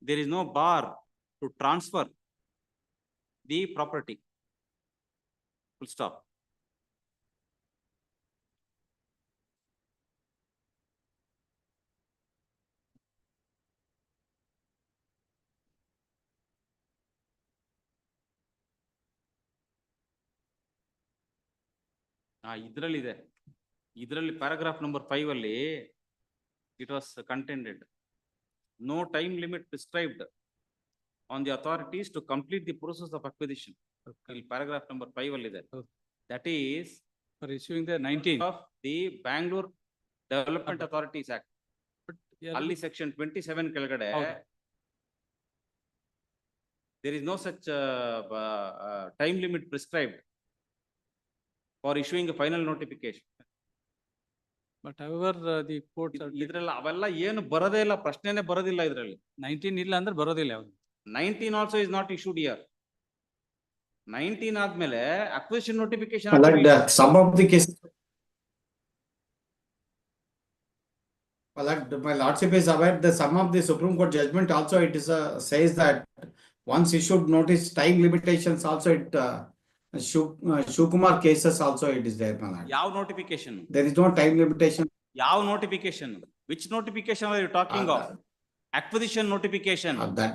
there is no bar to transfer the property. Full stop. ಇದ್ರಲ್ಲಿದೆ. ಇದರಲ್ಲಿ paragraph number 5 ಅಲ್ಲಿ it was contended. No time limit prescribed on the authorities to complete the process of acquisition. ಇಲ್ಲಿ paragraph number 5 ಅಲ್ಲಿ ಇದೆ. That is For issuing the 19 of the Bangalore Development Authorities Act. ಅಲ್ಲಿ section 27 ಕೆಳಗಡೆ there is no such time limit prescribed for issuing a final notification. But however, the courts are ಇದ್ರಲ್ಲಿ ಅವೆಲ್ಲ ಏನು ಬರೋದೇ ಇಲ್ಲ, ಪ್ರಶ್ನೆನೇ ಬರೋದಿಲ್ಲ ಇದ್ರಲ್ಲಿ. 19 ಇಲ್ಲ ಅಂದ್ರೆ ಬರೋದಿಲ್ಲ ಯಾವ್ದು. 19 also is not issued here. 19 ಆದ್ಮೇಲೆ acquisition notification. Some of the cases. My lordship is aware that some of the Supreme Court judgment also it is says that once issued notice, time limitations also it Shukumar cases also it is there, my lord. ಯಾವ notification? There is no time limitation. ಯಾವ notification? Which notification are you talking of? Acquisition notification. That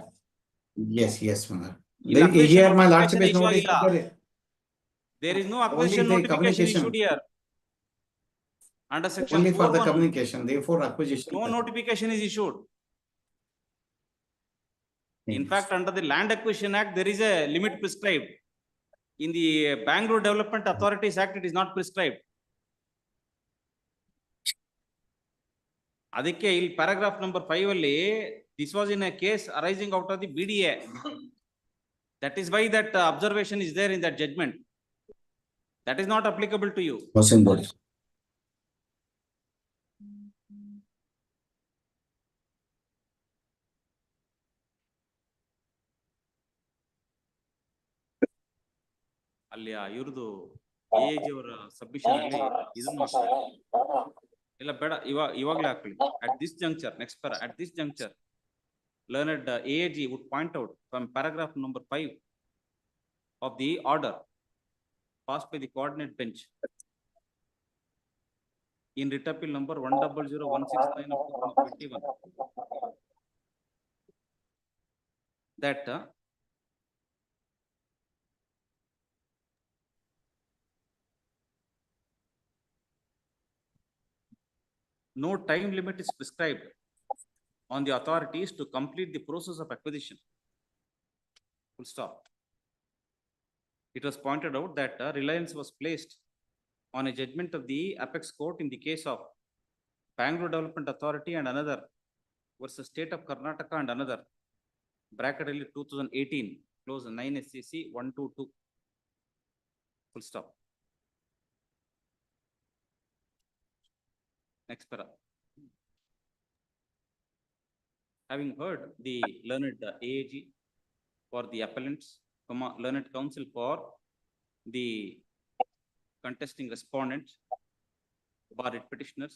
yes, my lord. ಇಲ್ಲ, acquisition Here my lordship notification is issue noticed. ಆಗಿಲ್ಲ. There is no acquisition the notification communication. issued here. Under section Only for the 4(1), communication, therefore acquisition. no notification is issued. In fact, under the Land Acquisition Act, there is a limit prescribed. In the Bangalore Development Authorities Act, it is not prescribed. ಅದಕ್ಕೆ ಇಲ್ಲಿ paragraph number 5 ಅಲ್ಲಿ this was in a case arising out of the BDA. That is why that observation is there in that judgment. That is not applicable to you. Person body. ಅಲ್ಲಿ ಇವ್ರದ್ದು AAG ಅವರ submission ಅಲ್ಲಿ ಇದನ್ನ ಇಲ್ಲ ಬೇಡ ಇವಾಗ್ಲೇ ಹಾಕೊಳ್ಳಿ. At this juncture, next para, at this juncture, learned AAG would point out from paragraph number 5 of the order passed by the coordinate bench in writ appeal number 1000169 of 2021 that no time limit is prescribed on the authorities to complete the process of acquisition. Full stop. It was pointed out that reliance was placed on a judgment of the apex court in the case of Bangalore Development Authority and another versus State of Karnataka and another, bracket 2018, close 9 SCC 122. Full stop. Next para. Having heard the learned AAG for the appellants, learned counsel for the contesting respondents, bar writ petitioners,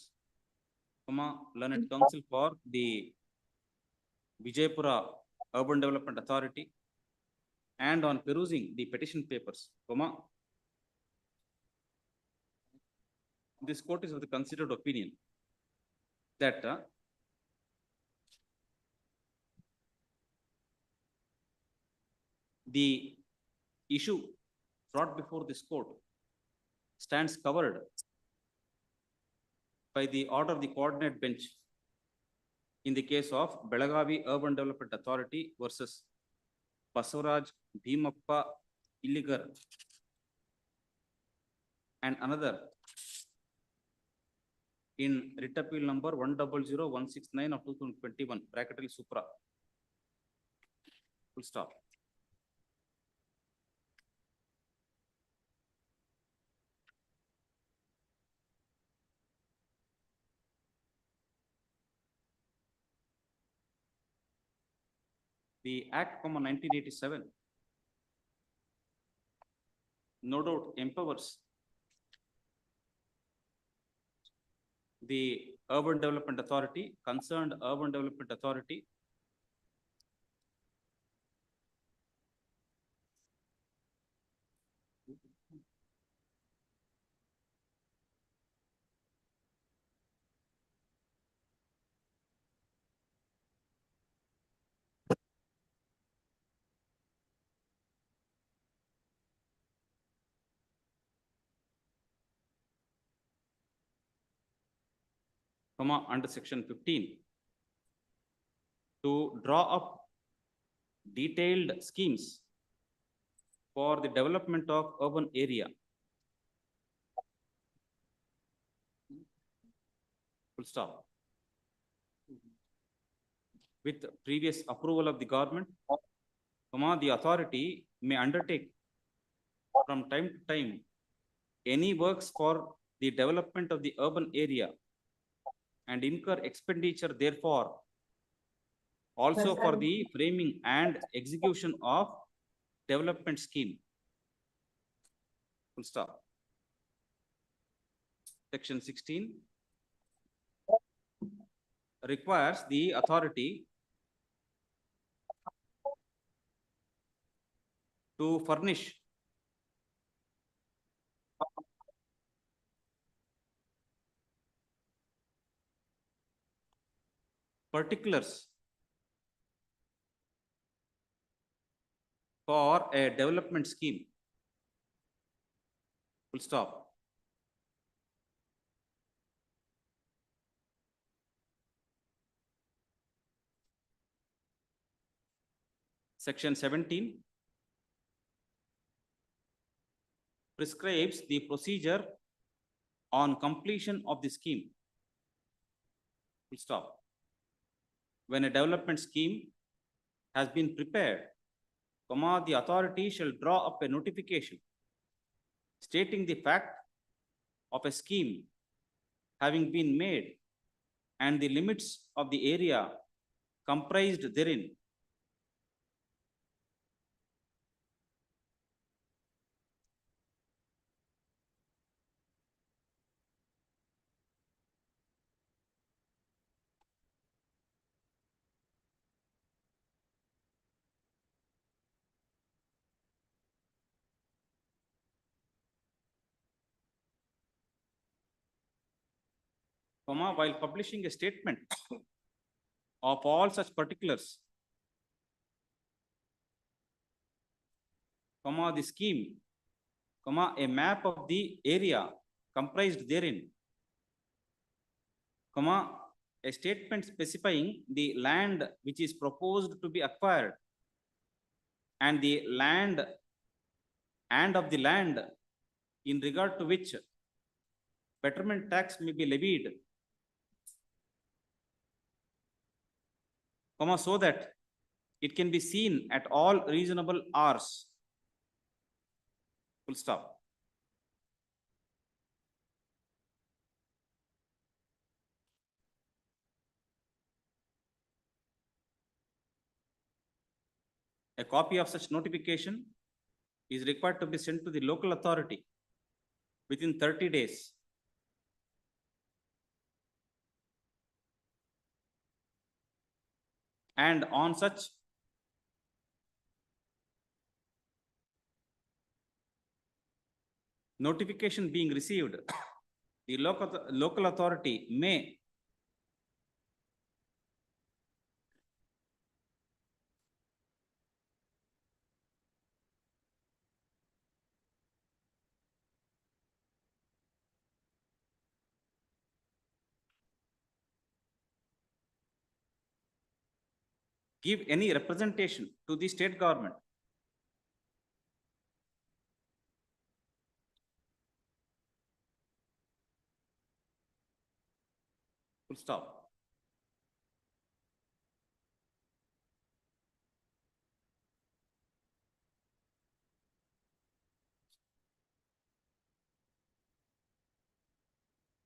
learned counsel for the Vijaypura Urban Development Authority, and on perusing the petition papers, this court is of the considered opinion that the issue brought before this court stands covered by the order of the coordinate bench in the case of Belagavi Urban Development Authority versus Basavaraj Bhimappa Illigar and another in writ appeal number 1000169 of 2021, bracket Supra. Full stop. The Act, 1987, no doubt empowers the Urban Development Authority, concerned Urban Development Authority, under section 15, to draw up detailed schemes for the development of urban area. Full stop. With previous approval of the government, the authority may undertake from time to time any works for the development of the urban area and incur expenditure therefore also for the framing and execution of development scheme. Full stop. Section 16 requires the authority to furnish particulars for a development scheme. Full stop. Section 17 prescribes the procedure on completion of the scheme. Full stop. When a development scheme has been prepared, the authority shall draw up a notification stating the fact of a scheme having been made and the limits of the area comprised therein. While publishing a statement of all such particulars, the scheme, a map of the area comprised therein, a statement specifying the land which is proposed to be acquired and the land and of the land in regard to which betterment tax may be levied, so that it can be seen at all reasonable hours. Full stop. A copy of such notification is required to be sent to the local authority within 30 days. And on such notification being received, the local authority may give any representation to the state government full stop.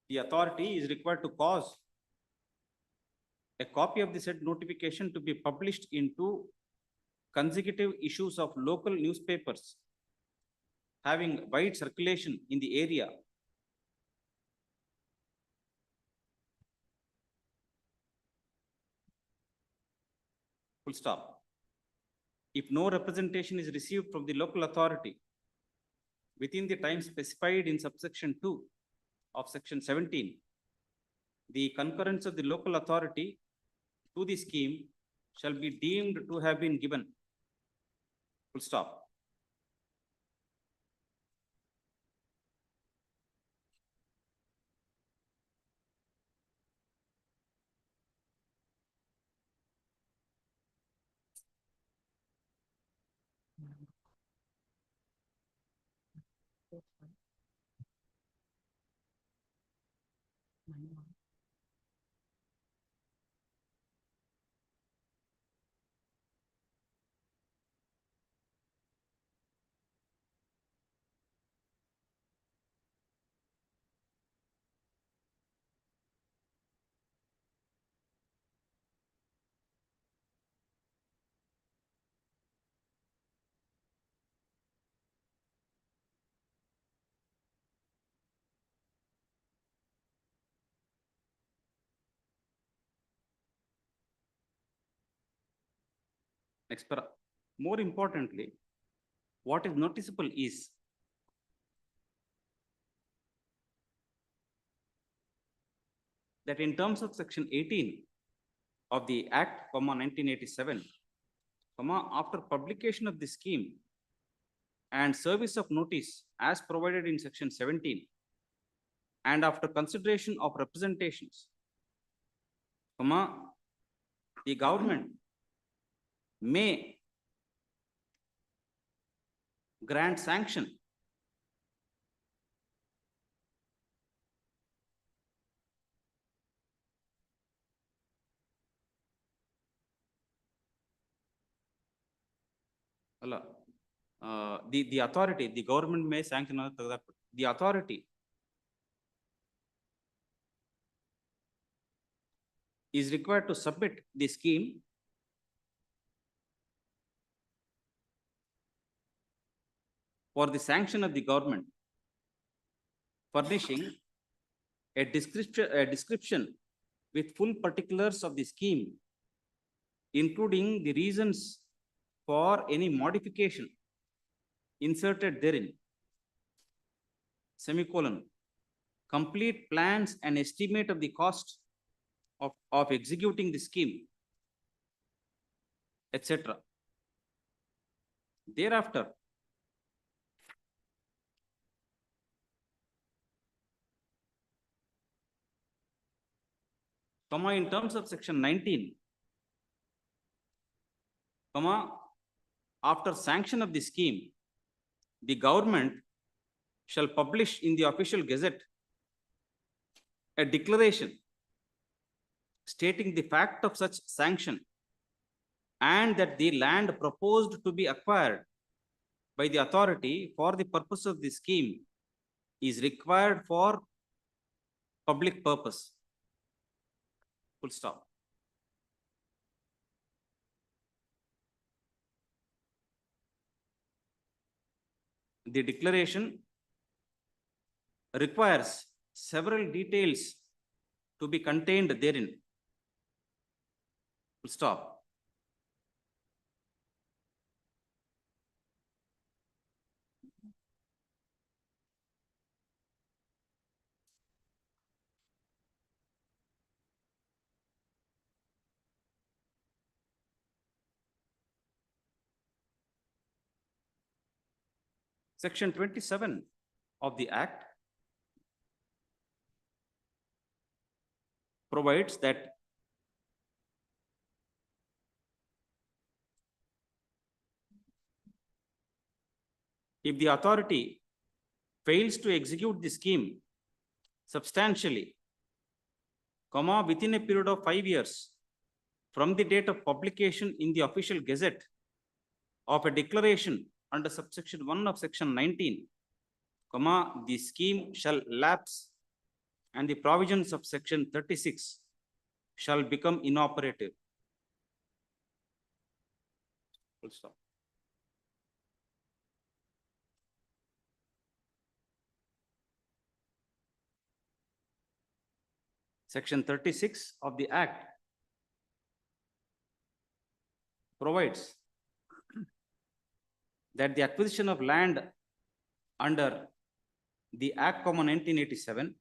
The authority is required to cause a copy of the said notification to be published into consecutive issues of local newspapers having wide circulation in the area. Full stop. If no representation is received from the local authority within the time specified in subsection 2 of section 17, the concurrence of the local authority to the scheme shall be deemed to have been given. Full stop. Next para. More importantly, what is noticeable is that in terms of section 18 of the Act, 1987, after publication of the scheme and service of notice as provided in section 17, and after consideration of representations, the government may grant sanction the authority, the government may sanction the authority is required to submit the scheme for the sanction of the government, furnishing a description with full particulars of the scheme, including the reasons for any modification inserted therein, semicolon, complete plans and estimate of the cost of executing the scheme, etc. Thereafter, in terms of section 19, after sanction of the scheme, the government shall publish in the official gazette a declaration stating the fact of such sanction and that the land proposed to be acquired by the authority for the purpose of the scheme is required for public purpose. Full stop. The declaration requires several details to be contained therein. Full stop. Section 27 of the Act provides that if the authority fails to execute the scheme substantially, within a period of 5 years from the date of publication in the official gazette of a declaration under subsection 1 of section 19, the scheme shall lapse and the provisions of section 36 shall become inoperative. Full stop. Section 36 of the Act provides that the acquisition of land under the Act 1987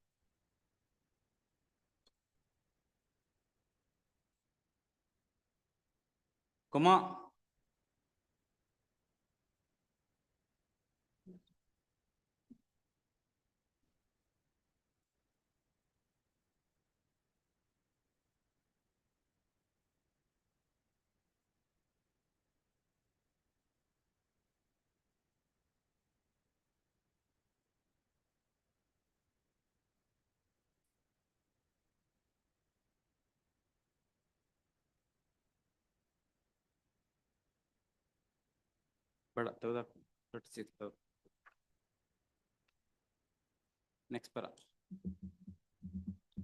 Next para.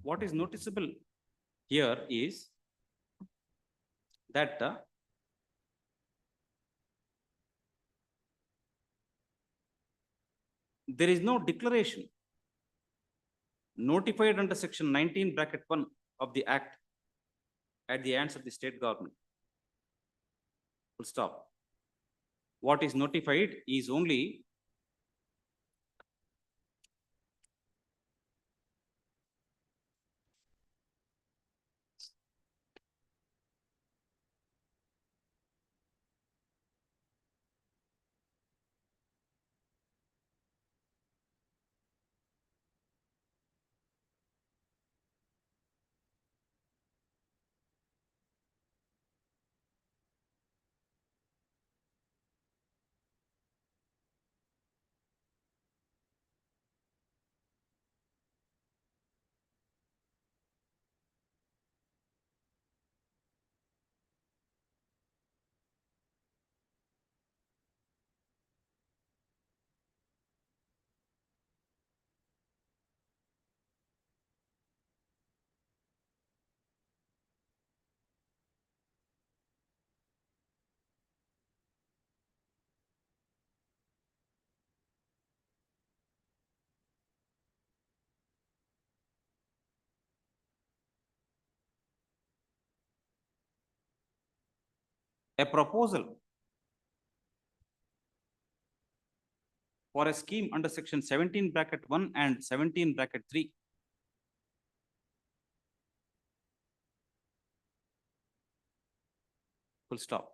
What is noticeable here is that there is no declaration notified under section 19(1) of the Act at the hands of the state government. Full stop. What is notified is only a proposal for a scheme under section 17(1) and 17(3). Full stop.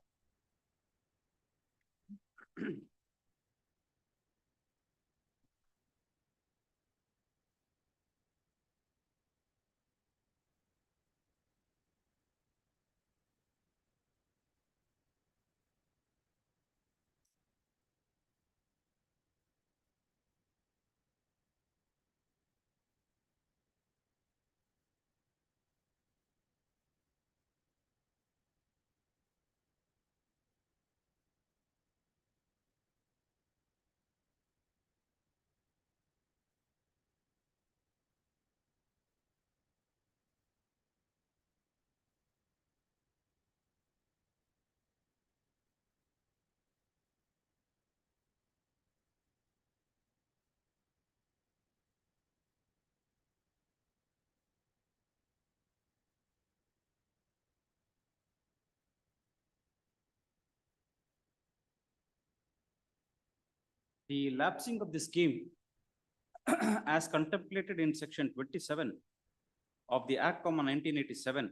The lapsing of the scheme as contemplated in section 27 of the Act 1987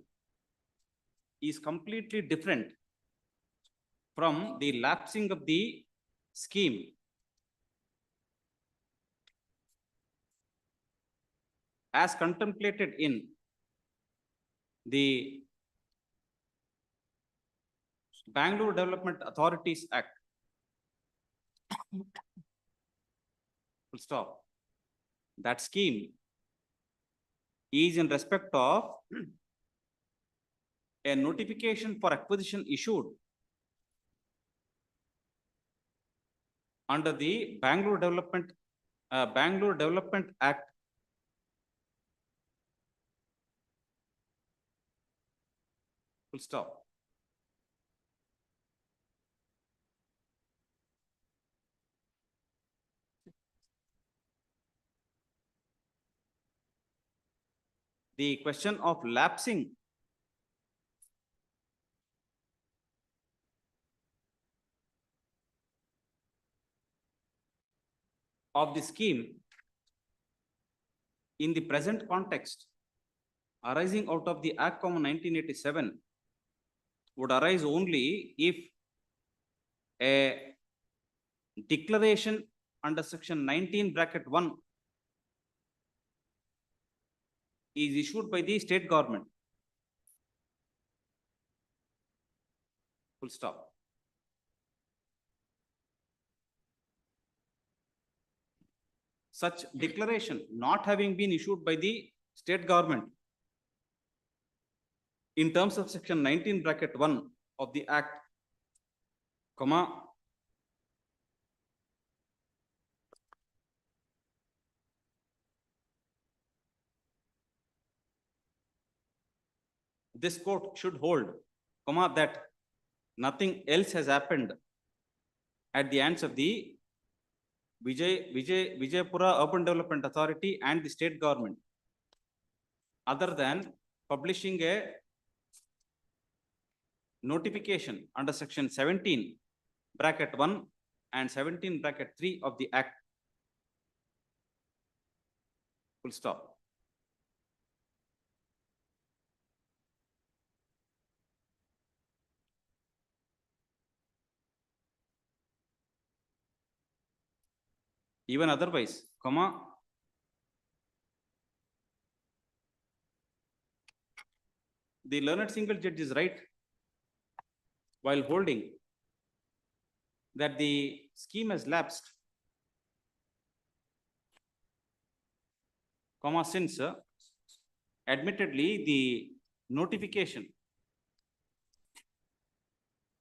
is completely different from the lapsing of the scheme as contemplated in the Bangalore Development Authorities Act. Full stop. That scheme is in respect of a notification for acquisition issued under the Bangalore Development Act. Full stop. The question of lapsing of the scheme in the present context arising out of the Act 1987 would arise only if a declaration under section 19(1) is issued by the state government. Full stop. Such declaration not having been issued by the state government in terms of section 19(1) of the Act, this court should hold, comma, that nothing else has happened at the hands of the Vijaypura Urban Development Authority and the state government, other than publishing a notification under section 17 bracket 1 and 17 bracket 3 of the Act. Full stop. Even otherwise, comma, the learned single judge is right while holding that the scheme has lapsed, comma, since admittedly the notification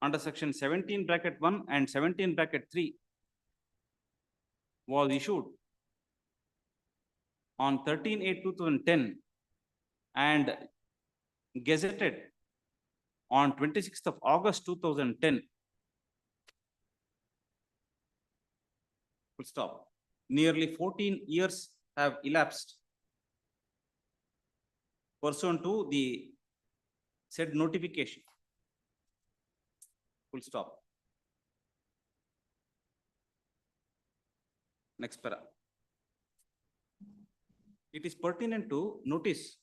under section 17 bracket 1 and 17 bracket 3 was issued on 13/8/2010 and gazetted on 26th of August 2010. Full stop. Nearly 14 years have elapsed pursuant to the said notification. Full stop. Next para. It is pertinent to notice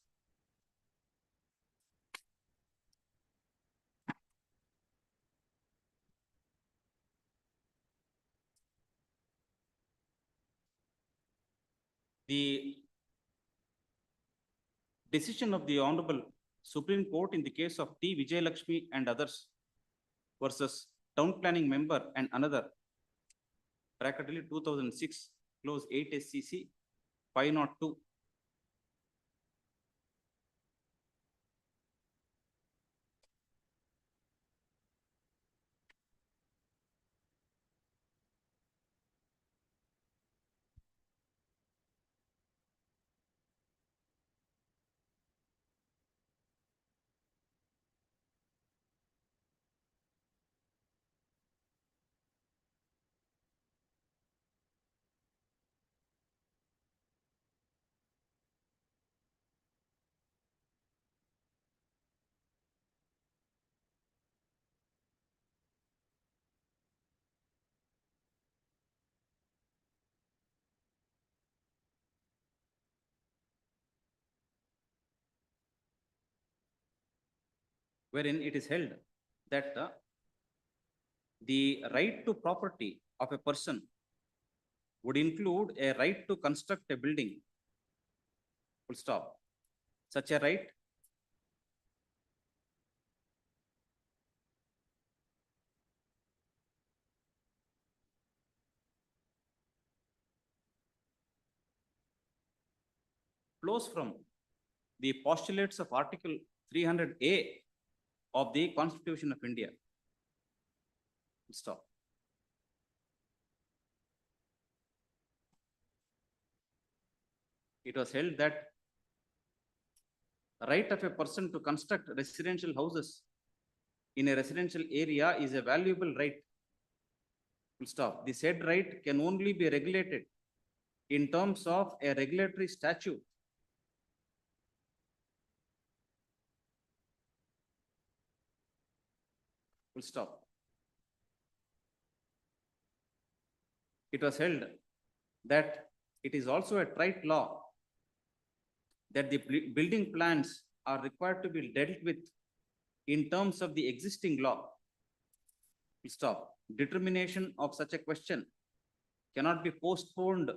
the decision of the Honorable Supreme Court in the case of T. Vijayalakshmi and others versus Town Planning Member and another, bracketly 2006, clause 8 SCC 502. Wherein it is held that the right to property of a person would include a right to construct a building. Full stop. Such a right flows from the postulates of Article 300A of the Constitution of India. Full stop. It was held that the right of a person to construct residential houses in a residential area is a valuable right. Full stop. The said right can only be regulated in terms of a regulatory statute. Full stop. It was held that it is also a trite law that the building plans are required to be dealt with in terms of the existing law. Full stop. Determination of such a question cannot be postponed,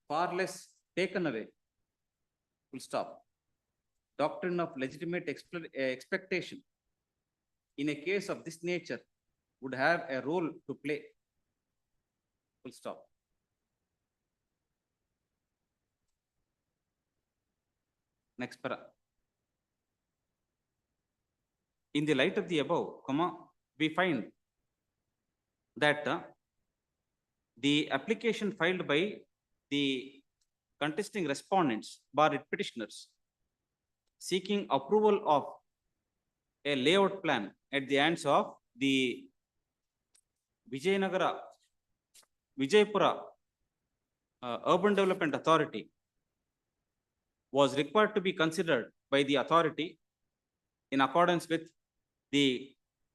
far less taken away. Full stop. Doctrine of legitimate expectation in a case of this nature would have a role to play. Full stop. Next para. In the light of the above, comma, we find that the application filed by the contesting respondents, bar it petitioners, seeking approval of a layout plan at the hands of the Vijayapura Urban Development Authority was required to be considered by the authority in accordance with the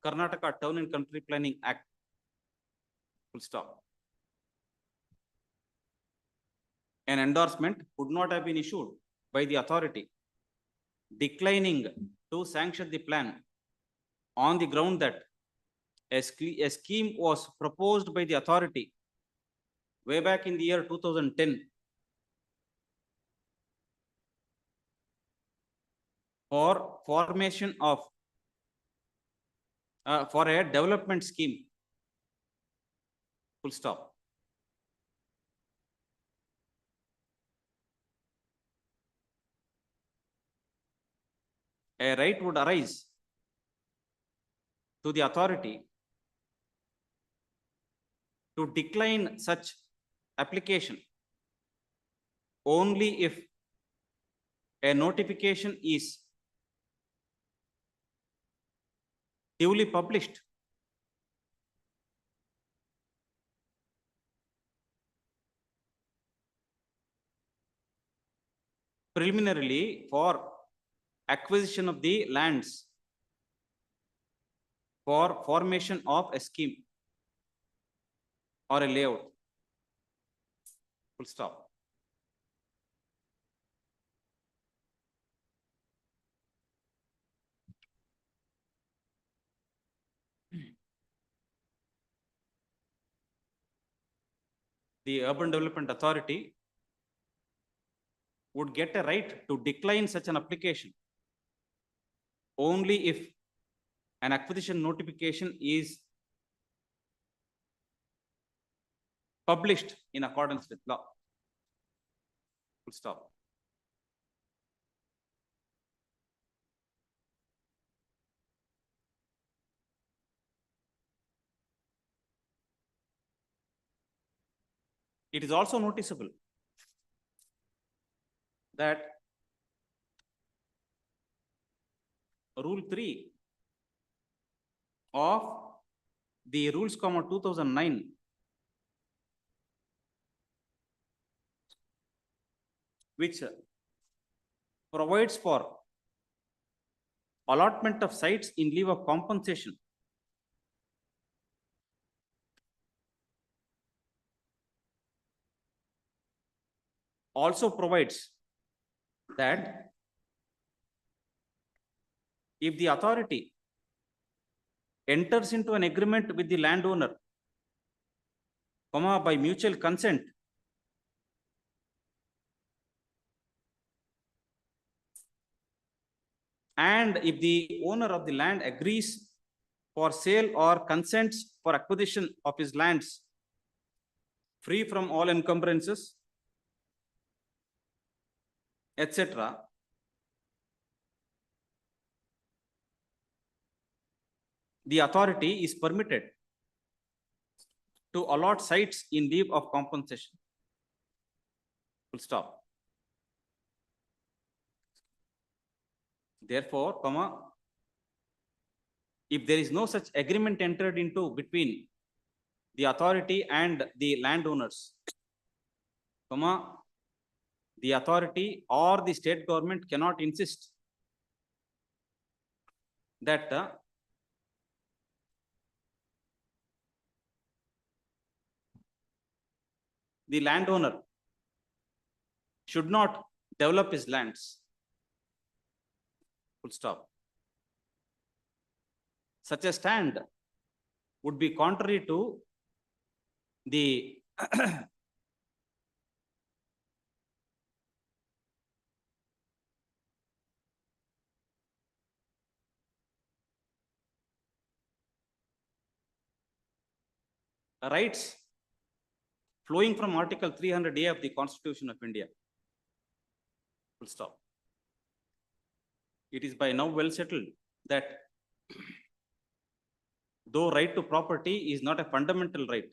Karnataka Town and Country Planning Act. Full stop. An endorsement would not have been issued by the authority declining to sanction the plan on the ground that a scheme was proposed by the authority way back in the year 2010 for formation of for a development scheme. Full stop. A right would arise to the authority to decline such application only if a notification is duly published preliminarily for acquisition of the lands for formation of a scheme or a layout. Full stop. The Urban Development Authority would get a right to decline such an application only if an acquisition notification is published in accordance with law. Full stop. It is also noticeable that Rule 3 of the Rules, 2009 which provides for allotment of sites in lieu of compensation also provides that if the authority enters into an agreement with the landowner, by mutual consent, and if the owner of the land agrees for sale or consents for acquisition of his lands free from all encumbrances, etc., the authority is permitted to allot sites in lieu of compensation. Full stop. Therefore, if there is no such agreement entered into between the authority and the landowners, the authority or the state government cannot insist that the landowner should not develop his lands. Full stop. Such a stand would be contrary to the rights flowing from Article 300A of the Constitution of India. Full stop. It is by now well settled that though right to property is not a fundamental right,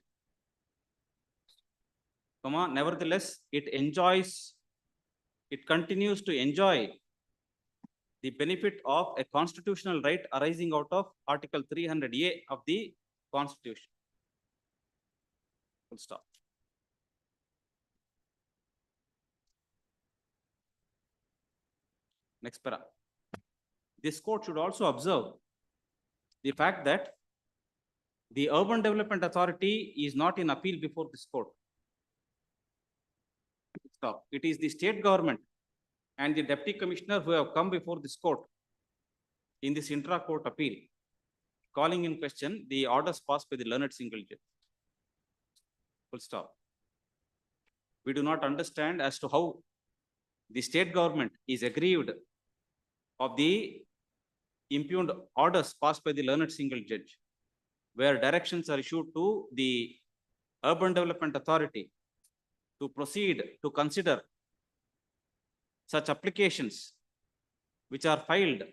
nevertheless, it continues to enjoy the benefit of a constitutional right arising out of Article 300A of the Constitution. Full stop. Next para. This court should also observe the fact that the Urban Development Authority is not in appeal before this court. Stop. It is the state government and the deputy commissioner who have come before this court in this intra-court appeal, calling in question the orders passed by the learned single judge. Full stop. We do not understand as to how the state government is aggrieved of the impugned orders passed by the learned single judge, where directions are issued to the Urban Development Authority to proceed to consider such applications which are filed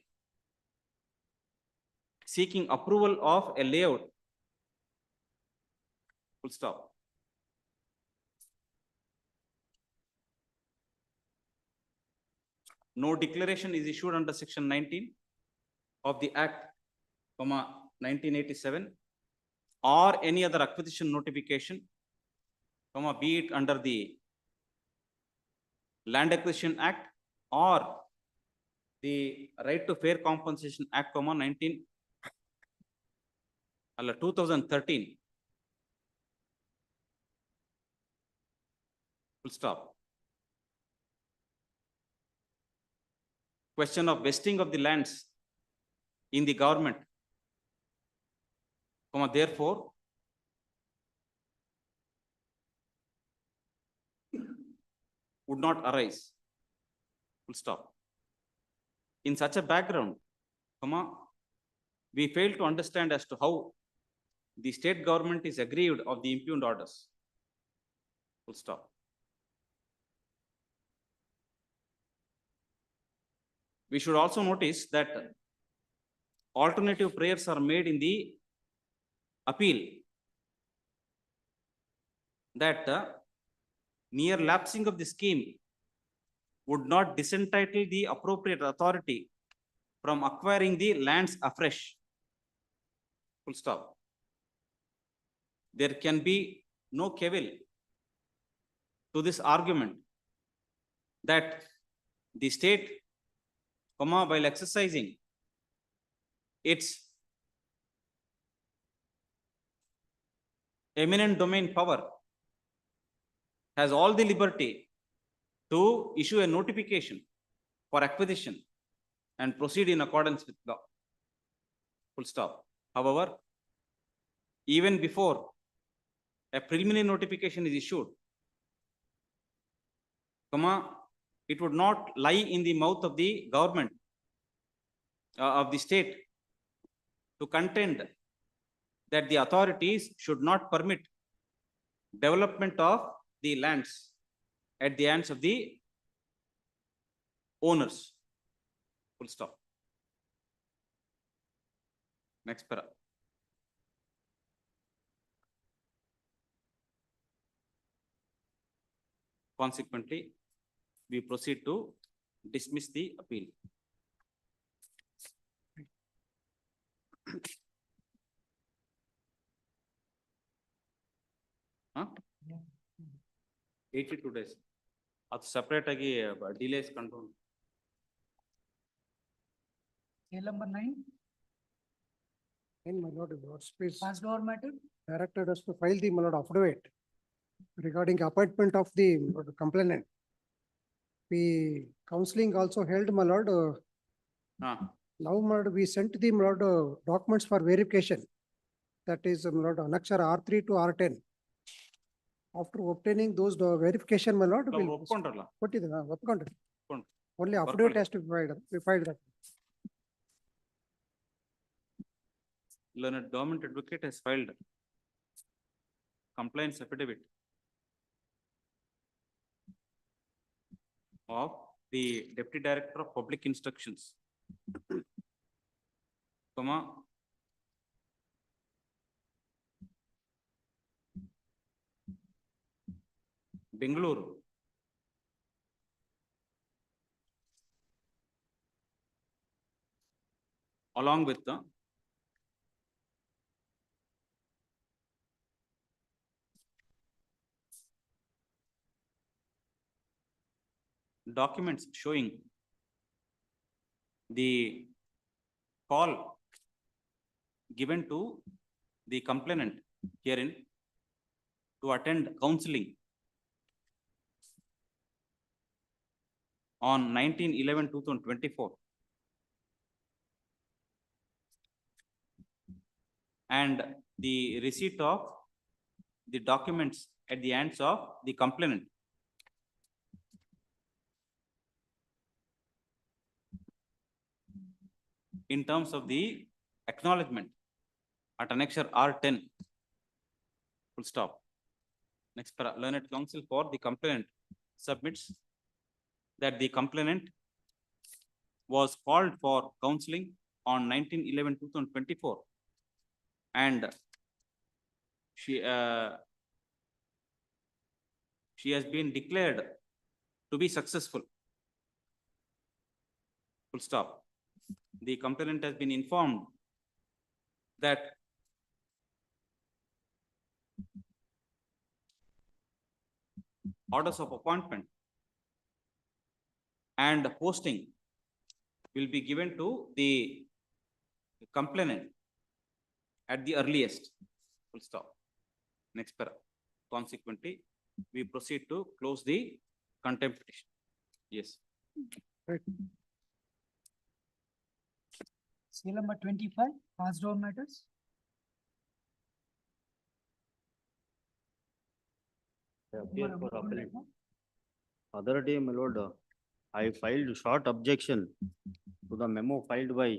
seeking approval of a layout. Full stop. No declaration is issued under section 19 of the Act, 1987, or any other acquisition notification, be it under the Land Acquisition Act or the Right to Fair Compensation Act, 2013. Full stop. Question of vesting of the lands in the government, therefore, would not arise. Full stop. In such a background, we fail to understand as to how the state government is aggrieved of the impugned orders. Full stop. We should also notice that alternative prayers are made in the appeal that mere lapsing of the scheme would not disentitle the appropriate authority from acquiring the lands afresh. Full stop. There can be no cavil to this argument that the state, while exercising its eminent domain power, has all the liberty to issue a notification for acquisition and proceed in accordance with law. Full stop. However, even before a preliminary notification is issued, it would not lie in the mouth of the government of the state to contend that the authorities should not permit development of the lands at the hands of the owners. Full stop. Next para. Consequently, we proceed to dismiss the appeal. Huh? 82 days. That's separate delays control. Case number 9. In my lord, space. Passed over matter. Directed us to file the my lord affidavit regarding appointment of the complainant. We counseling also held, my lord. Now, my lord, we sent the my lord documents for verification. That is, my lord, annexure R3 to R10. After obtaining those verification, my lord, we'll what is the only affidavit has to be filed. We filed that. Learned government advocate has filed compliance affidavit of the Deputy Director of Public Instructions, Bengaluru, along with the documents showing the call given to the complainant herein to attend counseling on 19/11/2024 and the receipt of the documents at the hands of the complainant. In terms of the acknowledgement at annexure R10, full stop. Next para, learned counsel for the complainant submits that the complainant was called for counseling on 19/11/2024 and she has been declared to be successful. Full stop. The complainant has been informed that orders of appointment and posting will be given to the complainant at the earliest. Full stop. Next para. Consequently, we proceed to close the contempt petition. Yes. Right. Seal number 25, passed over matters. Appear for appellant. Other day, my lord, I filed short objection to the memo filed by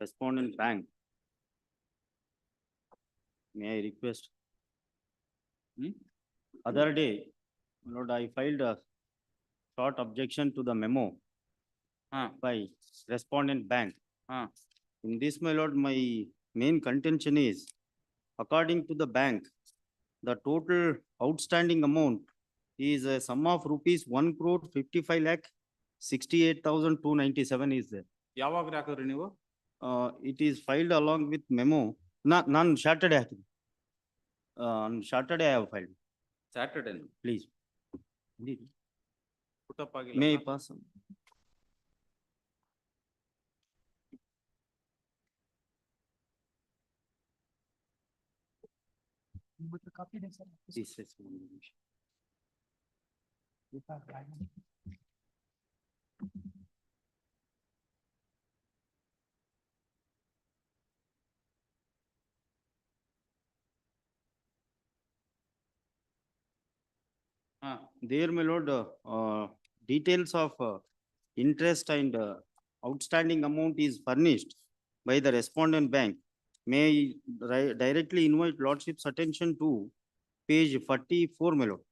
respondent bank. May I request? Other day, my lord, I filed a short objection to the memo by respondent bank. In this, my lord, my main contention is, according to the bank, the total outstanding amount is a sum of rupees 1,55,68,297 is there. ಯಾವಾಗ ಹಾಕಿದ್ರಿ ನೀವು? It is filed along with memo. None Saturday. On Saturday I have filed. Saturday. Please. Put up May I pass? With the copy, sir. Yes, yes, one minute. There, my lord, details of interest and outstanding amount is furnished by the respondent bank. May I directly invite lordship's attention to page 44, my lord.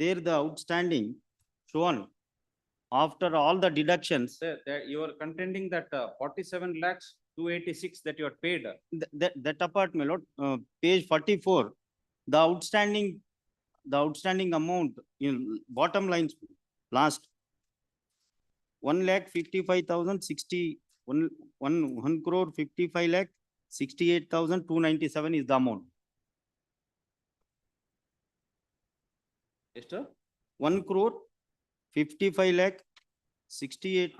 There the outstanding shown after all the deductions. You are contending that 47,286 that you are paid. That apart, my lord, page 44, the outstanding amount in bottom lines, last 1,55,060, 1 crore 55,68,297 is the amount. ಎಷ್ಟು? 1 crore 55,68.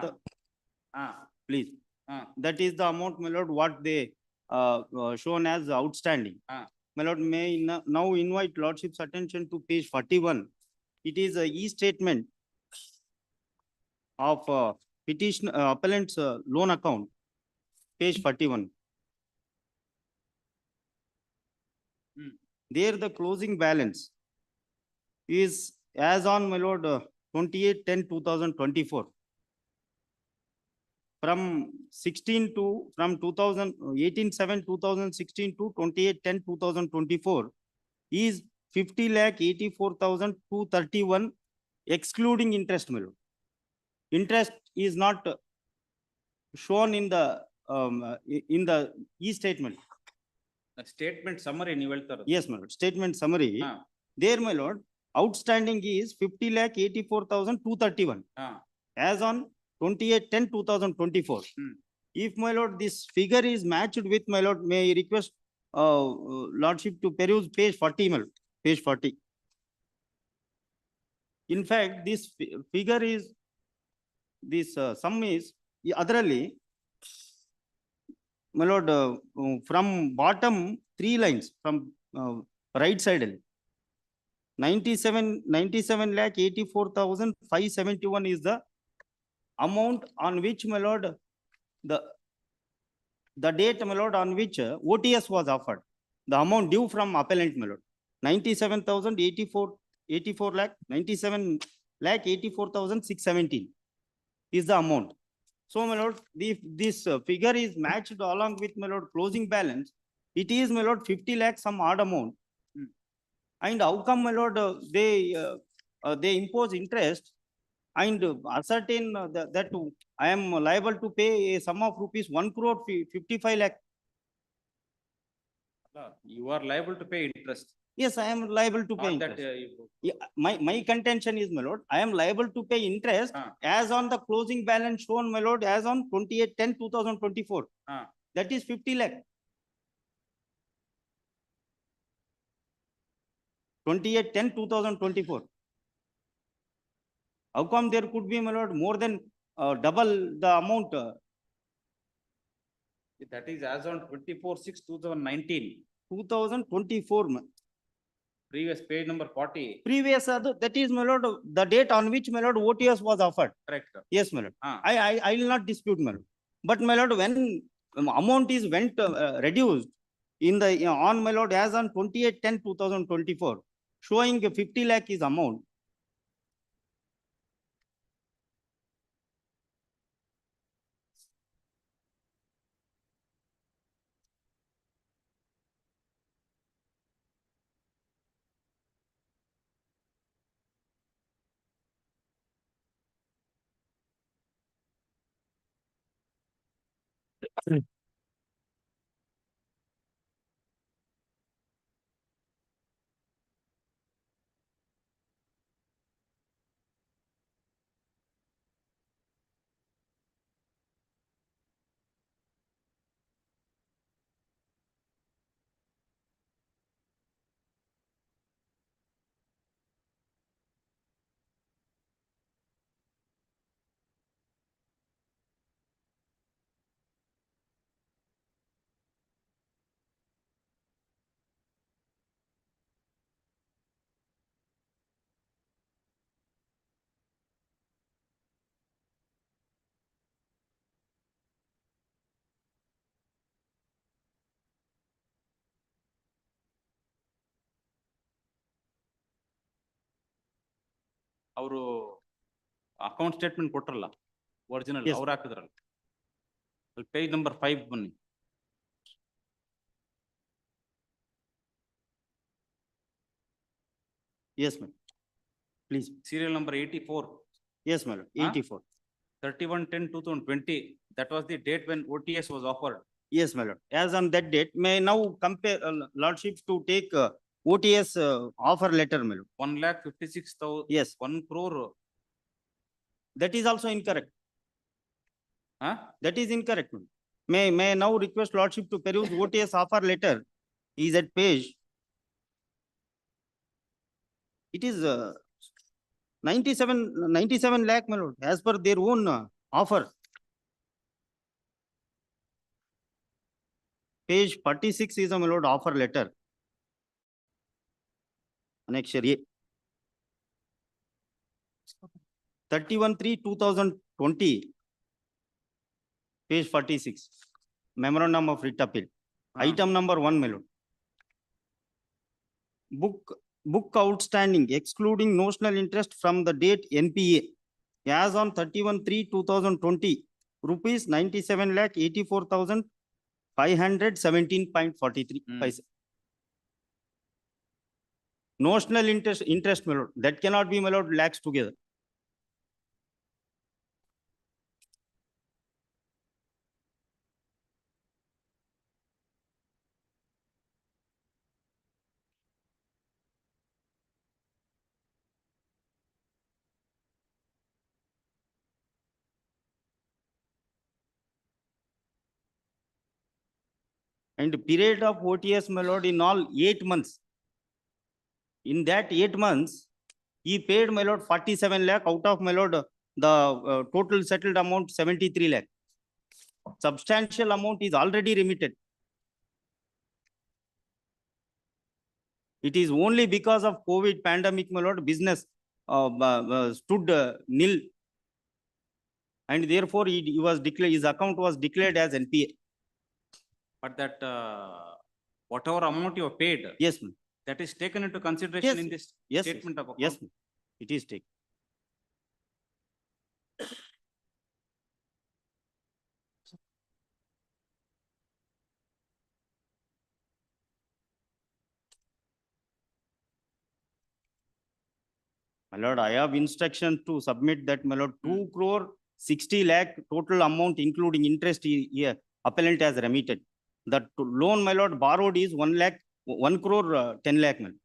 Please. That is the amount, my lord, what they shown as outstanding. My lord, may now invite lordship's attention to page 41. It is a e-statement of petition appellant's loan account, page 41. There the closing balance is as on, my lord, 28/10/2024. From 18/7/2016 to 28/10/2024 is 50,84,231 excluding interest, my lord. Interest is not shown in the e-statement. Statement summary ನೀವು ಹೇಳ್ತಾರೆ. Yes, my lord. Statement summary. There, my lord, outstanding is 50,84,231 as on 28/10/2024. If my lord, this figure is matched with my lord, may I request lordship to peruse page 40, my lord, page 40. In fact, this figure is, this sum is, otherly, my lord, from bottom 3 lines, from right side, 97 lakh 84,571 is the amount on which, my lord, the date, my lord, on which OTS was offered. The amount due from appellant, my lord, 84 lakh 97 lakh 84,617 is the amount. So, my lord, if this figure is matched along with, my lord, closing balance, it is, my lord, 50 lakh some odd amount. And how come, my lord, they impose interest and ascertain that I am liable to pay a sum of rupees 1 crore 55 lakh. You are liable to pay interest. Yes, I am liable to pay Not that, interest. My contention is, my lord, I am liable to pay interest as on the closing balance shown, my lord, as on 28/10/2024. That is 50 lakh. 28/10/2024. How come there could be, my lord, more than double the amount? That is as on 24/6/2019. 2024. Previous page number 40. Previous, that is, my lord, the date on which, my lord, OTS was offered. Correct. Yes, my lord. I will not dispute, my lord. But, my lord, when amount is reduced in the, on, my lord, as on 28/10/2024, showing 50 lakh is amount. ಅವರು account statement ಕೊಟ್ರಲ್ಲ original, ಅವ್ರು ಹಾಕಿದ್ರಲ್ಲ ಅಲ್ಲಿ page number 5 ಬನ್ನಿ. Yes, ma'am. Please. Serial number 84. Yes, madam. 84. 31/10/2020. That was the date when OTS was offered. Yes, my lord. As on that date, may I now compare lordship to take OTS offer letter, my lord. 1,56,000. Yes. 1 crore. That is also incorrect. That is incorrect. May I now request lordship to peruse OTS offer letter? Is at page. It is 97 lakh, my lord, as per their own offer. Page 46 is a, my lord, offer letter. Annexure A. 31/3/2020. Page 46. Memorandum of writ appeal. Item number 1, my lord. Book outstanding excluding notional interest from the date NPA as on 31/3/2020 rupees 97 lakh 84,517.43 paise. Notional interest, my lord, that cannot be, my lord, lakhs together. And the period of OTS, my lord, in all 8 months. In that 8 months, he paid, my lord, 47 lakh out of, my lord, the total settled amount 73 lakh. Substantial amount is already remitted. It is only because of COVID pandemic, my lord, business stood nil. And therefore, he was declared, his account was declared as NPA. But that, whatever amount you have paid. Yes, ma'am. That is taken into consideration Yes, in this yes, statement of account. yes, ma'am. It is taken. My lord, I have instruction to submit that, my lord, 2 crore 60 lakh total amount including interest here appellant has remitted. The loan, my lord, borrowed is 1 crore 10 lakh. My lord.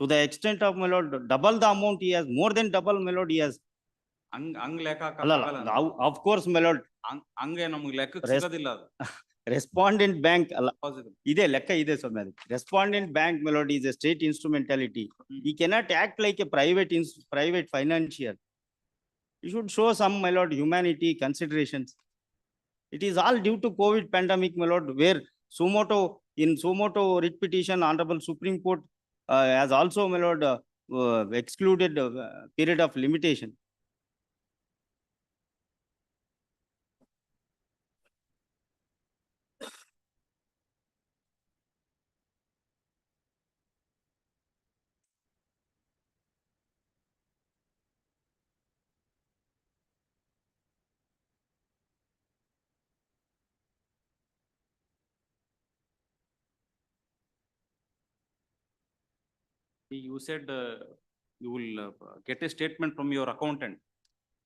To the extent of, my lord, double the amount he has, more than double, my lord, he has. Of course, my lord. Respondent bank. Respondent bank, my lord, is a state instrumentality. He cannot act like a private financier. He should show some, my lord, humanity considerations. It is all due to COVID pandemic, my lord, where in Sumoto writ petition, Honorable Supreme Court has also, my lord, excluded period of limitation. You said you will get a statement from your accountant.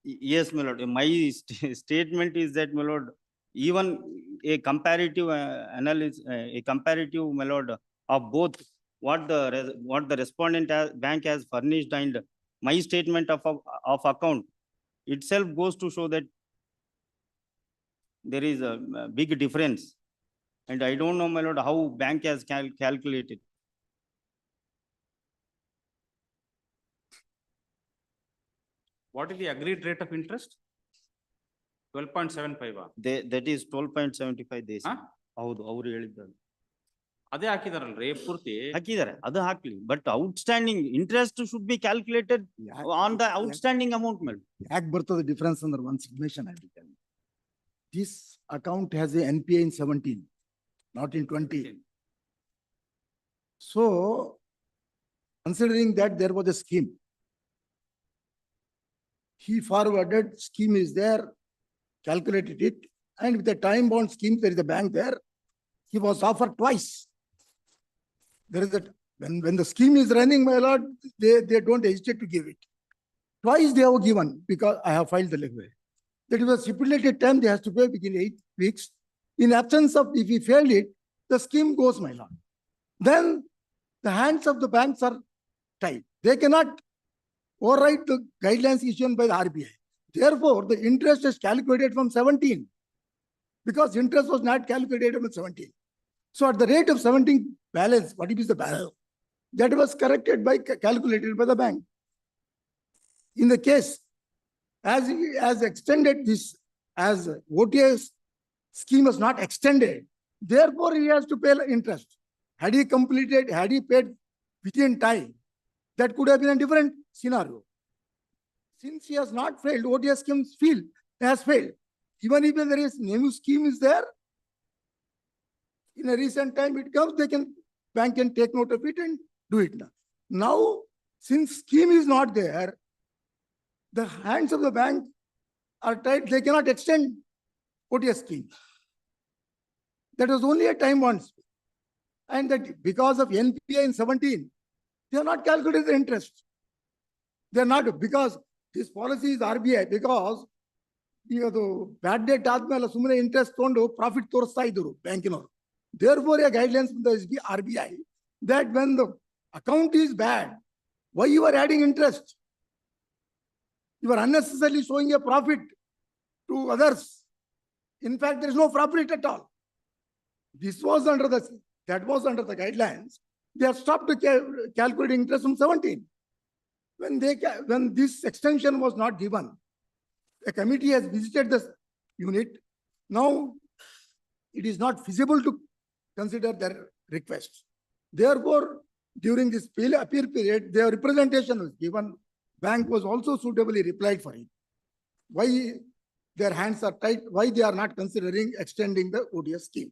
Yes, my lord. My statement is that, my lord, even a comparative analysis, a comparative, my lord, of both what the respondent bank has furnished and my statement of account itself goes to show that there is a big difference. And I don't know, my lord, how bank has calculated. What is the agreed rate of interest? 12.75. That is 12.75 days. ಹೌದು ಅವರು ಹೇಳಿದ್ದಾರೆ. ಅದೇ ಹಾಕಿದಾರಲ್ರಿ ಪೂರ್ತಿ. ಹಾಕಿದ್ದಾರೆ, ಅದು ಹಾಕ್ಲಿ. But outstanding interest should be calculated on the outstanding amount ಮೇಲೆ. ಯಾಕೆ ಬರ್ತದೆ ಡಿಫರೆನ್ಸ್ ಅಂದ್ರೆ one submission I will tell you. This account has a NPA in 17, not in 20. So, considering that there was a scheme, he forwarded, scheme is there, calculated it, and with the time bond scheme, there is a bank there. He was offered twice. There is that when the scheme is running, my lord, they don't hesitate to give it. Twice they have given because I have filed the legal. That is a stipulated time they have to pay within 8 weeks. In absence of, if he failed it, the scheme goes, my lord. Then the hands of the banks are tied. They cannot override the guidelines issued by the RBI. Therefore, the interest is calculated from 17 because interest was not calculated from 17. So at the rate of 17 balance, what is the balance? That was corrected by calculated by the bank. In the case, as extended this, as OTS scheme was not extended, therefore he has to pay interest. Had he completed, had he paid within time, that could have been a different scenario. Since he has not failed, OTS scheme has failed. Even if there is new scheme is there, in a recent time it comes, bank can take note of it and do it now. Now, since scheme is not there, the hands of the bank are tied, they cannot extend OTS scheme. That was only a time once. And that because of NPA in 17, they are not calculated the interest. They are not, because this policy is RBI, because bad debt ಆದ್ಮೇಲೆ ಸುಮ್ಮನೆ interest ತಗೊಂಡು profit ತೋರಿಸ್ತಾ ಇದ್ರು ಬ್ಯಾಂಕಿನವರು. Therefore, a guidelines from the RBI that when the account is bad, why you are adding interest? You are unnecessarily showing a profit to others. In fact, there is no profit at all. This was under the, that was under the guidelines. They have stopped calculating interest from 17. When when this extension was not given, a committee has visited the unit. Now it is not feasible to consider their request. Therefore, during this appeal period, their representation was given. Bank was also suitably replied for it. Why their hands are tight? Why they are not considering extending the ODS scheme?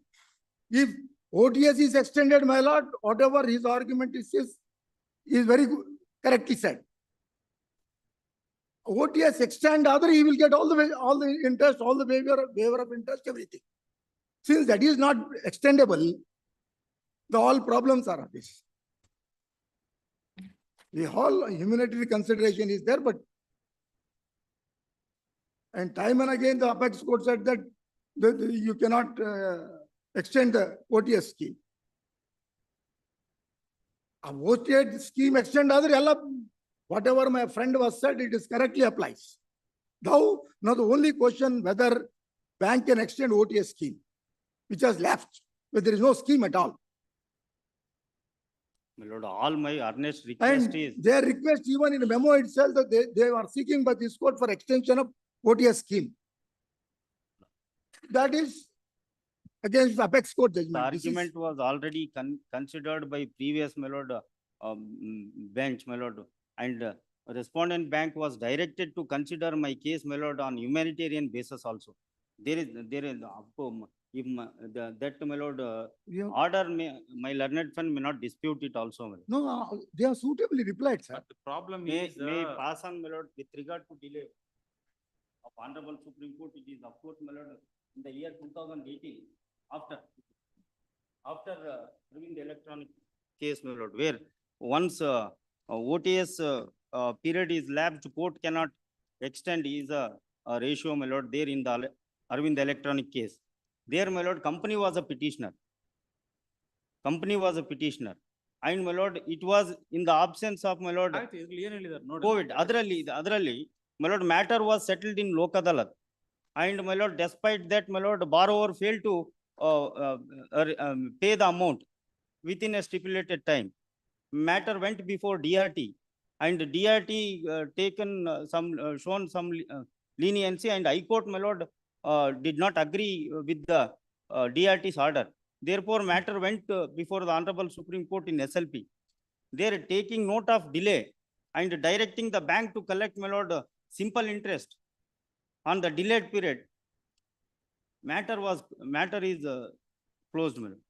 If ODS is extended, my lord, whatever his argument is very good, correctly said. ODS extend, other he will get all the interest, all the waiver of interest, everything. Since that is not extendable, all problems are this. The whole humanitarian consideration is there, but and time and again the apex court said that you cannot extend the OTS scheme. A OTS scheme extend other, whatever my friend was said, it is correctly applies. Now the only question whether bank can extend OTS scheme, which has left, but there is no scheme at all. My lord, all my earnest request And is. their request even in the memo itself that they are seeking by this court for extension of OTS scheme. That is against the apex court judgment. The argument was already considered by previous, my lord, bench, my lord, and respondent bank was directed to consider my case, my lord, on humanitarian basis also. There is if that, my lord, order my learned friend may not dispute it also. My lord. No, they are suitably replied, sir. But the problem May is, pass on, my lord, with regard to delay of Honorable Supreme Court, it is of course, my lord, in the year 2018, after proving the electronic case, my lord, where once OTS period is lapsed, court cannot extend is a ratio, my lord, there in the Arvind electronic case. There, my lord, company was a petitioner. Company was a petitioner. And my lord, it was in the absence of, my lord, COVID. Otherly, my lord, matter was settled in Lokadalat. And my lord, despite that, my lord, borrower failed to pay the amount within a stipulated time. Matter went before DRT, and DRT shown some leniency, and High Court, my lord, did not agree with the DRT's order. Therefore, matter went before the Honorable Supreme Court in SLP. They are taking note of delay and directing the bank to collect, my lord, simple interest on the delayed period. Matter is closed, my lord.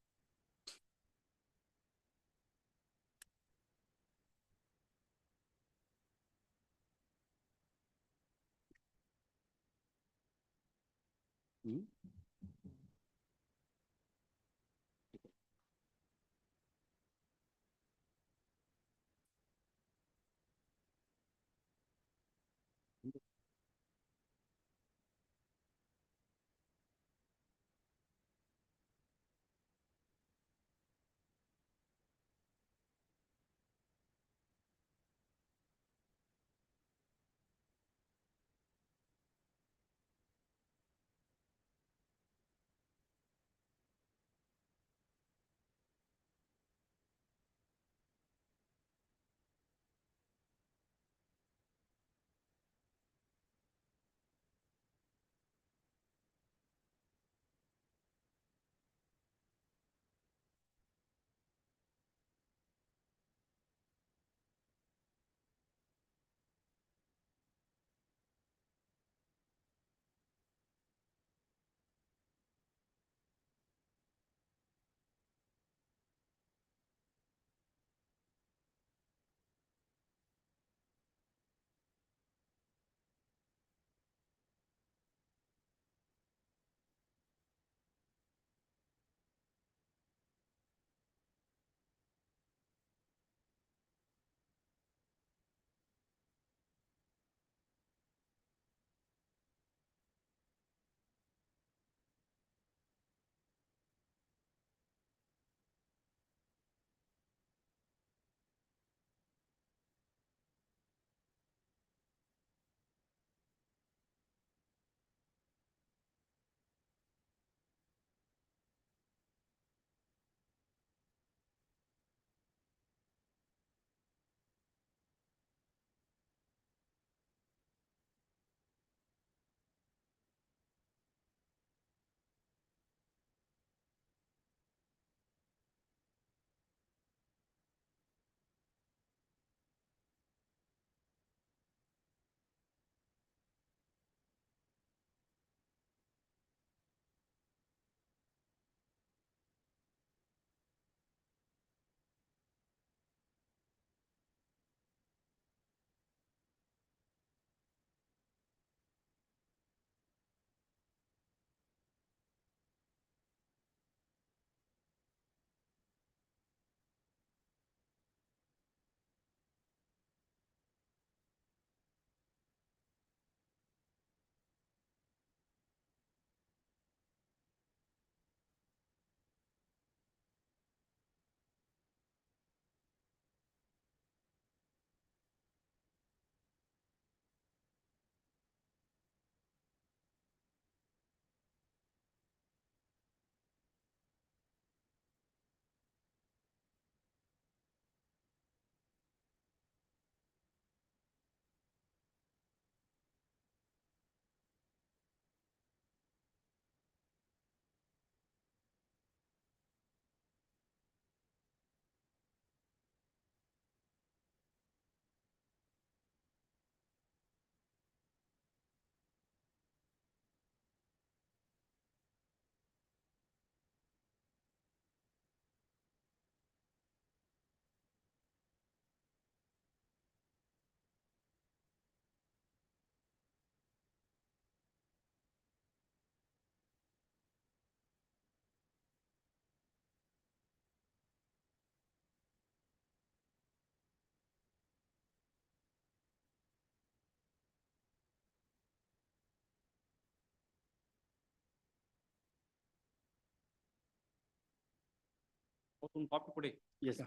ಒಂದು copy ಕೊಡಿ. Yes,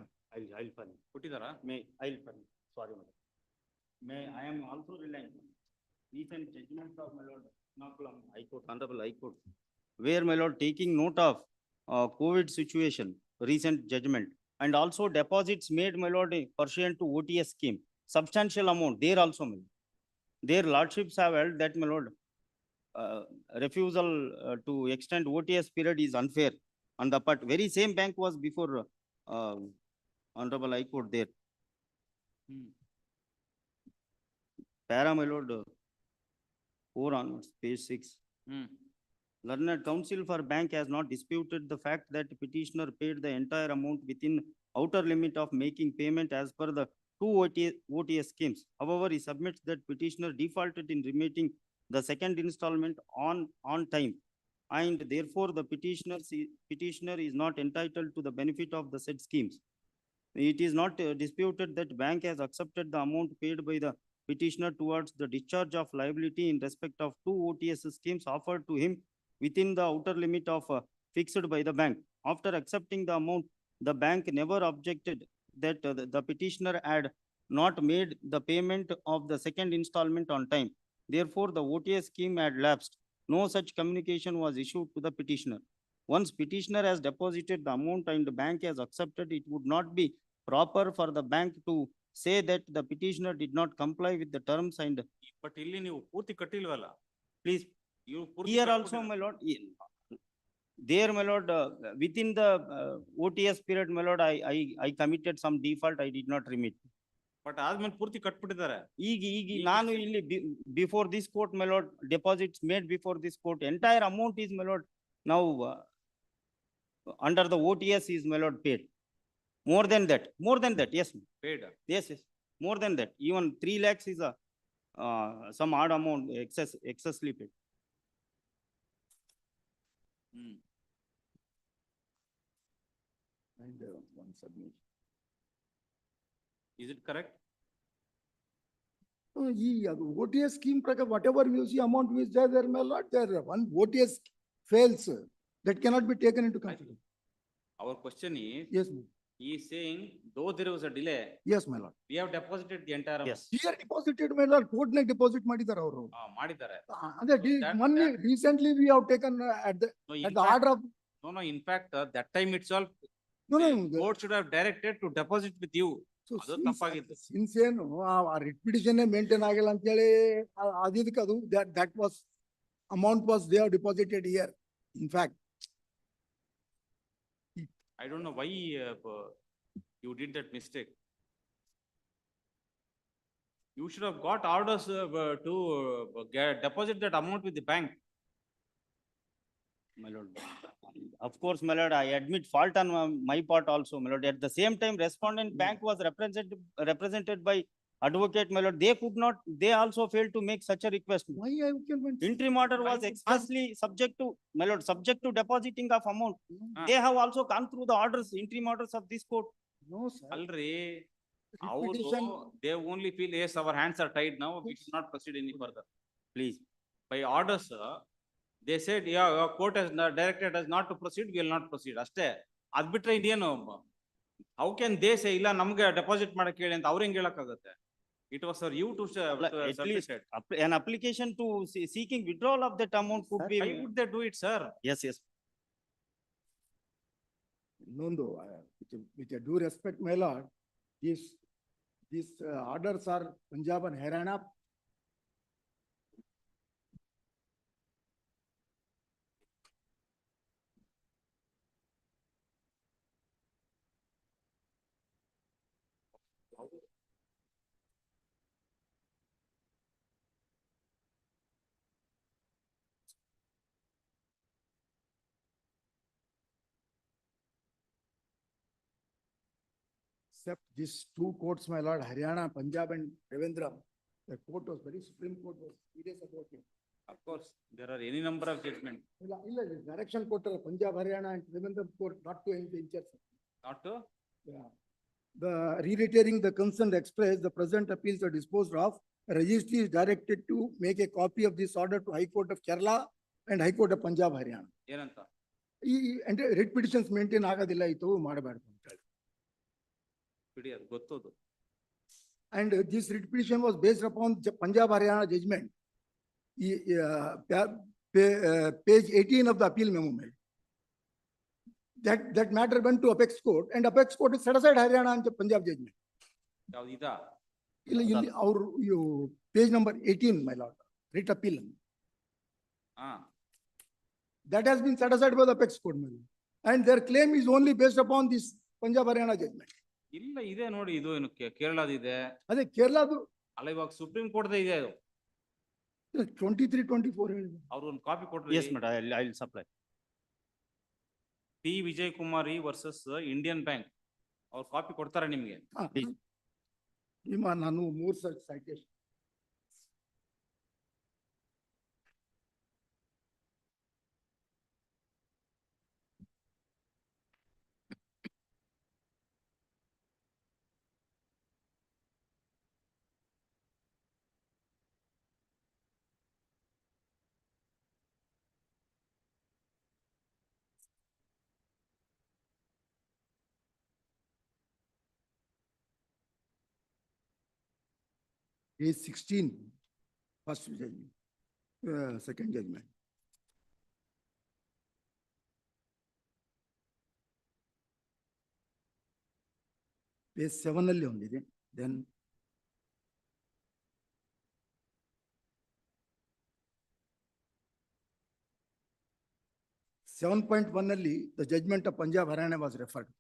I'll furnish. ಕೊಟ್ಟಿದ್ದಾರಾ? I'll furnish. Sorry, madam. I am also relying on recent judgment of my lord, Ernakulam High Court, Honorable High Court, where my lord taking note of COVID situation, recent judgment, and also deposits made my lord pursuant to OTS scheme, substantial amount there also, my lord. Their lordships have held that my lord, refusal to extend OTS period is unfair. On the part, very same bank was before Honorable High Court there. Para, my lord, 4 onwards, page 6. Learned counsel for bank has not disputed the fact that petitioner paid the entire amount within outer limit of making payment as per the two OTS schemes. However, he submits that petitioner defaulted in remitting the second installment on time, and therefore the petitioner is not entitled to the benefit of the said schemes. It is not disputed that bank has accepted the amount paid by the petitioner towards the discharge of liability in respect of two OTS schemes offered to him within the outer limit of fixed by the bank. After accepting the amount, the bank never objected that the petitioner had not made the payment of the second installment on time. Therefore, the OTS scheme had lapsed. No such communication was issued to the petitioner. Once petitioner has deposited the amount and the bank has accepted, it would not be proper for the bank to say that the petitioner did not comply with the terms and. But ಇಲ್ಲಿ ನೀವು ಪೂರ್ತಿ ಕಟ್ಟಿಲ್ವಲ್ಲ? Please, ನೀವು ಪೂರ್ತಿ here also, ಕಟ್ಬಿಟ್ಟಿಲ್ಲ. my lord, there, my lord, within the OTS period, my lord, I committed some default, I did not remit. But ಆದ್ಮೇಲೆ ಪೂರ್ತಿ ಕಟ್ಬಿಟ್ಟಿದ್ದಾರೆ. ಈಗ ನಾನು ಇಲ್ಲಿ before this court, my lord, deposits made before this court, entire amount is, my lord, now under the OTS is, my lord, paid. More than that, yes. Paid. Yes, more than that, even 3 lakhs is a some odd amount excessively paid. And one submission. Is it correct? OTS scheme, whatever you see amount is there, my lord, there, one OTS fails, that cannot be taken into consideration. Our question is, Yes, ma'am. he is saying, though there was a delay, Yes, my lord. we have deposited the entire amount. Here deposited, my lord, court ne deposit ಮಾಡಿದ್ದಾರೆ ಅವರು. ಮಾಡಿದ್ದಾರೆ. Money recently we have taken at the order of. No, in fact, that time itself, No. court should have directed to deposit with you. So ಅದು ತಪ್ಪಾಗಿತ್ತು. since ಏನು ಆ repetition maintain ಆಗಿಲ್ಲ ಅಂತ ಹೇಳಿ ಅದಕ್ಕೆ ಅದು that was amount was they have deposited here, in fact. I don't know why you did that mistake. You should have got orders to deposit that amount with the bank. My lord, of course, my lord, I admit fault on my part also, my lord. At the same time, respondent bank was represented by advocate, my lord. They could not, they also failed to make such a request. Why I can Interim order was expressly subject to, my lord, subject to depositing of amount. They have also gone through the orders, interim orders of this court. No, sir. Already, Repetition. they only feel, yes, our hands are tied now, we should not proceed any further. Please. By orders, they said, yeah, your court has directed us not to proceed, we will not proceed. ಅಷ್ಟೇ. ಅದ್ ಬಿಟ್ರೆ ಇದೇನು? How can they say, ಇಲ್ಲ ನಮ್ಗೆ deposit ಮಾಡಕ್ ಹೇಳಿ ಅಂತ ಅವ್ರ ಹೆಂಗ್ ಹೇಳಕ್ಕಾಗತ್ತೆ? It was for you to At least an application to seeking withdrawal of that amount could be. Why would they do it, sir? Yes. No, with a due respect, my lord, these orders are Punjab and Haryana. Except these two courts, my lord, Haryana, Punjab and Ravindra, the court was very, Supreme Court was serious about it. Of course, there are any number of judgments. Direction court, Punjab, Haryana and Ravindra court not to interfere. Not to? Yeah. The reiterating the concern expressed, the present appeals are disposed of. Registry is directed to make a copy of this order to High Court of Kerala and High Court of Punjab, Haryana. ಏನಂತ? ಅಂದ್ರೆ writ petitions maintain ಆಗೋದಿಲ್ಲ ಇದು ಮಾಡಬಾರ್ದು ಅಂತ ಹೇಳಿ. ಬಿಡಿ ಅದು ಗೊತ್ತದು. And this writ petition was based upon Punjab Haryana judgment. Page 18 of the appeal memo. That matter went to apex court and apex court set aside Haryana and Punjab judgment. ಯಾವ್ದು ಇದಾ? ಇಲ್ಲಿ our page number 18, my lord, writ appeal. That has been set aside by the apex court, my lord. And their claim is only based upon this Punjab Haryana judgment. ಇಲ್ಲ ಇದೆ ನೋಡಿ, ಇದು ಏನು ಕೇರಳದ ಇದೆ. ಅದೇ ಕೇರಳದು ಅಲ್ಲ, ಇವಾಗ ಸುಪ್ರೀಂ ಕೋರ್ಟ್ ಇದೆ ಅದು. 23-24 ಹೇಳಿದ್ರು. ಅವ್ರು ಒಂದು ಕಾಪಿ ಕೊಟ್ರು. Yes, madam, I'll supply. P. Vijay Kumari versus Indian Bank. ಅವ್ರು ಕಾಪಿ ಕೊಡ್ತಾರೆ ನಿಮ್ಗೆ. ನಾನು 3 citation. Page 16, first judgment, second judgment. Page 7 ಅಲ್ಲಿ ಒಂದಿದೆ. Then (7.1) ಅಲ್ಲಿ the judgment of Punjab Haryana was referred.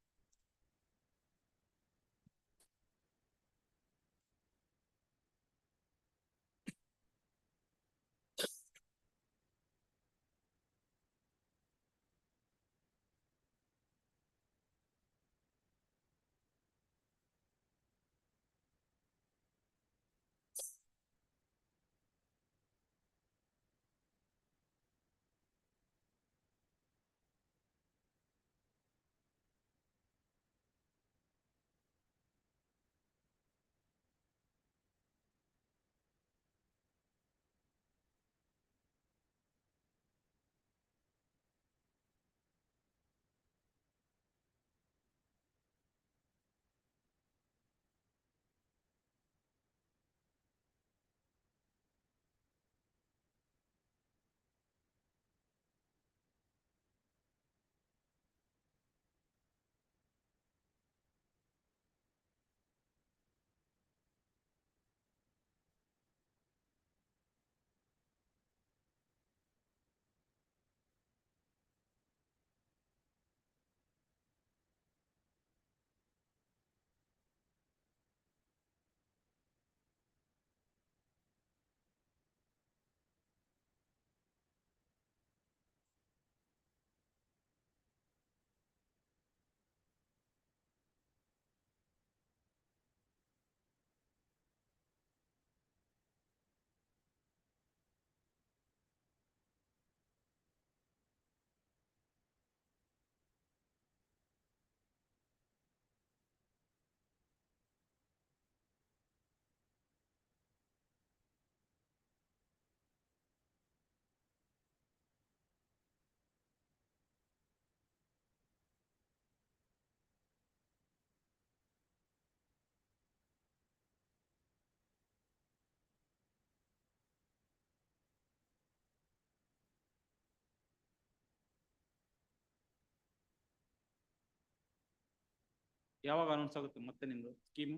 ಯಾವಾಗ ಅನೌನ್ಸ್ ಆಗುತ್ತೆ ಮತ್ತೆ ನಿಮ್ದು ಸ್ಕೀಮ್?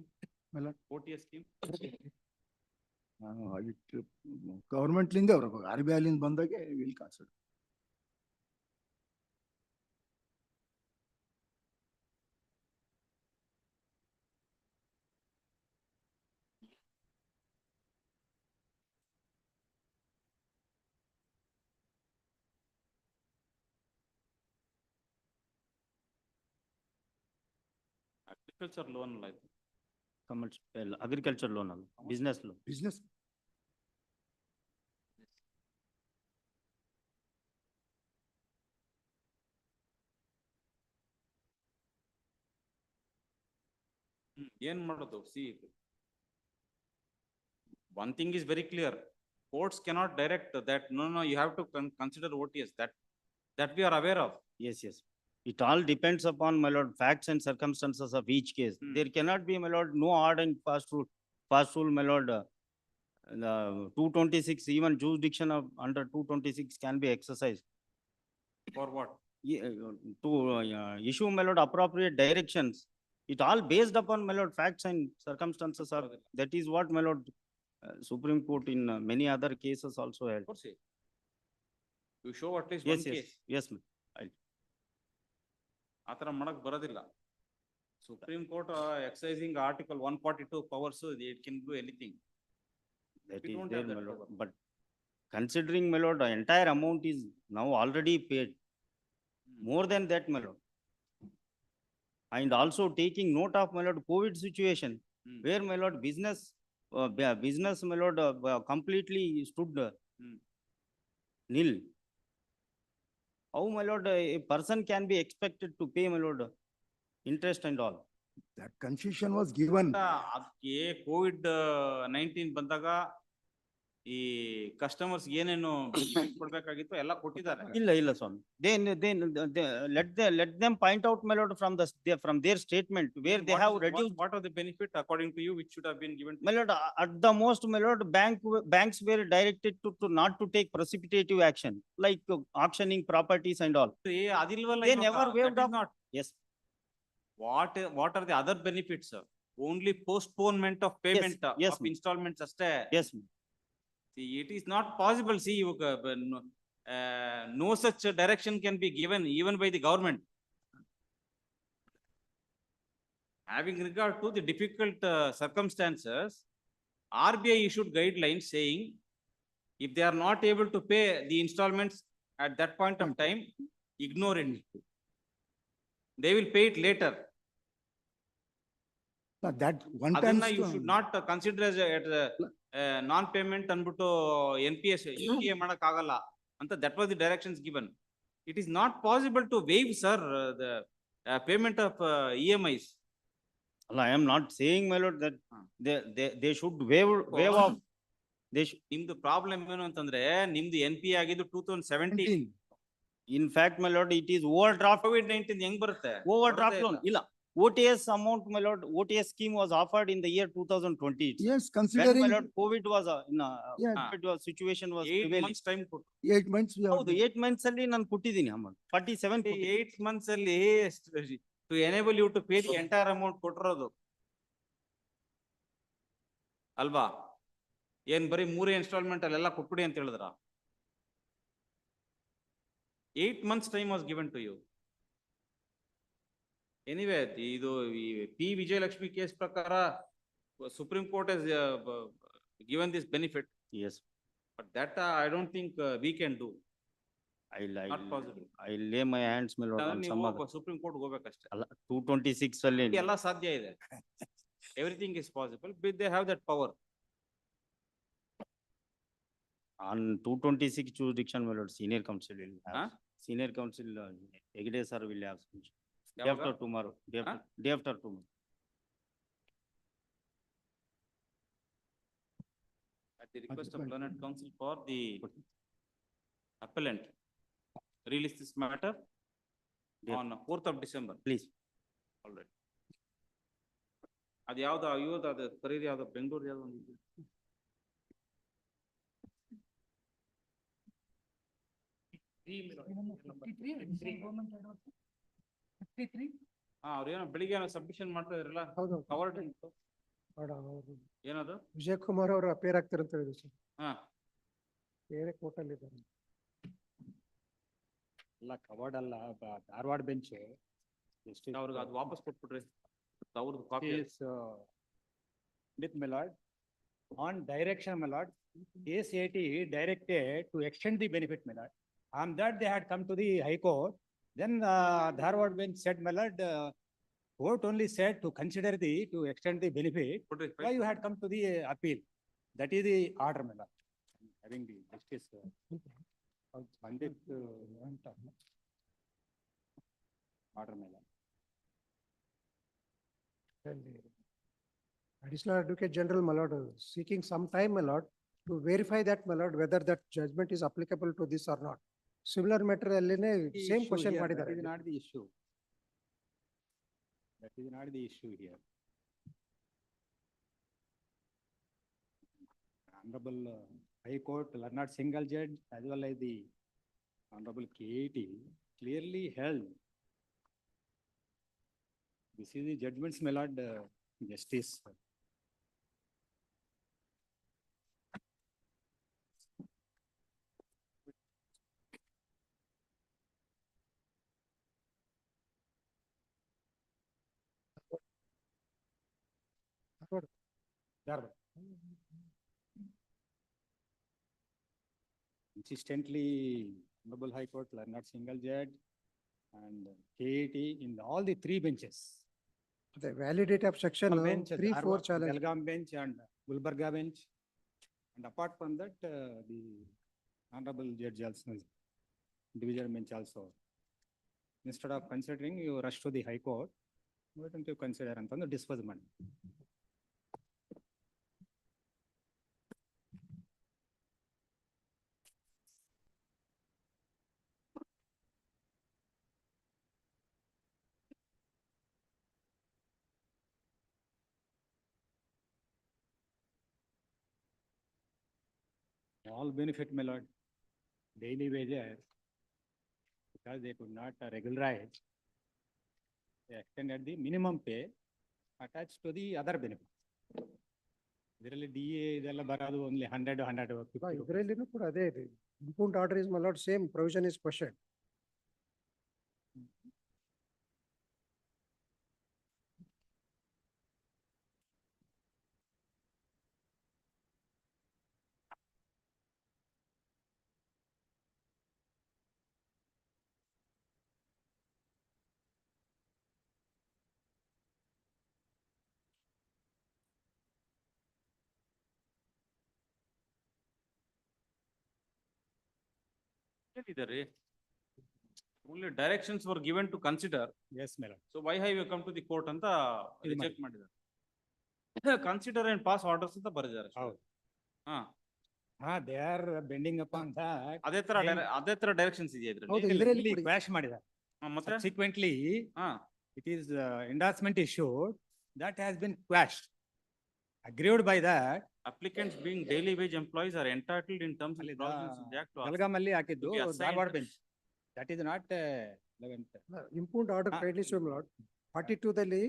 OTS ಸ್ಕೀಮ್ ಗವರ್ಮೆಂಟ್ ಲಿಂದ ಅವ್ರ RBI ಲಿಂದ ಬಂದಾಗೆ ವಿಲ್ ಕಾನ್ಸಿಡರ್. ಅಗ್ರಿಕಲ್ಚರ್ ಲೋನ್ ಅಲ್ಲ ಇದು. Commercial, agriculture loan ಅಲ್ಲ, business loan. Business. ಏನ್ ಮಾಡೋದು? One thing is very clear. Courts cannot direct that, no, you have to consider OTS. That That we are aware of. Yes, yes. It all depends upon, my lord, facts and circumstances of each case. There cannot be, my lord, no hard and fast rule, my lord. The 226, even jurisdiction of under 226 can be exercised. For what? To issue, my lord, appropriate directions. It all based upon, my lord, facts and circumstances of, that is what, my lord, Supreme Court in many other cases also held. You show at least one Yes, yes, case. yes, ma'am. ಆತರ ಮಾಡಕ್ ಬರೋದಿಲ್ಲ. Supreme Court exercising Article 142 powers, it can do anything. That We is don't there, have that my lord. power. But considering, my lord, the entire amount is now already paid. More than that, my lord. And also taking note of, my lord, COVID situation, where, my lord, business, my lord, completely stood nil. How, my lord, a person can be expected to pay, my lord, interest and all? That concession was given. ಅದಕ್ಕೆ COVID-19 ಬಂದಾಗ ಈ customers ಏನೇನು ಕೊಡ್ಬೇಕಾಗಿತ್ತು ಎಲ್ಲ ಕೊಟ್ಟಿದ್ದಾರೆ. ಇಲ್ಲ ಸ್ವಾಮಿ. Let them point out, my lord, from their statement where they have reduced. What are the benefit according to you which should have been given? My lord, at the most, my lord, banks were directed to not to take precipitative action, like auctioning properties and all. They never waived off. Yes. What are the other benefits? Only postponement of payment yes, of installments ಅಷ್ಟೇ. Yes. See, it is not possible. See, no such direction can be given even by the government. Having regard to the difficult circumstances, RBI issued guidelines saying if they are not able to pay the installments at that point of time, ignore it. They will pay it later. That one time. You should not consider as a non-payment ಅಂದ್ಬಿಟ್ಟು NPS ಮಾಡಕ್ ಆಗಲ್ಲ ಅಂತ. That was the directions given. It is not possible to waive, sir, the payment of EMIs. I am not saying, my lord, that they should waive off. ನಿಮ್ದು problem ಏನು ಅಂತಂದ್ರೆ ನಿಮ್ದು NPA ಆಗಿದ್ದು 2017. In fact, my lord, it is overdraft. COVID-19 ಹೆಂಗ್ ಬರುತ್ತೆ? Overdraft loan. ಇಲ್ಲ. OTS amount, my lord, OTS scheme was offered in the year 2020. Yes, considering. When, my lord, COVID was, Yeah. COVID was, situation was 8 prevailing. months time ಕೊಟ್ಟು. 8 months we have. ಹೌದು, 8 months ಅಲ್ಲಿ ನಾನು ಕೊಟ್ಟಿದ್ದೀನಿ amount. 47. 8 months ಅಲ್ಲಿ to enable you to pay the entire amount ಕೊಟ್ಟಿರೋದು ಅಲ್ವಾ? ಏನ್ ಬರೀ 3 ಇನ್ಸ್ಟಾಲ್ಮೆಂಟ್ ಅಲ್ಲೆಲ್ಲ ಕೊಟ್ಬಿಡಿ ಅಂತ ಹೇಳಿದ್ರ? 8 months time was given to you. Anyway, ಇದು P. Vijayalakshmi case ಪ್ರಕಾರ Supreme Court has given this benefit. Yes. But that I don't think we can do. Not possible. I lay my hands, my lord, on some other. Supreme Court ಹೋಗ್ಬೇಕಷ್ಟೇ. 226 ಅಲ್ಲಿ ಎಲ್ಲ ಸಾಧ್ಯ ಇದೆ. Everything is possible, but they have that power. On 226 jurisdiction, my lord, senior counsel will have. Senior counsel, Egde sir will have. Day after tomorrow. Day after tomorrow. At the request of learned counsel for the appellant, release this matter on 4th of December. Please. All right. ಅದು ಯಾವ್ದು ಇವತ್ತು ಅದು ಕರೀರಿ ಯಾವ್ದು ಬೆಂಗಳೂರು ಯಾವ್ದು ಒಂದು ಅವ್ರೇನೋ ಬೆಳಿಗ್ಗೆ ಏನೋ ಸಬ್ಮಿಷನ್ ಮಾಡ್ತಾ ಇದ್ರಲ್ಲ ಕವರ್ಡ್ ಏನದು? ವಿಜಯ್ ಕುಮಾರ್ ಅವರು ಅಪೇರ್ ಆಗ್ತಾರೆ ಅಂತ ಹೇಳಿದ್ರು ಸರ್. ಬೇರೆ ಕೋರ್ಟ್ ಅಲ್ಲಿ ಇದ್ದಾರೆ. ಅಲ್ಲ ಕವರ್ಡ್ ಅಲ್ಲ, ಧಾರವಾಡ ಬೆಂಚ್ ಅವ್ರಿಗೆ ಅದು ವಾಪಸ್ ಕೊಟ್ಬಿಟ್ರಿ. ಅವ್ರದ್ದು copy with my lord, on direction, my lord, ACIT directed to extend the benefit, my lord. On that they had come to the High Court. Then Dharwad bench said, my lord, court only said to consider to extend the benefit. Why you had come to the appeal? That is the order, my lord. Having the justice Pandit order, my lord. Additional Advocate General, my lord, seeking some time, my lord, to verify that, my lord, whether that judgment is applicable to this or not. Similar matter ಅಲ್ಲೇನೆ The same issue question here, ಮಾಡಿದ್ದಾರೆ. That is not the issue. That is not the issue here. Honorable High Court, Learned Single Judge, as well as the Honorable KAT clearly held. This is the judgments, my lord, justice. Consistently, Honorable High Court, Learned Single Judge, and KAT in all the three benches. The validity of section Bench, 3-4 challenge. Belgaum bench and Gulbarga bench. And apart from that, the Honorable Judge also, Division bench also. Instead of considering, you rush to the High Court, why don't you consider and the disbursement? All benefit, my lord, daily wages, because they could not regularize, they extended the minimum pay attached to the other benefit. ಇದರಲ್ಲಿ DA ಇದೆಲ್ಲ ಬರೋದು only 100, 150. ಇದರಲ್ಲಿನೂ ಕೂಡ ಅದೇ ಇದೆ. Impugned order is, my lord, same provision is questioned. Only directions were given to consider. Yes, madam. So why have you come to the court ಅಂತ ಇದು reject ಮಾಡಿದ್ದಾರೆ. Consider and pass orders ಅಂತ ಬರೆದಿದ್ದಾರೆ. ಹೌದು. ಹಾ they are bending upon that. ಅದೇ ತರ directions ಇದೆಯಾ ಹೌದು, ಇದ್ರಲ್ಲಿ? ಇದರಲ್ಲಿ ಕ್ವಾಶ್ ಮಾಡಿದ್ದಾರೆ. ಮತ್ತೆ Subsequently, ಹಾ it is endorsement issued that has been quashed. Aggrieved by that, applicants being daily wage employees are entitled in terms and provisions of the act to ask Belgaum-ಅಲ್ಲಿ ಹಾಕಿದ್ದು to be assigned- Dharwad bench. That is not 11th. Impugned order kindly show, my lord. 42 ದಲ್ಲಿ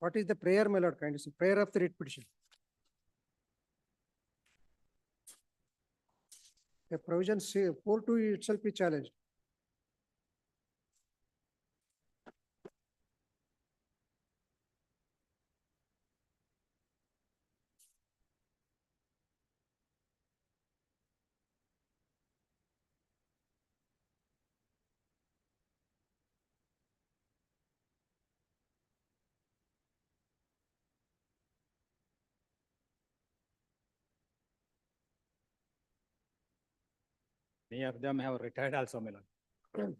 what is the prayer, my lord, kindly show, prayer of the writ petition. The provision 4-2 itself is challenged. Many of them have retired also, my lord.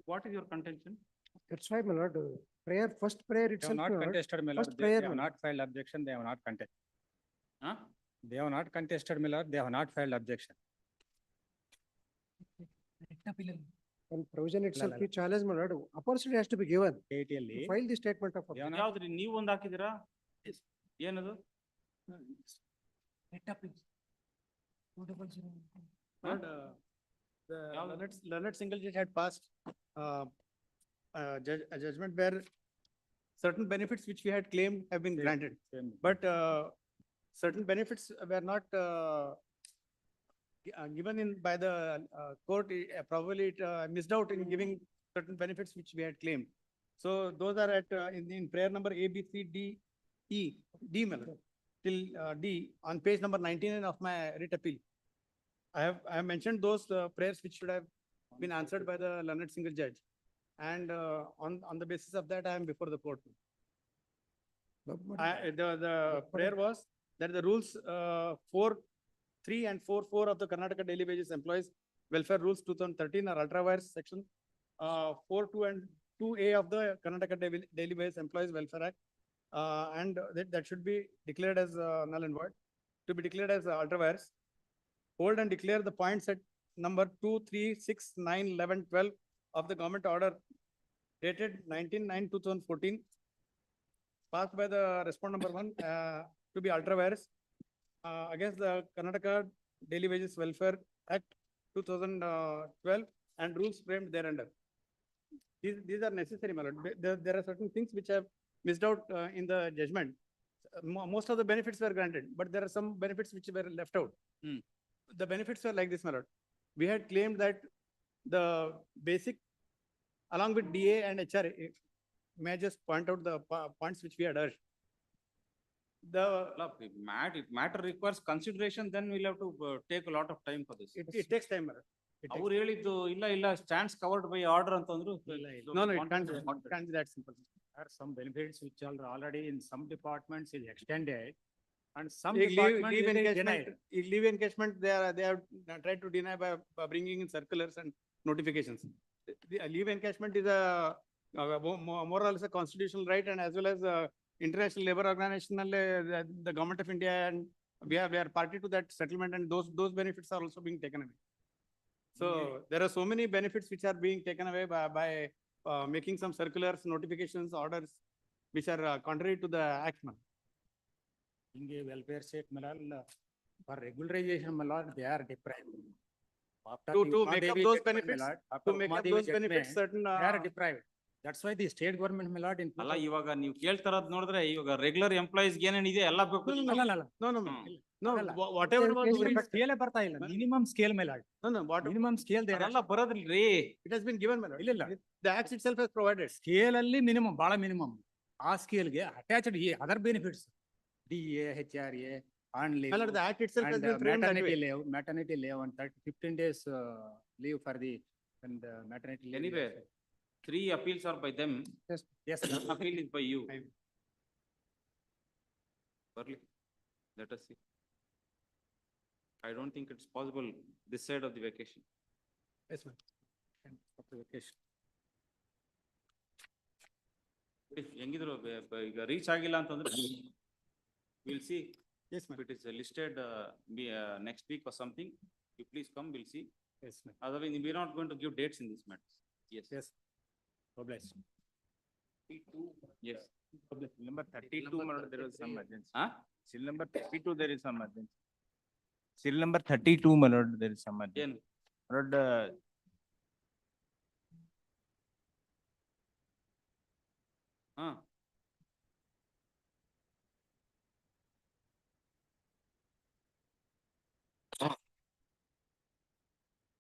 What is your contention? That's why, my lord, prayer, first prayer They have itself, not my lord, contested, my lord. first They prayer, have my not filed objection. They have not contested. Huh? They have not contested, my lord. They have not filed objection. and provision itself, la. we challenge, my lord, opportunity has to be given to ATL. file the statement of. They have not. ಯಾವ್ದ್ರಿ ನೀವು ಒಂದ್ ಹಾಕಿದಿರಾ? ಏನದು? But, the Leonard single judge had passed a judgment where certain benefits which we had claimed have been granted. But certain benefits were not given in by the court. Probably it missed out in giving certain benefits which we had claimed. So those are at in prayer number A, B, C, D, E, D, till D on page number 19 of my writ appeal. I have mentioned those prayers which should have been answered by the learned single judge. And on the basis of that, I am before the court. The prayer was that the rules 4.3 and 4.4 of the Karnataka Daily Wages Employees Welfare Rules 2013 are ultra vires section 4.2 and 2A of the Karnataka Daily Wages Employees Welfare Act. And that should be declared as null and void, to be declared as ultra vires. Hold and declare the points at number 2, 3, 6, 9, 11, 12 of the government order dated 19/9/2014, passed by the respondent number 1 to be ultra vires against the Karnataka Daily Wages Welfare Act 2012 and rules framed thereunder. These are necessary, my lord. There are certain things which have missed out in the judgment. Most of the benefits were granted, but there are some benefits which were left out. The benefits were like this, my lord. We had claimed that the basic, along with DA and HRA, may I just point out the points which we had urged. If matter requires consideration, then we'll have to take a lot of time for this. It takes time, my lord. ಅವ್ರು ಹೇಳಿದ್ದು ಇಲ್ಲ stands covered by order ಅಂತಂದ್ರು. No, it can't be that simple. There are some benefits which are already in some departments is extended and some departments is denied. Leave encashment, they have tried to deny by bringing in circulars and notifications. The leave encashment is more or less a constitutional right, and as well as International Labour Organization, the Government of India, and we are party to that settlement, and those benefits are also being taken away. So there are so many benefits which are being taken away by making some circulars, notifications, orders, which are contrary to the act. In a welfare state, for regularization, they are deprived. To make up those benefits, certain they are deprived. That's why the state government, my lord, in ಅಲ್ಲ ಇವಾಗ ನೀವು ಕೇಳ್ತಾರದ್ ನೋಡಿದ್ರೆ ಇವಾಗ regular employees ಏನೇನಿದೆ ಎಲ್ಲ ಬೇಕು. No, whatever scale ಬರ್ತಾ ಇಲ್ಲ. Minimum scale, my lord. Minimum scale there. ಅದೆಲ್ಲ ಬರೋದಿಲ್ರಿ. It has been given, my lord. ಇಲ್ಲ. The act itself has provided. Scale ಅಲ್ಲಿ minimum, ಬಹಳ minimum. ಆ scale ಗೆ attached other benefits. DA, HRA, on leave. My lord, the act itself has been framed that way. Maternity leave on 15 days leave for the maternity leave. Anyway, 3 appeals are by them. Yes. One appeal is by you. Early. Let us see. I don't think it's possible this side of the vacation. Yes, ma'am. Vacation. ಹೆಂಗಿದ್ರು ಈಗ reach ಆಗಿಲ್ಲ ಅಂತಂದ್ರೆ we'll see. Yes, ma'am. If it is listed next week or something, you please come, we'll see. Yes, ma'am. Otherwise, we're not going to give dates in this matter. Yes. Yes. God bless. Yes. Number 32, there is some emergency. Huh? Still number 32, there is some emergency. Still number 32, my lord, there is some emergency. Lord,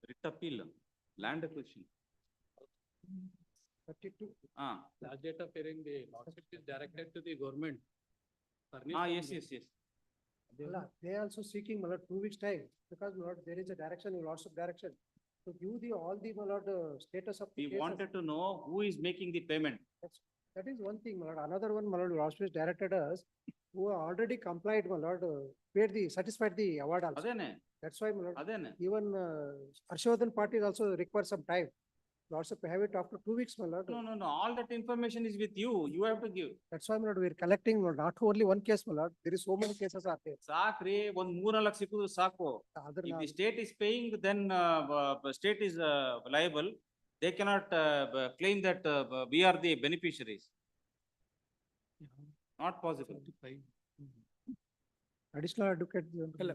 Writ appeal, land acquisition. 32. Last date of hearing, the lordship is directed to the government. Yes. They are also seeking, my lord, 2 weeks time, because, my lord, there is a direction, lots of direction. To give all the, my lord, status of the We cases. wanted to know who is making the payment. That is one thing, my lord. Another one, my lord, lordship directed us, who already complied, my lord, satisfied the award also. Adene. That's why, my lord, Adene. even Harshavardhan party also requires some time. Lordship, I have it after 2 weeks, my lord. No, all that information is with you. You have to give. That's why, my lord, we are collecting, not only one case, my lord. There is so many cases are there. ಸಾಕ್ರಿ ಒಂದ್ 3-4 ಸಿಕ್ಕುದು ಸಾಕು. Other If now, the state is paying, then state is liable. They cannot claim that we are the beneficiaries. Not possible. additional advocate.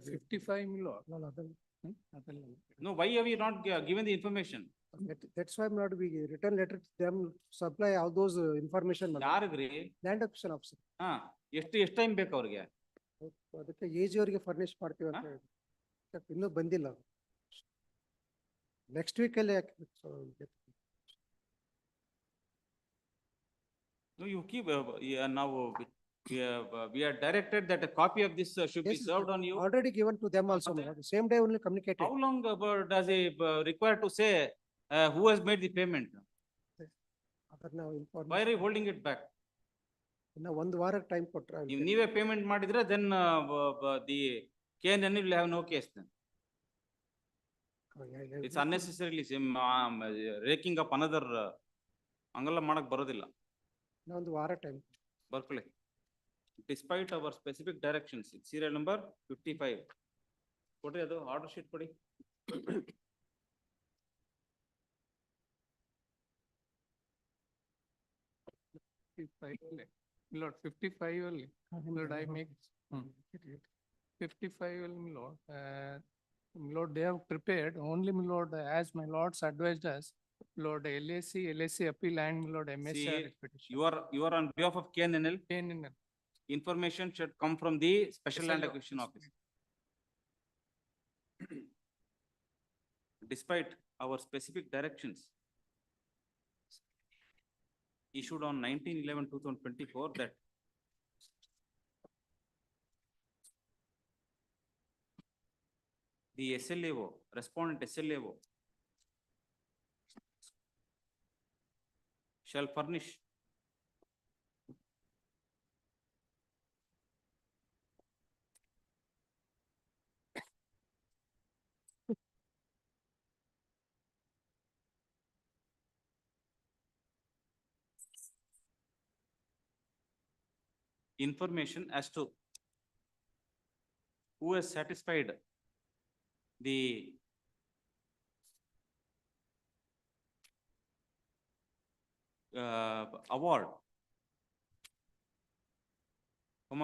55 million. No, no, other. No, why have you not given the information? That's why, my lord, we return letter to them, supply all those information. my lord. ಯಾರಿಗ್ರಿ? Land acquisition officer. ಹಾ, ಎಷ್ಟು time ಬೇಕು ಅವ್ರಿಗೆ? ಅದಕ್ಕೆ age ಅವರಿಗೆ furnish ಮಾಡ್ತೀವಿ ಅಂತ ಹೇಳಿ. ಇನ್ನೂ ಬಂದಿಲ್ಲ. ನೆಕ್ಸ್ಟ್ ವೀಕ್ ಅಲ್ಲಿ No, you keep, now, we are directed that a copy of this should be Yes, served on you. already given to them also. my lord. Same day only communicated. How long does he require to say who has made the payment? Other now Why are you holding it back? ಇನ್ನ ಒಂದು ವಾರ time ಕೊಟ್ರೆ If ನೀವೇ payment ಮಾಡಿದ್ರೆ then the KNN will have no case then. It's unnecessarily raking up another ಹಂಗೆಲ್ಲ ಮಾಡಕ್ ಬರೋದಿಲ್ಲ. ಇನ್ನ ಒಂದು ವಾರ ಟೈಮ್ ಬರ್ಕೊಳ್ಳಿ. Despite our specific directions, it's serial number 55. ಕೊಡ್ರಿ ಅದು ಆರ್ಡರ್ ಶೀಟ್ ಕೊಡಿ. Lord, 55 only. Lord, I make 55 only, my lord. Lord, they have prepared only, my lord, as my lords advised us. Lord, LAC appeal and my lord MSR See, petition. you are on behalf of KNNL. KNNL. Information should come from the Special Land Acquisition Office. Despite our specific directions issued on 19/11/2024 that the SLAO, respondent SLAO shall furnish information as to who has satisfied the award,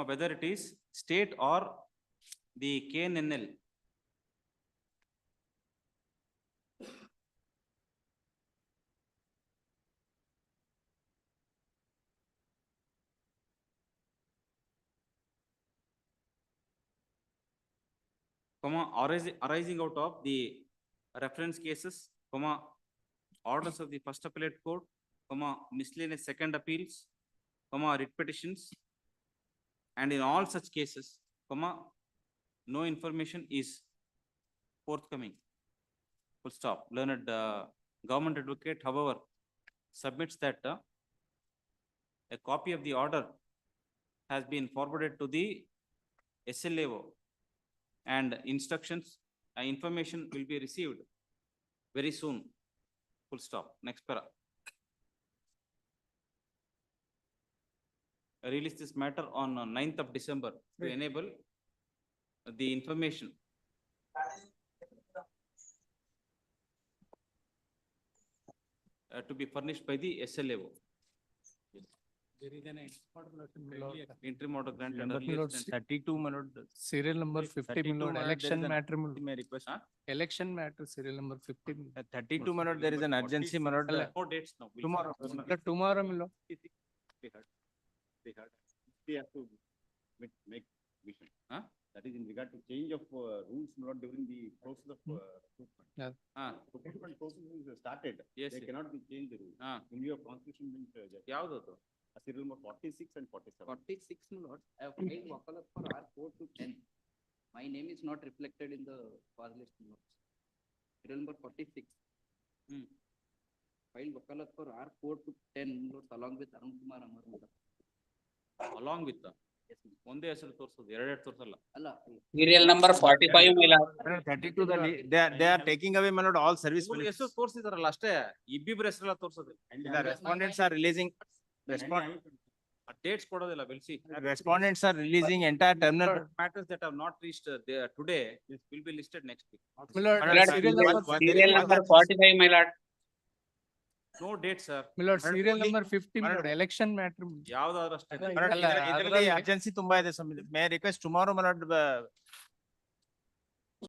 whether it is state or the KNNL. Arising out of the reference cases, orders of the first appellate court, miscellaneous second appeals, writ petitions, and in all such cases, no information is forthcoming. Full stop. Learned government advocate, however, submits that a copy of the order has been forwarded to the SLAO and instructions, information will be received very soon. Full stop. Next para. Release this matter on 9th of December to enable the information to be furnished by the SLAO. There is an Interim order grant and Number, early Lord, extension. 32, my lord. Serial number 50, my lord. Election matter, my lord. May request. Election matter, serial number 50. 32, my lord, there is an urgency, my lord. More dates now. We'll Tomorrow, start. tomorrow, my lord. They heard. They have to make vision. That is in regard to change of rules, not during the process of recruitment. Yeah. Recruitment process is started. Yes. They cannot be changed the rules. In view of constitution. ಯಾವ್ದು? Serial number 46 and 47. 46, my lord. I have filed wakalat for R4 to 10. My name is not reflected in the cause list, my lord. Serial number 46. Filed wakalat for R4 to 10, my lord, along with Arun Kumar Amar, my lord. Along with the ಒಂದೇ ಹೆಸರು ತೋರ್ಸೋದು, ಎರಡೆರಡು ತೋರ್ಸಲ್ಲ. ಅಲ್ಲ. Serial number 45, my lord. 32 ದಲ್ಲಿ they are taking away my lord all service ಮೂರು benefits. ಹೆಸರು ತೋರ್ಸಿದಾರಲ್ಲ ಅಷ್ಟೇ, ಇಬ್ಬಿಬ್ರ ಹೆಸರೆಲ್ಲ ತೋರ್ಸೋದು. The respondents are releasing dates ಕೊಡೋದಿಲ್ಲ, ಬೆಲ್ಸಿ. respondents are releasing entire terminal. Matters that have not reached today will be listed next week. My lord, serial number 45, my lord. No date, sir. My lord, serial number 50, my lord, election matter. ಯಾವ್ದಾದ್ರು ಅಷ್ಟೇ. ಇದರಲ್ಲಿ urgency ತುಂಬಾ ಇದೆ. May I request tomorrow my lord